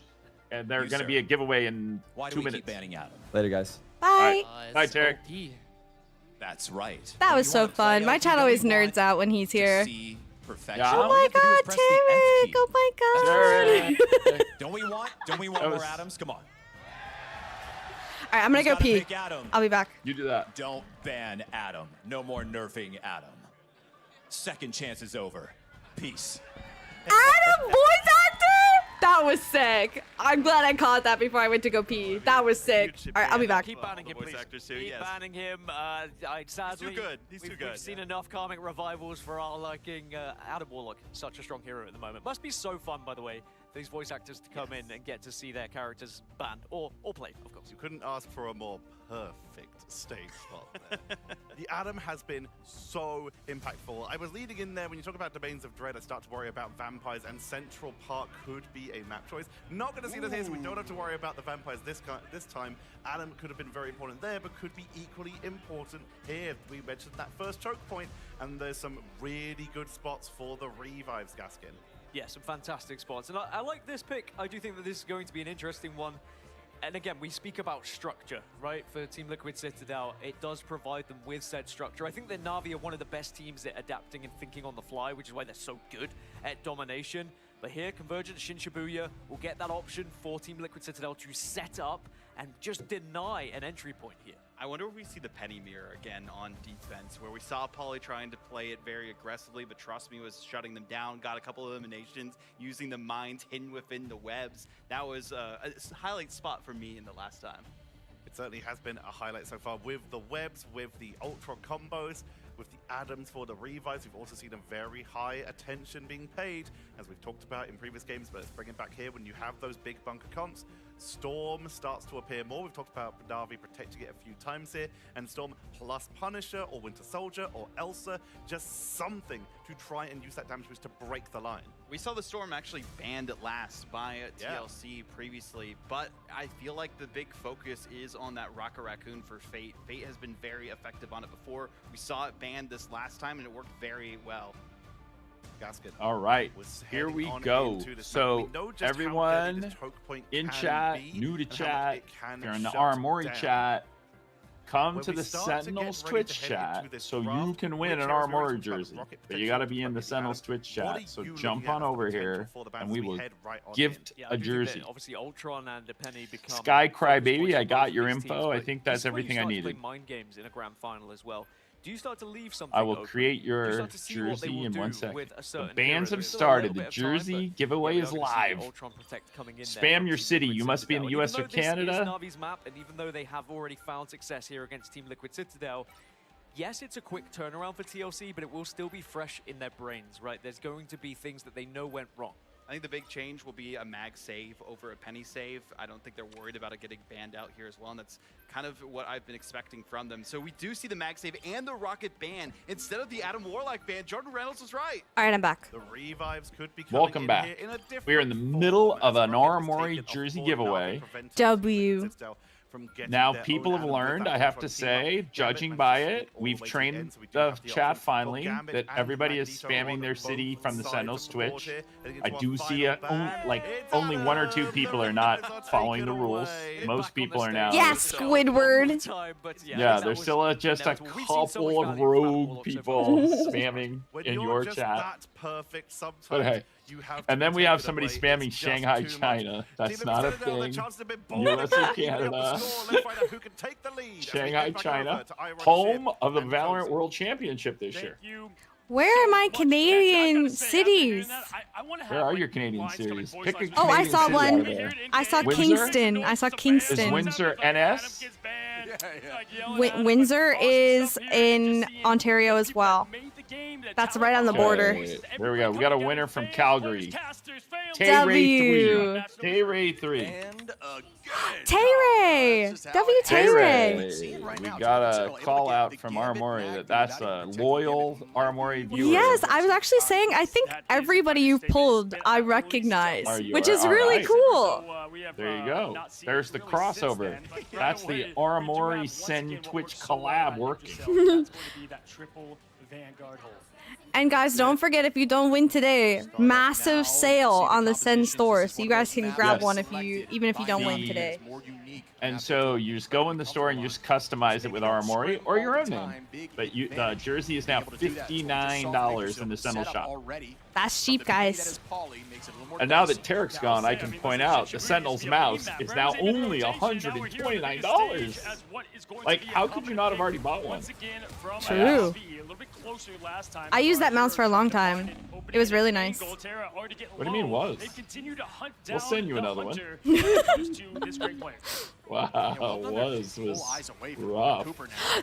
and they're You, going to sir. be a giveaway in Why do 2 we minutes. keep banning Adam? Later, guys. Bye. Bye, Tarek. That's right. That was so fun. My chat always nerds out when he's here. See perfection. Yeah. Oh All we my have to do is god, press the F Tarek! key. Oh my god! Tarek. Don't we want That more was- Adams? Come on. All right, I'm gonna go Who's gotta pee. pick Adam? I'll be back. You do that. Don't ban Adam. No more nerfing Adam. Second chance is over. Peace. Adam, voice actor? That was sick. I'm glad I caught that before I went to go pee. That was sick. All right, I'll be back. Keep banning him, voice please. actors too, Keep yes. banning him. Sadly, He's too good. He's too we've good. seen enough karmic revivals for our liking. Adam Warlock, such a strong hero at the moment. Must be so fun, by the way, for these voice actors to come in and get to see their characters banned or played, of course. You couldn't ask for a more perfect stage spot there. The Adam has been so impactful. I was leading in there when you talk about Domains of Dread, I start to worry about vampires, and Central Park could be a map choice. Not going to see this here, so we don't have to worry about the vampires this time. Adam could have been very important there, but could be equally important here. We mentioned that first choke point, and there's some really good spots for the revives, Gaskin. Yeah, some fantastic spots. And I like this pick. I do think that this is going to be an interesting one. And again, we speak about structure, right? For Team Liquid Citadel, it does provide them with said structure. I think that Na'Vi are one of the best teams at adapting and thinking on the fly, which is why they're so good at domination. But here, Convergent Shin Shibuya will get that option for Team Liquid Citadel to set up and just deny an entry point here. I wonder if we see the penny mirror again on defense, where we saw Pauly trying to play it very aggressively, but Trust Me was shutting them down, got a couple of eliminations, using the mines hidden within the webs. That was a highlight spot for me in the last time. It certainly has been a highlight so far with the webs, with the Ultra combos, with the Adams for the revives. We've also seen a very high attention being paid, as we've talked about in previous games, but let's bring it back here. When you have those big bunker comps, Storm starts to appear more. We've talked about Na'Vi protecting it a few times here, and Storm plus Punisher or Winter Soldier or Elsa, just something to try and use that damage boost to break the line. We saw the Storm actually banned at last by TLC previously, but I feel like the big focus is on that Rocket Raccoon for Fate. Fate has been very effective on it before. We saw it banned this last time, and it worked very well. Gaskin. All right, here we go. So everyone in chat, new to chat, if you're in the Aramori chat, come to the Sentinels Twitch chat so you can win an Aramori jersey. But you got to be in the Sentinels Twitch chat. So jump on over here and we will gift a jersey. Obviously, Ultron and Penny become Sky Crybaby, I got your info. I think that's everything I needed. Mind games in a grand final as well. Do you start to leave something I will open? create your jersey in 1 second. The bans have Still started. a The little bit of time, jersey but giveaway yeah, is we obviously see live. Ultron Protect coming in there Spam from your Team city. Liquid You must be in the Citadel. US or Even though Canada. This is Na'Vi's map, and even though they have already found success here against Team Liquid Citadel, yes, it's a quick turnaround for TLC, but it will still be fresh in their brains, right? There's going to be things that they know went wrong. I think the big change will be a mag save over a penny save. I don't think they're worried about it getting banned out here as well, and that's kind of what I've been expecting from them. So we do see the mag save and the rocket ban instead of the Adam Warlock ban. Jordan Reynolds was right. All right, I'm back. The revives could be coming Welcome back. Here in a different We are in the middle of an Aramori jersey giveaway. W. Now, people have learned, I have to say, judging by it, we've trained the chat finally that everybody is spamming their city from the Sentinels Twitch. I do see only 1 or 2 people are not following the rules. Most people are now. Yeah, Squidward. Yeah, there's still just a couple of rogue people spamming in your chat. But hey. And then we have somebody spamming Shanghai, China. That's not a thing. US or Canada. Shanghai, China. Home of the Valorant World Championship this year. Where are my Canadian cities? Where are your Canadian cities? Pick a Oh, I Canadian saw city out of one. there. I saw Windsor? Kingston. I saw Is Kingston. Windsor NS? Windsor is in Ontario as well. That's right on the border. Okay, there we go. We got a winner from Calgary. W. Tay-Ray 3. Tay-Ray. W. Tay-Ray. We got a call out from Aramori that's a loyal Aramori viewer. Yes, I was actually saying I think everybody you've pulled I recognize, which is All really right. cool. There you go. There's the crossover. That's the Aramori Send Twitch collab working. That's going to be that triple Vanguard hold. And guys, don't forget, if you don't win today, massive sale on the Sen store, so you guys can grab one even if you don't win today. And so you just go in the store and you just customize it with Aramori or your own name. But the jersey is now $59 in the Sentinel shop. That's cheap, guys. And now that Tarek's gone, I can point out the Sentinel's mouse is now only $129. Like, how could you not have already bought one? True. I used that mouse for a long time. It was really nice. What do you mean was? We'll send you another one. Wow, was rough.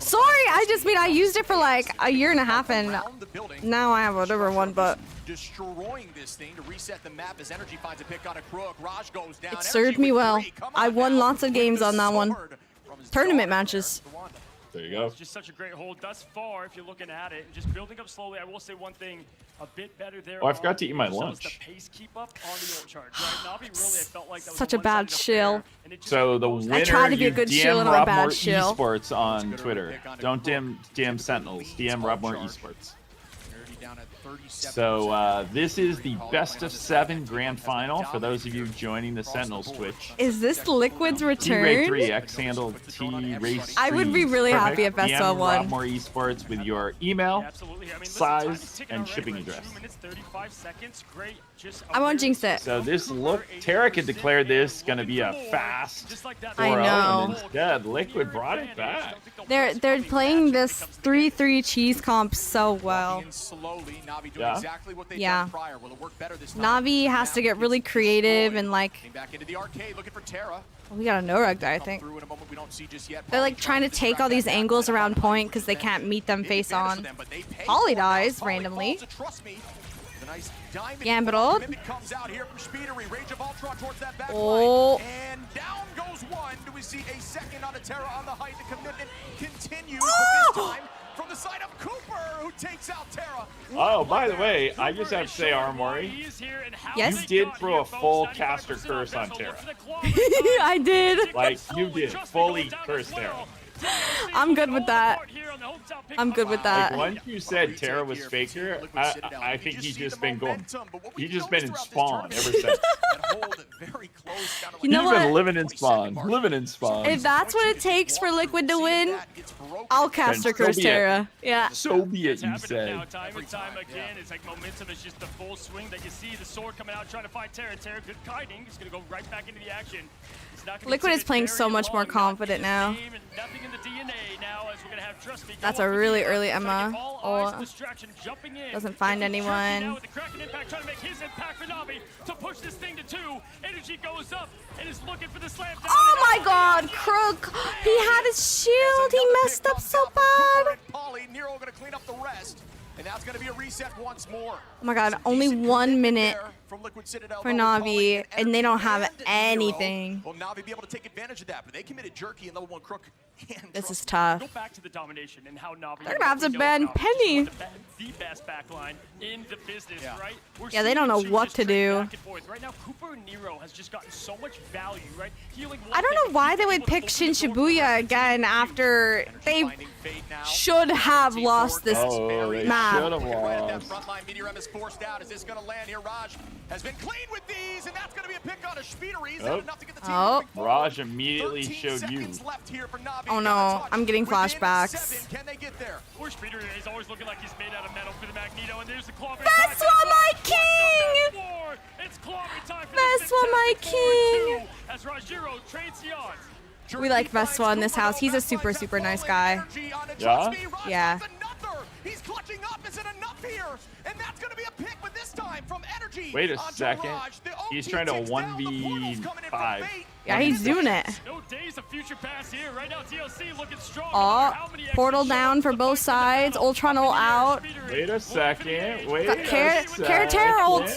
Sorry, I used it for like a year and a half, and now I have a different one, but destroying this thing to reset the map as Energy finds a pick on a crook. Raj goes down. it served me well. I won lots of games on that one. Tournament matches. There you go. It's just such a great hold thus far if you're looking at it. Just building up slowly. I will say one thing a bit better there. Oh, I forgot to eat my lunch. The pace keep up on the ult charge, right? Navi really, I felt like that was Such a bad shill. So the winner, I try to be a good shill and I'm a bad shill. Esports on Twitter. Don't DM Sentinels. DM Robmore Esports. So this is the best of 7 grand final for those of you joining the Sentinels Twitch. Is this Liquid's return? T-Ray3, X-Handle, T-Race. I would be really happy if best of 1. Robmore Esports with your email, size, and shipping address. I won't jinx it. So this Tarek had declared this going to be a fast 4-0, and instead Liquid brought it back. They're playing this 3-3 cheese comp so well. Yeah. Yeah. Navi has to get really creative and like. We got a no-rug guy, I think. They're like trying to take all these angles around point because they can't meet them face on. Polly dies randomly. Gambit. Oh. And down goes one. Do we see a second on a Terra on the height? The commitment continues, oh! but this time from the side of Cooper, who takes out Terra. Oh, by the way, I just have to say, Aramori, yes? you did throw a full caster curse on Terra. I did. Like, you did. Fully curse Terra. I'm good with that. I'm good with that. Like, once you said Terra was faker, I think he's just been going. He's just been in spawn ever since. You know He's what? been living in spawn. Living in spawn. If that's what it takes for Liquid to win, I'll caster curse Terra. Yeah. So be it, you say. Now, time and time again, it's like momentum is just the full swing that you see. The sword coming out, trying to find Terra. Terra, good kiting. He's going to go right back into the action. Liquid is playing so much more confident now. That's a really early Emma. Oh, doesn't find anyone. Oh my god, Crook! He had his shield! He messed up so bad! And that's going to be a reset once more. Oh my god, only 1 minute for Navi, and they don't have anything. Will Navi be able to take advantage of that? But they committed Jerky and level 1 Crook. This is tough. Go back to the domination and how Navi. They're gonna have to ban Penny. The best backline in the business, right? Yeah, they don't know what to do. Right now, Cooper and Nero has just gotten so much value, right? I don't know why they would pick Shin Shibuya again after they should have lost this map. Should have lost. Frontline Meteor M is forced out. Is this going to land here? Raj has been clean with these, and that's going to be a pick on a Speedery. Is that enough to get the team Raj immediately showed you. Oh no, I'm getting flashbacks. Can they get there? Poor Speedery is always looking like he's made out of metal for the Magneto, and there's the claw. That's what my king! It's clawing time for That's what my king! As Rajiro trades the odds. We like Veswa in this house. He's a super, super nice guy. Yeah? Yeah. He's clutching up. Is it enough here? And that's going to be a pick, but this time from Energy. Wait a second. He's trying to 1v5. Yeah, he's doing it. No days of future pass here. Right now, TLC looking strong. Oh, portal down for both sides. Ultron ult out. Wait a second. Wait a second. Terra ult.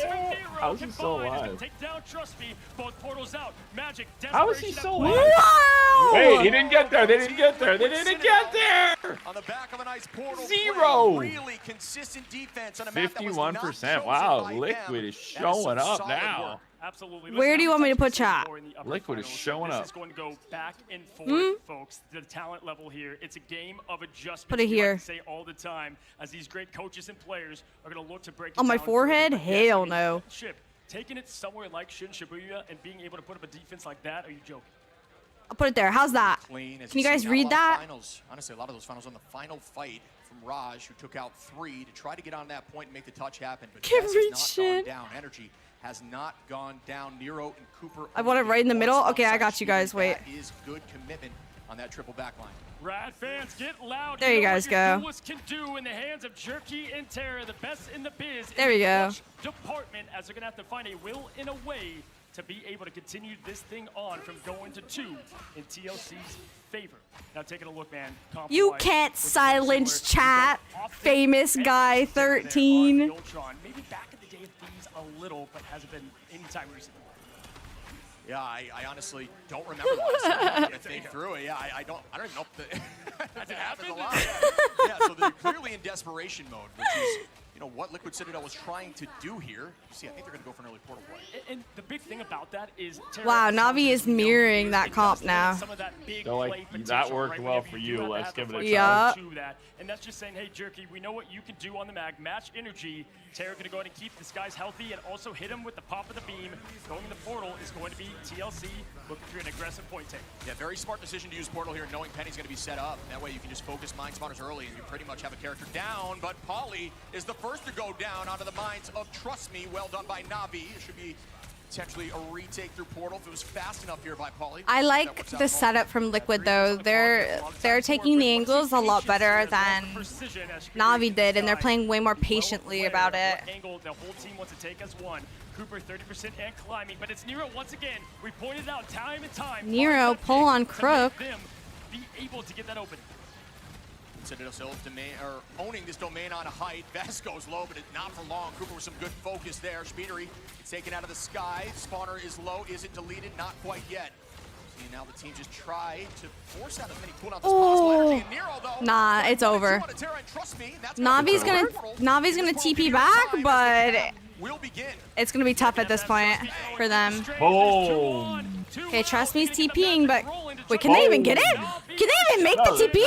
How is he still alive? Take down Trustme. Both portals out. Magic. How is he still alive? Wow! Wait, he didn't get there. They didn't get there. They didn't get there. On the back of a nice portal. 0. Really consistent defense on a map that was 51%. Wow, Liquid is showing up now. Absolutely. Where do you want me to put chat? Liquid is showing up. This is going to go back and forth, folks. The talent level here, it's a game of adjustments. Put it we here. like to say all the time, as these great coaches and players are going to look to break it On my down forehead? further. But yes, Hell I mean, no. Chip, taking it somewhere like Shin Shibuya and being able to put up a defense like that, are you joking? I'll put it there. How's that? Clean, as Can you see, guys not a read lot of that? Finals. Honestly, a lot of those finals on the final fight from Raj, who took out 3 to try to get on that point and make the touch happen. But Can't Jess read has not gone shit. down. Energy has not gone down. Nero and Cooper. I want it right in the middle. Okay, I got you guys. Wait. That is good commitment on that triple backline. Rad fans, get loud. There you know guys what your go. duelists can do in the hands of Jerky and Terra, the best in the biz. There we go. Department, as they're gonna have to find a will and a way to be able to continue this thing on from going to 2 in TLC's favor. Now taking a look, man. You compromise can't with silence similar. chat. Famous guy 13. Maybe back in the day of thieves a little, but hasn't been any time recently. Yeah, I honestly don't remember last time I think through it. Yeah, I don't even know if that happens a lot. Yeah, so they're clearly in desperation mode, which is, you know, what Liquid Citadel was trying to do here. You see, I think they're going to go for an early portal play. And the big thing about that is Terra Wow, Navi is mirroring that comp now. some of that big So, like, play that potential, worked right? well Whenever for do you. have Let's that give it a flex Yeah. to that. And that's just saying, hey, Jerky, we know what you can do on the mag. Match energy. Terra going to go ahead and keep this guys healthy and also hit him with the pop of the beam. Going in the portal is going to be TLC looking for an aggressive point take. Yeah, very smart decision to use portal here, knowing Penny's going to be set up. That way you can just focus mind spawners early and you pretty much have a character down. But Polly is the first to go down onto the minds of Trust Me. Well done by Navi. It should be potentially a retake through portal if it was fast enough here by Polly. I like the setup from Liquid though. They're taking the angles a lot better than Navi did, and they're playing way more patiently about it. Angle the whole team wants to take as one. Cooper 30% and climbing, but it's Nero once again. We pointed out time and time. Nero pull on Crook. Them be able to get that open. Citadel domain, or owning this domain on a height. Vest goes low, but it's not for long. Cooper with some good focus there. Speedery gets taken out of the sky. Spawner is low. Is it deleted? Not quite yet. See, now the team just try to force out as many cooldowns as possible. Energy and Nero, though. Nah, it's over. Navi's gonna TP back, but it's gonna be tough at this point for them. Boom. Okay, Trust Me's TPing, but wait, can they even get it? Can they even make the TP?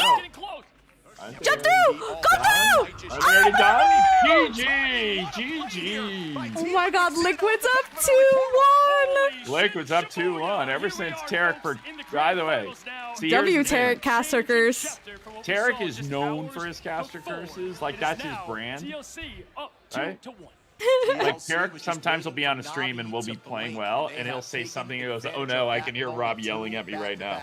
Jump through! Go through! Are they already done? GG! GG! Oh my god, Liquid's up 2-1! Liquid's up 2-1 ever since Tarek. By the way, see, W here's the thing. Tarek caster curse. Tarek is known for his caster curses. Like, that's his brand. Right? Like, Tarek sometimes will be on a stream and we'll be playing well, and he'll say something and goes, oh no, I can hear Rob yelling at me right now.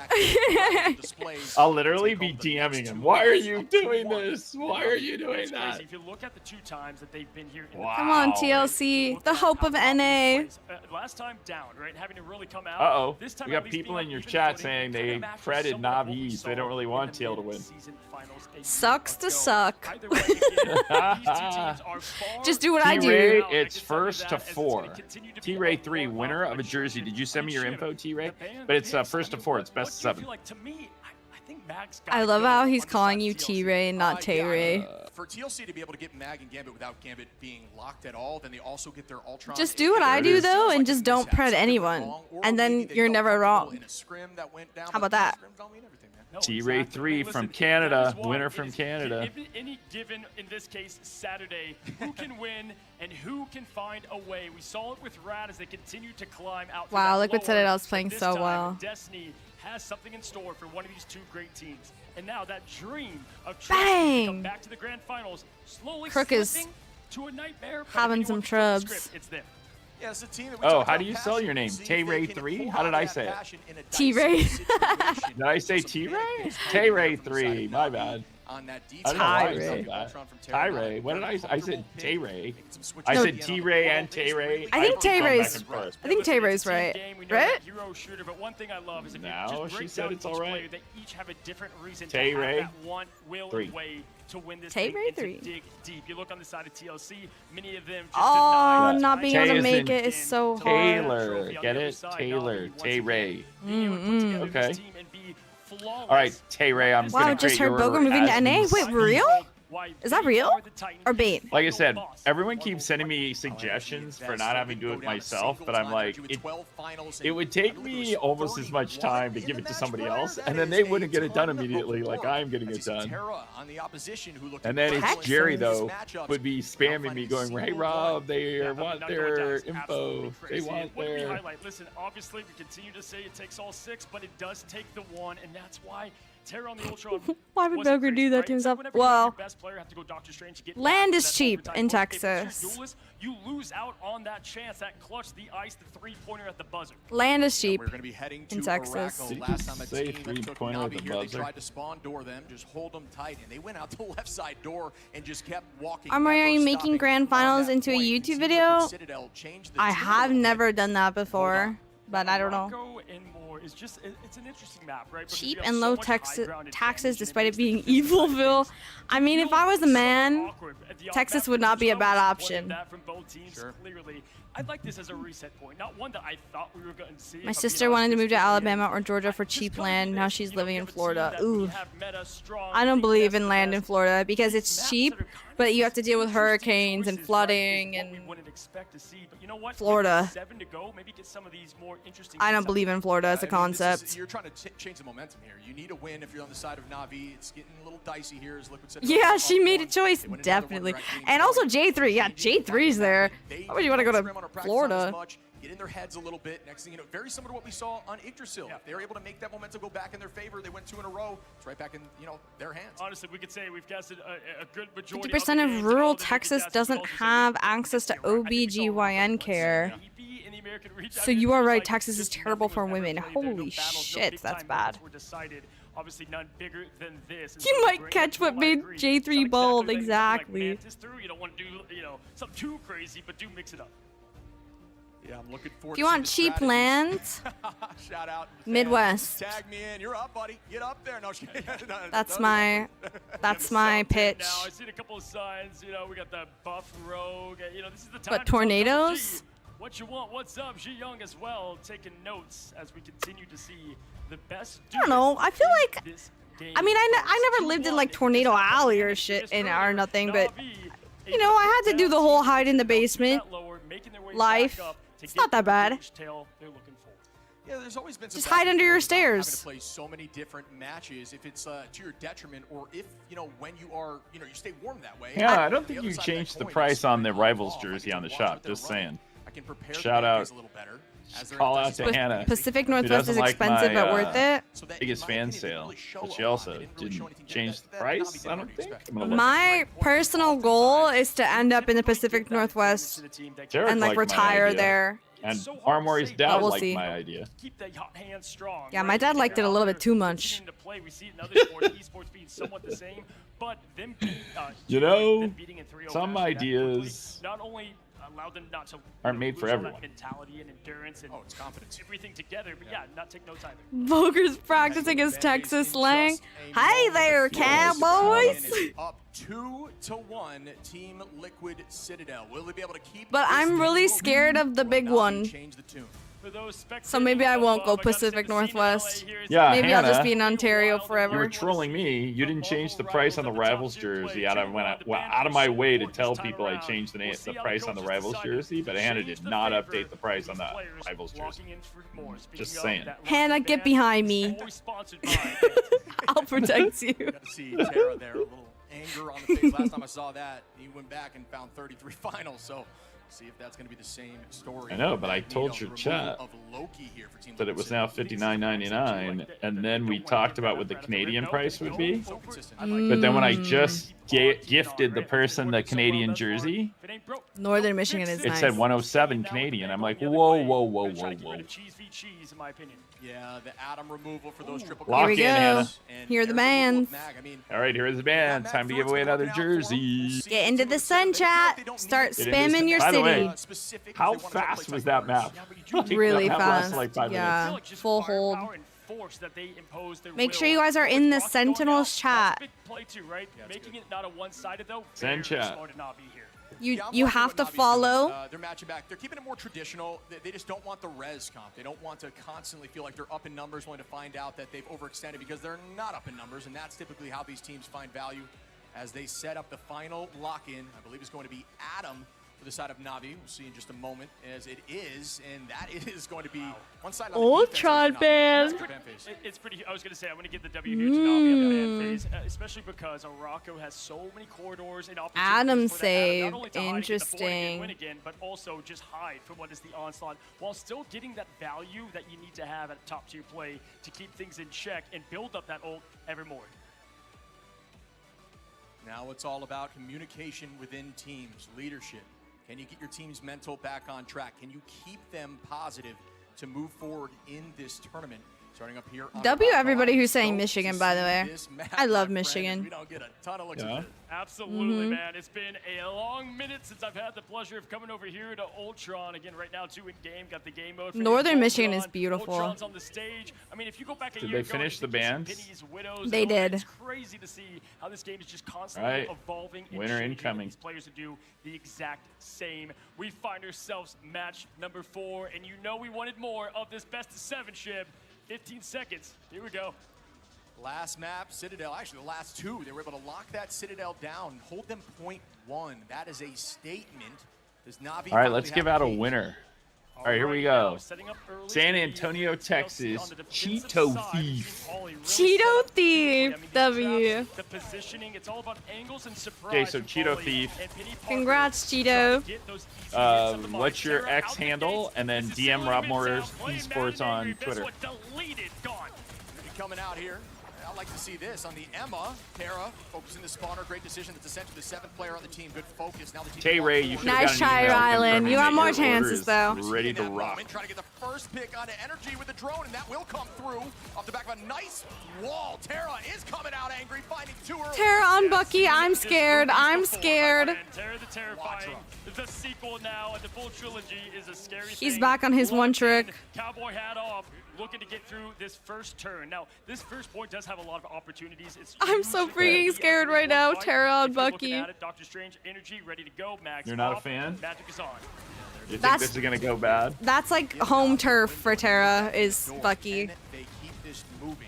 I'll literally be DMing him. Why are you doing this? Why are you doing that? If you look at the 2 times that they've been here in Wow. Come on, TLC, the hope of NA. Last time down, right? Having to really come out. Uh-oh. This time We at got least people being in your even chat footing, saying kinda they matches credit somewhat what we Navi, so saw they don't really want in the TL to win. mid-season finals a year Sucks to ago. suck. Either way, again, these 2 teams are far Just do what I do. T-Ray, it's first to 4. T-Ray 3, winner of a jersey. Did you send me your info, T-Ray? But it's first to 4. It's best of 7. I love how he's calling you T-Ray and not Tay-Ray. For TLC to be able to get Mag and Gambit without Gambit being locked at all, then they also get their Ultron. Just do what I do though, and just don't pred anyone, and then you're never wrong. How about that? T-Ray 3 from Canada, winner from Canada. Any given, in this case, Saturday, who can win and who can find a way? We saw it with Rad as they continue to climb out. Wow, Liquid lower, Citadel's but playing this so time, well. Destiny has something in store for one of these 2 great teams. And now that dream of Bang! to come back to the grand finals, slowly Crook is slipping to a nightmare. having some trubs. It's them. Yeah, it's a team that Oh, how do you spell your name? Tay-Ray 3? How did I say it? T-Ray. Did I say T-Ray? Tay-Ray 3, my bad. I don't know why I said that. Ty-Ray. What did I said Tay-Ray. I said T-Ray and Tay-Ray. I think Tay-Ray's. I think Tay-Ray's right. Right? Hero shooter, but one thing I love is if No, you just she break said down it's each all right. player, they each have a different reason to Tay-Ray, have that one will 3. and way to win this Tay-Ray thing and 3. to dig deep. You look on the side of TLC, many of them just Oh, deny not being Tay able to is make in it is so hard. Taylor. Get it? Taylor. Tay-Ray. Okay. All right, Tay-Ray, I'm Wow, going to just create heard your Boga moving to NA? Wait, real? Is that real or bait? Like I said, everyone keeps sending me suggestions for not having to do it myself, but I'm like, it would take me almost as much time to give it to somebody else, and then they wouldn't get it done immediately like I'm getting it done. And then it's Jerry, though, would be spamming me going, hey, Rob, they want their info. They want their... Highlight. Listen, obviously, we continue to say it takes all 6, but it does take the 1, and that's why Terra on the Ultron. Why would Boger do that to himself? Well, land is cheap in Texas. You lose out on that chance, that clutch, the ice, the 3-pointer at the buzzer. Land is cheap We're going to be heading to in Texas. Oracle. Last time a Say team that took 3-pointer at Navi the here, they buzzer. tried to spawn door them, just hold them tight, and they went out the left side door and just kept walking. Aramori, are you never making stopping grand on finals that into a point. YouTube Team video? Liquid Citadel changed the I tune a have little never bit. done that before, but I don't know. Morocco and more is just, it's an interesting map, right? Because Cheap you have and so low much high ground taxes advantage, despite and it being makes the physical Evilville. I mean, if I was a man, awkward. The Texas map would not be a control bad is option. that from both teams, clearly. I'd like this as a reset point, not one that I thought we were going to see. My sister wanted to move to Alabama or Georgia for cheap land. Now she's living in Florida. Ooh. I don't believe in land in Florida because it's cheap, but you have to deal with hurricanes and flooding and Florida. I don't believe in Florida as a concept. You're trying to change the momentum here. You need a win if you're on the side of Navi. It's getting a little dicey here as Liquid Citadel. Yeah, she made a choice, definitely. And also J3. Yeah, J3's there. Why would you want to go to Florida? Get in their heads a little bit. Next thing you know, very similar to what we saw on Yggdrasil. They were able to make that momentum go back in their favor. They went 2 in a row. It's right back in, their hands. Honestly, we could say we've casted a good majority 50% of rural Texas doesn't have access to OBGYN care. So you are right, Texas is terrible for women. Holy shit, that's bad. Obviously, none bigger than this. You might catch what made J3 bold, exactly. You don't want to do, something too crazy, but do mix it up. Yeah, I'm looking forward If you want cheap land, shout out Midwest. Tag me in. You're up, buddy. Get up there. No, That's my pitch. Now, I've seen a couple of signs. We got the buff rogue. This is the time. But tornadoes? What you want? What's up? Ji Young as well, taking notes as we continue to see the best. I don't know. I feel like, I mean, I never lived in like Tornado Alley or shit or nothing, but I had to do the whole hide in the basement life. It's not that bad. Yeah, there's always been some Just hide under your having stairs. to play so many different matches if it's to your detriment or if when you are you stay warm that way. Yeah, I don't think you changed the price on the Rivals jersey on the shop. Just saying. Shout out. Call out to Hannah. Pacific who Northwest is doesn't like expensive my, but worth it. Biggest fan sale, but she also didn't change the price. I don't think. I'm gonna look. My personal goal is to end up in the Pacific Northwest Derek and like liked my retire idea. there. And Aramori's dad we'll liked see. my idea. Keep the hands strong. Yeah, my dad liked it a little bit too much. We see it in other sports, esports being somewhat the same, but them beating in 3-0 Some fashion, ideas not only allowed them not to aren't made for lose all that everyone. mentality and endurance and it's confidence. everything together, but not take notes either. Boger's practicing his Texas slang. Hey there, cowboys! Up 2-1, Team Liquid Citadel. Will they be able to keep? But I'm really scared of the big one. Change the tune. So maybe I won't go Pacific Northwest. Yeah, Maybe I'll just Hannah, be in Ontario You were forever. trolling me. You didn't change the price on the Rivals jersey. I went out of my way to tell people I changed the price on the Rivals jersey, but Hannah did not update the price on the Rivals jersey. Just saying. Hannah, get behind me. I'll protect you. Got to see Terra there, a little anger on the face. Last time I saw that, he went back and found 33 finals. So see if that's going to be the same story. I know, but I told your chat that it was now $59.99, and then we talked about what the Canadian price would be. But then when I just gifted the person the Canadian jersey, Northern Michigan is it nice. said 107 Canadian. I'm like, whoa, whoa, whoa, whoa, whoa. Cheese, in my opinion. Yeah, the atom removal for those triple. Lock Here we in, go. Hannah. Here are the bands. All right, here's the band. Time to give away another jersey. Get into the sun chat. Start It is- spamming your By the city. way, how fast was that map? Really That lasted fast. like 5 Yeah, minutes. full hold. Make sure you guys are in the Sentinels chat. Play too, right? Making it not a one-sided though. Send Very chat. smart to not be here. You have to follow. They're matching back. They're keeping it more traditional. They just don't want the res comp. They don't want to constantly feel like they're up in numbers, only to find out that they've overextended because they're not up in numbers, and that's typically how these teams find value. as they set up the final lock-in. I believe it's going to be Adam for the side of Na'Vi. We'll see in just a moment as it is, and that is going to be one side on the Ultron ban. It's pretty. I was going to say, I'm going to give the W here to Na'Vi on the ban phase, especially because Arako has so many corridors and opportunities. Adam for save. not only to hide and get the point and Interesting. win again, but also just hide from what is the onslaught, while still getting that value that you need to have at top tier play to keep things in check and build up that ult ever more. Now it's all about communication within teams, leadership. Can you get your team's mental back on track? Can you keep them positive to move forward in this tournament? Starting up here on W Rock everybody On. who's saying Go Michigan, to by the see way. this map, I love my friend, Michigan. we don't get a ton of looks Yeah. at this. Absolutely, man. It's been a long minute since I've had the pleasure of coming over here to Ultron. Again, right now, 2 in game. Got the game mode. For Northern Michigan Ultron. is beautiful. Ultron's on the stage. I mean, if you go back a Did year they ago, finish the bans? Pennies, Widows, They and all that, did. It's crazy to see how this game is just constantly Right. evolving and Winner changing, incoming. and these players to do the exact same. We find ourselves match number 4, and you know we wanted more of this best of 7 ship. 15 seconds. Here we go. Last map, Citadel, actually the last 2, they were able to lock that Citadel down, hold them .1. That is a statement. Does Na'Vi All right, let's finally give have out a case? winner. All right, here we go. San Antonio, Texas, Cheeto Thief. Cheeto Thief. W. The positioning, it's all about angles and surprise. Okay, so Cheeto Thief. Congrats, Cheeto. What's your X handle? And then DM Rob Morris Esports on Twitter. Coming out here. I'd like to see this on the Emma. Terra focusing the spawner. Great decision. That's essentially the 7th player on the team. Good focus. Now the team. Tay Ray, you should have Nice got an try, email Rylan. confirming You got that more your order chances, is though. Ready to rock. Trying to get the first pick onto energy with the drone, and that will come through off the back of a nice wall. Terra is coming out angry, finding 2 early. Terra on Bucky. I'm scared. I'm scared. Terra the Terrifying. The sequel now and the full trilogy is a scary He's thing. back on his one trick. Cowboy hat off, looking to get through this first turn. Now, this first point does have a lot of opportunities. It's I'm so freaking scared right now. Terra on Bucky. Doctor Strange energy ready to go. Max. You're not a off, fan? Magic is on. You think That's- this is gonna go bad? That's like home turf for Terra is Bucky. They keep this moving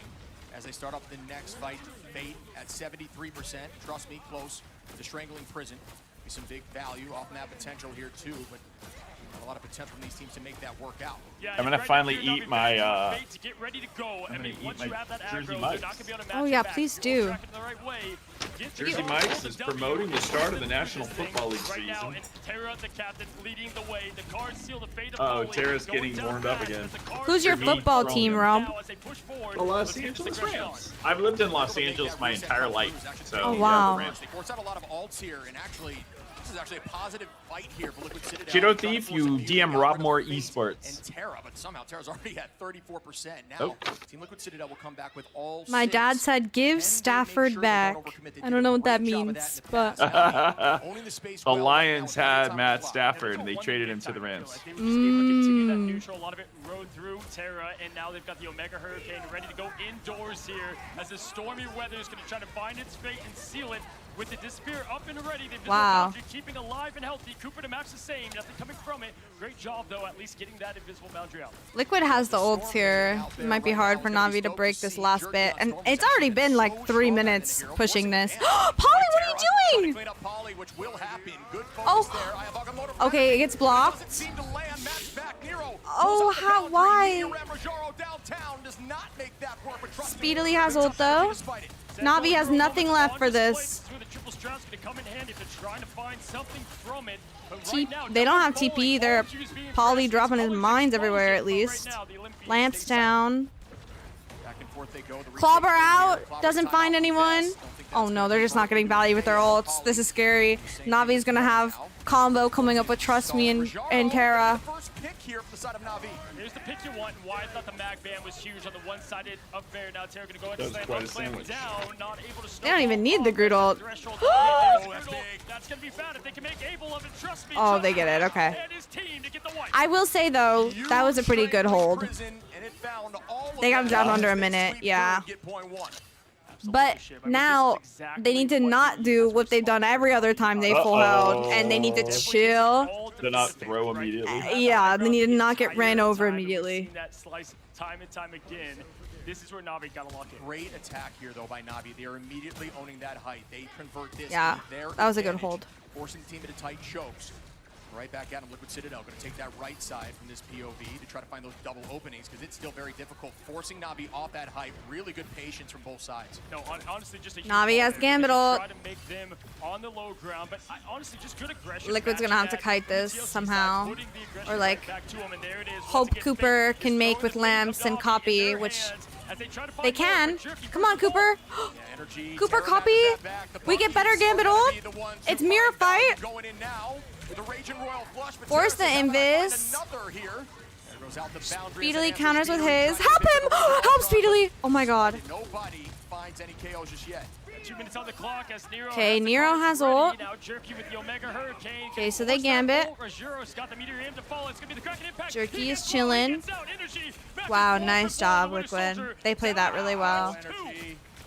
as they start up the next fight. Fate at 73%. Trust me, close to strangling prison. Be some big value off map potential here too, but a lot of potential from these teams to make that work out. Yeah, I'm gonna finally eat my to get ready to go. I'm I mean, gonna once eat you my have that Jersey aggro, Mike's. you're not gonna be able to match Oh it yeah, back. please You're do. tracking the right way. Get Jersey the Mike's the is W. promoting the start of the This National thing Football League right now, season. and Terra, the captain, leading the way. The cards seal the fate of Uh-oh, Poly. Terra's Going getting down warmed up fast again. as the cards Who's your Me football throwing team, them. Rob? now as they push forward. The Los Let's get this Angeles aggression Rams. I've lived in Los Angeles my entire life, so Oh, wow. They force out a lot of ults here, and actually, this is actually a positive fight here for Liquid Citadel. Cheeto Trying to Thief, force you a DM few Rob out Moore of Fate Esports. And Terra, but somehow Terra's already at 34%. Now, Nope. Team Liquid Citadel will come back with all My 6. dad said, give Stafford back. I don't know what that means, but The Lions had Matt Stafford, and they traded him to the Rams. They were just able to continue that neutral. A lot of it rode through Terra, and now they've got the Omega Hurricane ready to go indoors here as the stormy weather is going to try to find its fate and seal it. With the Despair up and ready, they've Wow. keeping alive and healthy. Cooper to match the same, nothing coming from it. Great job, though, at least getting that invisible boundary out. Liquid has the ults here. It might be hard for Na'Vi to break this last bit. And it's already been like 3 minutes pushing this. Polly, what are you doing? Oh. Okay, it gets blocked. Oh, how? Why? Speedily has ult though. Na'Vi has nothing left for this. They don't have TP either. Polly dropping his mines everywhere at least. Lance down. Clobber out. Doesn't find anyone. Oh no, they're just not getting value with their ults. This is scary. Navi's gonna have combo coming up with Trust Me and Terra. Here's the pick you want, and why I thought the mag ban was huge on the one-sided affair. Now Terra gonna go That was and quite a slam sandwich. down, not able to They don't even need the Groot ult. That's gonna be bad if they can make able of it. Trust me. Oh, they get it. Okay. And his team to get the wipe. I will say though, that was a pretty good hold. They got him down under a minute. Yeah. But now they need to not do what they've done every other time they full held, and they need to chill. Do not throw immediately. Yeah, they need to not get ran over We've immediately. seen that slice time and time again. This is where Na'Vi got to lock in. Great attack here, though, by Na'Vi. They are immediately owning that height. They convert this Yeah, to their that was a good advantage, hold. forcing the team into tight chokes. Right back at him, Liquid Citadel going to take that right side from this POV to try to find those double openings because it's still very difficult. Forcing Na'Vi off that height. Really good patience from both sides. No, honestly, just a huge Na'Vi has Gambit ult. try to make them on the low ground, but honestly, just good aggression. Liquid's gonna have to kite this somehow, or like hope Cooper can make with lamps and copy, which they can. Come on, Cooper. Cooper copy. We get better Gambit ult. It's mirror fight. Force the invis. Speedily counters with his. Help him! Help Speedily! Oh my god. Nobody finds any KOs just yet. 2 minutes on the clock as Nero Okay, Nero has ult. Now Jerky with the Omega Hurricane. Okay, so they Gambit. Got the meteor aim to fall. It's gonna be the Kraken impact. Jerky is chilling. Wow, nice job, Liquid. They played that really well.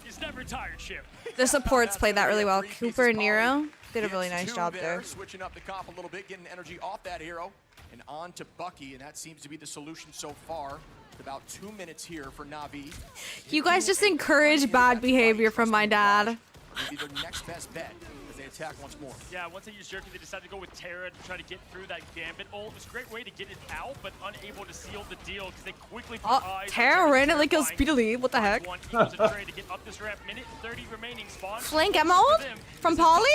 He's never tired, ship. The supports played that really well. Cooper and Nero did a really nice job there. Switching up the comp a little bit, getting energy off that hero. And on to Bucky, and that seems to be the solution so far. About 2 minutes here for Na'Vi. You guys just encourage bad behavior from my dad. Maybe their next best bet as they attack once more. Yeah, once they use Jerky, they decided to go with Terra to try to get through that Gambit ult. It was a great way to get it out, but unable to seal the deal because they quickly put eyes on Terra randomly kills Speedily. What the heck? Flank Emma ult from Polly?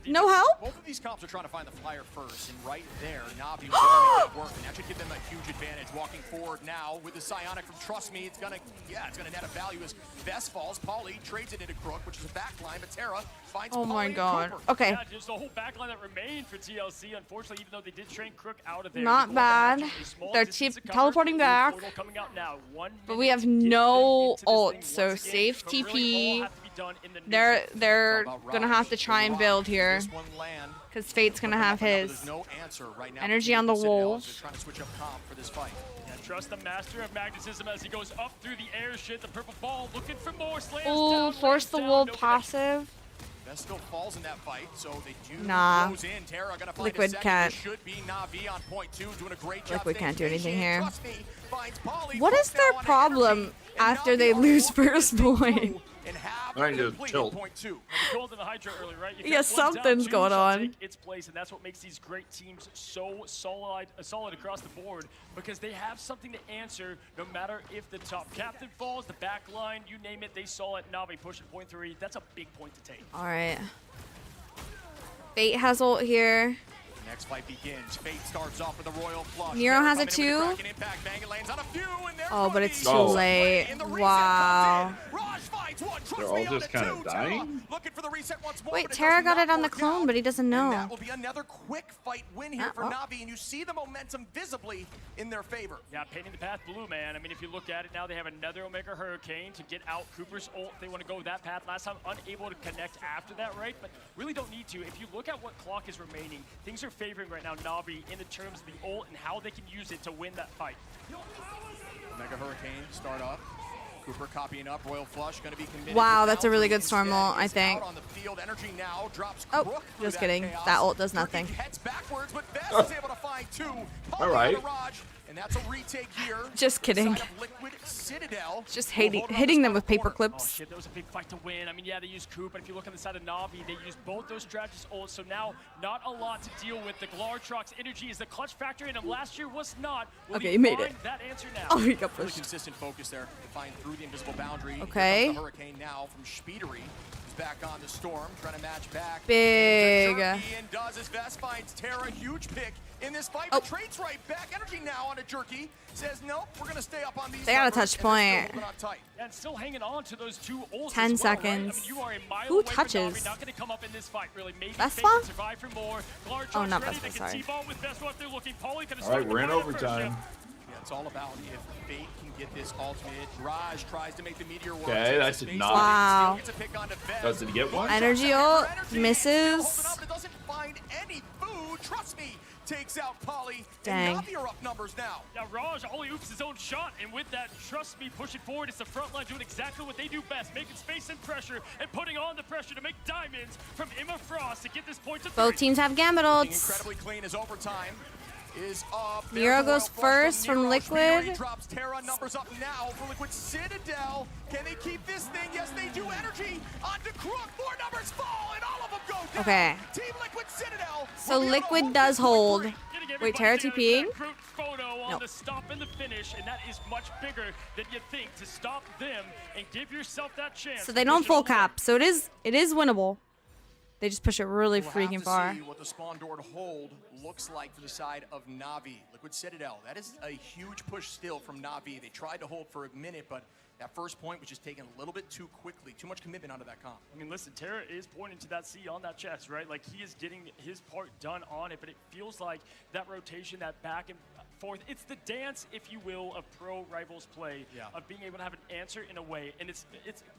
No help? Both of these comps are trying to find the flyer first, and right there, Na'Vi was going to make it work, and that should give them a huge advantage. Walking forward now with the Psionic from Trust Me, it's gonna net a value as Best falls. Polly trades it into Crook, which is a backline, but Terra finds Oh my Polly god. Cooper. Okay. Yeah, just the whole backline that remained for TLC, unfortunately, even though they did train Crook out of there. Not bad. They're teleporting back. But we have no ult, so safe TP. They're gonna have to try and build here. Because Fate's gonna have his energy on the wolves. Trust the master of magnetism as he goes up through the air shit. The purple ball looking for more slams. Ooh, force the wolf passive. Still falls in that fight, so they do Nah. close in. Terra gonna find Liquid a second. can't. It should be Na'Vi on point 2, doing a great job. Liquid can't do anything here. Trust me, finds Polly, What is their problem after they lose first point? I need to chill. Yeah, something's going on. Its place, and that's what makes these great teams so solid across the board, because they have something to answer no matter if the top captain falls, the back line, you name it, they saw it. Na'Vi pushing point 3. That's a big point to take. All right. Fate has ult here. Next fight begins. Fate starts off with a royal flush. Nero has a 2. Oh, but it's too late. Wow. They're all just kind of dying? Wait, Terra got it on the clone, but he doesn't know. That will be another quick fight win here for Na'Vi, and you see the momentum visibly in their favor. Yeah, painting the path blue, man. I mean, if you look at it now, they have another Omega Hurricane to get out Cooper's ult. They want to go that path. Last time, unable to connect after that, right? But really don't need to. If you look at what clock is remaining, things are favoring right now Na'Vi in the terms of the ult and how they can use it to win that fight. Omega Hurricane start up. Cooper copying up. Royal Flush going to be committed. Wow, that's a really good storm ult, I think. On the field. Energy now drops Oh, Crook just through kidding. chaos. That ult does nothing. Heads backwards, but Best is able to find 2. All right. And that's a retake here. Just kidding. Liquid Citadel. Just hitting them with paper clips. Oh shit, that was a big fight to win. I mean, yeah, they used Coop, but if you look on the side of Na'Vi, they used both those strategies ults, so now not a lot to deal with. The Glartrox energy is the clutch factor in him. Last year was not. Will Okay, he made find it. that answer now? Oh, he got Really pushed. consistent focus there to find through the invisible boundary. Okay. Here comes the Hurricane now from Speedery. He's back on the Storm, trying to match back. Big. And does his best, finds Terra, huge pick in this fight, but trades right back. Energy now on a Jerky. Says, nope, we're going to stay up on these. They got a numbers, touch and they're still point. holding on tight. And still hanging on to those 2 ults 10 as well, right? seconds. I mean, you are a mile Who away from touches? Na'Vi, not going to come up in this fight, really. Maybe Vespa? Fate can survive for more. Glartrox Oh, not ready. Vespa, They can sorry. T-ball with Vespa if they're looking. Paulie can All right, we're in overtime. Yeah, it's all about if Fate can get this ultimate. Raj tries to make the meteor work. Okay, that did not. Wow. Does it get one? Energy ult misses. Doesn't find any food. Trust me. Takes out Polly. Dang. And Na'Vi are up numbers now. Yeah, Raj only oops his own shot, and with that, trust me, pushing forward, it's the front line doing exactly what they do best, making space and pressure, and putting on the pressure to make diamonds from Emma Frost to get this point to 3. Both teams have Gambit Being ults. incredibly clean is overtime. is up. Nero goes first from Liquid. Speedery drops Terra, numbers up now for Liquid Citadel. Can they keep this thing? Yes, they do. Energy onto Crook. More numbers fall, and all of them go down. Okay. Team Liquid Citadel. So Liquid does hold. Wait, Terra TPing? Photo on Nope. the stop and the finish, and that is much bigger than you think to stop them and give yourself that chance. So they don't full cap. So it is winnable. They just push it really We'll freaking have to far. see what the spawn door to hold looks like for the side of Na'Vi. Liquid Citadel, that is a huge push still from Na'Vi. They tried to hold for a minute, but that first point was just taken a little bit too quickly. Too much commitment onto that comp. I mean, listen, Terra is pointing to that C on that chest, right? Like, he is getting his part done on it, but it feels like that rotation, that back and forth, it's the dance, if you will, of pro rivals play, of being able to have an answer in a way, and it's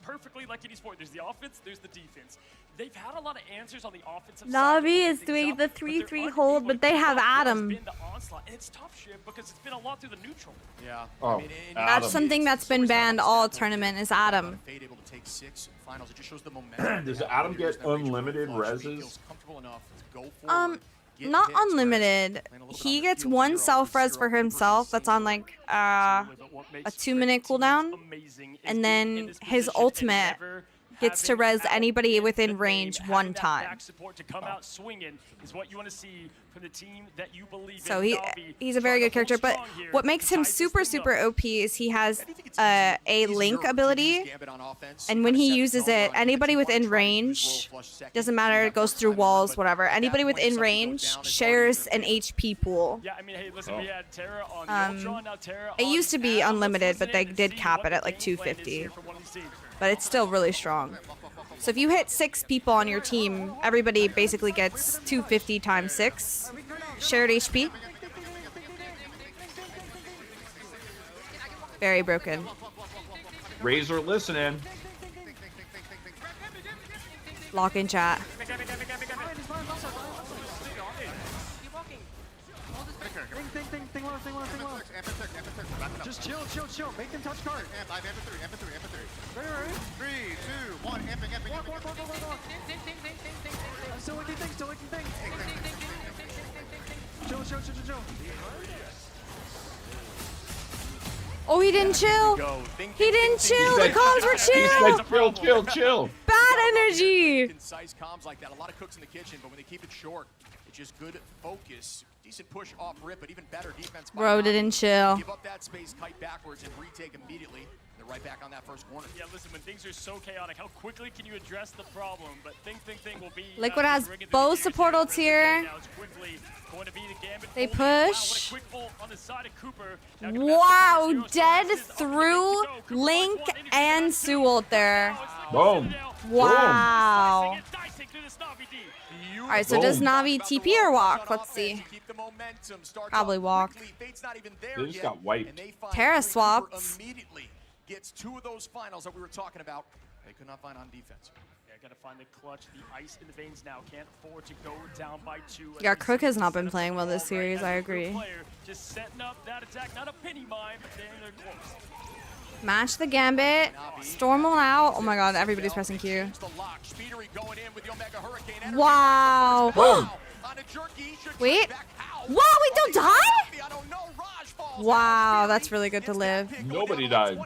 perfectly like any sport. There's the offense, there's the defense. They've had a lot of answers on the offensive side. Navi is doing the 3-3 hold, but they have Adam. Been the onslaught, and it's tough shit because it's been a lot through the neutral. Yeah. Oh, I mean, That's something that's been banned all tournament is Adam. Fade able to take 6 finals. It just shows the momentum. Does Adam get unlimited reses? Feels comfortable enough to go forward. Not unlimited. He gets one self-res for himself that's on like a 2-minute cooldown, and then his ultimate gets to res anybody within range one time. Support to come out swinging is what you want to see from the team that you believe So in. he's a very good character, but what makes him super OP is he has a link ability, and when he uses it, anybody within range, doesn't matter, it goes through walls, whatever, anybody within range shares an HP pool. Yeah, I mean, hey, listen, we had Terra on the Ultron, now Terra It on used to be Adam. unlimited, Let's but they listen in did and cap see it at like what the game plan is 250. here for one of these teams. But it's still really strong. So if you hit 6 people on your team, everybody basically gets 250 times 6 shared HP. Very broken. Razor listening. Lock in chat. Just chill. Make them touch card. Amp 3. Right. 3, 2, 1. Amping. Walk. Still looking things. Chill. Oh, he didn't chill. He didn't chill. The comms were chill. He said, chill. Bad energy. Concise comms like that. A lot of cooks in the kitchen, but when they keep it short, it's just good focus. Decent push off rip, but even better defense. Bro didn't chill. Give up that space, kite backwards, and retake immediately. They're right back on that first corner. Yeah, listen, when things are so chaotic, how quickly can you address the problem? But thing will be... Liquid has both support ults here. They push. Wow, dead through Link and Su ult there. Boom. Wow. Alright, so does Navi TP or walk? Let's see. Probably walk. They just got wiped. Terra swapped. Immediately gets 2 of those finals that we were talking about. They could not find on defense. Yeah, gotta find the clutch, the ice in the veins now. Can't afford to go down by 2. Yeah, Crook has not been playing well this series, I agree. Just setting up that attack, not a penny mine, but they're close. Match the Gambit. Storm will out. Oh my god, everybody's pressing Q. Wow. Wait. Wow, we don't die? Wow, that's really good to live. Nobody died.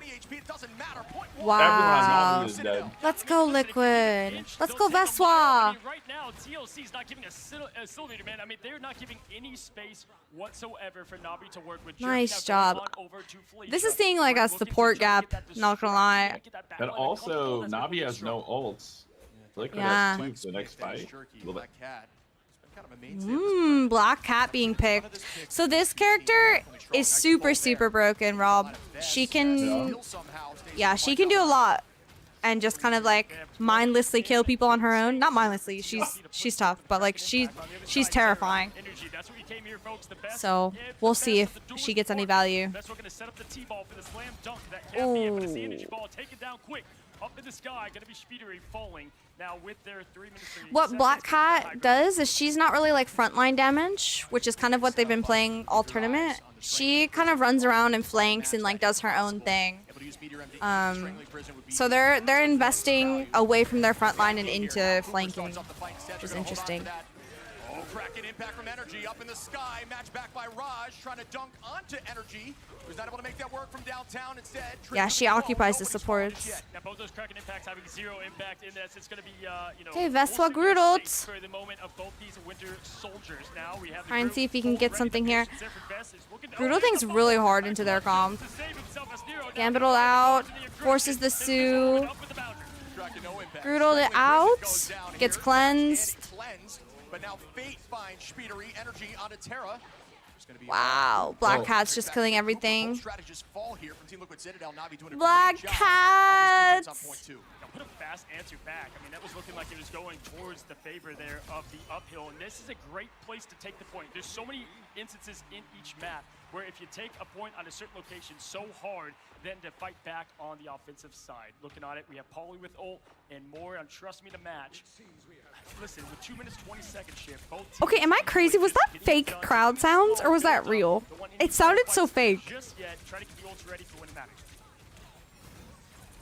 Wow. Everyone is dead. Let's go, Liquid. Let's go, Veswa. Right now, TLC's not giving a Sylvator, man. I mean, they're not giving any space whatsoever for Navi to work with. Nice job. This is seeing like a support gap, not gonna lie. And also, Navi has no ults. Liquid has 2 for the next fight. Black Cat being picked. So this character is super broken, Rob. She can, yeah, she can do a lot, and just kind of like mindlessly kill people on her own. Not mindlessly. She's tough, but like she's terrifying. So we'll see if she gets any value. Ooh. Up in the sky, gonna be Speedery falling now with their 3 minutes. What Black Cat does is she's not really like frontline damage, which is kind of what they've been playing all tournament. She kind of runs around and flanks and like does her own thing. So they're investing away from their frontline and into flanking, which is interesting. Kraken impact from Energy up in the sky. Match back by Raj, trying to dunk onto Energy. Was not able to make that work from downtown instead. Yeah, she occupies the supports. Yeah, both those Kraken impacts having zero impact in this. It's going to be, you know, Okay, Vespa Grudelt. for the moment of both these Winter Soldiers. Now we have Try and see if he can get something here. Grudel thinks really hard into their comp. Gambit out, forces the Sue. Grudel it out, gets cleansed. But now Fate finds Speedery Energy onto Terra. Wow, Black Cat's just killing everything. Strategists fall here from Team Liquid Citadel. Navi doing a Black great job. Cat. Now put a fast answer back. I mean, that was looking like it was going towards the favor there of the uphill, and this is a great place to take the point. There's so many instances in each map where if you take a point on a certain location so hard, then to fight back on the offensive side. Looking at it, we have Pauly with ult and more on Trust Me to match. Listen, with 2 minutes 20 seconds shift, both teams. Okay, am I crazy? Was that fake crowd sounds or was that real? It sounded so fake. Just yet, try to get the ults ready for when it matters.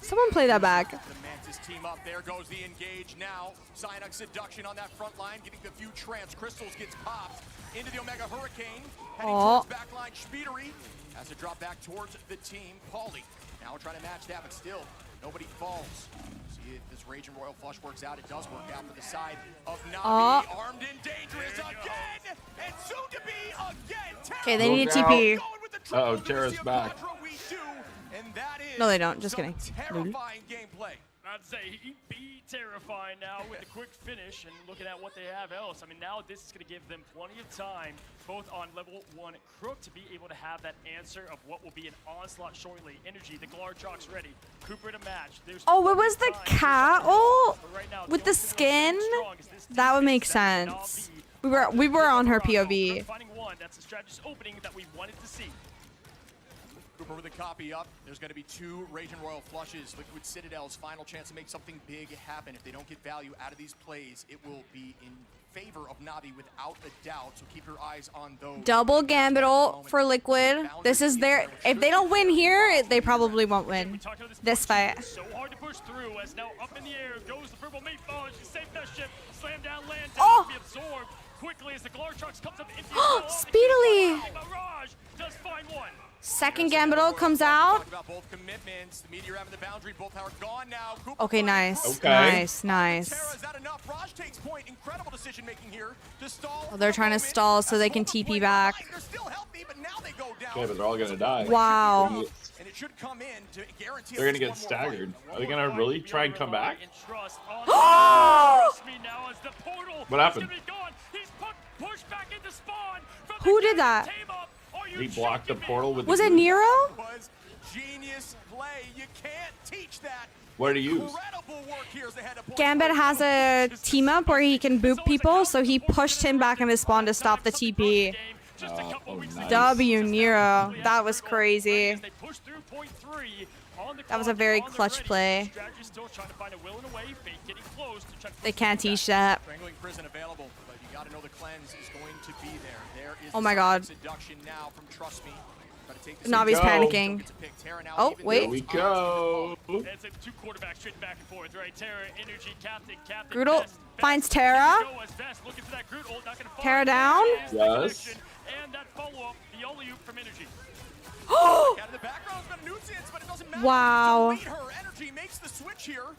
Someone play that back. The Mantis team up. There goes the engage now. Cyanux Seduction on that front line, getting the few trance crystals, gets popped into the Omega Hurricane. Heading towards backline. Speedery has to drop back towards the team. Pauly now we're trying to match that, but still nobody falls. See if this Raging Royal Flush works out. It does work out for the side of Navi. Armed and dangerous again, and soon to be again. Okay, they need a TP. Uh-oh, Terra's back. No, they don't. Just kidding. Terrifying gameplay. I'd say he'd be terrifying now with the quick finish and looking at what they have else. I mean, now this is going to give them plenty of time, both on level 1 Crook, to be able to have that answer of what will be an onslaught shortly. Energy, the Glarchok's ready. Cooper to match. Oh, it was the cat ult with the skin? That would make sense. We were on her POV. Finding one, that's the strategist opening that we wanted to see. Cooper with a copy up. There's going to be 2 Raging Royal Flushes. Liquid Citadel's final chance to make something big happen. If they don't get value out of these plays, it will be in favor of Navi without a doubt. So keep your eyes on those. Double Gambit ult for Liquid. This is their... If they don't win here, they probably won't win this fight. So hard to push through as now up in the air goes the purple meatball. She saved that ship. Slam down, land down, be absorbed quickly as the Glarchok's comes up into Speedily. Mirage does find one. Second Gambit ult comes out. Okay, nice. Okay. Nice. Oh, they're trying to stall so they can TP back. Okay, but they're all gonna die. Wow. They're gonna get staggered. Are they gonna really try and come back? What happened? Who did that? He blocked the portal with. Was it Nero? Genius play. You can't teach that. What did he use? Gambit has a team up where he can boop people, so he pushed him back in his spawn to stop the TP. Nice. W Nero. That was crazy. That was a very clutch play. They can't teach that. Oh my god. Navi's panicking. Oh, wait. Here we go. It's 2 quarterbacks straight back and forth, right? Terra, Energy, Captain. Grudel finds Terra. Terra down. Yes. And that follow-up, the alley-oop from Energy. Wow. Energy makes the switch here.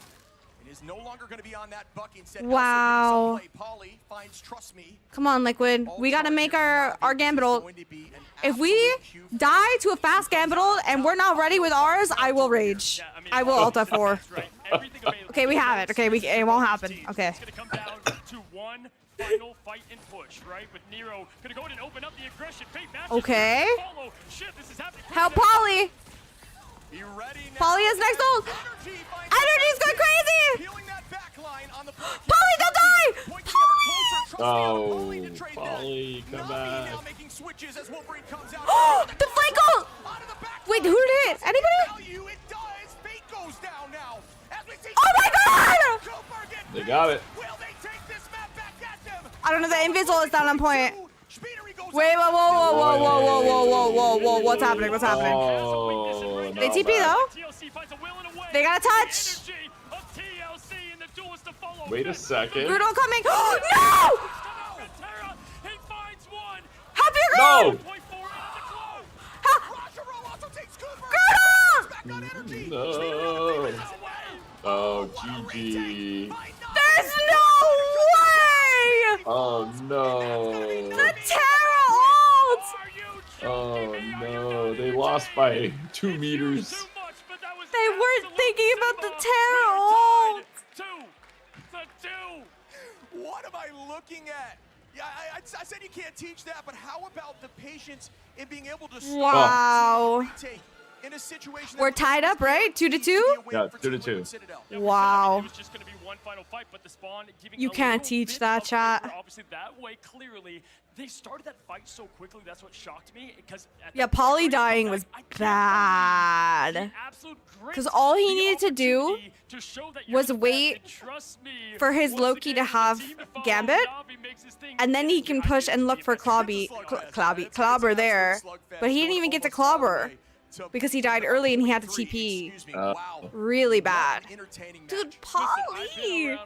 It is no longer going to be on that bucket. Instead, wow. Pauly finds Trust Me. Come on, Liquid. We gotta make our Gambit ult. If we die to a fast Gambit ult and we're not ready with ours, I will rage. I will ult F4. Okay, we have it. Okay, it won't happen. Okay. It's going to come down to one final fight and push, right? With Nero going to go in and open up the aggression. Okay. Shit, this is happening. Help Pauly. Pauly is next ult. Energy's going crazy. Pauly, don't die. Oh, Pauly, come back. Oh, the flank ult. Wait, who did it hit? Anybody? Oh my god! They got it. I don't know, the invisible is down on point. Wait, whoa, what's happening? What's happening? Oh, They TP though. They got a touch. Wait a second. Grudel coming. Oh, no! Help your ground! No. Oh, GG. There's no way! Oh no. The Terra ult! Oh no. They lost by 2 meters. They weren't thinking about the Terra ult! What am I looking at? Yeah, I said you can't teach that, but how about the patience in being able to Wow. retake in a situation? We're tied up, right? 2-2? Yeah, 2-2. Wow. It was just going to be one final fight, but the spawn giving You a can't little teach bit that, of chat. favor, obviously that way clearly. They started that fight so quickly. That's what shocked me because Yeah, Polly dying was bad. Because all he needed to do was wait for his Loki to have Gambit, and then he can push and look for Clobber there. But he didn't even get to Clobber because he died early and he had to TP. Really bad. Dude, Polly!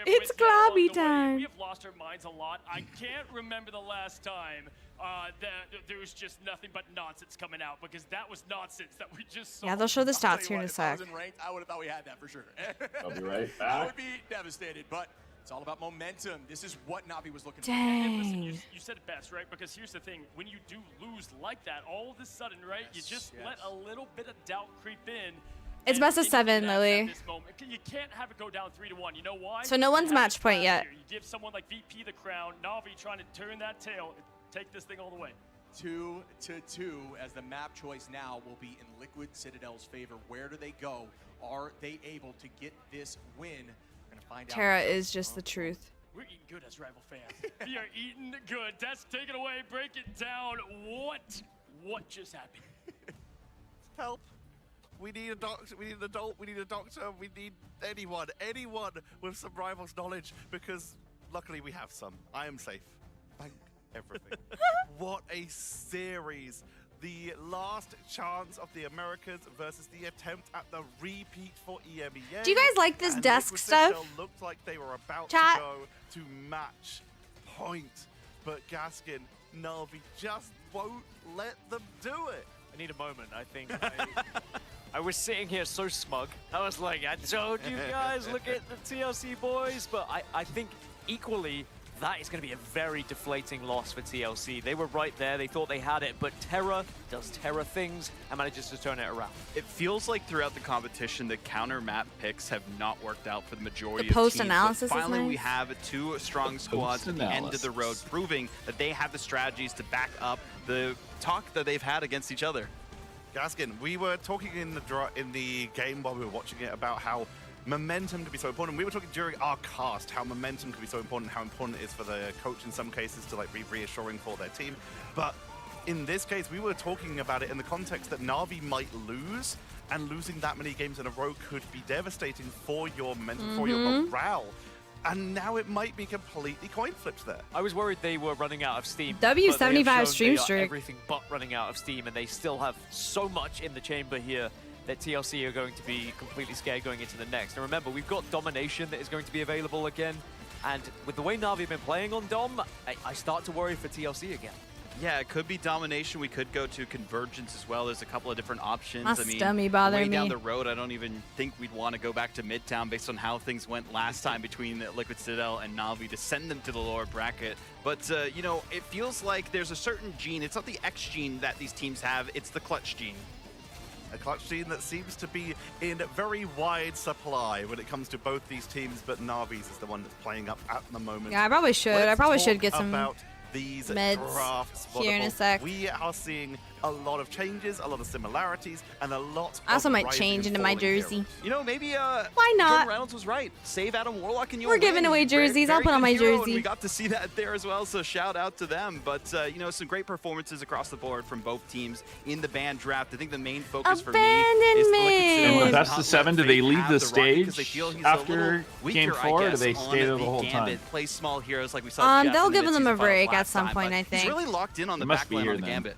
It's Globby time. We have lost our minds a lot. I can't remember the last time that there was just nothing but nonsense coming out, because that was nonsense that we just saw. Yeah, they'll show the stats here in a sec. I would have thought we had that for sure. I'll be right I back. would be devastated, but it's all about momentum. This is what Navi was looking Dang. And listen, you said it best, right? Because here's the thing. When you do lose like that, all of a sudden, right, you just let a little bit of doubt creep in. It's best of 7, Lily. You can't have it go down 3-1. You know why? So no one's match point yet. You give someone like VP the crown, Navi trying to turn that tail, take this thing all the way. 2-2 as the map choice now will be in Liquid Citadel's favor. Where do they go? Are they able to get this win? We're gonna find out. Terra is just the truth. We're eating good as rival fans. We are eating good. That's take it away. Break it down. What just happened? Help. We need a doctor, we need an adult, we need a doctor, we need anyone with some Rivals knowledge, because luckily we have some. I am safe. Thank everything. What a series. The last chance of the Americas versus the attempt at the repeat for EMEA. Do you guys like this And desk Liquid stuff? Citadel looked like they were about Chat? to go to match point, but Gaskin, Na'Vi just won't let them do it. I need a moment, I think. I was sitting here so smug. I was like, I told you guys, look at the TLC boys. But I think equally, that is going to be a very deflating loss for TLC. They were right there. They thought they had it. But Terra does Terra things and manages to turn it around. It feels like throughout the competition, the counter map picks have not worked out for the majority The of teams. post-analysis But is finally, we nice. have 2 strong squads at the end of the road, proving that they have the strategies to back up the talk that they've had against each other. Gaskin, we were talking in the game while we were watching it about how momentum can be so important. We were talking during our cast how momentum can be so important, how important it is for the coach in some cases to like be reassuring for their team. But in this case, we were talking about it in the context that Na'Vi might lose, and losing that many games in a row could be devastating for your momentum, for your morale. And now it might be completely coin flipped there. I was worried they were running out of steam. W75 but they have shown stream they are streak. everything but running out of steam, and they still have so much in the chamber here that TLC are going to be completely scared going into the next. And remember, we've got Domination that is going to be available again. And with the way Na'Vi have been playing on Dom, I start to worry for TLC again. Yeah, it could be Domination. We could go to Convergence as well. There's a couple of different options. My stomach bothering way down me. the road, I don't even think we'd want to go back to Midtown based on how things went last time between Liquid Citadel and Na'Vi to send them to the lower bracket. But, you know, it feels like there's a certain gene. It's not the X gene that these teams have. It's the clutch gene. A clutch gene that seems to be in very wide supply when it comes to both these teams, but Na'Vi's is the one that's playing up at the moment. Yeah, I probably should. I probably should get some about these meds drafts. here in a sec. We are seeing a lot of changes, a lot of similarities, and a lot I also of might rising change and into my falling jersey. heroes. You know, maybe Why not? Jordan Reynolds was right. Save Adam Warlock and you'll We're giving win. away jerseys. I'll put on my Very good hero, and jersey. we got to see that there as well, so shout out to them. But, you know, some great performances across the board from both teams in the band draft. I think the main focus for me is the Liquid In Citadel the best not of 7, do let they Fate leave have the the Rocket 'cause they stage feel he's a after little game weaker, 4, I or do guess, they on stay there the the whole Gambit, time? play small heroes like we saw Jeff They'll in the give them a mid-season finals break at last some time, point, but I think. He's really locked in on the They must be backline here on the then. Gambit.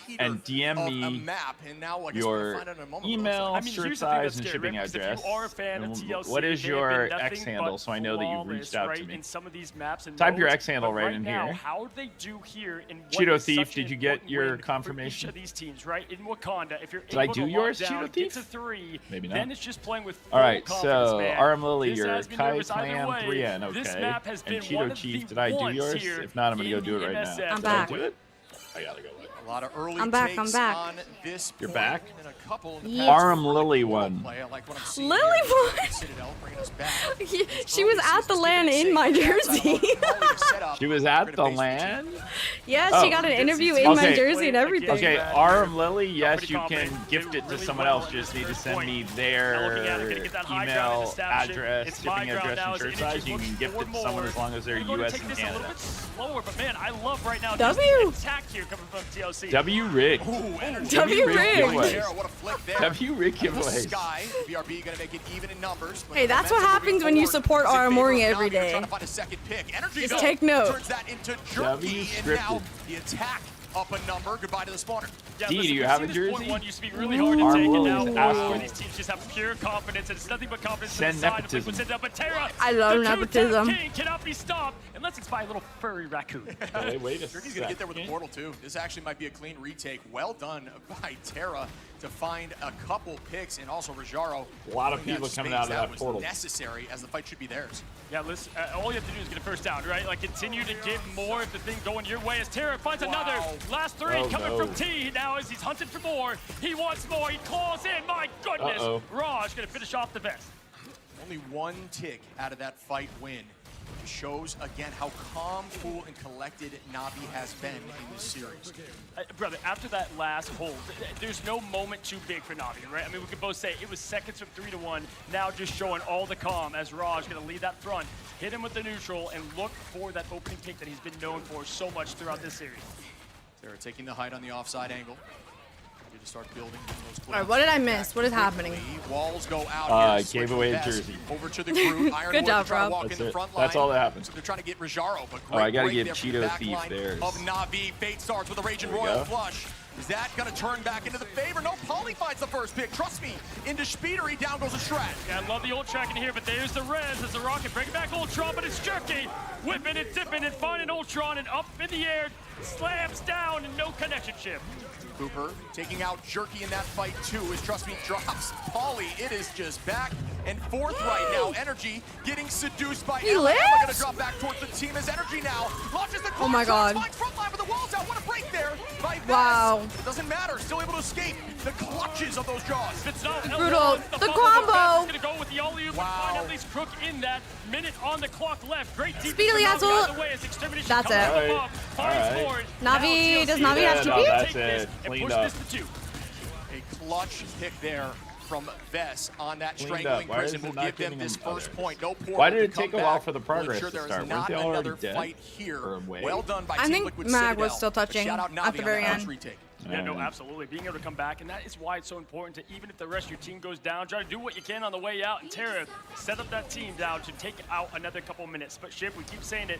heater and DM of a me map, and now I guess we're your gonna find out in a moment what it looks email, like. shirt here's the thing size, that's and scary, shipping right? 'Cause address. If you are a fan of And TLC, what is they have your been X nothing handle but so I know that you've flawless, reached out right, to me? in some of these maps and Type your modes, X handle but right in now, here. How they do here in what Cheeto is Thief, such did an you get important your win for confirmation? each of these teams, right? In Wakanda, if you're Did I able do to yours, lock down, Cheeto get Thief? to 3, Maybe not. then it's just playing with full All right, confidence, so man. Aram Lily, This your has me Kai nervous either Clan way. 3N, okay. This map has And been one Cheeto of Chief, the did I do ones yours? here If not, I'm gonna go in do it the right now. MSF. I'm Did back. I do it? I gotta go look. A lot of early I'm back, takes I'm back. on this You're point back? and a couple in the Yeah. past. Aram Lily won. Play. I like what I'm seeing Lily here. won. Citadel bringing us back. She was at the LAN in my jersey. She was at the LAN? Yeah, she got an interview in my jersey and everything. Okay, Aram Lily, yes, you can gift it to someone else. Just need to send me their email address, shipping address, and shirt size. You can gift it to someone as long as they're US and Canada. Slower, but man, I love right now W. just the attack here coming from TLC. W Rick. W Rick. What a flick there. W Rick giveaways. Sky, BRB gonna make it even in numbers. Hey, that's what happens when you support Aramori every day. Trying to find a second pick. Energy Just though, take note. Turns that into W jerky, and now scripted. the attack up a number. Goodbye to the spawner. Yeah, D, listen, do you we've have seen a this jersey? point one used to be really hard to Arm take, and Lily's now asking. these teams just have pure confidence, and it's nothing but confidence Send to the side of nepotism. Liquid Citadel. But Terra, I love the nepotism. two-tap king cannot be stopped unless it's by a little furry raccoon. Okay, wait a Jerky's gonna get there with the portal too. This actually might be a clean retake. Well done by Terra to find a couple picks, and also Rajaro. A lot of filling people that coming space. out of that was portal. necessary, as the fight should be theirs. Yeah, listen, all you have to do is get a first down, right? Like, continue to get more of the thing going your way as Terra finds another. Last three Oh, coming no. from T now as he's hunting for more. He wants more. He claws in. My goodness. Raj going to finish off the best. Only one tick out of that fight win. Shows again how calm, cool, and collected Navi has been in this series. Brother, after that last hold, there's no moment too big for Navi, right? I mean, we could both say it was seconds from 3-1. Now just showing all the calm as Raj going to lead that front, hit him with the neutral, and look for that opening pick that he's been known for so much throughout this series. They're taking the height on the offside angle. To start building those All right, what did I miss? What is happening? Walls go out here. Gave away a Vest jersey. Over to the group. Good job, Rob. Rob. Walk in the front That's line. all that happened. So they're trying to get Rajaro, but Oh, I great gotta break give there from Cheeto the back Thief line theirs. of Navi. Fate starts with a Raging Royal Flush. Is that going to turn back into the favor? No, Pauly finds the first pick. Trust me. Into Speedery, down goes a Strat. Yeah, I love the ult track in here, but there's the res as the rocket breaking back Ultron, but it's Jerky. Whipping and dipping and finding Ultron and up in the air. Slams down and no connection chip. Cooper taking out Jerky in that fight too, as Trust Me drops Pauly. It is just back and forth right now. Energy getting seduced by He Emma. lives? Emma gonna drop back towards the team as Energy now launches the Oh my God. finds front line with the walls out. What a break there by Vess. Wow. It doesn't matter, still able to escape the clutches of those jaws. Brutal. The combo. Gonna go with the alley-oop and find at least Crook in that minute on the clock left. Great defense. Speedily has out ult. of the way as Extermination That's comes it. out above, finds Alright. forward. Navi, Now does TLC Navi have no, TP? that's take this it. and Cleaned push up. this to 2. A clutch pick there from Vess on that Cleaned strangling up. Why prison is it will not give them giving this them first others? point. No portal Why did to it take come a while back. for the We'll progress ensure to there is start? Weren't not they already another dead? fight here. Or away? Well done by I Team think Liquid Mag Citadel. was still But touching shout out at Navi the on very that end. clutch retake. Yeah, no, absolutely. Being able to come back, and that is why it's so important to, even if the rest of your team goes down, try to do what you can on the way out. And Terra, set up that team down to take out another couple minutes. But Ship, we keep saying it,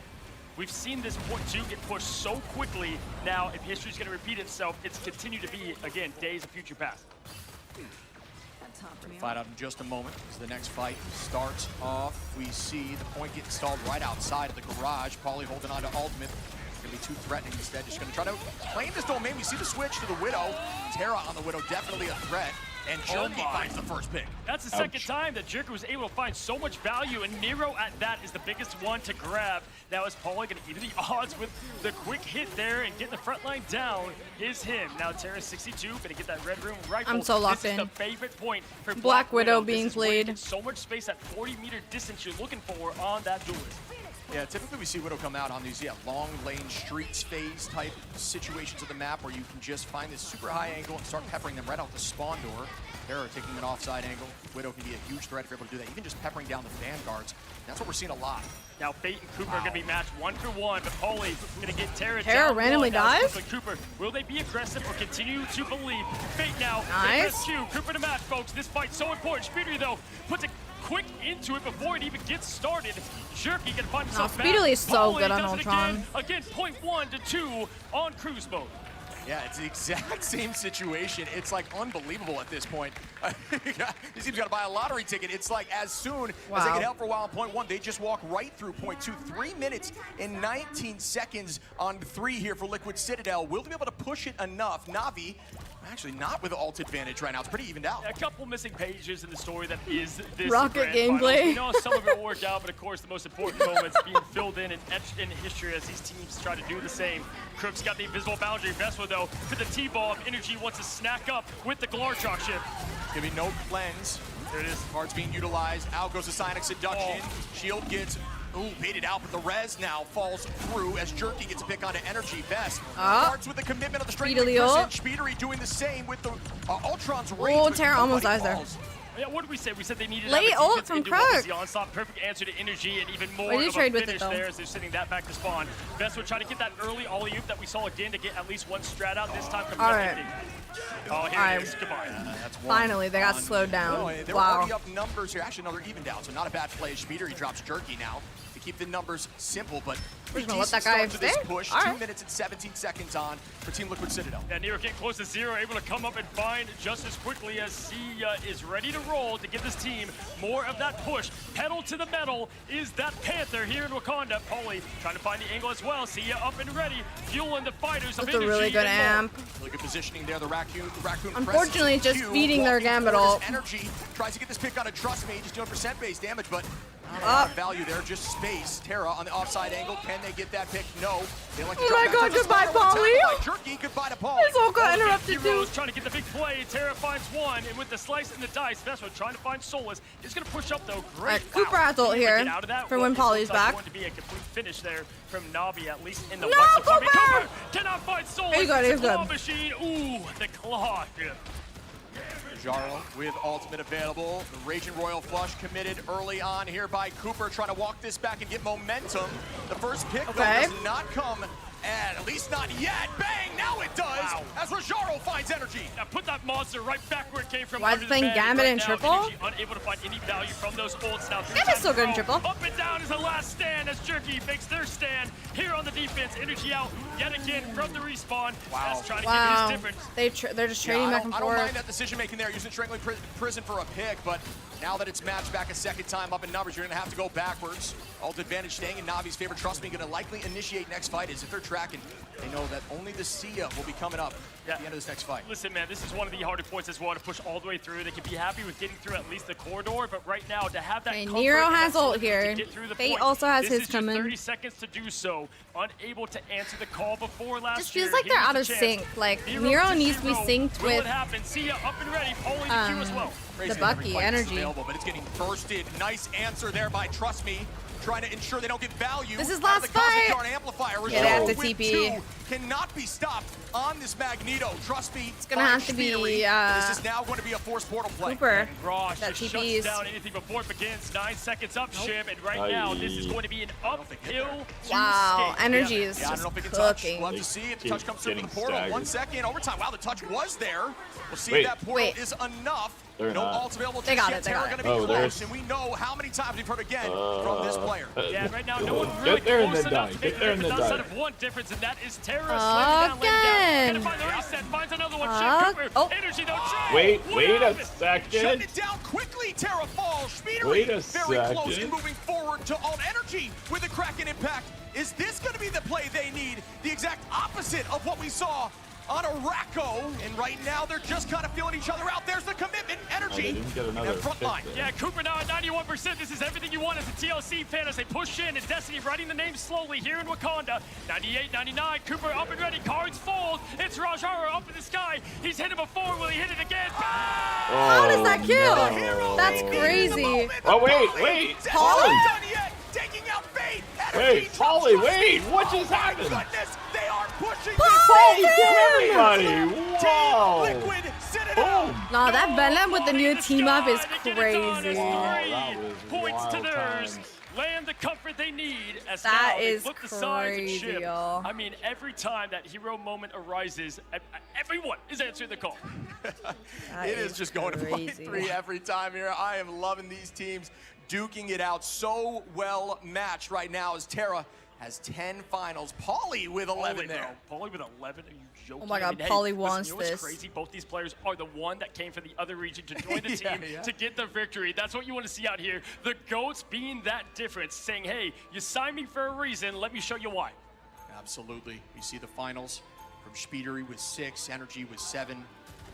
we've seen this point 2 get pushed so quickly. Now, if history's going to repeat itself, it's continued to be, again, days of future past. Fight out in just a moment as the next fight starts off. We see the point get installed right outside of the garage. Pauly holding on to Ultimate. Going to be too threatening instead. Just going to try to claim this domain. We see the switch to the Widow. Terra on the Widow, definitely a threat. And Jerky finds the first pick. That's the second time that Jerky was able to find so much value, and Nero at that is the biggest one to grab. Now is Pauly going to even the odds with the quick hit there and getting the front line down is him. Now Terra 62 going to get that red room rifle. I'm so locked this in. Is the favorite point for Black Widow This being is where you played. get so much space at 40-meter distance you're looking for on that duelist. Yeah, typically we see Widow come out on these long lane streets phase type situations of the map where you can just find this super high angle and start peppering them right out the spawn door. Terra taking an offside angle. Widow can be a huge threat if you're able to do that. Even just peppering down the vanguards. That's what we're seeing a lot. Now Fate and Cooper are going to be matched 1-for-1, but Pauly going to get Terra Terra down randomly one. Now, dies? Cooper, will they be aggressive or continue to believe? Fate now, Nice. rescue. Cooper to match, folks. This fight's so important. Speedery, though, puts a quick into it before it even gets started. Jerky can find himself back. Speedery is so Pauly good on does it Ultron. Again, 0.1 to 2 on cruise mode. Yeah, it's the exact same situation. It's like unbelievable at this point. This team's got to buy a lottery ticket. It's like as soon as they get help for a while on point 1, they just walk right through point 2. 3 minutes and 19 seconds on 3 here for Liquid Citadel. Will they be able to push it enough? Navi Actually, not with ult advantage right now. It's pretty evened out. A couple missing pages in the story that is this Rocket grand finals. gameplay. We know some of it will work out, but of course the most important moments being filled in and etched in history as these teams try to do the same. Crook's got the invisible boundary. Vespa, though, for the T-ball of energy, wants to snack up with the Glarchok ship. Gonna be no cleanse. There it is. Cards being utilized. Out goes the Sonic Seduction. Shield gets baited out, but the res now falls through as Jerky gets a pick onto Energy. Best starts with the commitment of the straight person. Speedery doing the same with the Ultron's range. Oh, Terra almost dies there. Yeah, what did we say? We said they needed late ult from Crook. The onslaught, perfect answer to energy, and even more Why did you of trade a with it, finish though? there as they're sending that back to spawn. Vespa trying to get that early alley-oop that we saw again to get at least one strat out this time. All right. Oh, here it is. Goodbye. That's one. Finally, they got slowed down. No, they were Wow. already up numbers here. Actually, another evened out, so not a bad play. Speedery drops Jerky now to keep the numbers simple, but We're just gonna let decent that guy start to this stay? push. All 2 right. minutes and 17 seconds on for Team Liquid Citadel. Yeah, Nero getting close to 0, able to come up and find just as quickly as Sia is ready to roll to give this team more of that push. Pedal to the metal is that Panther here in Wakanda. Paulie trying to find the angle as well. Sia up and ready, fueling the fighters of That's a really energy good and more. amp. Really good positioning there. The Raccoon Unfortunately, presses just Q, feeding their walking gambit forward ult. as Energy tries to get this pick on a Trust Me, just doing percent-based damage, but not a lot of value there, just space. Terra on the offside angle. Can they get that pick? No. They like to Oh drop my back God, to the goodbye, spot. Attack Paulie. by Jerky, goodbye to Paul. His ult got interrupted Heroes too. trying to get the big play. Terra finds one, and with the slice and the dice, Vespa trying to find Solus. He's going to push up though. Great. All right, Cooper has ult Can he here get out of that? for Well, when this looks Polly's like back. Going to be a complete finish there from Navi, at least in the No, West. I mean, Cooper! Cannot find Solus. He's good, It's a he's claw good. machine. Ooh, the claw. Yeah. Jaro with ultimate available. The Raging Royal Flush committed early on here by Cooper, trying to walk this back and get momentum. The first pick though Okay. does not come, and at least not yet. Bang! Now it does, as Rajaro finds energy. Now put that monster right back where it came from. Why is under it the playing bed. Gambit Right in now, triple? Energy unable to find any value from those ults. Now Gambit's still good in triple. Up and down is the last stand as Jerky makes their stand here on the defense. Energy out yet again from the respawn. Wow. That's trying to Wow. keep his difference. They're just trading back and I don't forth. mind that decision making there, using Strangling Prison for a pick, but now that it's matched back a second time up in numbers, you're gonna have to go backwards. Ult advantage staying in Navi's favor. Trust me, gonna likely initiate next fight is if they're tracking. They know that only the Sia will be coming up at the end of this next fight. Listen, man, this is one of the harder points as well to push all the way through. They can be happy with getting through at least the corridor, but right now to have that Okay, comfort Nero and has that ult certainty here. to get through the Fate point, also has this his is just coming. 30 seconds to do so. Unable to answer the call before last Just year. feels like they're Here's out the of chance. sync. Like, 0 Nero to needs to be 0. synced Will with, it happen? Sia up and ready. Paulie the Q as well. the Bucky energy. Available, but it's getting bursted. Nice answer there by Trust Me, trying to ensure they don't get value. This is out last of the Cosmic fight. Guard Amplifier. Yeah, they have to With TP. 2 cannot be stopped on this Magneto. Trust me. It's gonna have to be, this is now going to be a forced portal play. Cooper. Grosh That just TPs. shuts down anything before it begins. 9 seconds up, Shib, and right now this is going to be an uphill Wow, skate. energy is Yeah, I don't just know if it can touch. cooking. We'll have to see if the touch comes through from the Getting portal. staggered. 1 second, overtime. Wow, the touch was there. We'll see Wait. if that portal Wait. is enough. They're no not. ults available. They got just it, they yet. got Terra it. gonna be Oh, close, there's- and we know how many times we've heard again from this player. Yeah, right now no one really Get there in close the enough die. to Get make there the in the difference die. outside of one difference, and that is Terra slamming down, laying down. Gonna find the reset, finds another one. Shib Cooper, oh. energy though. Trey, Wait what a happened? Shut second. it down quickly. Terra falls. Speedery Wait a very close second. and moving forward to alt energy with a Kraken impact. Is this going to be the play they need? The exact opposite of what we saw on Araco. And right now they're just kind of feeling each other out. There's the commitment, energy. they didn't get in another that front pick line. there. Yeah, Cooper now at 91%. This is everything you want as a TLC fan as they push in. And Destiny writing the name slowly here in Wakanda. 98, 99. Cooper up and ready. Cards fold. It's Rajara up in the sky. He's hit it before. Will he hit it again? How does that kill? no. That's crazy. Oh, wait. Paul? Not done yet. Taking out Fate. Wait, Polly, wait. What just happened? Goodness, they are pushing Everybody. Wow. Liquid, sit it out. Boom. Nah, that Venom with the new team up is They get it done. crazy. It's Wow, 3 that was points to wild theirs. times. Land the comfort they need as That now they is flip the sides and crazy, ship. y'all. I mean, every time that hero moment arises, everyone is answering the call. It is just going to crazy. fight 3 every time here. I am loving these teams duking it out so well matched right now as Terra has 10 finals. Paulie with 11 there. Paulie with 11? Are you joking? Oh my God, hey, Paulie listen, wants you know what's this. crazy? Both these players are the one that came from the other region to join the team Yeah. to get the victory. That's what you want to see out here. The GOATs being that difference, saying, hey, you signed me for a reason. Let me show you why. Absolutely. We see the finals from Speedery with 6, Energy with 7.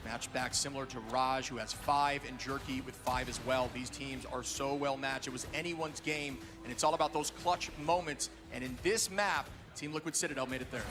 Matched back similar to Raj, who has 5, and Jerky with 5 as well. These teams are so well matched. It was anyone's game, and it's all about those clutch moments. And in this map, Team Liquid Citadel made it theirs.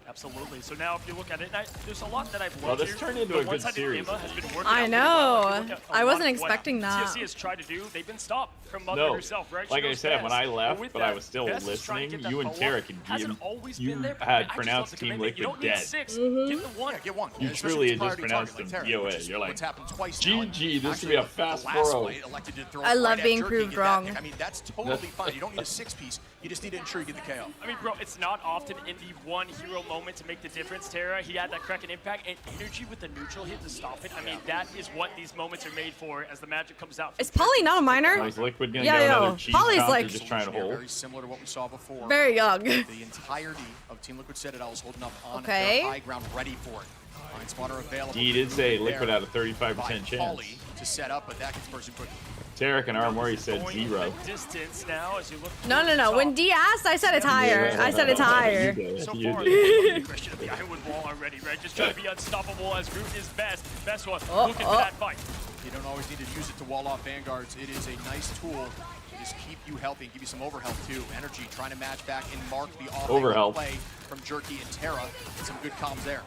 Absolutely. So now if you look at it, there's a lot that I've Well, learned this here. turned into The a good one-sided series. Imba has been working I out really well. If you know. look at a I lot wasn't of what expecting that. TLC has tried to do. They've been stopped from Mother No, herself, right? She like I goes said, when Best. I left, with but I that, was still Best is trying to listening, get you that and follow-up. Tara could Hasn't always you been there, but had I just love pronounced the Team commitment. You Liquid don't need dead. 6. Mm-hmm. Get the 1. Yeah, get 1. You Especially truly if it's had just priority pronounced target them like Tara, DOA. which is You're like, what's happened twice now. GG, this could Actually, be a the fast last bro. fight elected to throw I it love right at being Jerky, proved get that wrong. pick. I mean, that's totally fine. You don't need a 6-piece. You just need to ensure you get the KO. I mean, bro, it's not often in the one hero moment to make the difference. Terra, he had that Kraken impact and energy with the neutral hit to stop it. I mean, that is what these moments are made for as the magic comes out. Is Polly not a minor? Is Liquid gonna Yeah, get yeah. another cheese Polly's count or like just trying to hold? Very similar to what we saw before. very young. The entirety of Team Liquid Citadel is holding up on Okay. their high ground, ready for it. Mind Spotter available. He did say Liquid there had a 35% by chance. Polly to set up, but that gets bursting quickly. Tarek and Aramori said Going 0. the distance now as you look No, no, no. When D asked, I said it's higher. I said it's higher. You did. so You far, did. Christian of the Ironwood wall already, right? Just trying to be unstoppable as Root is best. Best one, Oh, looking for that fight. You don't always need to use it to wall off Vanguards. It is a nice tool to just keep you healthy and give you some overhealth too. Energy trying to match back and mark the off play from Jerky and Terra. Some good comms there.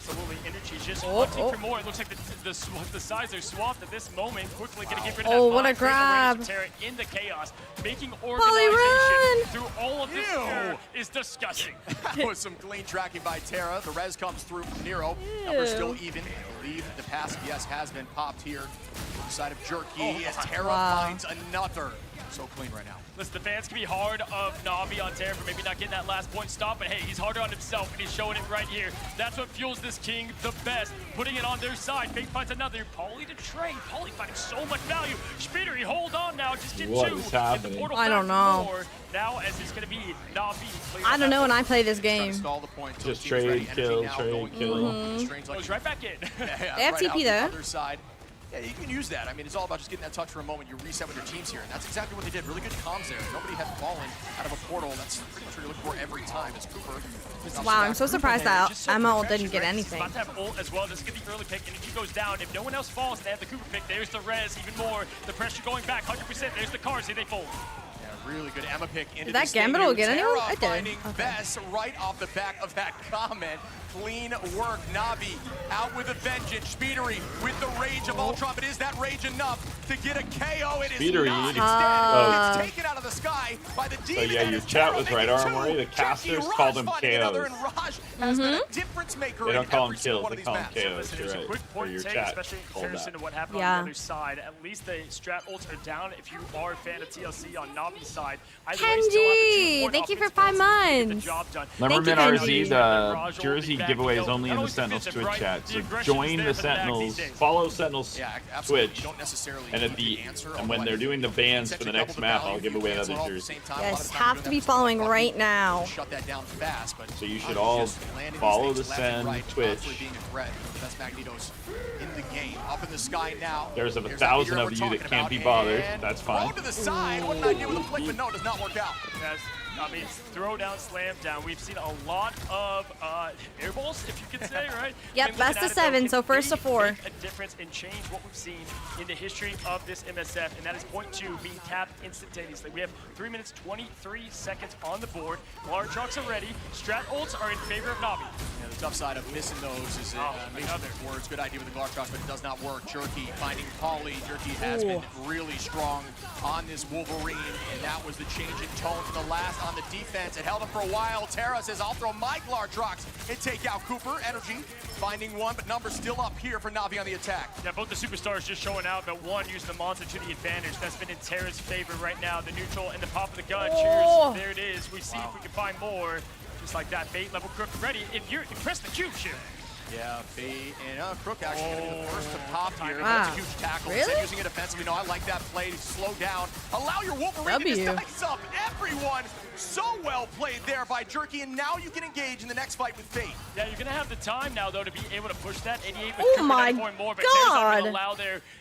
Absolutely, energy is just Oh, hunting oh. for more. It looks like the sides are swapped at this moment. Quickly gonna get rid of Oh, that what a bomb, creating range grab. of Terra into chaos, making run! organization through all of this Ew. fear is disgusting. That was some clean tracking by Terra. The res comes through from Nero. Numbers still even. I believe the pass, yes, has been popped here. To the side of Jerky as Terra finds another. So clean right now. Listen, the fans can be hard of Navi on Terra for maybe not getting that last point stop, but hey, he's harder on himself, and he's showing it right here. That's what fuels this king the best, putting it on their side. Fate finds another. Polly to trade. Polly finding so much value. Spidery, hold on now. Just get What 2. is Get the happening? portal I don't back know. more. Now, as it's going to be Navi. I don't know when I play this Trying game. to stall the point. until Just the team's ready. trade, Energy kill, now trade, going kill. low. Strange like Goes right back in. Yeah, They have right TP out the though. other side. Yeah, you can use that. I mean, it's all about just getting that touch for a moment. You reset with your teams here, and that's exactly what they did. Really good comms there. Nobody had fallen out of a portal. That's pretty much what you're looking for every time. As Cooper. Wow, I'm so surprised that Emma didn't get anything. About to have ult as well. This is the early pick, and if he goes down, if no one else falls, they have the Cooper pick. There's the res, even more. The pressure going back, 100%. There's the cars. Here they fold. Yeah, really good Emma pick into Did that the Gambit will get Terra anyone? I did. finding Okay. Bess right off the back of that comment. Clean work. Navi out with a vengeance. Speedery with the rage of Ultron, but is that rage enough to get a KO? It is Speedery, not. you need to- Instead, it's taken out of the sky by the So demon. yeah, and your it's chat Terra was right, making Aramori. two. The Jerky, casters Raj called them finding another, KOs. and Raj has been a difference maker They don't in call every them single kills, one they of these call them maps. KOs. Listen, it You're was a right. quick Or point your take, chat especially in called comparison that. to what happened Yeah. on the other side. At least the strat ults are down if you are a fan of TLC on Navi's side. Either way, still have the Kenji, 2-point thank you for offense 5 to get the months. job done. Remember, Thank you, Min Kenji. RZ, the Raj will jersey be back. giveaway is Yo, only in not the always Sentinels defensive, Twitch right? chat. The So aggression is join there the for the back these Sentinels, days. follow Sentinels Yeah, absolutely. Twitch, You don't necessarily and at need the answer, and when although they're I doing the think bans it's for the actually next double map, value. I'll give You away cancel another all at the jersey. same time. A lot Yes, of times have you're to gonna be following lucky right now. Shut that down fast, but So you should Raj all just landing these follow things the left and Sen right, Twitch. constantly being a threat. That's Magneto's in the game. Up in the sky now. There's a Here's 1,000 that of meteor you we're that talking can't be about, bothered. and That's fine. throw to the side. What an idea with a flick, but no, it does not work out. Yes, I mean, throw down, slam down. We've seen a lot of air balls, if you could say, right? Yep, And looking best at of it, though, 7, can so first they of 4. make a difference and change what we've seen in the history of this MSF, and that is point 2 being tapped instantaneously. We have 3 minutes, 23 seconds on the board. Large trucks are ready. Strat ults are in favor of Navi. Yeah, the tough side of missing those is it makes words. Good idea with the Glartrox, but it does not work. Jerky finding Polly. Jerky has been really strong on this Wolverine, and that was the change in tone from the last on the defense. It held him for a while. Terra says, I'll throw my Glartrox and take out Cooper. Energy finding one, but numbers still up here for Navi on the attack. Yeah, both the superstars just showing out, but one using the monster to the advantage. That's been in Terra's favor right now. The neutral and the pop of the gun. Oh. Cheers. There it is. We see if we can find more. Just like that, bait level Crook ready. If you press the Q, shoot. Yeah, Bait and Crook actually going to be the first to pop here. Wow. That's a huge tackle. Really? Instead of using it defensively, no, I like that play to slow down. Allow your Wolverine to W. just dice up everyone. So well played there by Jerky, and now you can engage in the next fight with Fate. Yeah, you're going to have the time now, though, to be able to push that 88 with Oh Cooper my 94 and more. But Terra's not God. going to allow there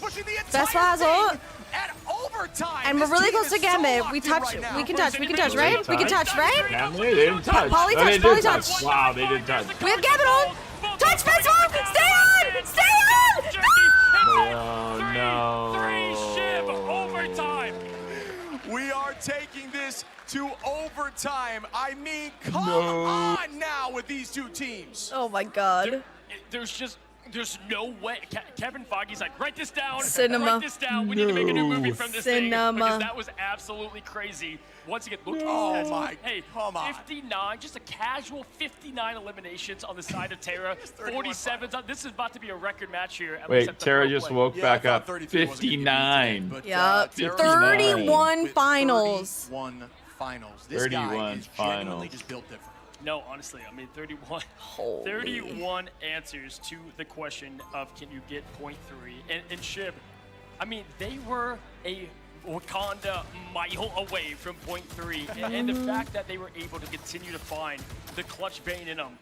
pushing the Vespa entire has ult. thing, and over overtime. And we're This really team close is to so Gambit. locked We in touch. right now. We can touch. We can touch, right? They We can touch, right? Family, they didn't touch. Poly Oh, they touch, poly did touch. touch. Wow, they did touch. We have Gambit on. Touch, fast one. Stay on. Stay on. Oh no. Shib overtime. We are taking this to overtime. I mean, come No. on now with these two teams. Oh my God. There's no way. Kevin Foggy's like, write this down. Cinema. Write this down. We need to make a new movie from this thing Cinema. because that was absolutely crazy. Once again, look Oh at that. my, Hey, come on. 59, just a casual 59 eliminations on the side of Terra. 47. This is about to be a record match here. At least Wait, at the Tara pro just play. woke Yeah, back I thought up. 33 wasn't gonna be 59. but, Yup. Terra 31 with finals. 31 finals. This guy 31 is genuinely finals. just built different. No, honestly, I mean 31. Holy. 31 answers to the question of can you get .3. And Shib, I mean, they were a Wakanda mile away from .3. And the fact that they were able to continue to find the clutch vein in them.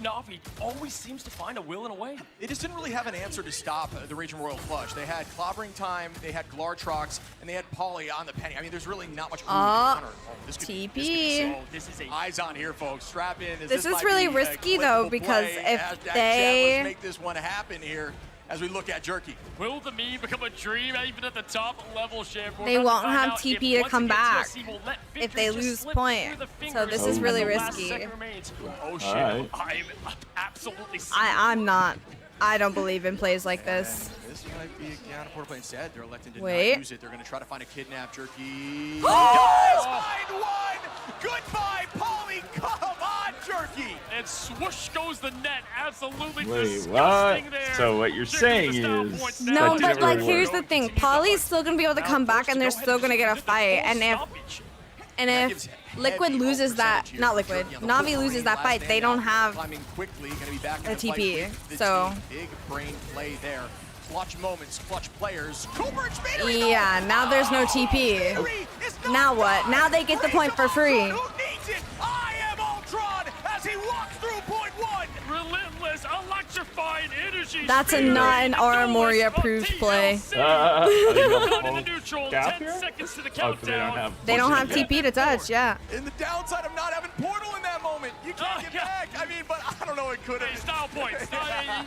Na'Vi always seems to find a will and a way. They just didn't really have an answer to stop the Raging Royal Flush. They had Clobbering Time, they had Glartrox, and they had Poly on the Penny. I mean, there's really not much room to counter. This could TP. this is a eyes on here, folks. Strap in. This is might really be a risky though clickable because play if as Jack they Chatler's make this one happen here as we look at Jerky. Will the meme become a dream even at the top level, Shib? We're they about to won't find have out TP if to come once again back TLC will let if Victor they just lose slip point. through the So this is fingers really as the last risky. second remains. Oh shit! Alright. I'm absolutely. I'm not. I don't believe in plays like this. This might be a counter portal play instead. They're electing to Wait. not use it. They're going to try to find a kidnap Jerky. He does find one! Goodbye, Poly! Come on, Jerky! And swoosh goes the net. Absolutely Wait, disgusting what? there. So what you're saying is No, that but didn't like really here's work. the thing. Poly's still gonna be able to come back and they're still gonna get a fight. And if Liquid loses that, not Liquid, Na'Vi loses that fight, they don't have Climbing quickly, going to be back in a the fight TP. with the So team. Big brain play there. Clutch moments, clutch players. Cooper and Speedery, yeah, now there's no TP. Now what? Now they get the point for free. Who needs it? I am Ultron as he walks through point one. Relentless, electrifying energy. That's a not an Aramori approved play. Gap here? Oh, so they don't have. They don't have TP to touch, yeah. In the downside of not having portal in that moment, you can't get back. I mean, but I don't know, it could have. Style points.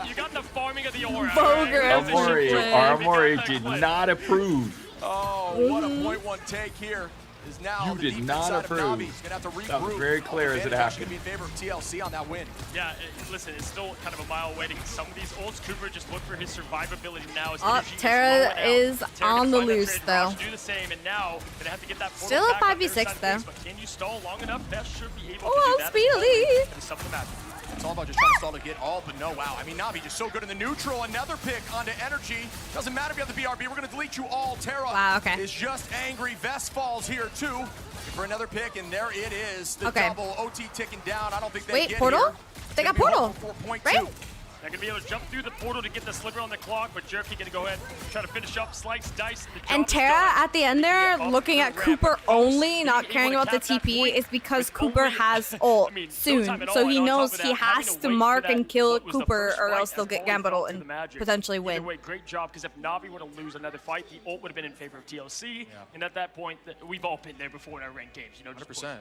You got the farming of the aura. Aramori did not approve. Oh, what a .1 take here. Is now You the did defense not side of approve. Na'Vi. He's gonna have to regroup. That was very clear as it Advantage happened. Should be in favor of TLC on that win. Yeah, listen, it's still kind of a mile away to get some of these ults. Cooper just look for his survivability now. His Oh, energy Terra slowing is down. Terra on can the find that loose, trade. though. Rosh do the same, and now gonna have to get that portal Still a back on their 5v6 side of things, though. But can you stall long enough? Best should be able Oh, to do that. speedily. That is something to matter. It's all about just trying to stall to get all, but no, wow. I mean, Na'Vi just so good in the neutral. Another pick onto energy. Doesn't matter if you have the BRB. We're going to delete you all. Terra Wow, okay. is just angry. Vest falls here, too. Looking for another pick, and there it is. The Okay. double OT ticking down. I don't think they Wait, get portal? here. They got Gonna be portal, home for 4.2. right? They're gonna be able to jump through the portal to get the sliver on the clock, but Jerky gonna go ahead and try to finish up, slice, dice. The job And is Terra done. at the end there, looking at Cooper only, not caring about the TP, is because Cooper has ult soon. So he knows he has to mark and kill Cooper or else they'll get Gambit ult and potentially Either win. way, great job, because if Na'Vi were to lose another fight, the ult would have been in favor of TLC, and at that point, we've all been there before in our ranked games, you know. 100%.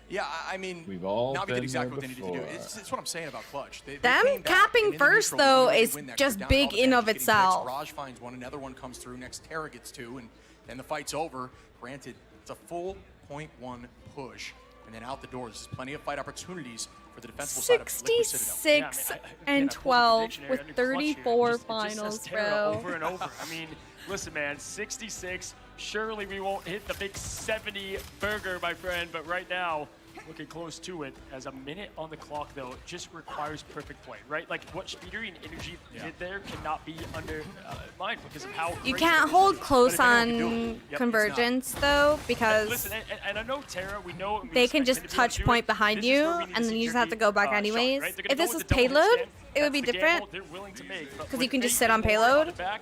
Yeah, I mean, We've all Na'Vi been did exactly there what they needed to do. before. It's what I'm saying about Clutch. They Them came back, capping and in the first, neutral, though, they is win that, just down big all the in of damage, getting itself. picks. Raj finds one, another one comes through, next Terra gets two, and then the fight's over. Granted, it's a full .1 push, and then out the door. There's plenty of fight opportunities for the defensible side of Liquid Citadel. 66 and 12 with 34 finals, bro. Over and over. I mean, listen, man, 66. Surely we won't hit the big 70 burger, my friend, but right now, looking close to it. As a minute on the clock, though, it just requires perfect play, right? Like what Speedery and Energy did there cannot be undermined because of how You great can't it is. hold But close if anyone can on do it, it's not. convergence though, because Listen, and I know Terra, we know we they can expect just them to be able to touch do point it. behind This is you, where we need to and then see you just have to Jerky, go back shot, anyways. right? They're If gonna this go was with the double payload, scan. it would That's be the different. gamble they're willing to make. But 'Cause you can with just sit on Aiden Moore on payload. the back,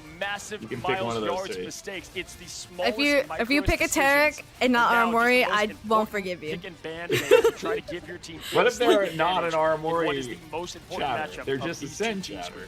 massive You can pick one miles, of those yards, three. mistakes. It's the smallest, If you pick a microest Tarek decisions. and not Now, just Aramori, the most I won't important forgive you. pick and ban today to try to give your team What if slight they're not an advantage in what is Aramori the most important chatter? matchup They're of just a these two Sen teams. chatter.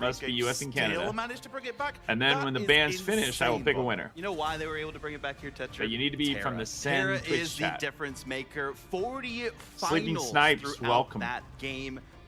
must be game, US and Canada. Still managed to bring it back. And then That when the is band's finished, I will insane, pick a Bob. winner. You know why they were able to bring it back here, Tetra? But you need to be from the Sen Terra Twitch is chat. the difference maker. 40 Sleeping finals Snipes, throughout welcome. that game.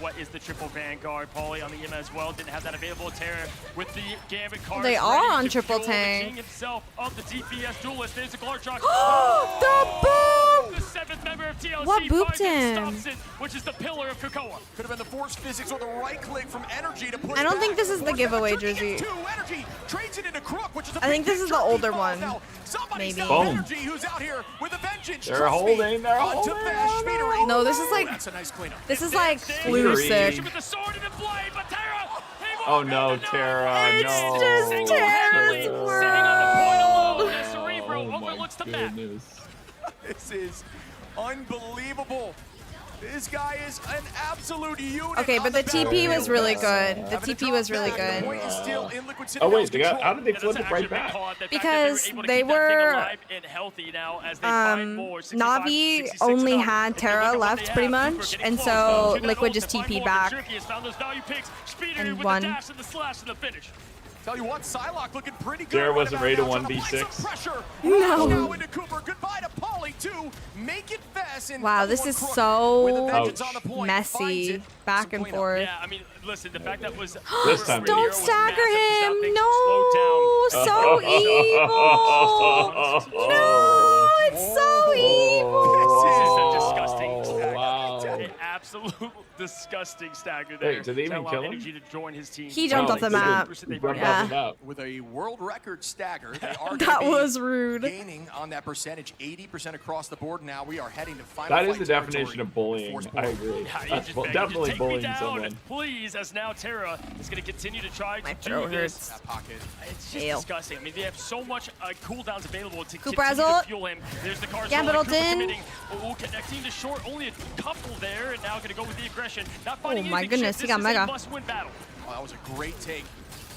what is the triple Vanguard. Paulie on the Yima as well, didn't have that available. Terra with the Gambit card. They are on triple tank. The king himself of the DPS duelist. There's a guard shot. The boom! The 7th member of TLC What booped finds and him? stops it, which is the pillar of Krakoa. Could have been the force physics or the right click from Energy to push I don't think back. this is the giveaway jersey. Energy Trades it into Crook, which is a I think this is the older one. Maybe. Energy, who's out here with a vengeance. They're holding. They're holding. No, this is like. That's a nice cleanup. This is like flu sick. Oh no, Tara, It's no. just Tara's world. Oh my goodness. This is unbelievable. This guy is an absolute unit. Okay, but the TP was really good. The TP was really good. Oh wait, they got, how did they flip it right back? Because they were Navi only had Terra left pretty much, and so Liquid just TP back and won. Tell you what, Psylocke looking pretty good. Tara wasn't ready to now. 1v6. Pressure. No. Now into Cooper. Goodbye to Polly too. Make it fast. And Wow, this is so messy. Back and forth. Yeah, I mean, listen, the fact that was Don't stagger him. No. So evil. No, it's so evil. This is a disgusting stagger. Wow. An absolute disgusting stagger there. Wait, did they even kill him? Energy to join his team. He jumped off the map. Yeah. With a world record stagger, they are That was rude. Gaining on that percentage, 80% across the board. Now we are heading to final That is fight the definition of bullying. I agree. That's definitely bullying someone. Please, as now Tara is going to continue to try to do throat this. hurts. It's just disgusting. I mean, they have so much cooldowns available to Cooper continue has to ult. fuel him. There's the cars Gambit rolling. ult Cooper in. committing. Oh, connecting to short. Only a couple there, and now going to go with the aggression. Not finding Oh my anything. goodness, This he got is mega. a must-win battle. Oh, that was a great take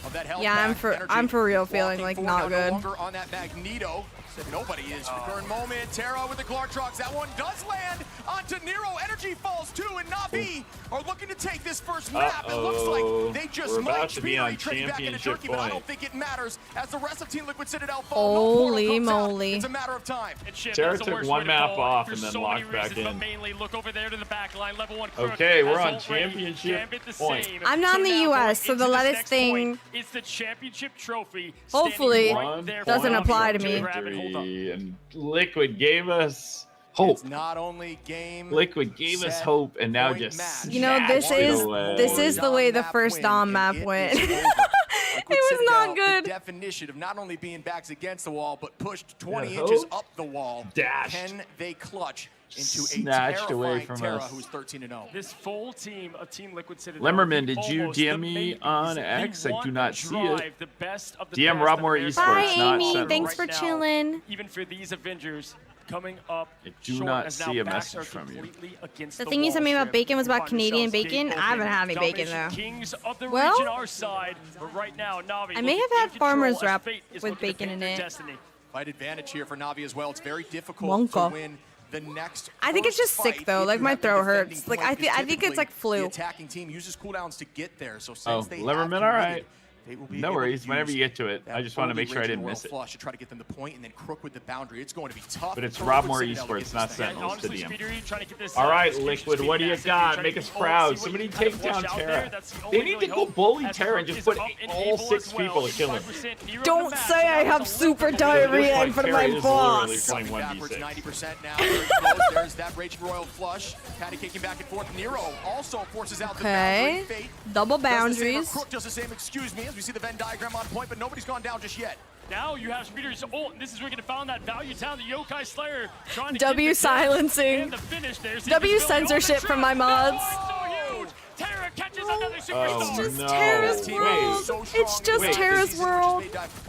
of that health. Yeah, I'm for real feeling Walking like forward, not no good. longer on that Magneto. Nobody is. Current moment. Tara with the Glartrox. That one does land onto Nero. Energy falls too, and Navi are looking to take this first map. It looks like they just We're might. about to be on Trading back into championship Turkey, but I don't point. think it matters as the rest of Team Liquid Citadel fall. Holy moly. It's a matter of time. Tara took one map off and then locked back in. Mainly look over there to the back line, level 1 Crook. Okay, we're Has on ult ready. championship Gambit the point. same. I'm not in the now US, so going the into lettuce this next thing point, it's the championship trophy. hopefully standing right there for doesn't Navi apply to to me. grab and hold up. And Liquid gave us hope. It's not only game. Liquid gave us hope, and now just You know, this is the way the first Dom map went. It was not good. The definition of not only being backs against the wall, but pushed 20 Yeah, inches hope. up the wall. Dashed. Can they clutch into Snatched a away terrifying from Tara us. who's 13-0? This full team of Team Liquid Citadel. Lemmerman, did you almost DM the me maybes. on They X? I want do not to see it. drive the best of the DM best Robmore of Esports, Bye, not Amy. Sentinel. Thanks for Right now, chilling. Even for these Avengers coming up I do short, not as now see a backs message are from you. completely against The the thing you sent me wall. about bacon was about Find Canadian yourselves bacon. gate I haven't open. had any bacon Domination though. Kings of the Well, region our side, but right now Navi I may looking have had in farmer's control as wrap fate is with looking to bacon pick in their it. destiny. Fight advantage here for Navi as well. It's very difficult Wonka. to win the next. I think it's just first sick fight though. if Like you my have the throat defending hurts. Like point, I because think it's like The flu. attacking team uses cooldowns to get there. So since Oh, they have Lemmerman, committed, all right. they will be No able to worries. Whenever you use get to it, that I just want to fully make sure I raging didn't royal miss it. flush to try to get them the point, and then Crook with the boundary. It's going to be tough. But it's for Rob Liquid More Citadel to get Esports, this not thing. Sentinels to Honestly, DM. Speeder, you're trying to get this, All right, this Liquid, speed what do you massive. You're got? trying Make to us get proud. see what Somebody you can kind take of flush down out Tara. there. That's the They only need really to go hope. bully As Tara and Crook just is put up in all able 6 as well. people to kill him. 85% Nero Don't on the map, say I so have that's a super little bit of a diarrhea in front of my Tara is literally boss. playing Backwards 1v6. 90% now. Very close. There's that raging royal flush. Patty kicking back and forth. Nero also forces out the boundary. Okay. Fate Double does the same, or boundaries. Crook does the same, excuse me, as we see the Venn diagram on point, but nobody's gone down just yet. Now you have Speeder's ult. This is where you're going to find that value town, the Yokai Slayer. Trying to W get the silencing. and the finish. There's the W invisibility. censorship Oh, the from my trap. mods. Oh, it's so huge. Tara catches another superstar. It's just no. Tara's Wait. world. It's just Wait, Tara's world.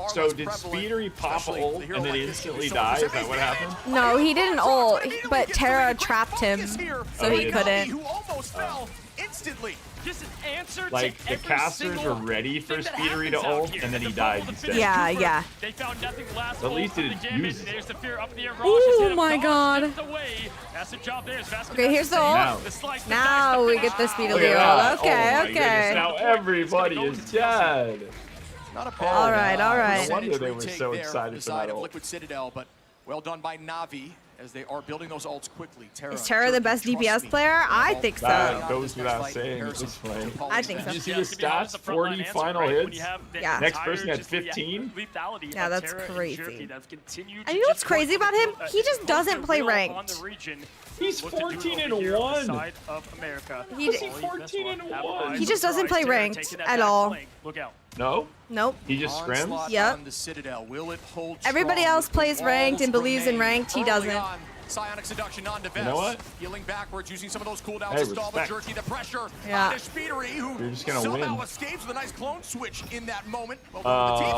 So did Speedery pop ult and then instantly die? Is that what happened? No, he didn't ult, but Tara trapped him, so he couldn't. Who almost fell instantly. Just an answer Like, to the every casters single were ready for thing that Speedery to happens out ult, here. and then he The died bubble, the instead. finish Yeah, Cooper. yeah. They found nothing last At least ult he from the didn't use Gambit. it. There's the fear up in the air. Oh my god. That's the job there. Okay, here's the Now. ult. Now we get the speed of Look at the that. ult. Oh my Okay, goodness, okay. now everybody is dead. Not a All right, all right. No wonder they were Retake so there excited from the for side that of ult. Liquid Citadel, but well done by Navi as they are building those ults quickly. Is Tara the best DPS player? I think so. That goes without saying at this point. I think so. Did you see the stats? 40 final hits. Yeah. Next person had 15. Yeah, that's crazy. And you know what's crazy about him? He just doesn't play ranked. He's 14-1. He just doesn't play ranked at all. Look out. No? Nope. He just scrims? Onslaught Yep. on the Citadel. Will it hold Everybody strong else with the plays ranked and walls believes in remain? ranked. He Early doesn't. on, Psionic Seduction on Vest. You know what? Healing backwards, using some of those cooldowns Hey, to stall the respect. Jerky. The pressure Yeah. on Speedery, who You're just gonna somehow win. escapes with a nice clone switch in that moment. Well, He the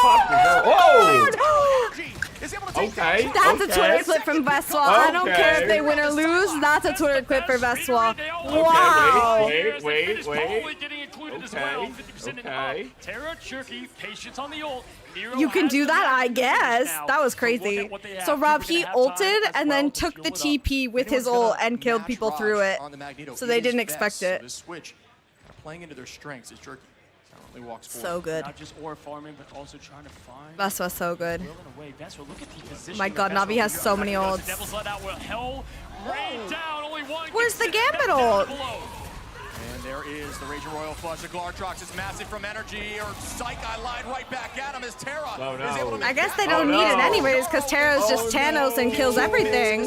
popped his own. Whoa! team is able to take Okay. down That's a okay. Twitter clip from Veswal. I don't care if they win or lose. That's a Twitter clip for Veswal. Wow. Wait. Paulie getting included as well. 50% in Okay. up. Terra, Jerky, patience on the ult. Nero You can has do the that, I advantage guess. now. That was So look crazy. at what they have. So Rob, Cooper he gonna have time ulted as and well then to took fuel the it up. TP with his Anyone's ult gonna and killed match people Raj through it. on the Magneto. So It they is didn't Vest, expect so it. this switch playing into their strengths is Jerky. Silently walks forward. So good. Not just ore farming, but also trying to find. Veswa's so good. Will in a way. Veswa, look at the position. My God, that Navi Veswa has here so on many Magneto. ults. The Devil's let out. Will hell rain down. Only one. Where's gets the sent back Gambit down ult? below. And there is the Raging Royal Flush. The Glartrox is massive from energy. Or Psych, I lied right back at him as Terra Oh, no. is able to make I guess they that- don't need it anyways because Terra's just Thanos and kills everything.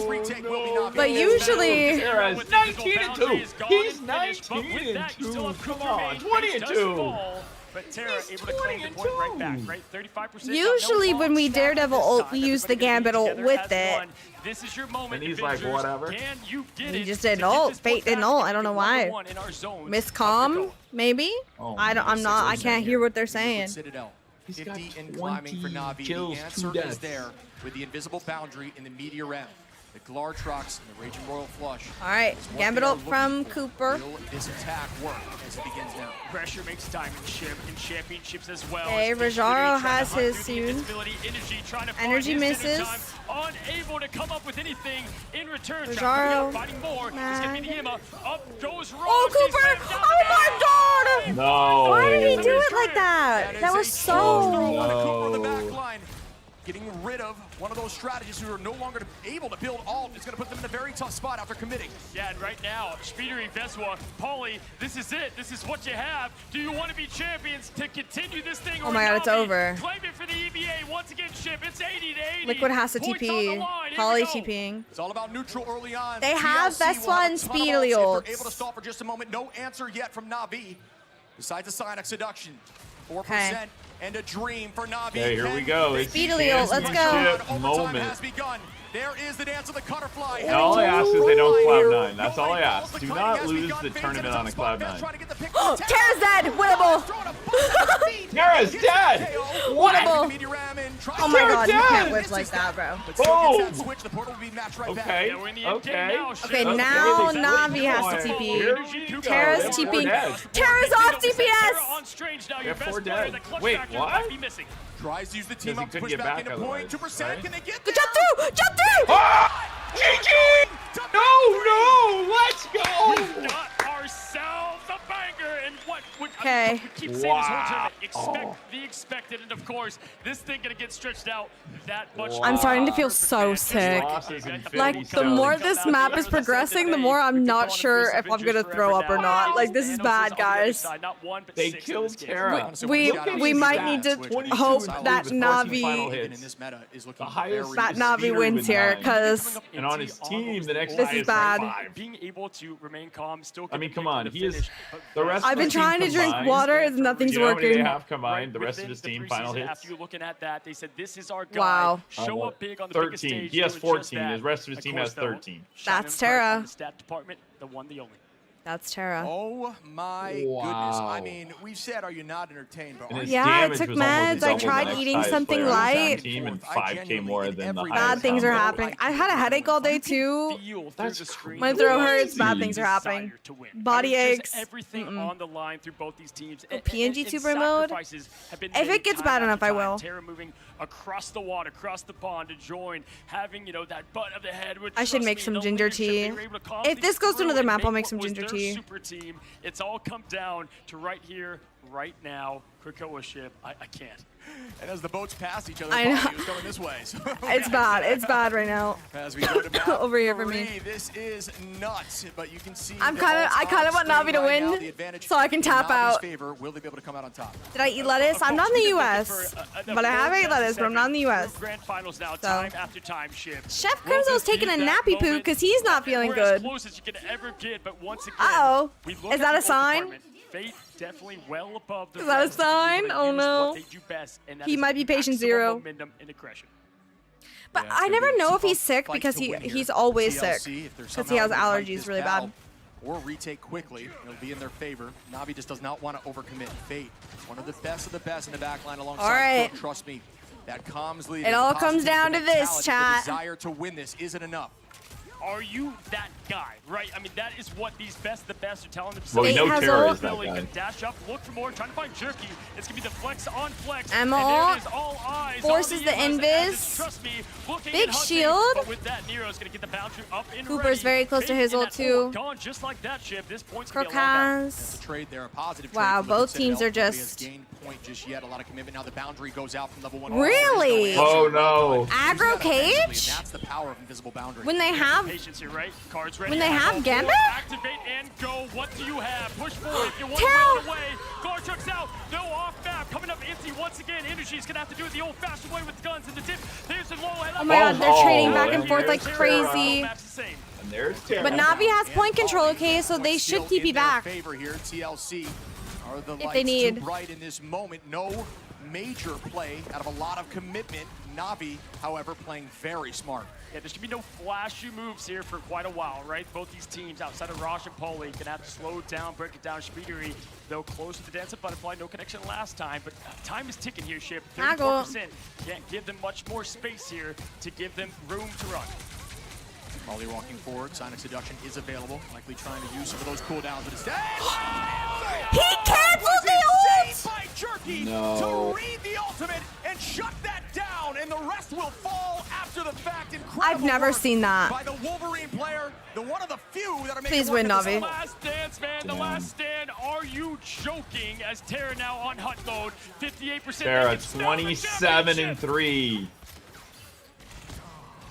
But usually, Terra's 19-2. He's But with that, you still 19-2. have Come Cooper on, Main. Pace does 22. fall, But Terra able to claim the point right back, right? 35%. usually when we Daredevil ult, we use the Gambit ult with it. This is your moment. And he's like, Avengers. whatever. Can you get He it just to didn't get ult. this Fate one didn't back ult. and I don't know get why. 1-1 in our zones? Miss Calm, maybe? Oh, I'm not. I can't hear what they're saying. Citadel. He's got 50 and climbing for 20 Navi. kills, The 2 answer deaths. is there with the invisible boundary in the Meteor M. The Glartrox and the Raging Royal Flush. All right, It's what Gambit they are ult from looking for. Cooper. Will this attack work as it begins now? Pressure makes diamond ship in championships as well. Okay, As Rajaro Speedery trying has to hunt his through the soon. invincibility, trying to find Energy his misses. dinner time, unable to come up with anything in return. Rajaro. Fighting more. It's gonna be the Emma. Up goes Rose. Oh, Cooper! Oh my God! No. Why did he do it like that? That was so. Cooper on the back No. line. Getting rid of one of those strategists who are no longer able to build ult. It's going to put them in a very tough spot after committing. Yeah, and right now, Speedery, Veswa, Paulie, this is it. This is what you have. Do you want to be champions to continue this thing? Oh my God, it's over. Claim it for the EVA. Once again, ship. It's 80 to 80. Liquid has to Points on the TP. line. Here Holly we go. TPing. It's all about neutral early on. They have TLC will Veswa have a and ton of Speedily ults if ults. they're able to stall for just a moment. No answer yet from Navi. Besides a Psionic Seduction. 4% Okay. and a dream for Navi. Okay, here we go. It's Speedily ult, let's go. championship Overtime moment. has begun. There is the dance of the Cutterfly. And all I ask is they don't Here. Cloud9. That's all I Nobody ask. calls. Do The not cutting has lose begun. the Fades tournament into on a the spot. Gonna Cloud9. try to get the pick. Oh, Terra's dead! Winnable! Terra's dead! What? Oh my God, you can't whip like that, bro. Boom! Switch. The portal will be matched right back. Okay, Yeah, we're in the end game okay. now. Okay, Let's now get it. Navi has to Here TP. we go. Terra's They're TPing. dead. Terra's off Terra DPS! on strange now. They're Your best 4 player, dead. the clutch Wait, factor what? might be missing. Tries to use the team Because he up to couldn't push get back back into point. otherwise, 2%. right? Can they get Good there? jump through! Jump through! Ah! GG! No, let's go! We got ourselves a banger, and what would Okay. we keep saying this whole Wow. tournament? Expect the expected, and of course, this thing gonna get stretched out that much. I'm starting to feel so sick. Losses in Like, 50 the more stones. this map is progressing, the more I'm not sure if I'm gonna throw up or not. Like, this is bad, guys. They killed Terra. We might need to hope that Navi hits. In this meta is looking The highest that is Navi Speedery wins with here, 9. because And on his team, the next This guy is is bad. 5. Being able to remain calm, still. I mean, get come the on. pick He to is finish, the rest. I've of been the team trying to drink combined, water and nothing's you know how many working. they have combined? The rest of his team final hits. After you looking at that, they said this is our guy. Wow. Show up big on the biggest 13. stage. He has doing just 14. that. His rest of his team course, has though, 13. shining That's bright Terra. on the stat department, the one, the only. That's Terra. Oh my goodness. Wow. I mean, we've said, are you not entertained? But And are his you? Yeah, I damage took was almost meds. I double the tried next eating highest something player on the light. team and 5K more than the Bad Bad highest things are combo. happening. I had a headache all day too. Feel That's through the screen. My throat hurts. Bad crazy. things are happening. Desire to win. Body I mean, just aches. Everything on the line through both these teams. PNG super mode? Sacrifices have been If made it gets time bad after enough, I time. will. Terra moving across the water, across the pond to join, having that butt of the head. Which, I should trust make me, some the ginger leadership, tea. they were able to calm If this things goes to through another and map, I'll make make what some was ginger their tea. Super team. It's all come down to right here, right now. Krakoa ship. I can't. And as the boats pass each other, I know. Paulie was going this way. So It's bad. It's bad right now. as we go to map Over here for me. 3, this is nuts. But you can see I kind of want Navi to win so I can tap out. Favor. Will they be able to come out on top? Did I eat lettuce? I'm not in the U.S. But I have ate lettuce, but I'm not in the U.S. Grand finals now, So. time after time shift. Chef Crimso's taking a nappy poo because he's not feeling We're as good. close as you can ever get, but once again, Uh-oh. we look Is at that the a sign? department. Fate definitely well above the Is that a rest of the team, sign? but they Oh, use no. what they do best, and that He is might be patient maximum zero. momentum and aggression. But Yeah, it's I gonna never be know some if he's tough sick fights because to win here. he's always sick. TLC, if they're Because he somehow has able to fight allergies this really battle bad. or retake quickly, it'll be in their favor. Na'Vi just does not want to overcommit. Fate, one of the best in the backline alongside All right. Cook, trust me. That comms lead. It all comes down to this, chat. The desire to win this isn't enough. Are you that guy, right? I mean, that is what these best are telling themselves. Well, we know Terra is that Really guy. gonna dash up, look for more, trying to find Jerky. It's gonna be the flex on flex. Emma and there it is, all eyes forces on the invis. invis. Trust me, looking Big and hunting, shield. But with that, Nero's gonna get the boundary up and Cooper's ready. very close to Fate his in ult that too. forward, gone just like that, Chip. This point's gonna be a long battle. Crocaz. Trade there, a positive trade Wow, for both Liquid teams Citadel. are Nobody has just gained point just yet. A lot of commitment. Now the boundary goes out from level 1. Really? Oh, no. Aggro cage? That's the power of invisible boundary. When they have Patience here, right? Cards ready. when they have Gambit? Activate and go. What do you have? Push forward if you want Terra! to run away. Garchuk's out. No off map. Coming up empty once again. Energy's gonna have to do it the old-fashioned way with guns in the tip. There's the low. Oh my god, they're trading back and and forth like there's crazy. And there's Terra. But Na'Vi has point control, okay, so they should Still TP in their back. favor here. TLC are the If they lights too need. bright in this moment. No major play out of a lot of commitment. Na'Vi, however, playing very smart. Yeah, there should be no flashy moves here for quite a while, right? Both these teams, outside of Rosh and Paulie, gonna have to slow it down, break it down. Speedery, though close to the Dance of Butterfly, no connection last time, but time is ticking here, Ship. 34%. Can't give them much more space here to give them room to run. Molly walking forward. Sonic Seduction is available. Likely trying to use some of those cooldowns, but instead. He canceled the ult! By Jerky No. to read the ultimate and shut that down, and the rest will fall after the fact. Incredible I've never work seen that. by the Wolverine player, the one of the few that are making Please work win, at this Na'Vi. level. Last dance, man. The last stand. Are you joking? As Terra now on hunt mode. 58%. Terra 27 and 3.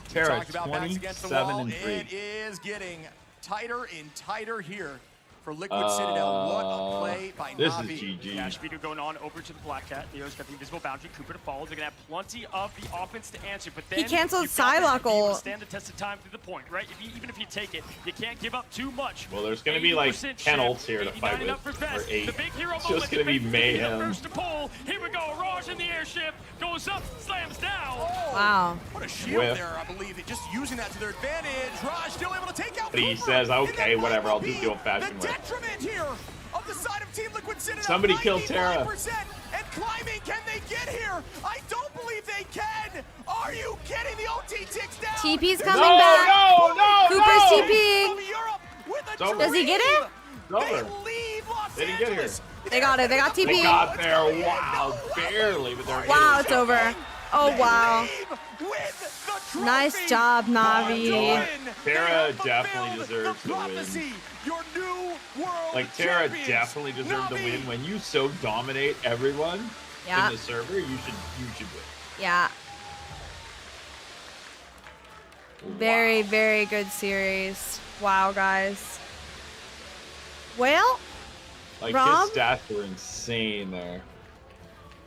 Terra Talked about backs against the 27 wall. and 3. It is getting tighter and tighter here for Liquid Citadel. What a play by This Na'Vi. is GG. Yeah, Speeder going on over to the Black Cat. Neo's got the invisible boundary. Cooper to follow. They're going to have plenty of the offense to answer. But then He canceled you've got to Psylocke be able to ult. stand the test of time through the point, right? Even if you take it, you can't give up too much. Well, there's going to be like 80% 10 ship, ults here to fight 89 with, up for or best. 8. The big hero It's moment, just going to be the big hero mayhem. First to pull. Here we go. Raj in the airship. Goes up, slams down. Wow. What a shield Whiff. there, I believe. Just using that to their advantage. Raj still able to take out But he Cooper. says, And okay, that whatever, I'll might do the be old-fashioned the way. detriment here of the side of Team Liquid Citadel. Somebody kill Terra. 95%. And climbing, can they get here? I don't believe they can. Are you kidding? The OT ticks down. TP's coming No, back. no, Cooper's no. TPing. Of Europe with a It's over. Does he get it? It's over. They leave Los They didn't get here. Angeles. They got it. They got TP. They got there. Wow, barely. But they're Wow, it's over. Oh, wow. With the Nice trophy. job, Na'Vi. Terra definitely deserves the win. Prophecy, your new world Like, Terra champions. definitely deserved the Na'Vi. win. When you so dominate everyone Yeah. in the server, you should win. Yeah. Very, very good series. Wow, guys. Well, Like, Rob? his stats were insane there.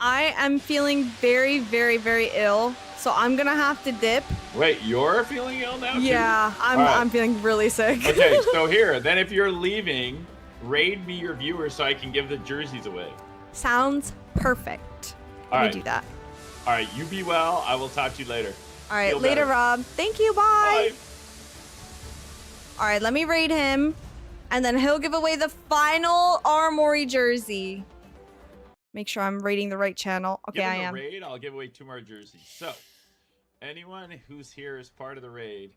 I am feeling very, very, very ill, so I'm gonna have to dip. Wait, you're feeling ill now, too? Yeah, All right. I'm feeling really sick. Okay, so here, then if you're leaving, raid me your viewers so I can give the jerseys away. Sounds perfect. All Let right. me do that. All right, you be well. I will talk to you later. All right, Feel later, better. Rob. Thank you. Bye. Bye. All right, let me raid him, and then he'll give away the final Aramori jersey. Make sure I'm raiding the right channel. Okay, Given I the am. raid, I'll give away 2 more jerseys. So, anyone who's here as part of the raid,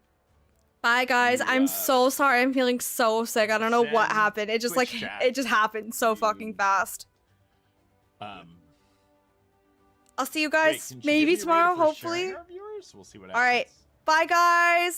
Bye, guys. I'm so sorry. I'm feeling so sick. I don't know what Send happened. It just Twitch like chat it just happened so fucking fast. I'll see you wait, guys can she maybe give me a raid tomorrow, if we're hopefully. sharing our viewers? We'll see what happens. All right. Bye, guys.